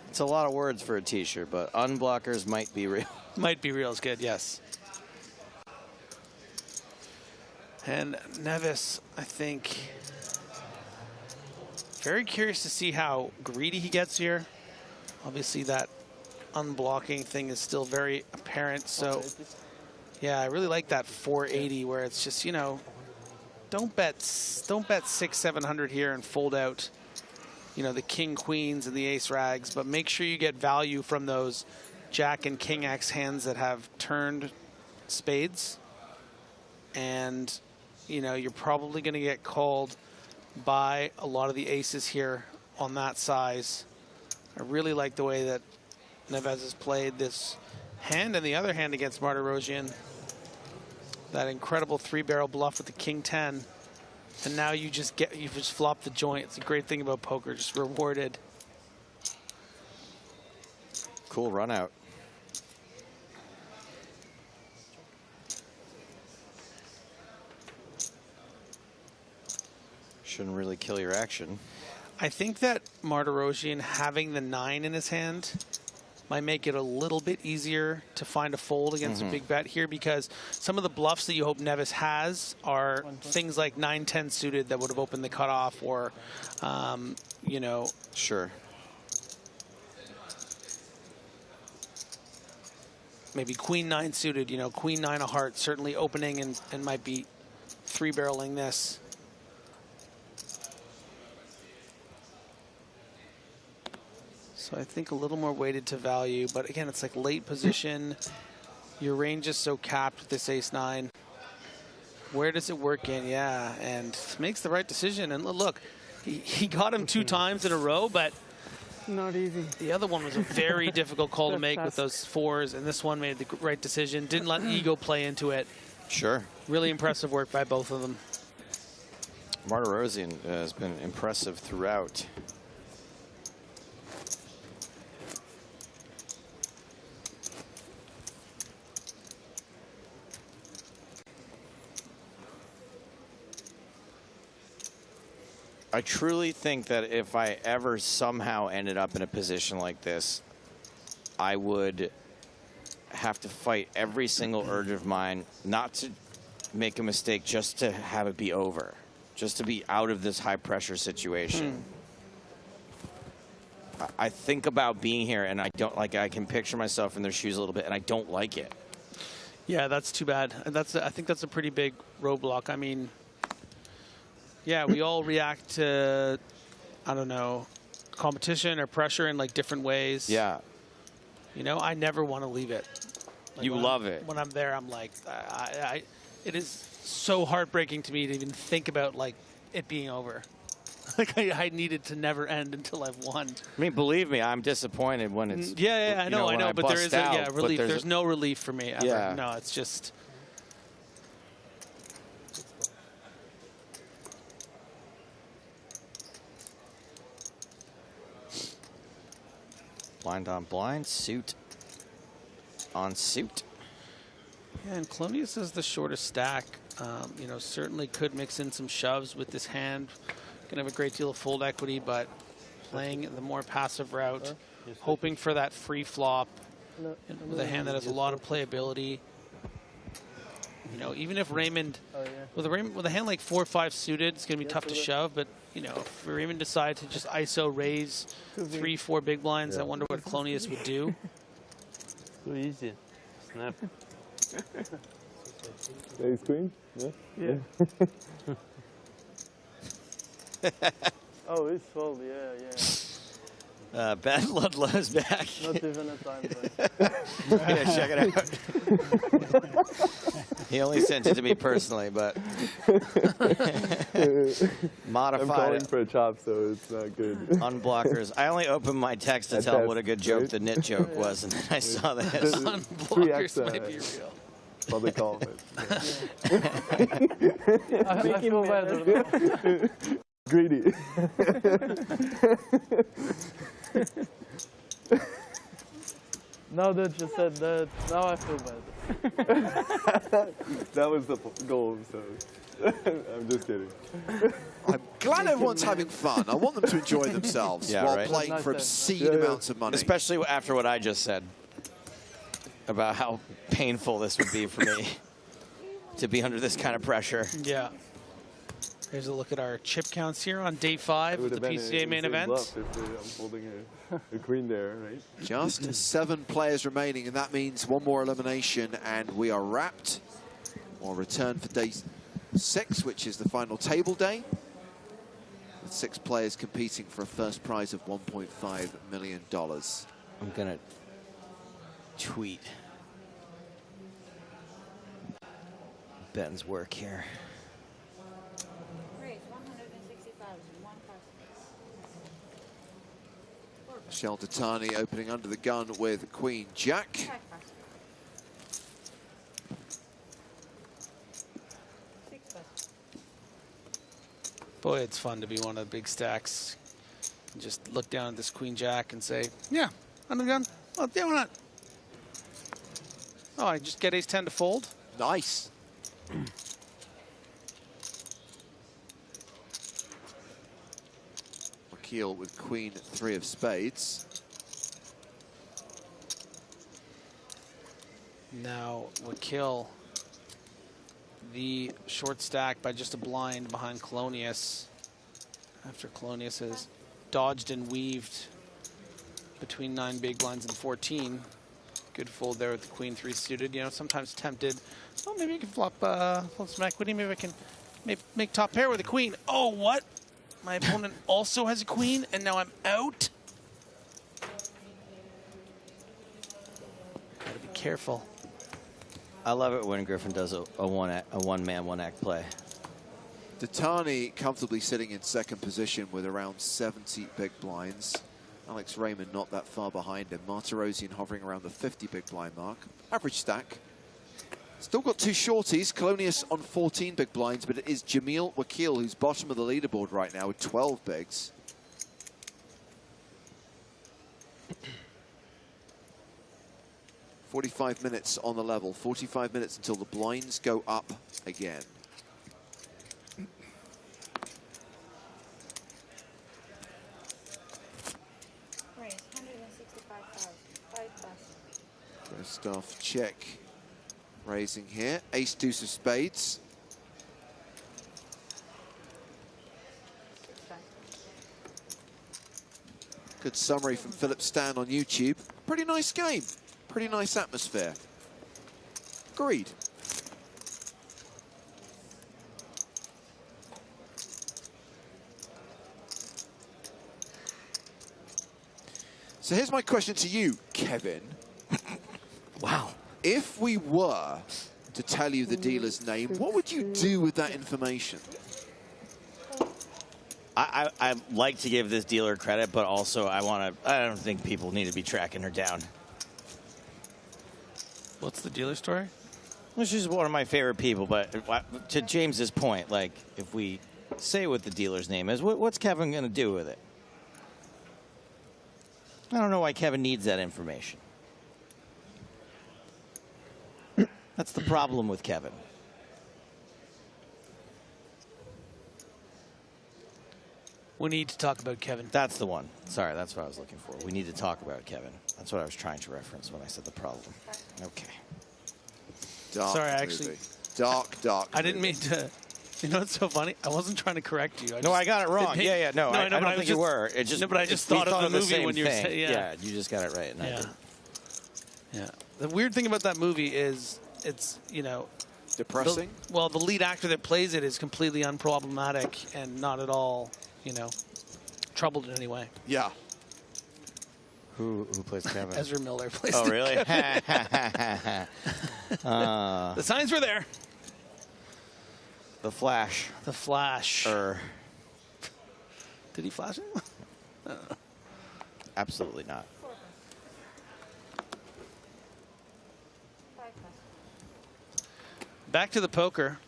It's a lot of words for a t-shirt, but unblockers might be real. Might be real is good, yes. And Neves, I think, very curious to see how greedy he gets here. Obviously that unblocking thing is still very apparent, so yeah, I really like that 480 where it's just, you know, don't bet 600-700 here and fold out, you know, the king queens and the ace rags, but make sure you get value from those jack and king x hands that have turned spades. And, you know, you're probably going to get called by a lot of the aces here on that size. I really like the way that Neves has played this hand and the other hand against Martirosyan. That incredible 3-barrel bluff with the king 10. And now you just flop the joint. It's a great thing about poker, just rewarded. Cool run out. Shouldn't really kill your action. I think that Martirosyan having the 9 in his hand might make it a little bit easier to find a fold against a big bet here, because some of the bluffs that you hope Neves has are things like 9-10 suited that would have opened the cutoff, or, you know. Sure. Maybe queen 9 suited, you know, queen 9 of hearts certainly opening and might be 3-barreling this. So I think a little more weighted to value, but again, it's like late position. Your range is so capped with this ace-9. Where does it work in? Yeah, and makes the right decision. And look, he got him 2 times in a row, but Not easy. The other one was a very difficult call to make with those fours, and this one made the right decision. Didn't let ego play into it. Sure. Really impressive work by both of them. Martirosian has been impressive throughout. I truly think that if I ever somehow ended up in a position like this, I would have to fight every single urge of mine not to make a mistake, just to have it be over, just to be out of this high pressure situation. I think about being here and I don't like, I can picture myself in their shoes a little bit and I don't like it. Yeah, that's too bad. I think that's a pretty big roadblock. I mean, yeah, we all react to, I don't know, competition or pressure in like different ways. Yeah. You know, I never want to leave it. Like you love it. When I'm there, I'm like, it is so heartbreaking to me to even think about like it being over. Like I need it to never end until I've won. I mean, believe me, I'm disappointed when it's. Yeah, I know, but there is relief. There's no relief for me ever. Yeah. No, it's just. Blind on blind, suit on suit. Yeah, and Clonius is the shortest stack. You know, certainly could mix in some shoves with this hand. Gonna have a great deal of fold equity, but playing the more passive route, hoping for that free flop with a hand that has a lot of playability. You know, even if Raymond, with a hand like 4-5 suited, it's gonna be tough to shove. But you know, if Raymond decided to just ISO raise 3-4 big blinds, I wonder what Clonius would do. Too easy. Snap. Ace queen? Yeah. Oh, it's fold. Yeah. Bad Ludlow's back. Not even a time. Yeah, check it out. He only sent it to me personally, but modified. I'm calling for a chop, so it's not good. Unblockers. I only opened my text to tell him what a good joke the knit joke was, and then I saw this. Unblockers might be real. Public call. I feel better. Greedy. Now that you said that, now I feel better. That was the goal, so I'm just kidding. I'm glad everyone's having fun. I want them to enjoy themselves while playing for obscene amounts of money. Especially after what I just said about how painful this would be for me to be under this kind of pressure. Yeah. Here's a look at our chip counts here on day 5 of the PCA main event. I'm holding a queen there, right? Just 7 players remaining, and that means one more elimination, and we are wrapped. We'll return for day 6, which is the final table day, with 6 players competing for a first prize of $1.5 million. I'm going to tweet Ben's work here. Michel Tatani opening under the gun with Queen Jack. Boy, it's fun to be one of the big stacks. And just look down at this Queen Jack and say, yeah, under the gun. Oh, yeah, why not? Oh, I just get ace-10 to fold? Nice. Keel with Queen 3 of spades. Now Wakil, the short stack by just a blind behind Clonius. After Clonius has dodged and weaved between 9 big blinds and 14. Good fold there with the Queen 3 suited. You know, sometimes tempted. Oh, maybe I can flop some equity. Maybe I can make top pair with a queen. Oh, what? My opponent also has a queen, and now I'm out. Gotta be careful. I love it when Griffin does a one-man, one-act play. Tatani comfortably sitting in second position with around 70 big blinds. Alex Raymond not that far behind him. Martirosian hovering around the 50 big blind mark. Average stack. Still got 2 shorties. Colonius on 14 big blinds, but it is Jamil Wakil who's bottom of the leaderboard right now with 12 bigs. "45 minutes on the level. 45 minutes until the blinds go up again. First check raising here. Ace deuce of spades. Good summary from Philip Stan on YouTube. Pretty nice game. Pretty nice atmosphere. Agreed. So here's my question to you, Kevin. Wow. If we were to tell you the dealer's name, what would you do with that information? I like to give this dealer credit, but also I don't think people need to be tracking her down. What's the dealer story? Well, she's one of my favorite people, but to James's point, like, if we say what the dealer's name is, what's Kevin going to do with it? I don't know why Kevin needs that information. That's the problem with Kevin. We need to talk about Kevin. That's the one. Sorry, that's what I was looking for. We need to talk about Kevin. That's what I was trying to reference when I said the problem. Okay. Dark Sorry, movie. actually. Dark. I didn't mean to. You know what's so funny? I wasn't trying to correct you. I got it wrong. I don't think you were. It just, no, but I just thought of the movie when you were saying, yeah, you just got it right. And yeah. Yeah. The weird thing about that movie is it's, depressing. The lead actor that plays it is completely unproblematic and not at all, troubled in any way. Yeah. Who plays Kevin? Ezra Miller plays. Oh, really? The signs were there. The Flash. The Flash. Did he flash it? Absolutely not. Back to the poker.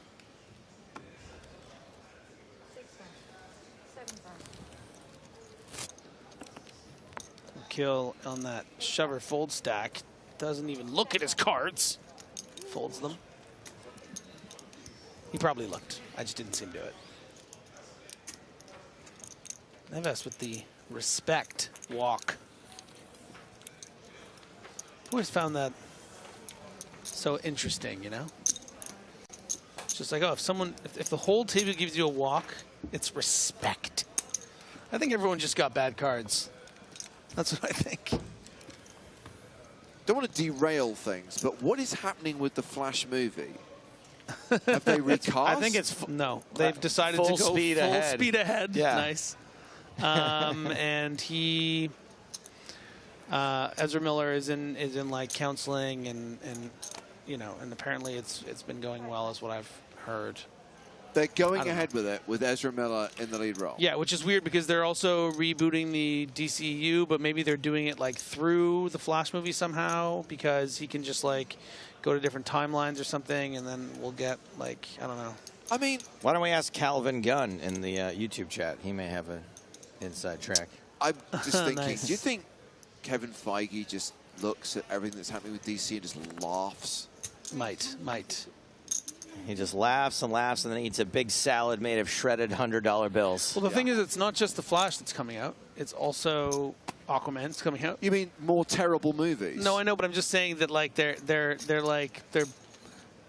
Kill on that shover fold stack. Doesn't even look at his cards. Folds them. He probably looked. I just didn't see him do it. Neves with the respect walk. I've always found that so interesting, It's just like, if the whole table gives you a walk, it's respect. I think everyone just got bad cards. That's what I think. Don't want to derail things, but what is happening with the Flash movie? Have they recast? I think it's no. They've decided to go full speed ahead. Yeah. Nice. And he, Ezra Miller is in like counseling and and apparently it's been going well, is what I've heard. They're going ahead with it with Ezra Miller in the lead role. Yeah, which is weird because they're also rebooting the DCU, but maybe they're doing it like through the Flash movie somehow because he can just like go to different timelines or something, and then we'll get like, I don't know. I mean, why don't we ask Calvin Gunn in the YouTube chat? He may have an inside track. I'm just thinking, Nice. do you think Kevin Feige just looks at everything that's happening with DC and just laughs? Might. He just laughs and laughs and then eats a big salad made of shredded $100 bills. Well, the thing is, it's not just The Flash that's coming out. It's also Aquaman's coming out. You mean more terrible movies? No, I know, but I'm just saying that like they're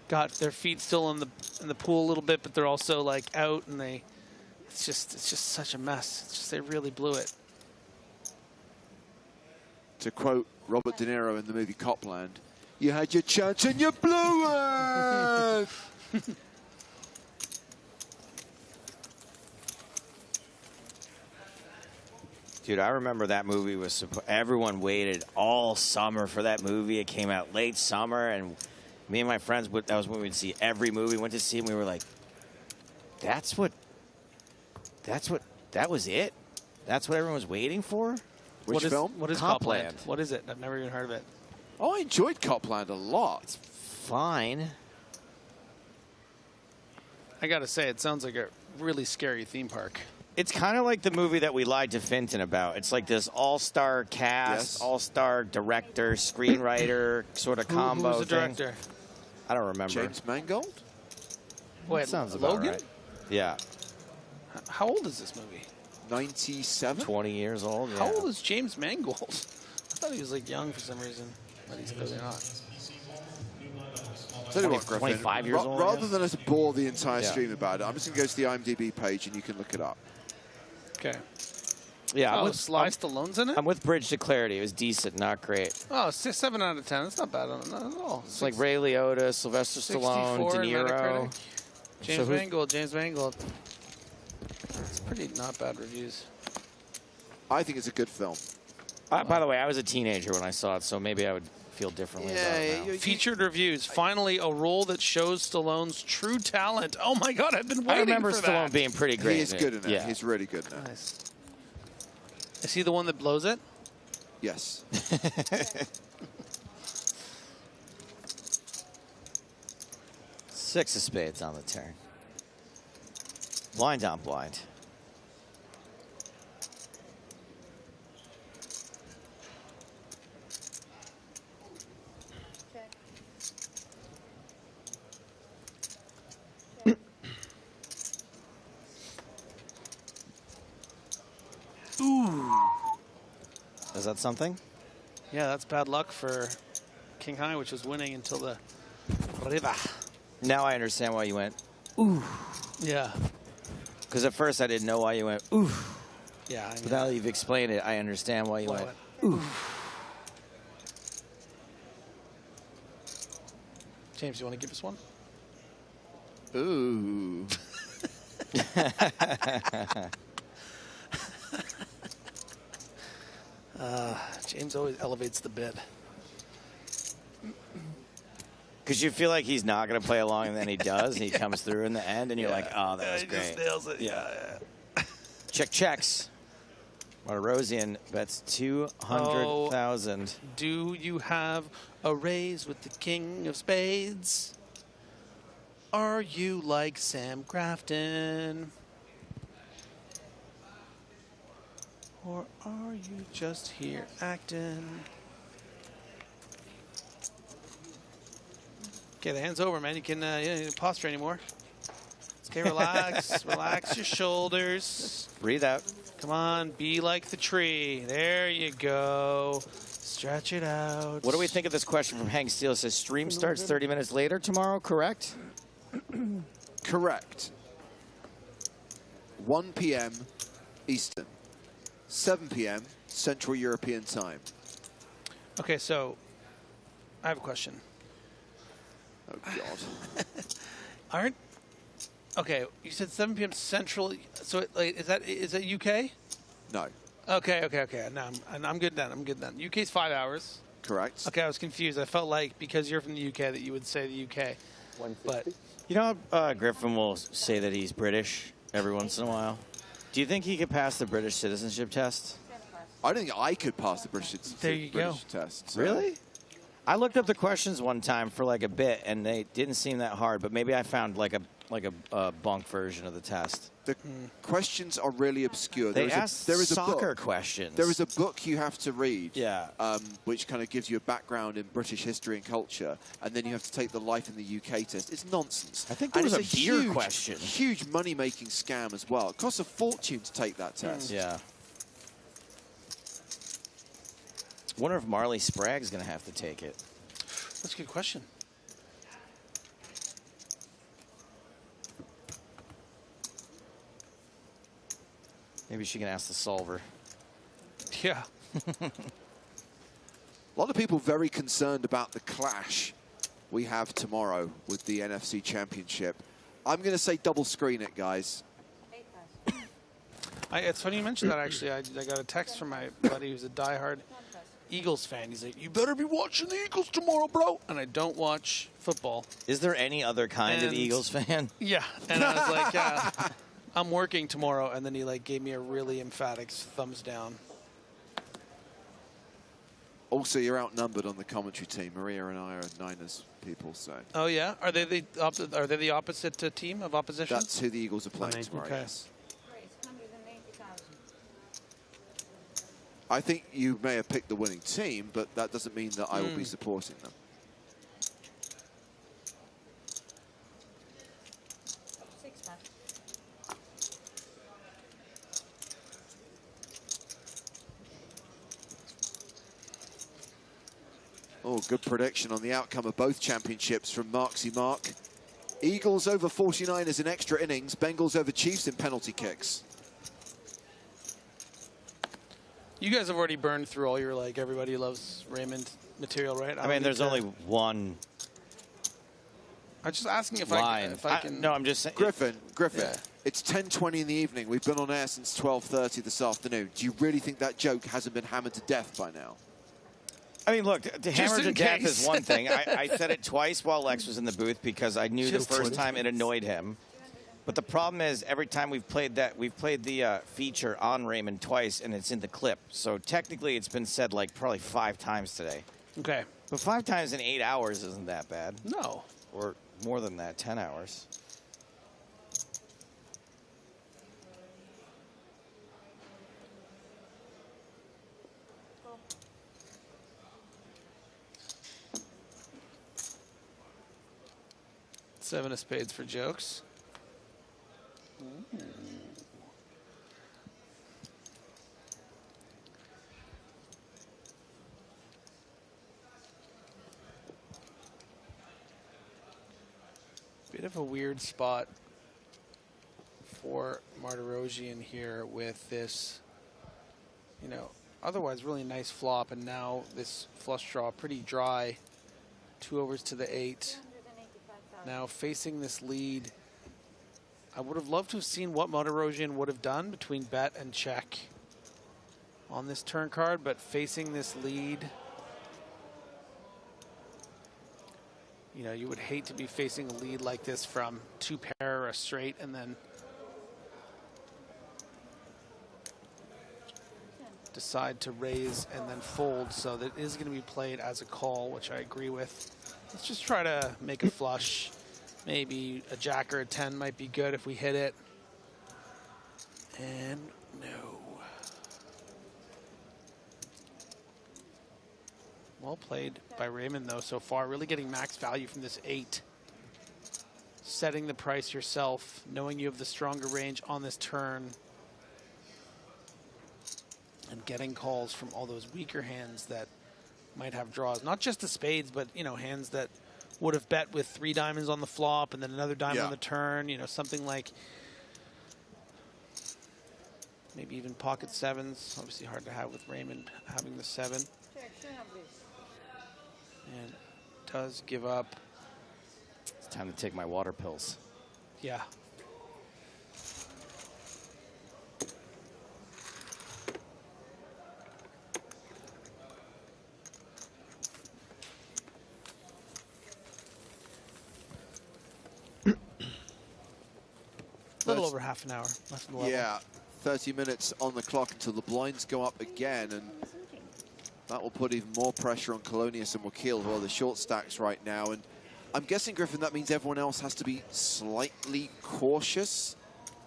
got their feet still in the pool a little bit, but they're also like out, and it's just such a mess. It's just they really blew it. To quote Robert De Niro in the movie Copland, "You had your chance and you blew it." Dude, I remember that movie was everyone waited all summer for that movie. It came out late summer, and me and my friends, that was when we'd see every movie. Went to see it, and we were like, that was it? That's what everyone was waiting for? Which film? What is Copland. Copland? What is it? I've never even heard of it. Oh, I enjoyed Copland a lot. It's fine. I gotta say, it sounds like a really scary theme park. It's kind of like the movie that we lied to Finton about. It's like this all-star cast, all-star director, screenwriter sort of combo Who's the thing. director? I don't remember. James Mangold? Wait, That sounds about Logan? right. Yeah. How old is this movie? 97? 20 years old, yeah. How old is James Mangold? I thought he was like young for some reason, but he's clearly not. Tell you what, Griffin, 25 years old, rather yes. than us bore the entire Yeah. stream about it, I'm just going to go to the IMDb page and you can look it up. Okay. Yeah, Oh, Sly Stallone's in it? I'm with Bridge to Clarity. It was decent, not great. Oh, 7 out of 10. That's not bad not at all. It's like Ray Liotta, Sylvester Stallone, De 64 Niro. Metacritic. James So who's- Mangold. James Mangold. It's pretty not bad reviews. I think it's a good film. By the way, I was a teenager when I saw it, so maybe I would feel differently about it now. Featured reviews. Finally, a role that shows Stallone's true talent. Oh my God, I've been waiting I remember for Stallone that. being pretty great. He is good in it. Yeah. He's really good in it. Nice. Is he the one that blows it? Yes. 6 of spades on the turn. Blind on blind. Ooh. Is that something? Yeah, that's bad luck for King High, which was winning until the river. Now I understand why you went, ooh. Yeah. Because at first I didn't know why you went, ooh. Yeah, I But now that you've explained it, I understand why you went, ooh. James, you want to give us one? Ooh. James always elevates the bid. Because you feel like he's not going to play along, and then he does, and he comes through in the end, and you're like, oh, that was he great. just nails it. Yeah. Check checks. Martirosian bets 200,000. Do you have a raise with the King of Spades? Are you like Sam Grafton? Or are you just here acting? Okay, the hand's over, man. You can you don't need to posture anymore. Okay, relax. Relax your shoulders. Breathe out. Come on, be like the tree. There you go. Stretch it out. What do we think of this question from Hank Steele? It says, stream starts 30 minutes later tomorrow, correct? Correct. 1 p.m. Eastern. 7 p.m. Central European time. Okay, so I have a question. Oh, God. Aren't... Okay, you said 7 p.m. Central. So, like, is that UK? No. Okay. No, I'm good then. UK's 5 hours. Correct. Okay, I was confused. I felt like because you're from the UK that you would say the UK. But You know, Griffin will say that he's British every once in a while. Do you think he could pass the British citizenship test? I don't think I could pass the British test. So. Really? I looked up the questions one time for like a bit, and they didn't seem that hard. But maybe I found like a bunk version of the test. The questions are really obscure. They asked soccer questions. There is a book you have to read, Yeah. which kind of gives you a background in British history and culture, and then you have to take the Life in the UK test. It's nonsense. I think there was it's a beer huge, question. Huge money-making scam as well. It costs a fortune to take that test. Yeah. Wonder if Marley Sprague's going to have to take it. that's a good question. Maybe she can ask the solver. Yeah. A lot of people very concerned about the clash we have tomorrow with the NFC Championship. I'm going to say double screen it, guys. It's funny you mentioned that, actually. I got a text from my buddy who's a diehard Eagles fan. He's like, you better be watching the Eagles tomorrow, bro. And I don't watch football. Is there any other kind of And- Eagles fan? Yeah. And I was like, yeah, I'm working tomorrow. And then he like gave me a really emphatic thumbs down. Also, you're outnumbered on the commentary team. Maria and I are Niners people, so. Oh yeah, are they the opposite team of opposition? That's who the Eagles are playing tomorrow. Okay. Yes. I think you may have picked the winning team, but that doesn't mean that I will be supporting them. Oh, good prediction on the outcome of both championships from Marksy Mark. Eagles over 49ers in extra innings, Bengals over Chiefs in penalty kicks. You guys have already burned through all your, like, everybody loves Raymond material, right? I mean, there's only one. I'm just asking if line. I can. No, I'm just saying. Griffin, Yeah. it's 10:20 in the evening. We've been on air since 12:30 this afternoon. Do you really think that joke hasn't been hammered to death by now? I mean, look, to hammer to death is one thing. I said it twice while Lex was in the booth because I knew the first time it annoyed him. But the problem is every time we've played the feature on Raymond twice, and it's in the clip. So technically it's been said like probably 5 times today. Okay. But 5 times in 8 hours isn't that bad. No. Or more than that, 10 hours. Seven of spades for jokes. Bit of a weird spot for Martirosian here with this, you know, otherwise really nice flop, and now this flush draw pretty dry. 2 overs to the 8. Now facing this lead, I would have loved to have seen what Martirosian would have done between bet and check on this turn card, but facing this lead, you know, you would hate to be facing a lead like this from 2 pair or a straight and then decide to raise and then fold. So that is going to be played as a call, which I agree with. Let's just try to make a flush. Maybe a jack or a 10 might be good if we hit it. And no. Well played by Raymond, though, so far. Really getting max value from this 8. Setting the price yourself, knowing you have the stronger range on this turn. And getting calls from all those weaker hands that might have draws. Not just the spades, but, you know, hands that would have bet with 3 diamonds on the flop and then another diamond on the turn. You know, something like maybe even pocket 7s. Obviously hard to have with Raymond having the 7. And does give up. It's time to take my water pills. Yeah. A little over half an hour left in the level. Yeah, 30 minutes on the clock until the blinds go up again, and that will put even more pressure on Colonius and Wakil, who are the short stacks right now. And I'm guessing, Griffin, that means everyone else has to be slightly cautious.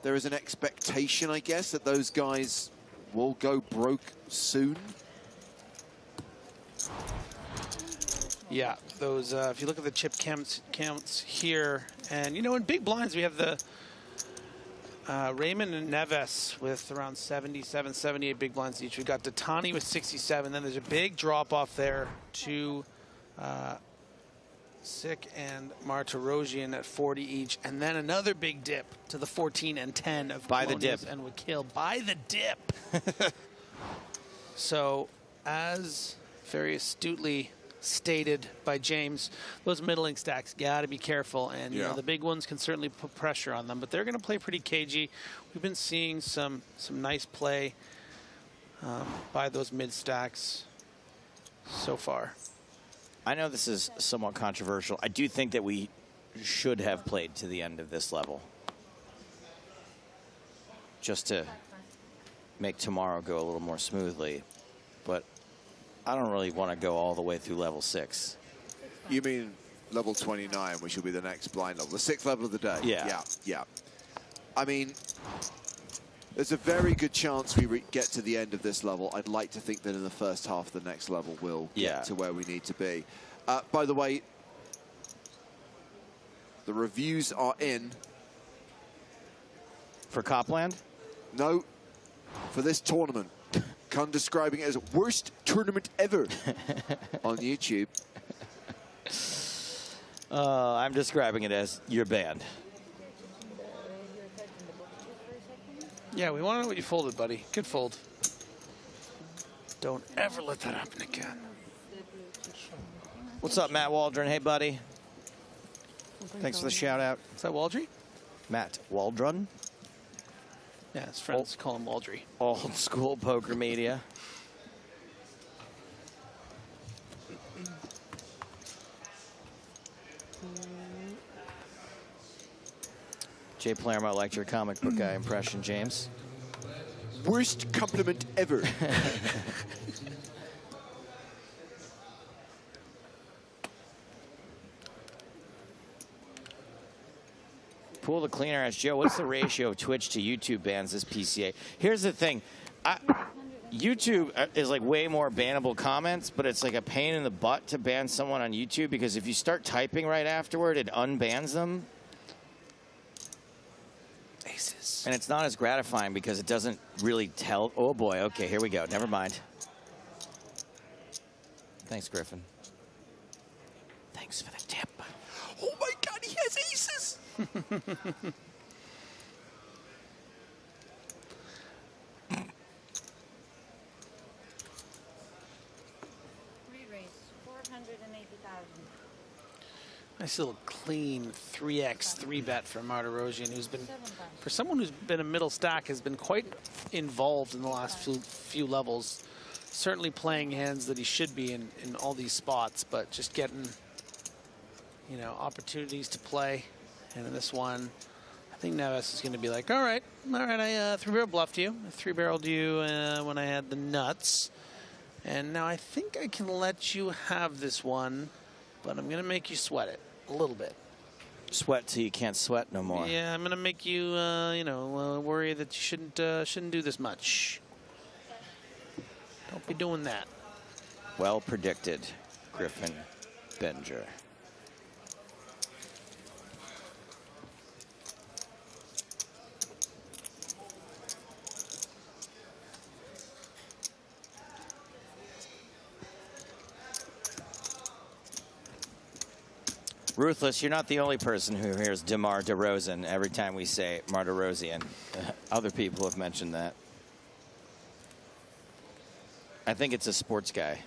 There is an expectation, I guess, that those guys will go broke soon. Yeah, those, if you look at the chip counts here, and, you know, in big blinds, we have the Raymond and Neves with around 77, 78 big blinds each. We've got Datani with 67. Then there's a big drop off there to Sick and Martirosian at 40 each. And then another big dip to the 14 and 10 of By the dip. and Wakil. By the dip. So, as very astutely stated by James, those middling stacks got to be careful, and you know, the big ones can certainly put pressure on them, but they're going to play pretty cagey. We've been seeing some nice play by those mid stacks so far. I know this is somewhat controversial. I do think that we should have played to the end of this level, just to make tomorrow go a little more smoothly, but I don't really want to go all the way through level 6. You mean level 29, which will be the next blind level, the 6th level of the day? Yeah. Yeah. I mean, there's a very good chance we get to the end of this level. I'd like to think that in the first half of the next level we'll get to where we need to be. By the way, the reviews are in. For Copland? No, for this tournament. Khan describing it as worst tournament ever on YouTube. I'm describing it as you're banned. Yeah, we want to know what you folded, buddy. Good fold. Don't ever let that happen again. What's up, Matt Waldron? Hey, buddy. Thanks for the shout out. Is that Waldry? Matt Waldron? Yeah, his friends call him Waldry. Old school poker media. Jay Palermo liked your comic book guy impression, James. Worst compliment ever. Pool the cleaner asks Joe, what's the ratio of Twitch to YouTube bans this PCA? Here's the thing. YouTube is like way more bannable comments, but it's like a pain in the butt to ban someone on YouTube because if you start typing right afterward, it unbans them. Aces. And it's not as gratifying because it doesn't really tell. Oh boy, okay, here we go. Never mind. Thanks, Griffin. Thanks for the tip. Oh my God, he has aces! Re-raise, 480,000. Nice little clean 3x 3-bet for Martirosian, who's been, for someone who's been a middle stack, has been quite involved in the last few levels. Certainly playing hands that he should be in all these spots, but just getting, you know, opportunities to play. And in this one, I think Neves is going to be like, all right, I 3-barrel bluffed you. I 3-barreled you when I had the nuts. And now I think I can let you have this one, but I'm going to make you sweat it a little bit. Sweat till you can't sweat no more. Yeah, I'm going to make you, worry that you shouldn't do this much. Don't be doing that. Well predicted, Griffin Benger. Ruthless, you're not the only person who hears DeMar DeRozan every time we say Martirosian. Other people have mentioned that. I think it's a sports guy.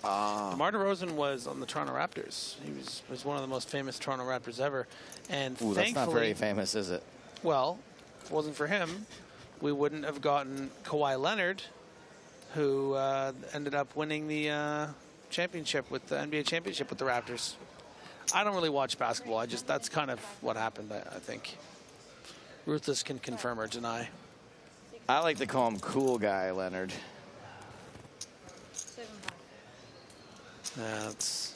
DeMar DeRozan was on the Toronto Raptors. He was one of the most famous Toronto Raptors ever. And Ooh, that's not very famous, is it? Well, if it wasn't for him, we wouldn't have gotten Kawhi Leonard, who ended up winning the championship with the NBA championship with the Raptors. I don't really watch basketball. That's kind of what happened, I think. Ruthless can confirm or deny. I like to call him Cool Guy Leonard. That's...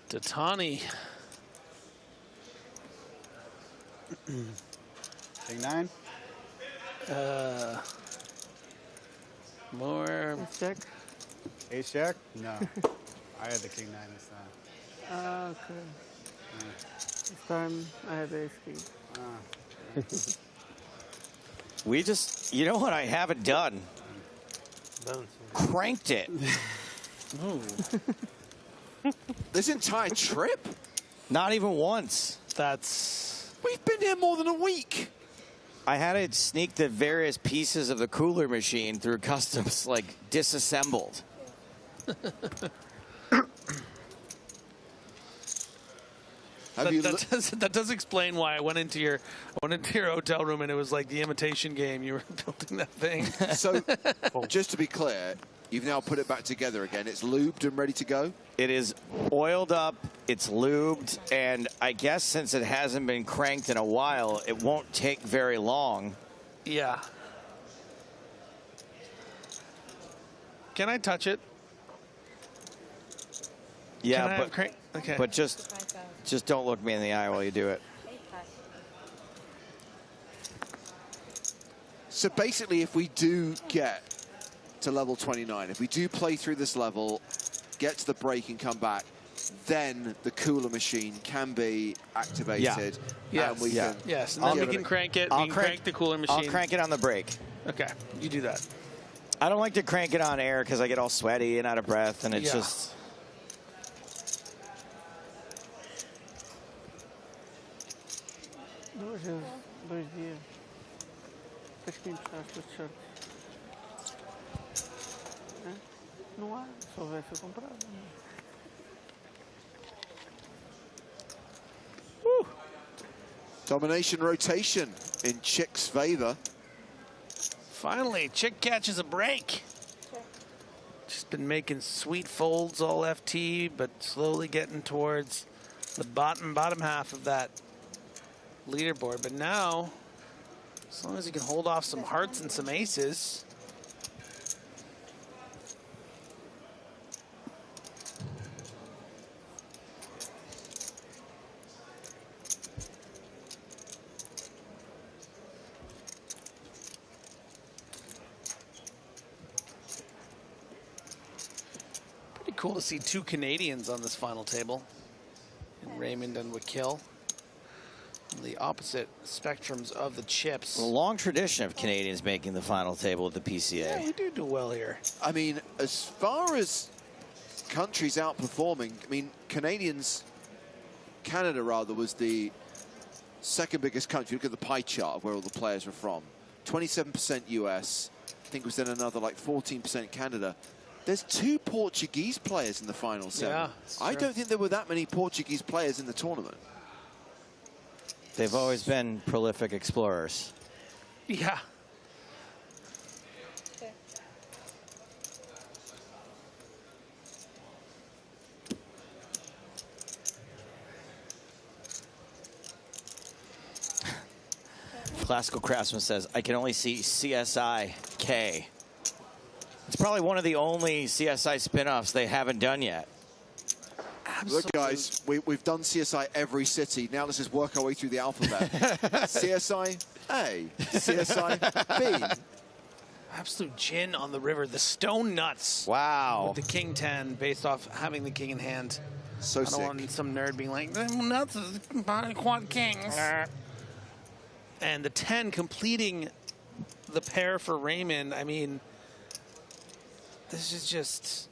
Datani. King 9? More. Ace Jack? Ace Jack? No. I had the King 9 this time. Okay. This time I had Ace King. We just, you know what I haven't done? Cranked it. Ooh. This entire trip? Not even once. That's... We've been here more than a week. I had it sneak the various pieces of the cooler machine through customs, like disassembled. That does explain why I went into your hotel room and it was like the Imitation Game. You were building that thing. So, just to be clear, you've now put it back together again. It's lubed and ready to go? It is oiled up, it's lubed, and I guess since it hasn't been cranked in a while, it won't take very long. Yeah. Can I touch it? Yeah, Can I have crank? Okay. But just don't look me in the eye while you do it. So basically, if we do get to level 29, if we do play through this level, get to the break and come back, then the cooler machine can be activated. Yeah. And we can Yes. And then we can crank it. We can crank the cooler machine. I'll crank it on the break. Okay. You do that. I don't like to crank it on air because I get all sweaty and out of breath, and it's just... Dois dias. Tens que emprestar os t-shirts. Não há. Se houvesse, eu comprava. Domination rotation in Chick's favor. Finally, Chick catches a break. Just been making sweet folds all FT, but slowly getting towards the bottom half of that leaderboard. But now, as long as he can hold off some hearts and some aces. Pretty cool to see two Canadians on this final table, in Raymond and Wakil. The opposite spectrums of the chips. A long tradition of Canadians making the final table at the PCA. Yeah, we do well here. I mean, as far as countries outperforming, I mean, Canada rather, was the second biggest country. Look at the pie chart of where all the players were from. 27% US, I think it was then another like 14% Canada. There's 2 Portuguese players in the final 7. Yeah, I don't think there were that many Portuguese players in the tournament. They've always been prolific explorers. Yeah. Classical Craftsman says, I can only see CSI K. It's probably one of the only CSI spin-offs they haven't done yet. Look, guys, we've done CSI every city. Now let's just work our way through the alphabet. CSI A, CSI B. Absolute gin on the river. The Stone Nuts. Wow. With the King 10 based off having the King in hand. So sick. I don't want some nerd being like, nuts is quad kings. And the 10 completing the pair for Raymond. I mean, this is just...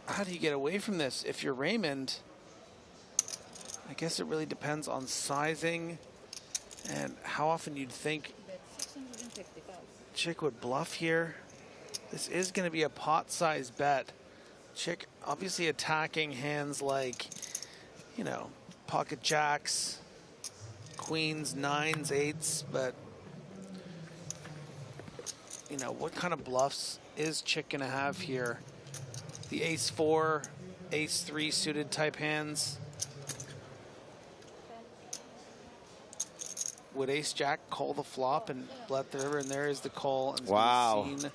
How do you get away from this? If you're Raymond, I guess it really depends on sizing and how often you'd think Chick would bluff here. This is going to be a pot-sized bet. Chick obviously attacking hands like, you know, pocket jacks, queens, 9s, 8s, but, you know, what kind of bluffs is Chick going to have here? The ace-4, ace-3 suited type hands. Would ace-jack call the flop and let the river? And there is the call. And wow. Seen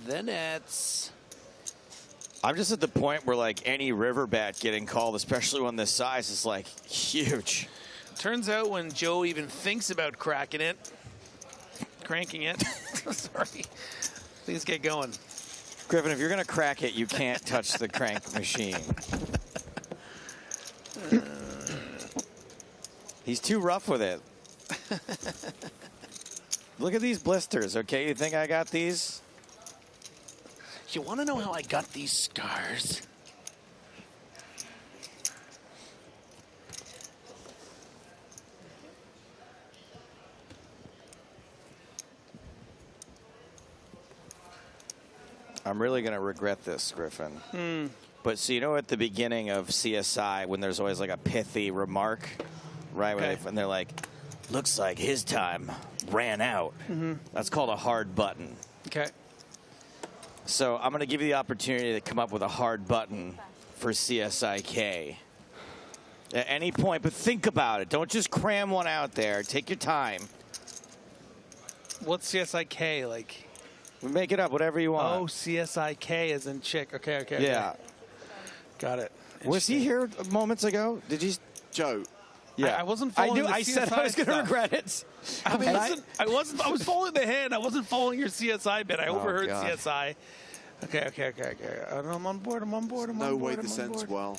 the nets. I'm just at the point where, like, any river bet getting called, especially one this size, is, like, huge. Turns out when Joe even thinks about cranking it, sorry, things get going. Griffin, if you're going to crack it, you can't touch the crank machine. He's too rough with it. Look at these blisters, okay? You think I got these? You want to know how I got these scars? I'm really going to regret this, Griffin. But so you know at the beginning of CSI when there's always like a pithy remark, right? Okay. When they're like, looks like his time ran out. That's called a hard button. Okay. So I'm going to give you the opportunity to come up with a hard button for CSIK. At any point, but think about it. Don't just cram one out there. Take your time. What's CSIK like? Make it up, whatever you want. Oh, CSIK as in chick. Okay, okay. Yeah. Okay. Got it. Was he here moments ago? Did you, Joe? Yeah, I wasn't following the I said I was going to regret it. I was following the hand. I wasn't following your CSI bit. I overheard God. CSI. Okay. I'm on board. No way this ends well.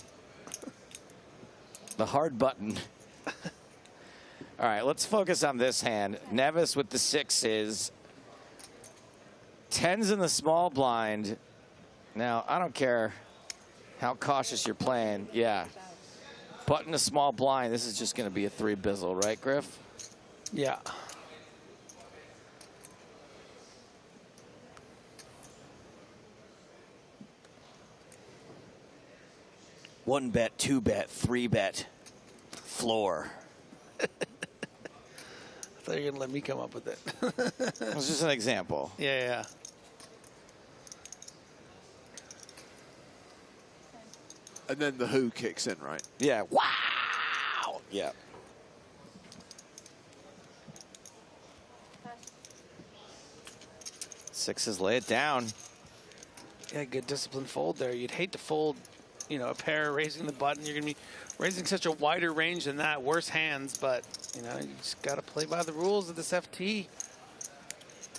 The hard button. All right, let's focus on this hand. Nevis with the sixes. Tens in the small blind. Now, I don't care how cautious you're playing. Yeah. Button a small blind. This is just going to be a 3 bizzle, right, Griff? Yeah. One bet, 2 bet, 3 bet, floor. I thought you were going to let me come up with it. It was just an example. Yeah. And then the who kicks in, right? Yeah. Wow. Yeah. Sixes, lay it down. Yeah, good disciplined fold there. You'd hate to fold, you know, a pair raising the button. You're going to be raising such a wider range than that. Worse hands, but, you know, you just got to play by the rules of this FT.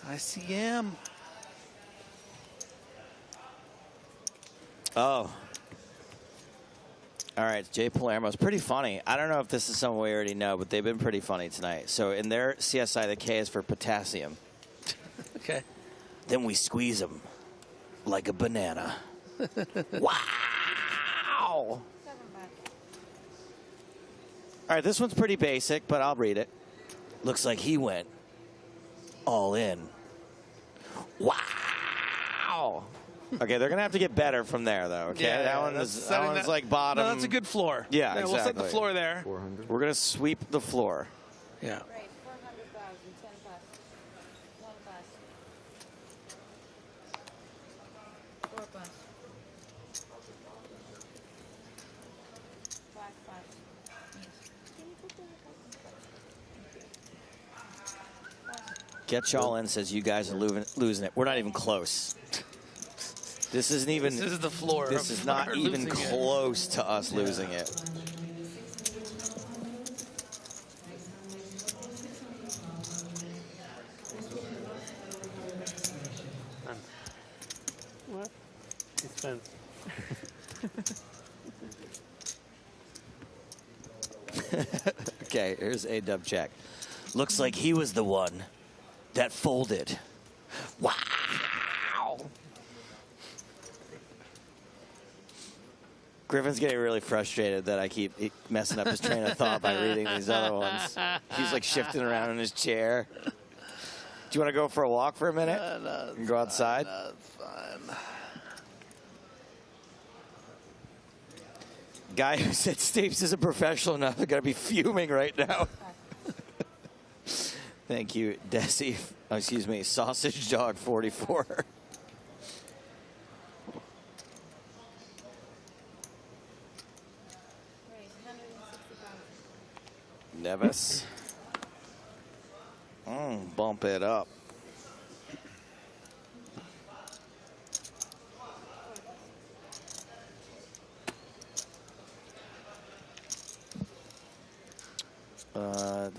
ICM. Oh. All right, Jay Palermo's pretty funny. I don't know if this is something we already know, but they've been pretty funny tonight. So in their CSI, the K is for potassium. Okay. Then we squeeze them like a banana. Wow! All right, this one's pretty basic, but I'll read it. Looks like he went all in. Wow! Okay, they're going to have to get better from there, though, okay? Yeah, that one's like bottom. No, that's a good floor. Yeah, exactly. We'll set the floor there. 400. We're going to sweep the floor. Yeah. Raise 400,000, 10 pass. 1 pass. 4 pass. 5 pass. Yes. Can you put the Get y'all in says you guys are losing it. We're not even close. This isn't even. This is the floor. This is not even close to us losing it. What? He spends. Okay, here's a dub check. Looks like he was the one that folded. Wow! Griffin's getting really frustrated that I keep messing up his train of thought by reading these other ones. He's like shifting around in his chair. Do you want to go for a walk for a minute? No, and go outside? No, it's fine. Guy who said Stapes isn't professional enough, they're going to be fuming right now. Thank you, Desi. Oh, excuse me, Sausage Dog 44. Nevis. Bump it up.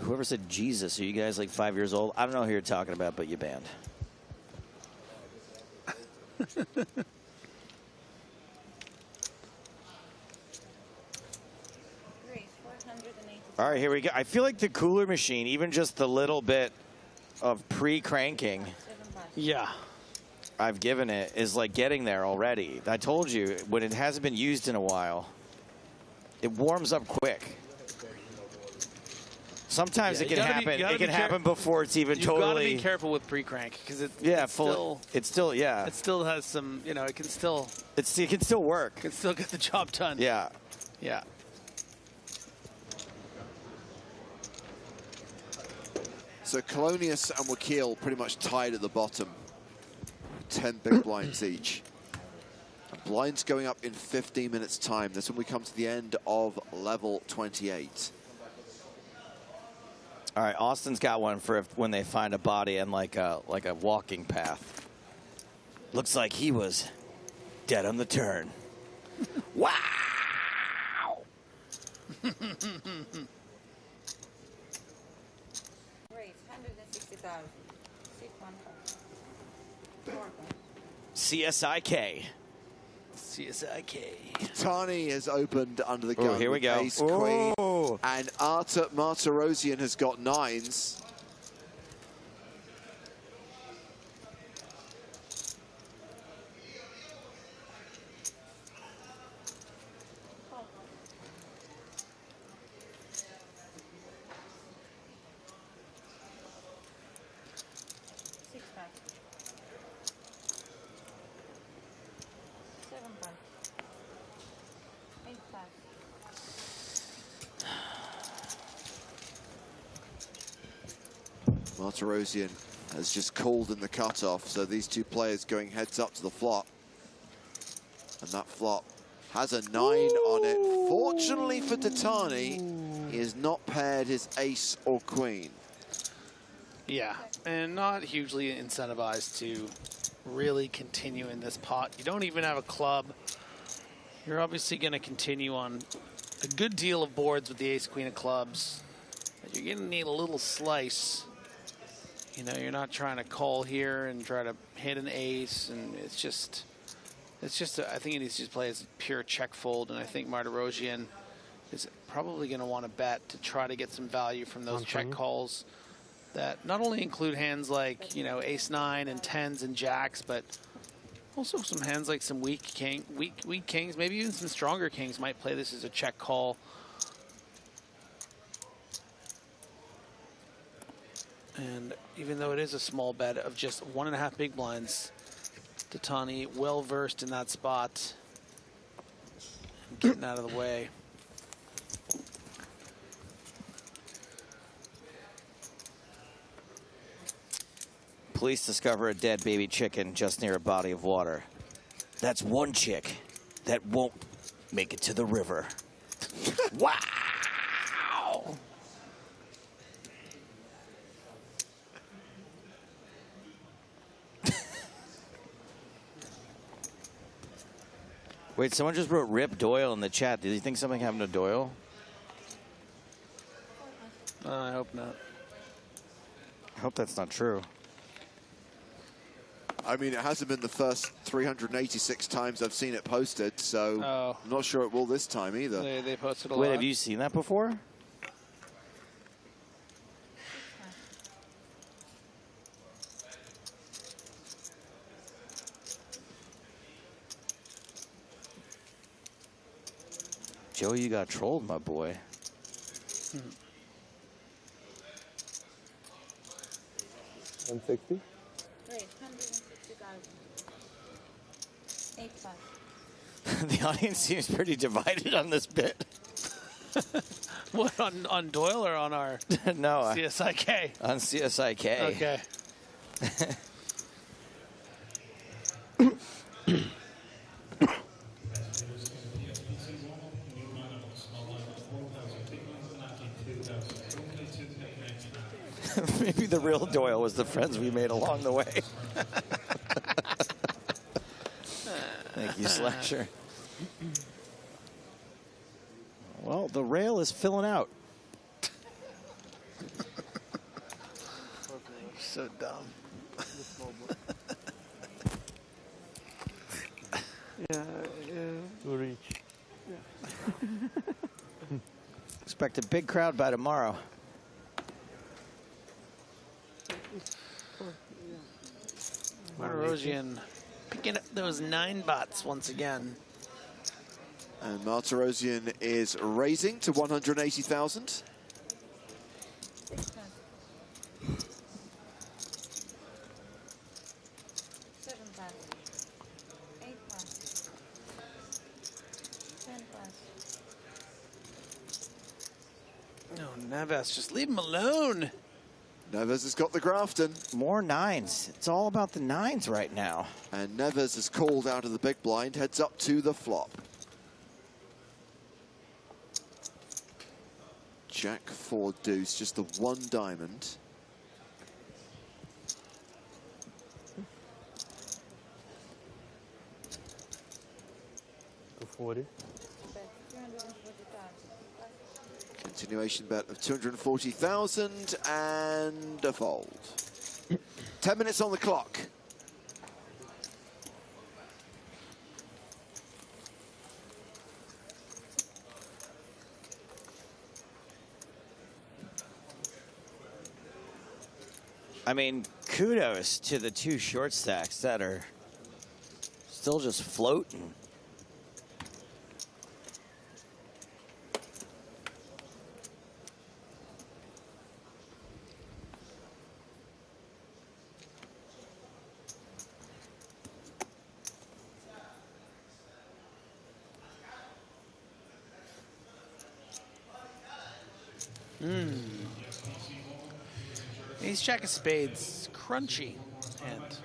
Whoever said Jesus, are you guys like 5 years old? I don't know who you're talking about, but you banned. All right, here we go. I feel like the cooler machine, even just the little bit of pre-cranking I've given it is like getting there already. I told you, when it hasn't been used in a while, it warms up quick. Sometimes Yeah, it can happen. It can happen before it's even totally. You got to be careful with pre-crank because it. Yeah, it's still. It's still. Yeah. It still has some. You know, it can still. It can still work. Can still get the job done. Yeah. Yeah. So Colonius and Wakil pretty much tied at the bottom. 10 big blinds each. And blinds going up in 15 minutes time. That's when we come to the end of level 28. All right, Austin's got one for when they find a body and like a walking path. Looks like he was dead on the turn. Wow! Great, 160,000. CSIK. Tani has opened under the gun. Here we go. Ace, Queen, and Artur Martirosyan has got 9s. Martirosyan has just called in the cutoff, so these two players going heads up to the flop. And that flop has a 9 on it. Fortunately for Titani, he has not paired his ace or queen. Yeah, and not hugely incentivized to really continue in this pot. You don't even have a club. You're obviously going to continue on a good deal of boards with the ace, queen of clubs. But you're going to need a little slice. You know, you're not trying to call here and try to hit an ace, and it's just I think he needs to just play as pure check fold, and I think Martirosyan is probably going to want to bet to try to get some value from those check calls that not only include hands like, you know, ace-9 and 10s and jacks, but also some hands like some weak kings, maybe even some stronger kings might play this as a check call. And even though it is a small bet of just 1.5 big blinds, Titani well versed in that spot, getting out of the way. Police discover a dead baby chicken just near a body of water. That's one chick that won't make it to the river. Wow! Wait, someone just wrote Rip Doyle in the chat. Did you think something happened to Doyle? I hope not. I hope that's not true. I mean, it hasn't been the first 386 times I've seen it posted, so I'm not sure it will this time either. They posted a lot. Wait, have you seen that before? Joe, you got trolled, my boy. 160? Great, 160,000. 8-5. The audience seems pretty divided on this bit. What, on Doyle or on our no, CSIK? On CSIK. Okay. Maybe the real Doyle was the friends we made along the way. Thank you, Slasher. Well, the rail is filling out. So dumb. We'll reach. Expect a big crowd by tomorrow. Martirosyan picking up those 9 bots once again. And Martirosyan is raising to 180,000. pass. 8 pass. 10 pass. No, Neves, just leave him alone. Neves has got the Grafton. More nines. It's all about the nines right now. And Neves is called out of the big blind, heads up to the flop. Jack 4 deuce, just the 1 diamond. Go 40. Continuation bet of 240,000 and a fold. 10 minutes on the clock. I mean, kudos to the 2 short stacks that are still just floating. Ace Jack of Spades, crunchy hand.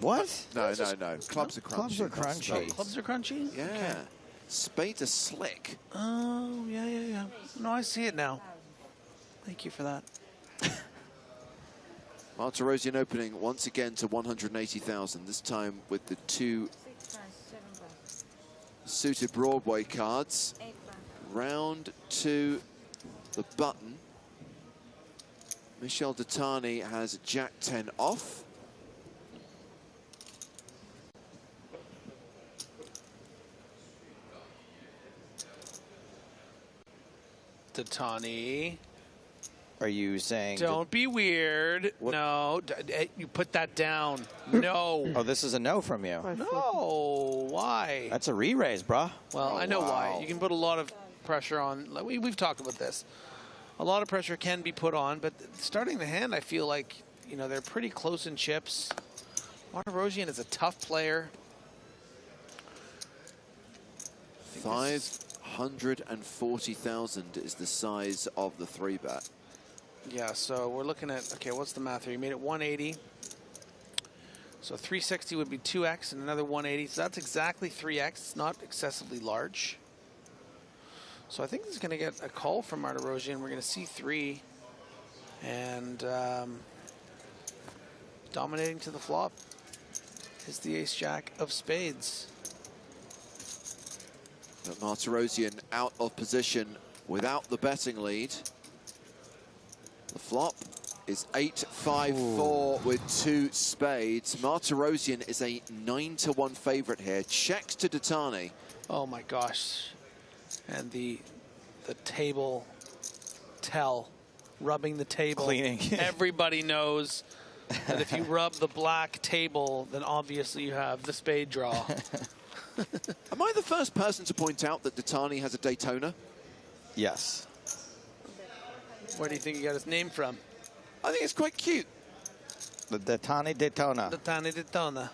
What? No. Clubs are crunchy. Clubs are crunchy. Oh, clubs are crunchy? Yeah. Okay. Spades are slick. Oh, yeah. No, I see it now. Thank you for that. Martirosian opening once again to 180,000, this time with the 2 suited Broadway cards. Round to the button. Michel Detani has Jack 10 off. Detani. Are you saying... Don't be weird. What? No, you put that down. No. Oh, this is a no from you. No, why? That's a re-raise, bruh. Well, I know why. You can put a lot of pressure on. Like we've talked about this. A lot of pressure can be put on, but starting the hand, I feel like, you know, they're pretty close in chips. Martirosian is a tough player. 540,000 is the size of the 3-bet. Yeah, so we're looking at, okay, what's the math here? You made it 180. So 360 would be 2x and another 180. So that's exactly 3x. It's not excessively large. So I think this is going to get a call from Martirosian. We're going to see 3 and dominating to the flop is the Ace-Jack of Spades. But Martirosian out of position without the betting lead. The flop is 8-5-4 with 2 spades. Martirosian is a 9-1 favorite here. Checks to Detani. Oh my gosh. And the table tell, rubbing the table. Cleaning. Everybody knows that if you rub the black table, then obviously you have the spade draw. Am I the first person to point out that Detani has a Daytona? Yes. Where do you think he got his name from? I think it's quite cute. The Detani Daytona. Detani Daytona.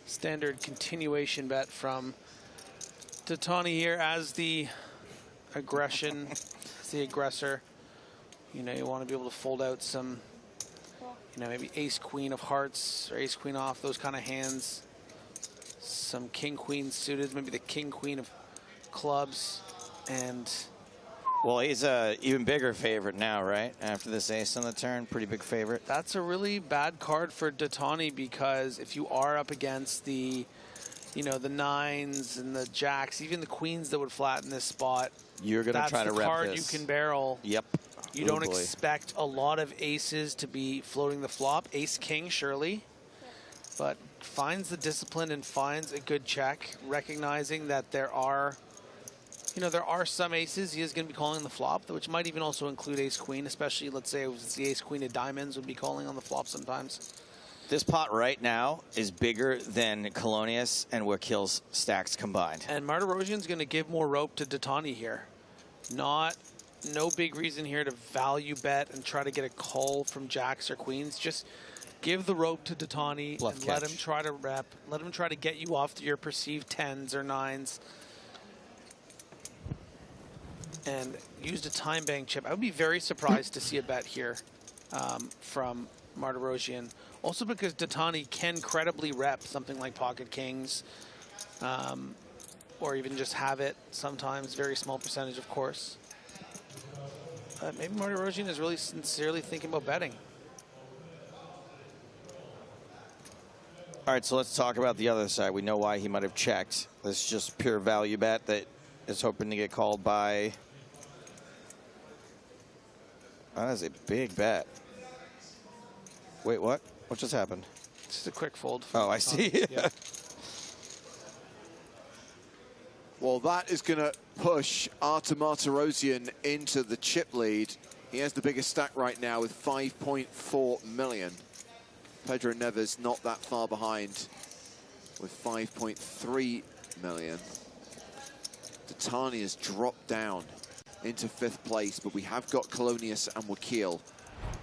Standard continuation bet from Detani here as the aggression, as the aggressor. You know, you want to be able to fold out some, you know, maybe ace-queen of hearts or ace-queen off, those kind of hands. Some king-queen suited, maybe the king-queen of clubs. And well, he's a even bigger favorite now, right? After this ace on the turn, pretty big favorite. That's a really bad card for Detani because if you are up against the, you know, the 9s and the jacks, even the queens that would flatten this spot, you're going to try to rep this. That's the card you can barrel. Yep. You don't expect a lot of aces to be floating the flop. Ace-king, surely. But finds the discipline and finds a good check, recognizing that there are, you know, there are some aces he is going to be calling the flop, which might even also include ace-queen, especially, let's say, it was the ace-queen of diamonds would be calling on the flop sometimes. This pot right now is bigger than Colonius and Wakil's stacks combined. And Martirosian's going to give more rope to Datani here. No big reason here to value bet and try to get a call from jacks or queens. Just give the rope to Datani and let him try to rep. Let him try to get you off to your perceived 10s or 9s. And used a time bang chip. I would be very surprised to see a bet here from Martirosian. Also because Datani can credibly rep something like Pocket Kings, or even just have it sometimes, very small percentage, of course. Maybe Martirosian is really sincerely thinking about betting. All right, so let's talk about the other side. We know why he might have checked. This is just pure value bet that is hoping to get called by... That is a big bet. Wait, what? What just happened? Just a quick fold. Oh, I see. Yeah. Well, that is going to push Artur Martirosian into the chip lead. He has the biggest stack right now with 5.4 million. Pedro Neves not that far behind with 5.3 million. Datani has dropped down into 5th place, but we have got Colonius and Wakil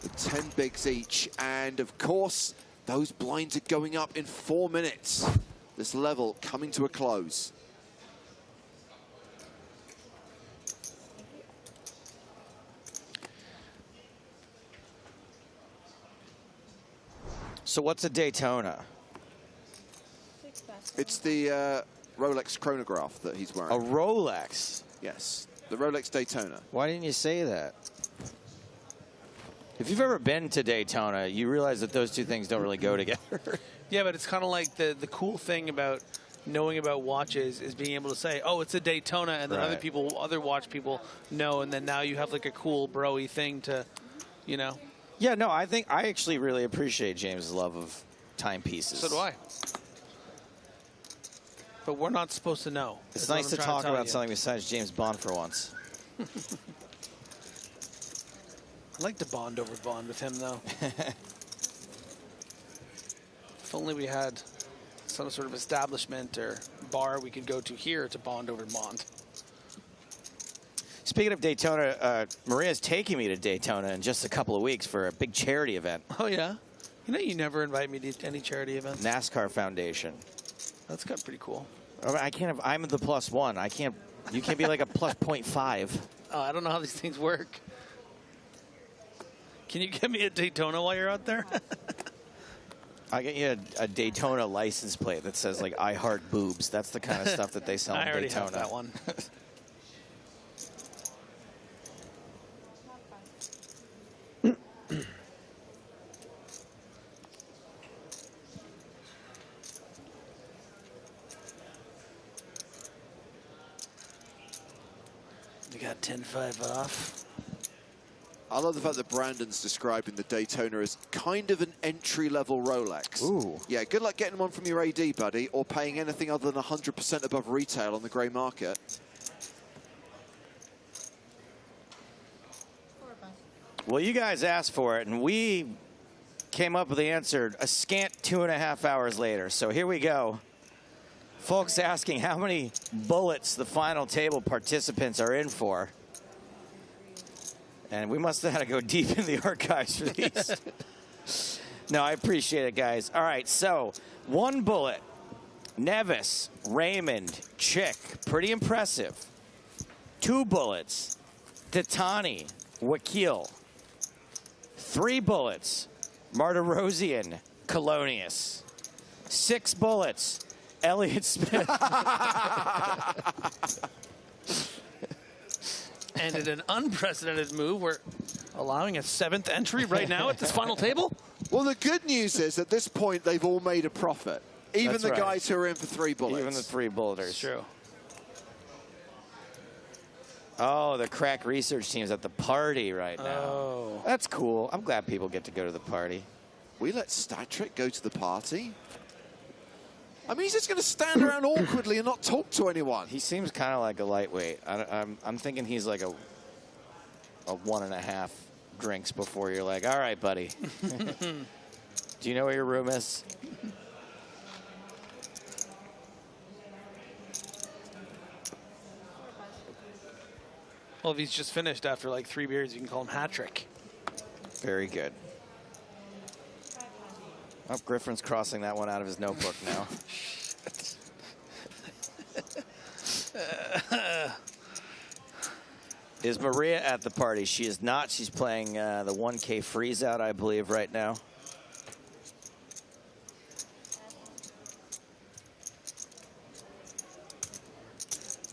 with 10 bigs each. And of course, those blinds are going up in 4 minutes. This level coming to a close. So what's a Daytona? It's the Rolex chronograph that he's wearing. A Rolex? Yes, the Rolex Daytona. Why didn't you say that? If you've ever been to Daytona, you realize that those two things don't really go together. Yeah, but it's kind of like the cool thing about knowing about watches is being able to say, oh, it's a Daytona, and then other watch people know, and then now you have like a cool bro-y thing to, you know. Yeah, no, I actually really appreciate James' love of timepieces. So do I. But we're not supposed to know. It's nice to talk about something besides James Bond for once. I'd like to bond over bond with him, though. If only we had some sort of establishment or bar we could go to here to bond over bond. Speaking of Daytona, Maria's taking me to Daytona in just a couple of weeks for a big charity event. Oh, yeah? You know you never invite me to any charity events. NASCAR Foundation. That's kind of pretty cool. I can't have, I'm the +1. I can't, you can't be like a plus 0.5. Oh, I don't know how these things work. Can you get me a Daytona while you're out there? I get you a Daytona license plate that says like I heart boobs. That's the kind of stuff that they sell in Daytona. I already have that one. We got 10-5 off. I love the fact that Brandon's describing the Daytona as kind of an entry-level Rolex. Ooh. Yeah, good luck getting one from your AD, buddy, or paying anything other than 100% above retail on the grey market. Well, you guys asked for it, and we came up with the answer a scant 2.5 hours later. So here we go. Folks asking how many bullets the final table participants are in for. And we must have had to go deep in the archives for these. No, I appreciate it, guys. All right, so 1 bullet. Nevis, Raymond, Chick. Pretty impressive. 2 bullets. Datani, Wakil. 3 bullets. Martirosian, Colonius. 6 bullets. Elliott Smith. And in an unprecedented move, we're allowing a 7th entry right now at this final table. Well, the good news is at this point, they've all made a profit. Even That's the right. guys who are in for 3 bullets. Even the 3 bulleters. It's true. Oh, the crack research team's at the party right now. Oh. That's cool. I'm glad people get to go to the party. We let Statrick go to the party? I mean, he's just going to stand around awkwardly and not talk to anyone. He seems kind of like a lightweight. I'm thinking he's like a 1.5 drinks before you're like, all right, buddy. Do you know where your room is? Well, if he's just finished after like 3 beers, you can call him hat-trick. Very good. Oh, Griffin's crossing that one out of his notebook now. Is Maria at the party? She is not. She's playing the 1K freeze out, I believe, right now.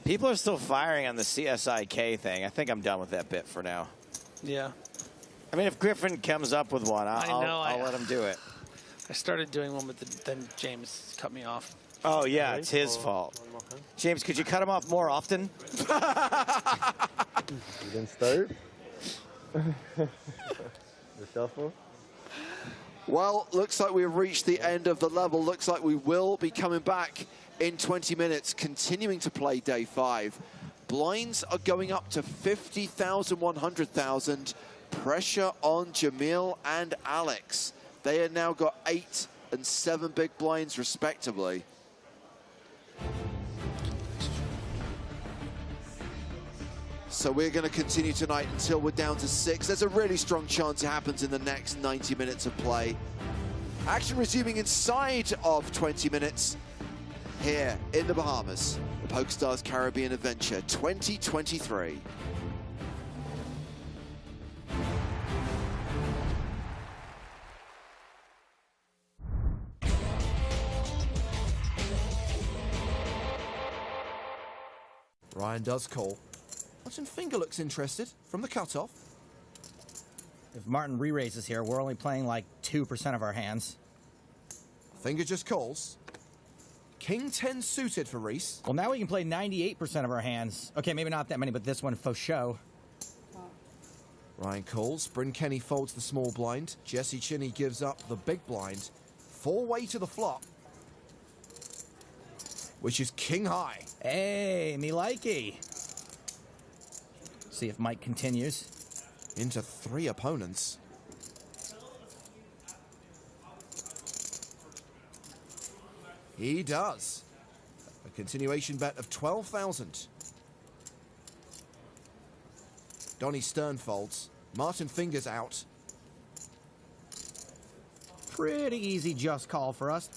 People are still firing on the CSIK thing. I think I'm done with that bit for now. Yeah. I mean, if Griffin comes up with one, I'll I let him do it. I started doing one, but then James cut me off. Oh, yeah, it's his fault. James, could you cut him off more often? You didn't start? The shuffle? Well, looks like we've reached the end of the level. Looks like we will be coming back in 20 minutes, continuing to play day 5. Blinds are going up to 50,000, 100,000. Pressure on Jamil and Alex. They have now got 8 and 7 big blinds, respectively. So we're going to continue tonight until we're down to 6. There's a really strong chance it happens in the next 90 minutes of play. Action resuming inside of 20 minutes here in the Bahamas. The PokerStars Caribbean Adventure 2023. Ryan does call. Martin Finger looks interested from the cutoff. If Martin re-raises here, we're only playing like 2% of our hands. Finger just calls. King 10 suited for Reese. Well, now we can play 98% of our hands. Okay, maybe not that many, but this one faux show. Ryan calls. Bryn Kenny folds the small blind. Jesse Chinney gives up the big blind. 4-way to the flop, which is king high. Hey, me likey. See if Mike continues. Into 3 opponents. He does. A continuation bet of 12,000. Donnie Stern folds. Martin Fingers out. Pretty easy just call for us.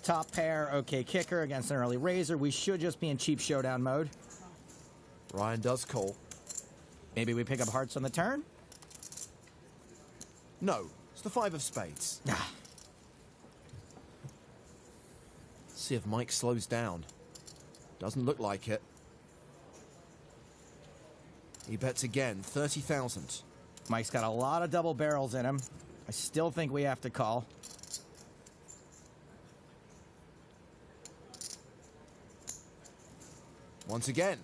Top pair, okay kicker against an early raiser. We should just be in cheap showdown mode. Ryan does call. Maybe we pick up hearts on the turn? No, it's the 5 of spades. See if Mike slows down. Doesn't look like it. He bets again, 30,000. Mike's got a lot of double barrels in him. I still think we have to call. Once again,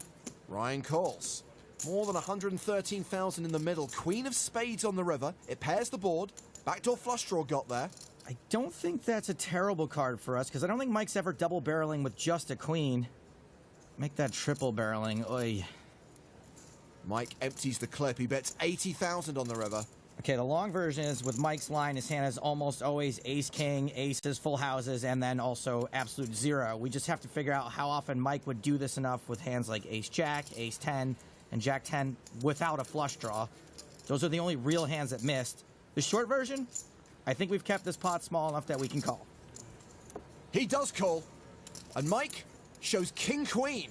Ryan calls. More than 113,000 in the middle. Queen of spades on the river. It pairs the board. Backdoor flush draw got there. I don't think that's a terrible card for us, because I don't think Mike's ever double barreling with just a queen. Make that triple barreling. Oy. Mike empties the clip. He bets 80,000 on the river. Okay, the long version is with Mike's line, his hand is almost always ace-king, aces, full houses, and then also absolute zero. We just have to figure out how often Mike would do this enough with hands like ace-jack, ace-10, and jack-10 without a flush draw. Those are the only real hands that missed. The short version, I think we've kept this pot small enough that we can call. He does call. And Mike shows king-queen.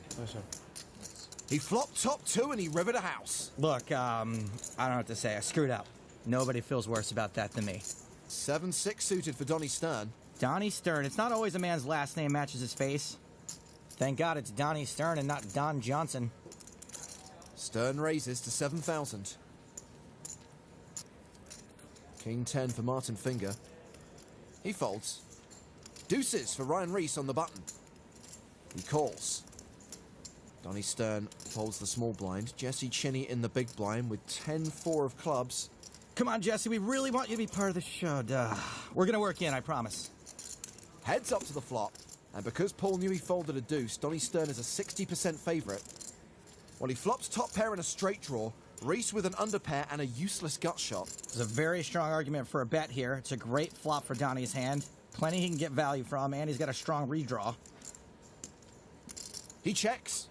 He flopped top 2 and he rivered a house. Look, I don't know what to say. I screwed up. Nobody feels worse about that than me. 7-6 suited for Donnie Stern. Donnie Stern. It's not always a man's last name matches his face. Thank God it's Donnie Stern and not Don Johnson. Stern raises to 7,000. King 10 for Martin Finger. He folds. Deuces for Ryan Reese on the button. He calls. Donnie Stern folds the small blind. Jesse Chinney in the big blind with 10-4 of clubs. Come on, Jesse, we really want you to be part of the show. Duh. We're going to work in, I promise. Heads up to the flop. And because Paul knew he folded a deuce, Donnie Stern is a 60% favorite. Well, he flops top pair in a straight draw. Reese with an underpair and a useless gut shot. There's a very strong argument for a bet here. It's a great flop for Donnie's hand. Plenty he can get value from, and he's got a strong redraw. He checks.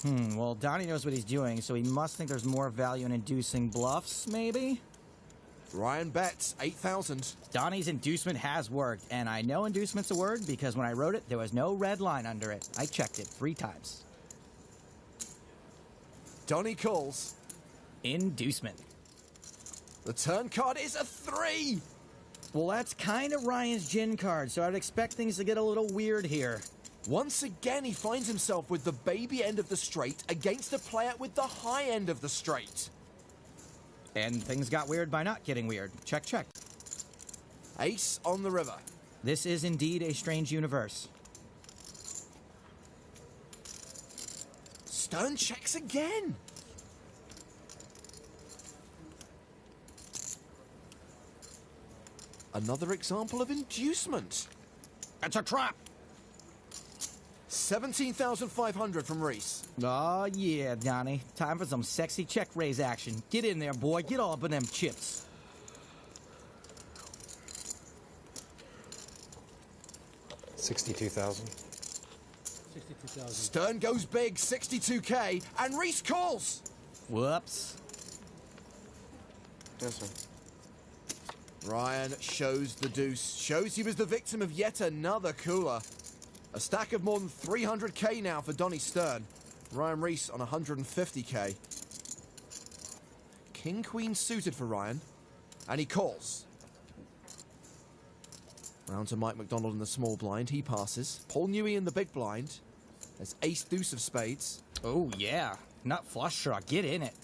Well, Donnie knows what he's doing, so he must think there's more value in inducing bluffs, maybe? Ryan bets 8,000. Donnie's inducement has worked, and I know inducement's a word because when I wrote it, there was no red line under it. I checked it 3 times. Donnie calls. Inducement. The turn card is a 3. Well, that's kind of Ryan's gin card, so I'd expect things to get a little weird here. Once again, he finds himself with the baby end of the straight against a player with the high end of the straight. And things got weird by not getting weird. Check, check. Ace on the river. This is indeed a strange universe. Stern checks again. Another example of inducement. It's a trap. 17,500 from Reese. Oh, yeah, Donnie. Time for some sexy check raise action. Get in there, boy. Get all up in them chips. $62,000. Stern goes big, 62K, and Reese calls. Whoops. Yes, sir. Ryan shows the deuce. Shows he was the victim of yet another cooler. A stack of more than 300K now for Donnie Stern. Ryan Reese on 150K. King-Queen suited for Ryan, and he calls. Round to Mike McDonald in the small blind. He passes. Paul Newey in the big blind. There's ace-deuce of spades. Oh, yeah. Nut flush draw. Get in it.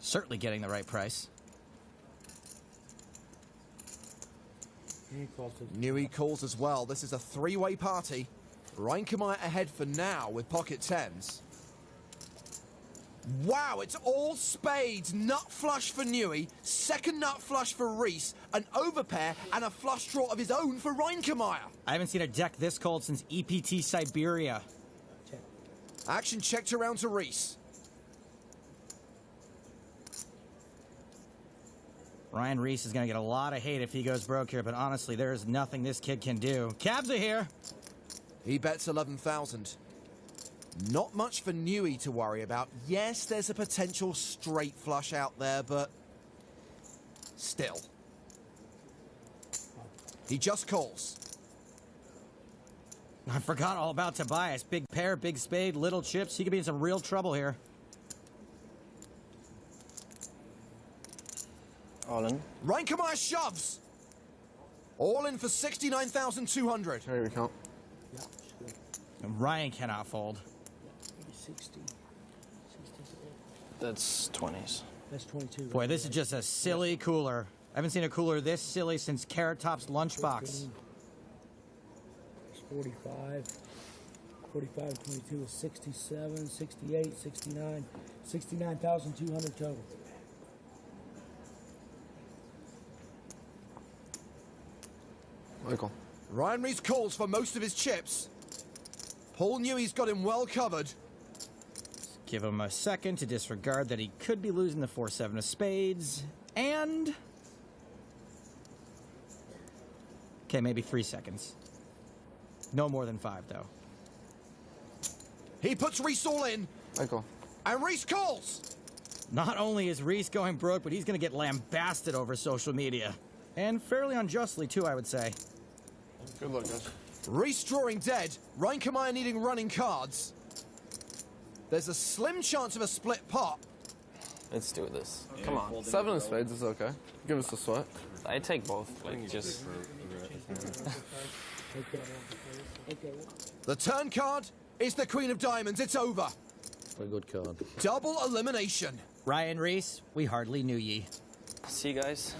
Certainly getting the right price. Newey calls as well. This is a 3-way party. Reinkemeyer ahead for now with pocket tens. Wow, it's all spades. Nut flush for Newey, second nut flush for Reese, an overpair, and a flush draw of his own for Reinkemeyer. I haven't seen a deck this cold since EPT Siberia. Action checked around to Reese. Ryan Reese is going to get a lot of hate if he goes broke here, but honestly, there is nothing this kid can do. Cabs are here. He bets 11,000. Not much for Newey to worry about. Yes, there's a potential straight flush out there, but still. He just calls. I forgot all about Tobias. Big pair, big spade, little chips. He could be in some real trouble here. All in. Reinkemeyer shoves. All in for 69,200. Here we count. And Ryan cannot fold. 60. That's 20s. That's 22. Boy, this is just a silly cooler. I haven't seen a cooler this silly since Carrot Top's lunchbox. It's 45. 45, 22 is 67, 68, 69, 69,200 total. Michael. Ryan Reese calls for most of his chips. Paul Newey's got him well covered. Give him a second to disregard that he could be losing the 4-7 of spades. And... okay, maybe 3 seconds. No more than 5, though. He puts Reese all in. Michael. And Reese calls. Not only is Reese going broke, but he's going to get lambasted over social media. And fairly unjustly, too, I would say. Good luck, guys. Reese drawing dead. Reinkemeyer needing running cards. There's a slim chance of a split pot. Let's do this. Come on. 7 of spades is okay. Give us a sweat. I take both. Like, just... The turn card is the Queen of Diamonds. It's over. A good card. Double elimination. Ryan Reese, we hardly knew ye. See you guys.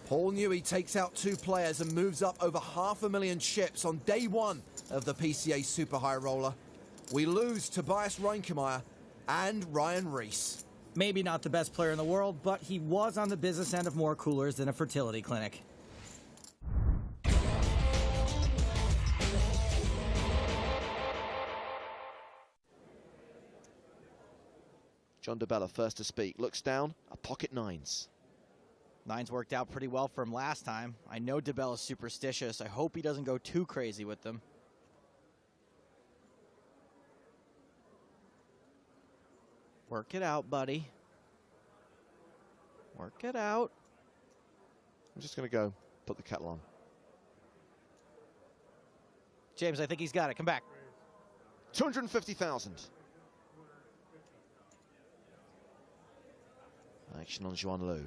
Paul Newey takes out 2 players and moves up over 500,000 chips on day 1 of the PCA Super High Roller. We lose Tobias Reinkemeyer and Ryan Reese. Maybe not the best player in the world, but he was on the business end of more coolers than a fertility clinic. John DeBella first to speak. Looks down, a pocket nines. Nines worked out pretty well for him last time. I know DeBella's superstitious. I hope he doesn't go too crazy with them. Work it out, buddy. Work it out. I'm just going to go put the kettle on. James, I think he's got it. Come back. 250,000. Action on Juan Lu.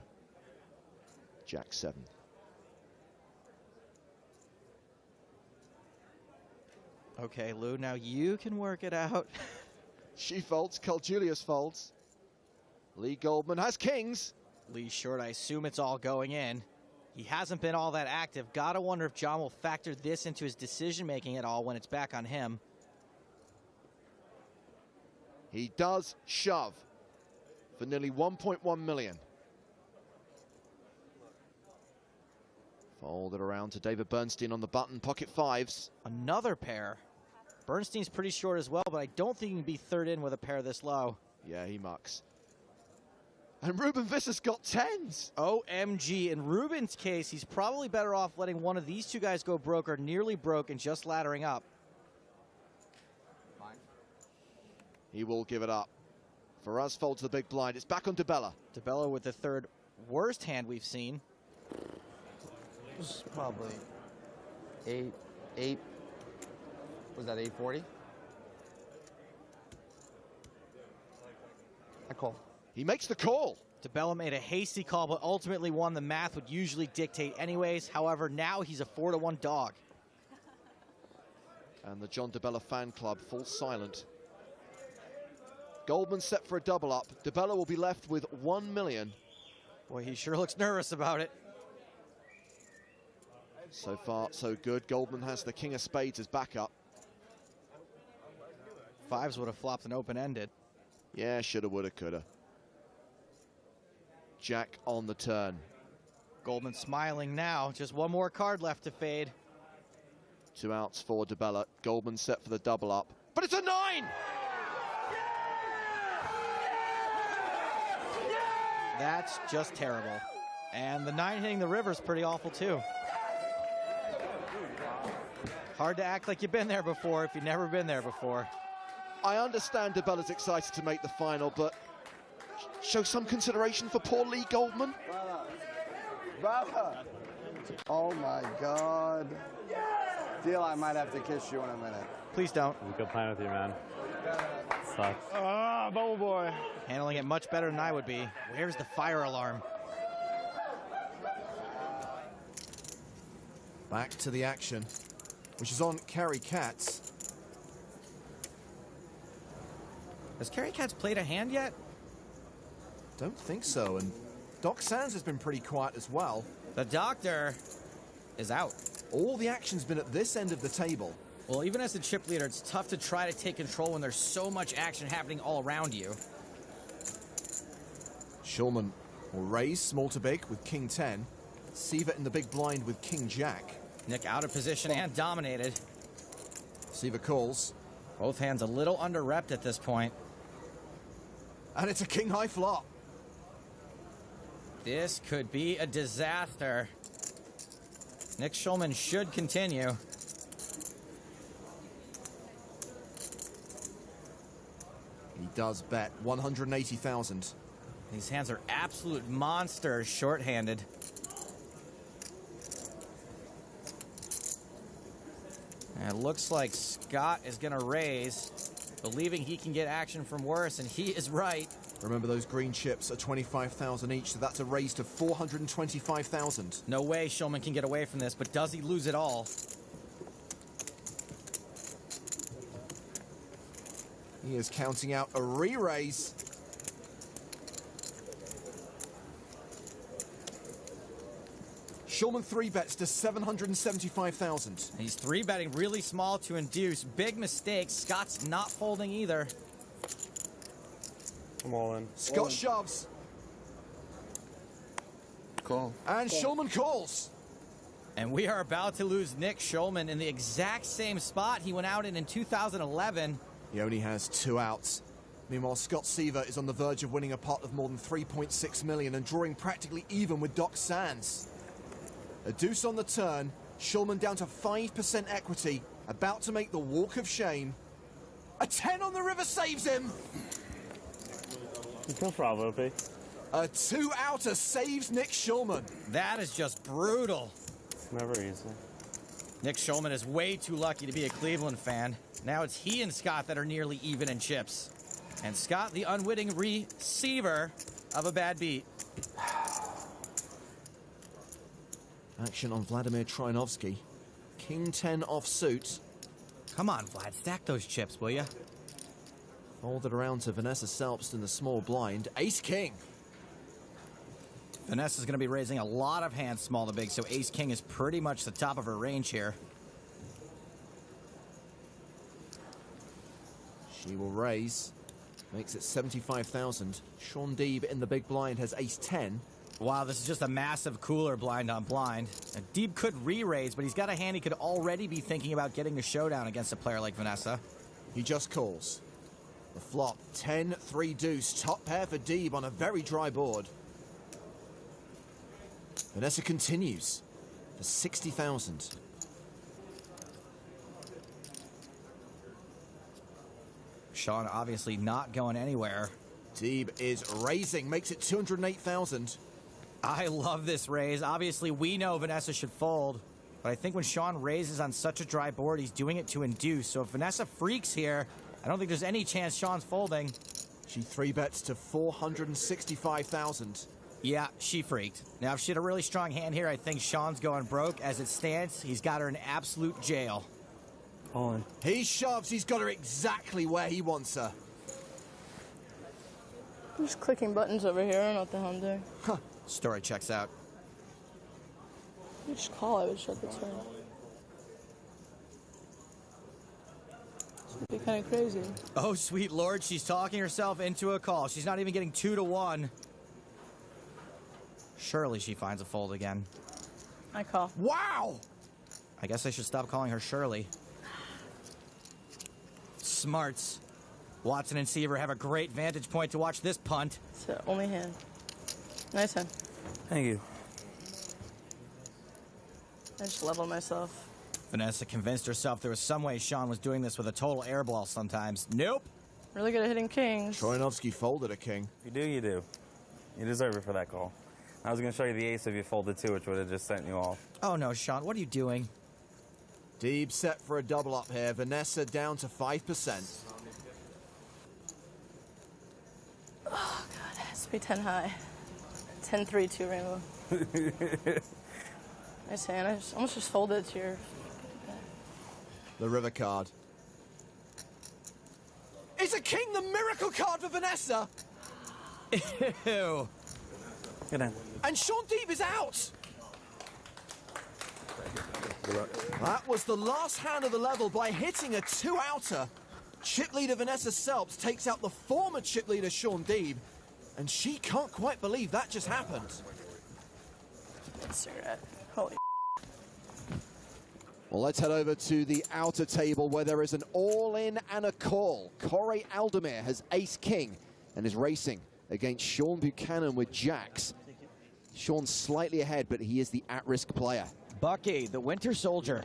Jack 7. Okay, Lou, now you can work it out. She folds, Carl Julius folds. Lee Goldman has kings. Lee short, I assume it's all going in. He hasn't been all that active. Gotta wonder if John will factor this into his decision-making at all when it's back on him. He does shove for nearly 1.1 million. Fold it around to David Bernstein on the button, pocket fives. Another pair. Bernstein's pretty short as well, but I don't think he can be third in with a pair this low. Yeah, he mucks. And Ruben Visser's got tens. OMG. In Ruben's case, he's probably better off letting one of these two guys go broke or nearly broke and just laddering up. Fine. He will give it up. For us, folds the big blind. It's back on DeBella. DeBella with the third worst hand we've seen. It's probably 8. Was that 840? I call. He makes the call. DeBella made a hasty call, but ultimately won. The math would usually dictate anyways. However, now he's a 4-1 dog. And the John DeBella fan club falls silent. Goldman set for a double up. DeBella will be left with 1 million. Boy, he sure looks nervous about it. So far, so good. Goldman has the king of spades as backup. Fives would have flopped and open-ended. Yeah, shoulda, woulda, coulda. Jack on the turn. Goldman smiling now. Just one more card left to fade. 2 outs for DeBella. Goldman set for the double up. But it's a 9! That's just terrible. And the 9 hitting the river's pretty awful too. Hard to act like you've been there before if you've never been there before. I understand DeBella's excited to make the final, but show some consideration for poor Lee Goldman. Brother. Oh my God. Deal, I might have to kiss you in a minute. Please don't. It was a good playing with you, man. Sucks. Ah, bubble boy. Handling it much better than I would be. Where's the fire alarm? Back to the action, which is on Kerry Katz. Has Kerry Katz played a hand yet? Don't think so, and Doc Sands has been pretty quiet as well. The doctor is out. All the action's been at this end of the table. Well, even as the chip leader, it's tough to try to take control when there's so much action happening all around you. Shulman will raise small to big with King 10. Siva in the big blind with King Jack. Nick out of position and dominated. Siva calls. Both hands a little under-repped at this point. And it's a king high flop. This could be a disaster. Nick Shulman should continue. He does bet 180,000. These hands are absolute monsters short-handed. And it looks like Scott is going to raise, believing he can get action from worse, and he is right. Remember, those green chips are 25,000 each, so that's a raise to 425,000. No way Shulman can get away from this, but does he lose it all? He is counting out a re-raise. Shulman 3-bets to 775,000. He's 3-betting really small to induce. Big mistake. Scott's not folding either. I'm all in. Scott shoves. Call. And Shulman calls. And we are about to lose Nick Shulman in the exact same spot he went out in 2011. He only has 2 outs. Meanwhile, Scott Seaver is on the verge of winning a pot of more than 3.6 million and drawing practically even with Doc Sands. A deuce on the turn, Shulman down to 5% equity, about to make the walk of shame. A 10 on the river saves him. No problem, OP. A 2-outer saves Nick Shulman. That is just brutal. Never easy. Nick Shulman is way too lucky to be a Cleveland fan. Now it's he and Scott that are nearly even in chips. And Scott, the unwitting receiver of a bad beat. Action on Vladimir Trinovsky. King 10 offsuit. Come on, Vlad, stack those chips, will ya? Folded around to Vanessa Selbst in the small blind. Ace-King. Vanessa's going to be raising a lot of hands small to big, so Ace-King is pretty much the top of her range here. She will raise. Makes it 75,000. Sean Deeb in the big blind has Ace-10. Wow, this is just a massive cooler blind on blind. And Deeb could re-raise, but he's got a hand he could already be thinking about getting a showdown against a player like Vanessa. He just calls. The flop, 10-3 deuce. Top pair for Deeb on a very dry board. Vanessa continues for 60,000. Sean obviously not going anywhere. Deeb is raising, makes it 208,000. I love this raise. Obviously, we know Vanessa should fold, but I think when Sean raises on such a dry board, he's doing it to induce. So if Vanessa freaks here, I don't think there's any chance Sean's folding. She 3-bets to 465,000. Yeah, she freaked. Now, if she had a really strong hand here, I think Sean's going broke. As it stands, he's got her in absolute jail. On. He shoves, he's got her exactly where he wants her. I'm just clicking buttons over here. I don't know what the hell I'm doing. Huh. Story checks out. You just call, I would shut the turn. This would be kind of crazy. Oh, sweet Lord, she's talking herself into a call. She's not even getting 2-1. Surely she finds a fold again. I call. Wow! I guess I should stop calling her Shirley. Smarts. Watson and Seaver have a great vantage point to watch this punt. It's the only hand. Nice hand. Thank you. I just leveled myself. Vanessa convinced herself there was some way Sean was doing this with a total airball sometimes. Nope. Really good at hitting kings. Troyanovsky folded a king. You do, you do. You deserve it for that call. I was going to show you the ace if you folded too, which would have just sent you off. Oh no, Sean, what are you doing? Deeb set for a double up here. Vanessa down to 5%. Oh, God. It has to be 10 high. 10-3, 2 rainbow. Nice hand. I almost just folded to your... The river card. Is a king the miracle card for Vanessa? Ew. Good hand. And Sean Deeb is out. That was the last hand of the level by hitting a 2-outer. Chip leader Vanessa Selbst takes out the former chip leader Sean Deeb, and she can't quite believe that just happened. Cigarette. Holy. Well, let's head over to the outer table where there is an all-in and a call. Corey Aldemir has ace-king and is racing against Sean Buchanan with jacks. Sean's slightly ahead, but he is the at-risk player. Bucky, the Winter Soldier.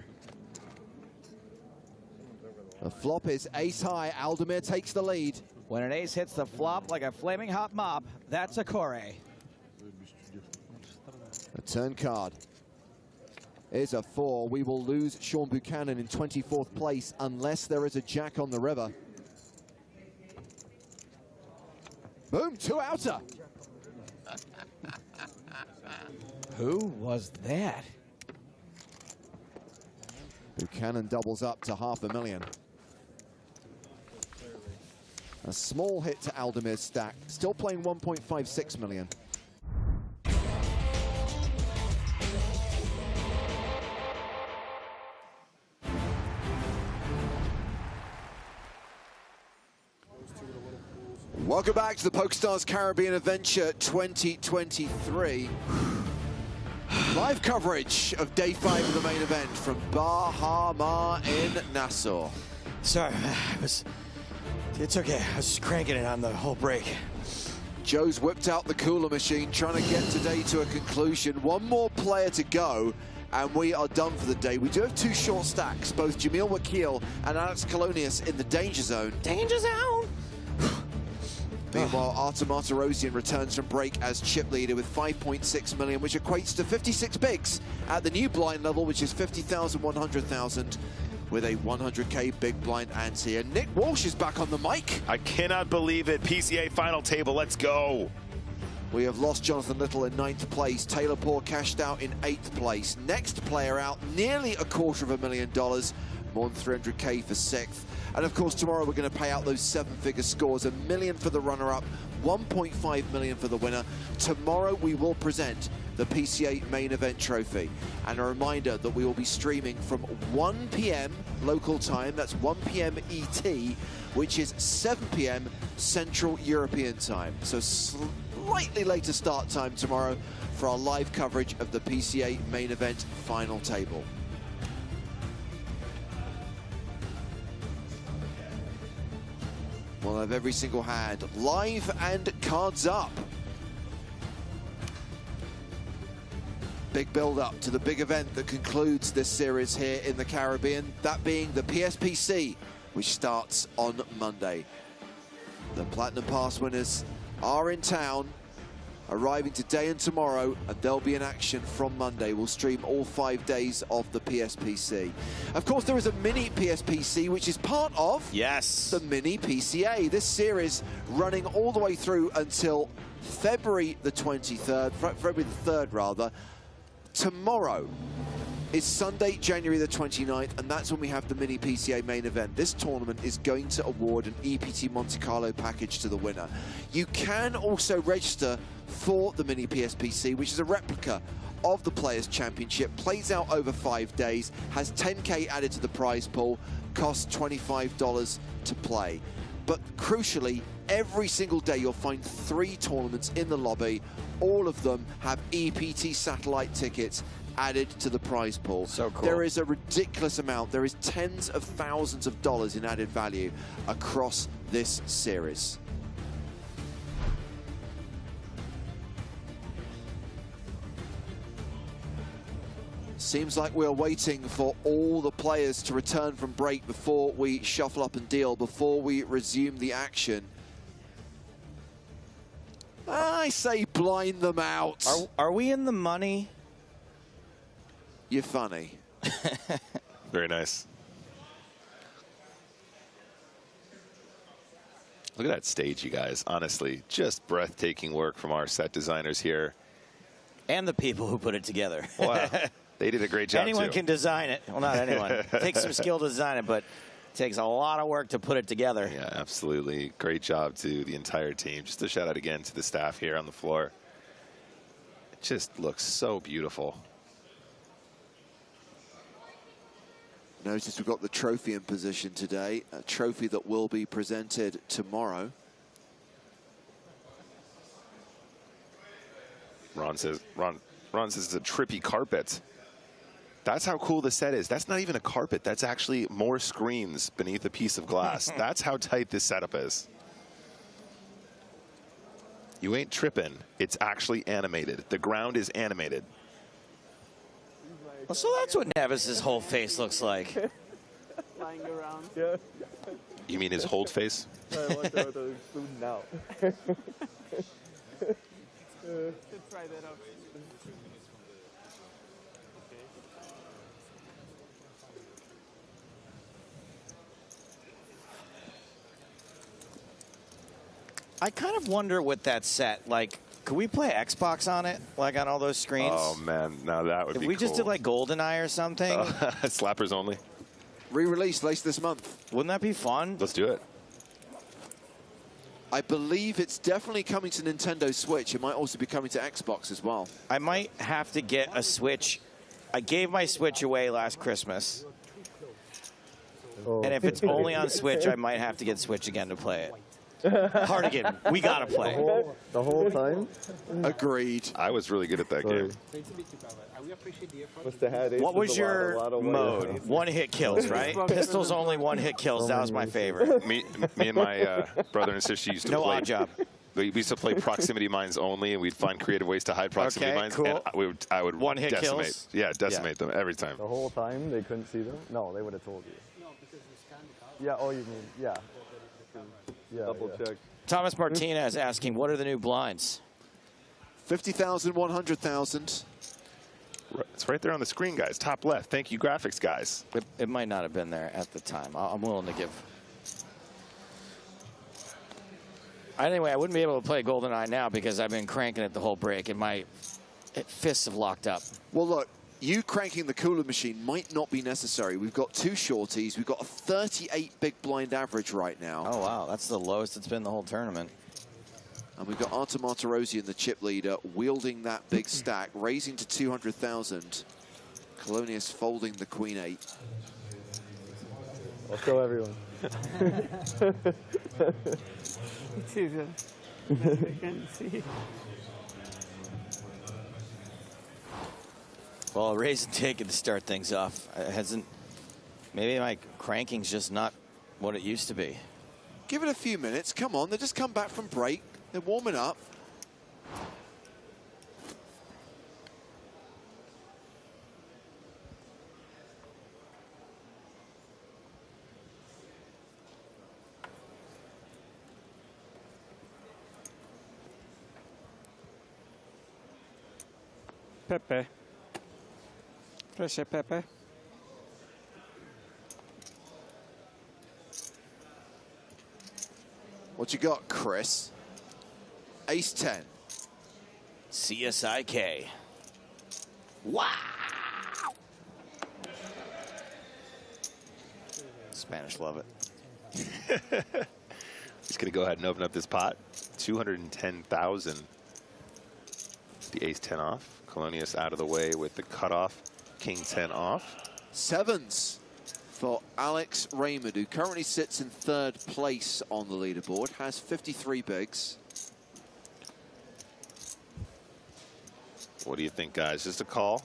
The flop is ace-high. Aldemir takes the lead. When an ace hits the flop like a flaming hot mop, that's a Corey. The turn card is a 4. We will lose Sean Buchanan in 24th place unless there is a jack on the river. Boom, 2-outer. Who was that? Buchanan doubles up to $500,000. A small hit to Aldemir's stack, still playing 1.56 million. Welcome back to the PokerStars Caribbean Adventure 2023. Live coverage of day 5 of the main event from Bahama in Nassau. Sorry, I was It's okay. I was just cranking it on the whole break. Joe's whipped out the cooler machine, trying to get today to a conclusion. One more player to go, and we are done for the day. We do have 2 short stacks, both Jamil Wakil and Alex Colonius in the danger zone. Danger zone! Meanwhile, Artem Arturosian returns from break as chip leader with 5.6 million, which equates to 56 bigs at the new blind level, which is 50,000, 100,000, with a 100K big blind ante. And Nick Walsh is back on the mic. I cannot believe it. PCA final table, let's go. We have lost Jonathan Little in 9th place. Taylor Poor cashed out in 8th place. Next player out, nearly $250,000, more than 300K for 6th. And of course, tomorrow we're going to pay out those 7-figure scores, $1 million for the runner-up, 1.5 million for the winner. Tomorrow we will present the PCA main event trophy. And a reminder that we will be streaming from 1 p.m. local time, that's 1 p.m. ET, which is 7 p.m. Central European time. So slightly later start time tomorrow for our live coverage of the PCA main event final table. We'll have every single hand live and cards up. Big build-up to the big event that concludes this series here in the Caribbean, that being the PSPC, which starts on Monday. The Platinum Pass winners are in town, arriving today and tomorrow, and they'll be in action from Monday. We'll stream all 5 days of the PSPC. Of course, there is a mini PSPC, which is part of the mini PCA. This series running all the way through until February the 23rd, February the 3rd rather. Tomorrow is Sunday, January the 29th, and that's when we have the mini PCA main event. This tournament is going to award an EPT Monte Carlo package to the winner. You can also register for the mini PSPC, which is a replica of the Players' Championship, plays out over 5 days, has 10K added to the prize pool, costs $25 to play. But crucially, every single day you'll find 3 tournaments in the lobby. All of them have EPT satellite tickets added to the prize pool. So cool. There is a ridiculous amount. There is tens of thousands of dollars in added value across this series. Seems like we're waiting for all the players to return from break before we shuffle up and deal, before we resume the action. I say blind them out. Are we in the money? You're funny. Very nice. Look at that stage, you guys. Honestly, just breathtaking work from our set designers here. And the people who put it together. Wow. They did a great job, Anyone too. can design it. Well, not anyone. It takes some skill to design it, but it takes a lot of work to put it together. Yeah, absolutely. Great job to the entire team. Just a shout out again to the staff here on the floor. It just looks so beautiful. Notice we've got the trophy in position today, a trophy that will be presented tomorrow. Ron says it's a trippy carpet. That's how cool the set is. That's not even a carpet. That's actually more screens beneath a piece of glass. That's how tight this setup is. You ain't tripping. It's actually animated. The ground is animated. Well, so that's what Nevis's whole face looks like. Flying around. Yeah. You mean his hold face? Let's try that out. I kind of wonder with that set, like, could we play Xbox on it, like on all those screens? Oh, man. Now that would be cool. If we just did, like, GoldenEye or something? Slappers only. Re-release later this month. Wouldn't that be fun? Let's do it. I believe it's definitely coming to Nintendo Switch. It might also be coming to Xbox as well. I might have to get a Switch. I gave my Switch away last Christmas. Oh. And if it's only on Switch, I might have to get Switch again to play it. Hardigan, we gotta play. The whole time? Agreed. I was really good at that game. What was your mode? One-hit kills, right? Pistols only one-hit kills. That was my favorite. Me and my brother and sister used to play. No odd job. We used to play proximity mines only, and we'd find creative ways to hide proximity mines. Cool. And I would One-hit decimate. kills? Yeah, decimate them every time. The whole time they couldn't see them? No, they would have told you. No, because you scanned the card. Yeah, oh, you mean, yeah. Yeah, double check. Thomas Martinez asking, what are the new blinds? 50,000, 100,000. It's right there on the screen, guys. Top left. Thank you, graphics guys. It might not have been there at the time. I'm willing to give. Anyway, I wouldn't be able to play GoldenEye now because I've been cranking it the whole break, and my fists have locked up. Well, look, you cranking the cooler machine might not be necessary. We've got 2 shorties. We've got a 38 big blind average right now. Oh, wow. That's the lowest it's been the whole tournament. And we've got Artem Martirosyan, the chip leader, wielding that big stack, raising to 200,000. Colonius folding the queen 8. I'll show everyone. It's easier. You can see. Well, raise and take it to start things off. It hasn't. Maybe my cranking's just not what it used to be. Give it a few minutes. Come on, they just come back from break. They're warming up. Pepe. Proszę, Pepe. What you got, Chris? Ace 10. CSIK. Wow! Spanish love it. He's going to go ahead and open up this pot. 210,000. The ace 10 off. Colonius out of the way with the cutoff. King 10 off. Sevens for Alex Raymond, who currently sits in 3rd place on the leaderboard, has 53 bigs. What do you think, guys? Just a call?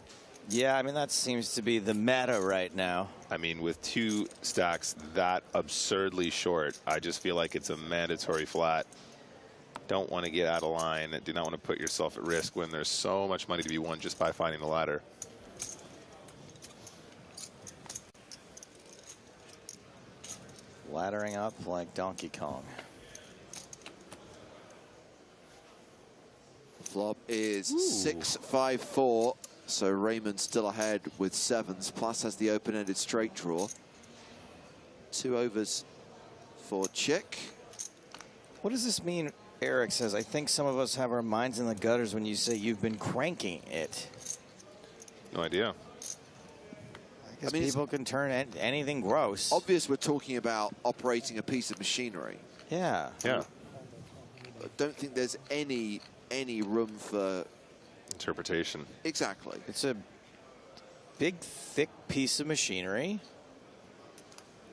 Yeah, I mean, that seems to be the meta right now. I mean, with 2 stacks that absurdly short, I just feel like it's a mandatory flat. Don't want to get out of line. Do not want to put yourself at risk when there's so much money to be won just by finding the ladder. Laddering up like Donkey Kong. Flop is 6-5-4, so Raymond still ahead with 7s, plus has the open-ended straight draw. 2 overs for Chick. What does this mean? Eric says, I think some of us have our minds in the gutters when you say you've been cranking it. No idea. I guess people can turn anything gross. Obvious we're talking about operating a piece of machinery. Yeah. Yeah. I don't think there's any room for interpretation. Exactly. It's a big, thick piece of machinery.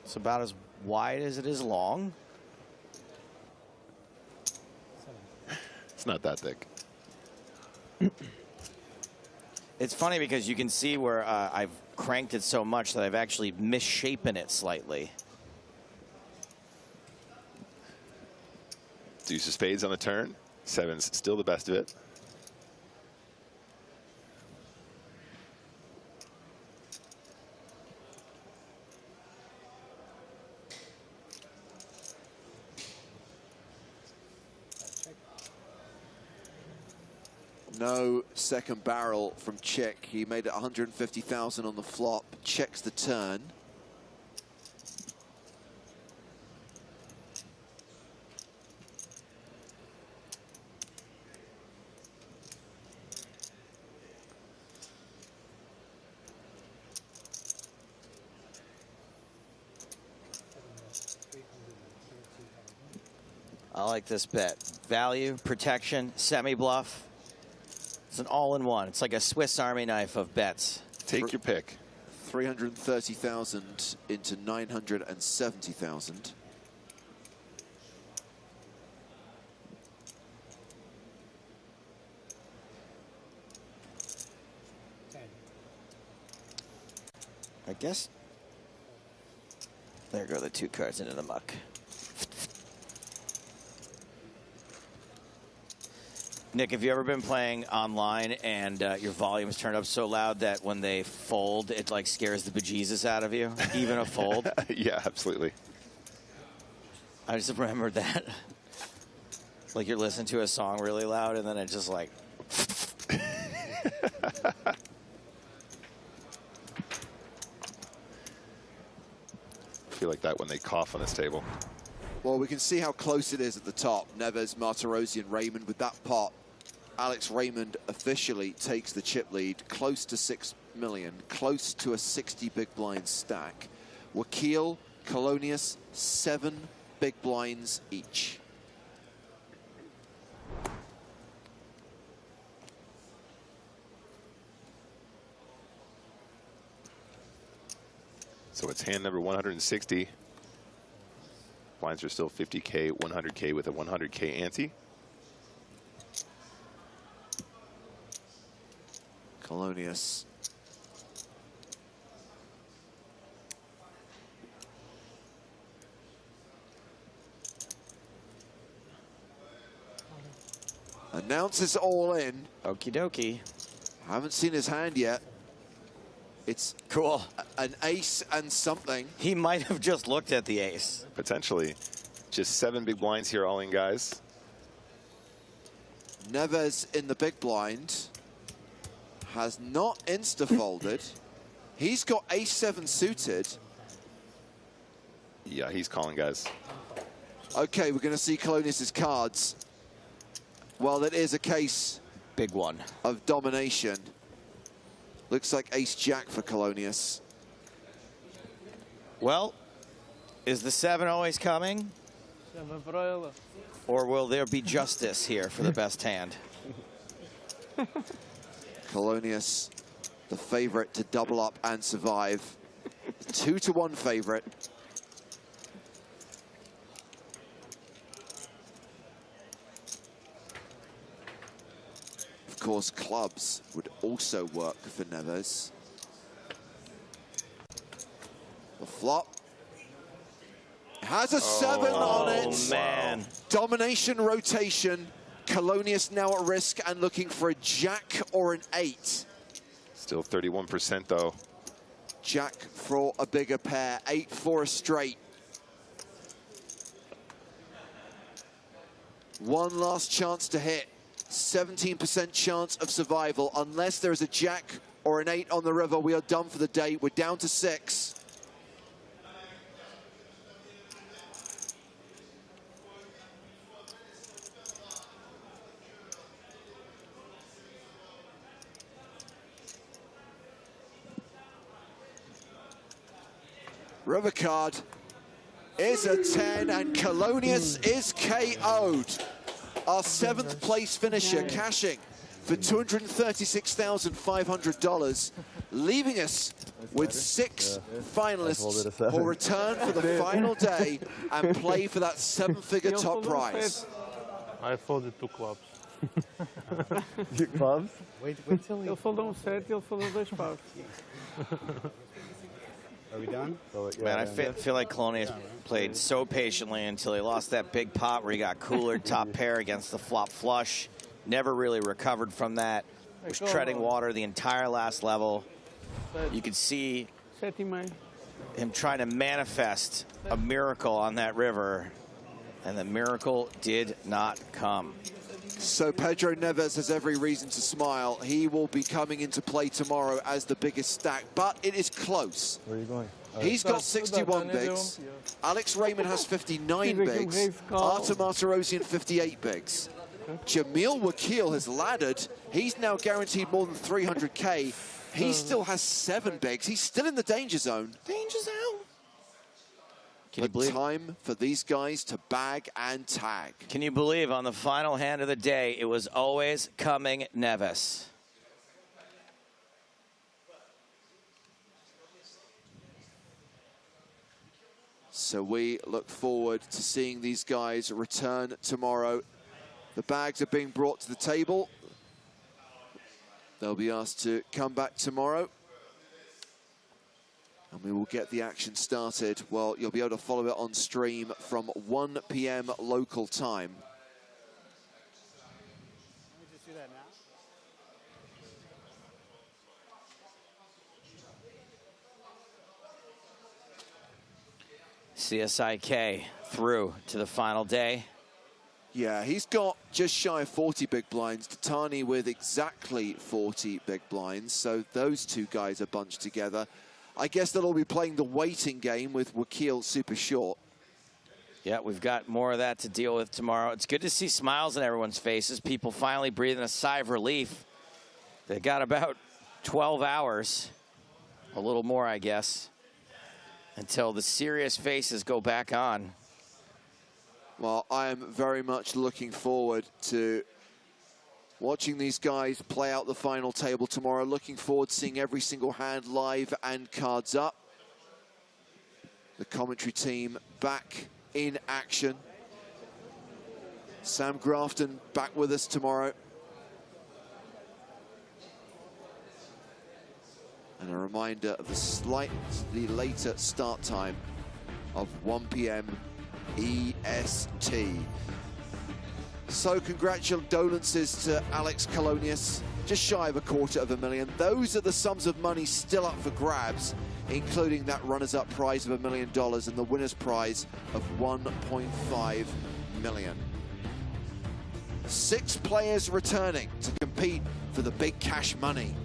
It's about as wide as it is long. It's not that thick. It's funny because you can see where I've cranked it so much that I've actually misshapen it slightly. Deuce of spades on the turn. 7's still the best of it. No second barrel from Chick. He made it 150,000 on the flop. Checks the turn. I like this bet. Value, protection, semi-bluff. It's an all-in-one. It's like a Swiss Army knife of bets. Take your pick. 330,000 into 970,000. I guess. There go the 2 cards into the muck. Nick, have you ever been playing online and your volume's turned up so loud that when they fold, it like scares the bejesus out of you, even a fold? Yeah, absolutely. I just remembered that. Like you're listening to a song really loud and then it just like... I feel like that when they cough on this table. Well, we can see how close it is at the top. Neves, Martirosyan, Raymond with that pot. Alex Raymond officially takes the chip lead, close to 6 million, close to a 60 big blind stack. Wakil, Colonius, 7 big blinds each. So it's hand number 160. Blinds are still 50K, 100K with a 100K ante. Colonius. Announces all in. Okie dokie. Haven't seen his hand yet. It's cool. An ace and something. He might have just looked at the ace. Potentially. Just 7 big blinds here, all in, guys. Neves in the big blind. Has not insta-folded. He's got ace-7 suited. Yeah, he's calling, guys. Okay, we're going to see Colonius's cards. Well, it is a case... Big one. ...of domination. Looks like ace-jack for Colonius. Well, is the 7 always coming? Or will there be justice here for the best hand? Colonius, the favorite to double up and survive. 2-1 favorite. Of course, clubs would also work for Neves. The flop. Has a 7 on it. Oh, man. Domination rotation. Colonius now at risk and looking for a jack or an 8. Still 31% though. Jack for a bigger pair, 8 for a straight. One last chance to hit. 17% chance of survival. Unless there is a jack or an 8 on the river, we are done for the day. We're down to 6. River card is a 10 and Colonius is KO'd. Our 7th place finisher cashing for $236,500, leaving us with 6 finalists who will return for the final day and play for that 7-figure top prize. I folded 2 clubs. Clubs? Wait till ele foldou 7 e ele foldou 2 paus. Are we done? Man, I feel like Colonius played so patiently until he lost that big pot where he got cooler top pair against the flop flush. Never really recovered from that. Was treading water the entire last level. You could see him trying to manifest a miracle on that river, and the miracle did not come. So Pedro Neves has every reason to smile. He will be coming into play tomorrow as the biggest stack, but it is close. Where are you going? He's got 61 bigs. Alex Raymond has 59 bigs. Artur Martirosyan 58 bigs. Jamil Wakil has laddered. He's now guaranteed more than 300K. He still has 7 bigs. He's still in the danger zone. Danger zone. Can you believe? Time for these guys to bag and tag. Can you believe on the final hand of the day, it was always coming Neves? So we look forward to seeing these guys return tomorrow. The bags are being brought to the table. They'll be asked to come back tomorrow. And we will get the action started. Well, you'll be able to follow it on stream from 1 p.m. local time. CSIK through to the final day. Yeah, he's got just shy of 40 big blinds. Tatani with exactly 40 big blinds. So those two guys are bunched together. I guess they'll all be playing the waiting game with Wakil super short. Yeah, we've got more of that to deal with tomorrow. It's good to see smiles on everyone's faces. People finally breathing a sigh of relief. They got about 12 hours, a little more, I guess, until the serious faces go back on. Well, I am very much looking forward to watching these guys play out the final table tomorrow. Looking forward to seeing every single hand live and cards up. The commentary team back in action. Sam Grafton back with us tomorrow. And a reminder of the slightly later start time of 1 p.m. EST. So condolences to Alex Colonius, just shy of $250,000. Those are the sums of money still up for grabs, including that runners-up prize of $1 million and the winner's prize of $1.5 million. 6 players returning to compete for the big cash money.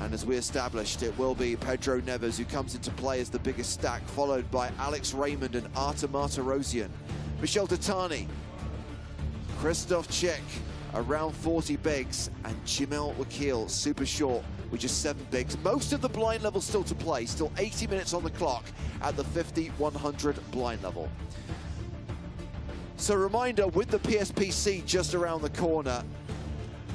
And as we established, it will be Pedro Neves who comes into play as the biggest stack, followed by Alex Raymond and Artem Martirosyan. Michel Tatani, Christoph Czech, around 40 bigs, and Jamil Wakil, super short, with just 7 bigs. Most of the blind level still to play, still 80 minutes on the clock at the 50-100 blind level. So reminder, with the PSPC just around the corner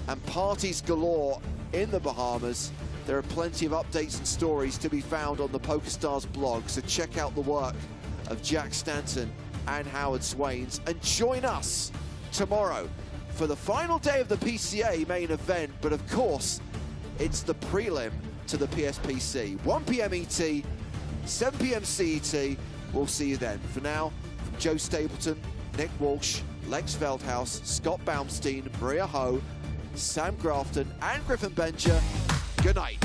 and parties galore in the Bahamas, there are plenty of updates and stories to be found on the PokerStars blog, so check out the work of Jack Stanton and Howard Swains, and join us tomorrow for the final day of the PCA main event, but of course, it's the prelim to the PSPC. 1 p.m. ET, 7 p.m. CET. We'll see you then. For now, from Joe Stapleton, Nick Walsh, Lex Veldhouse, Scott Baumstein, Maria Ho, Sam Grafton, and Griffin Bencher, good night.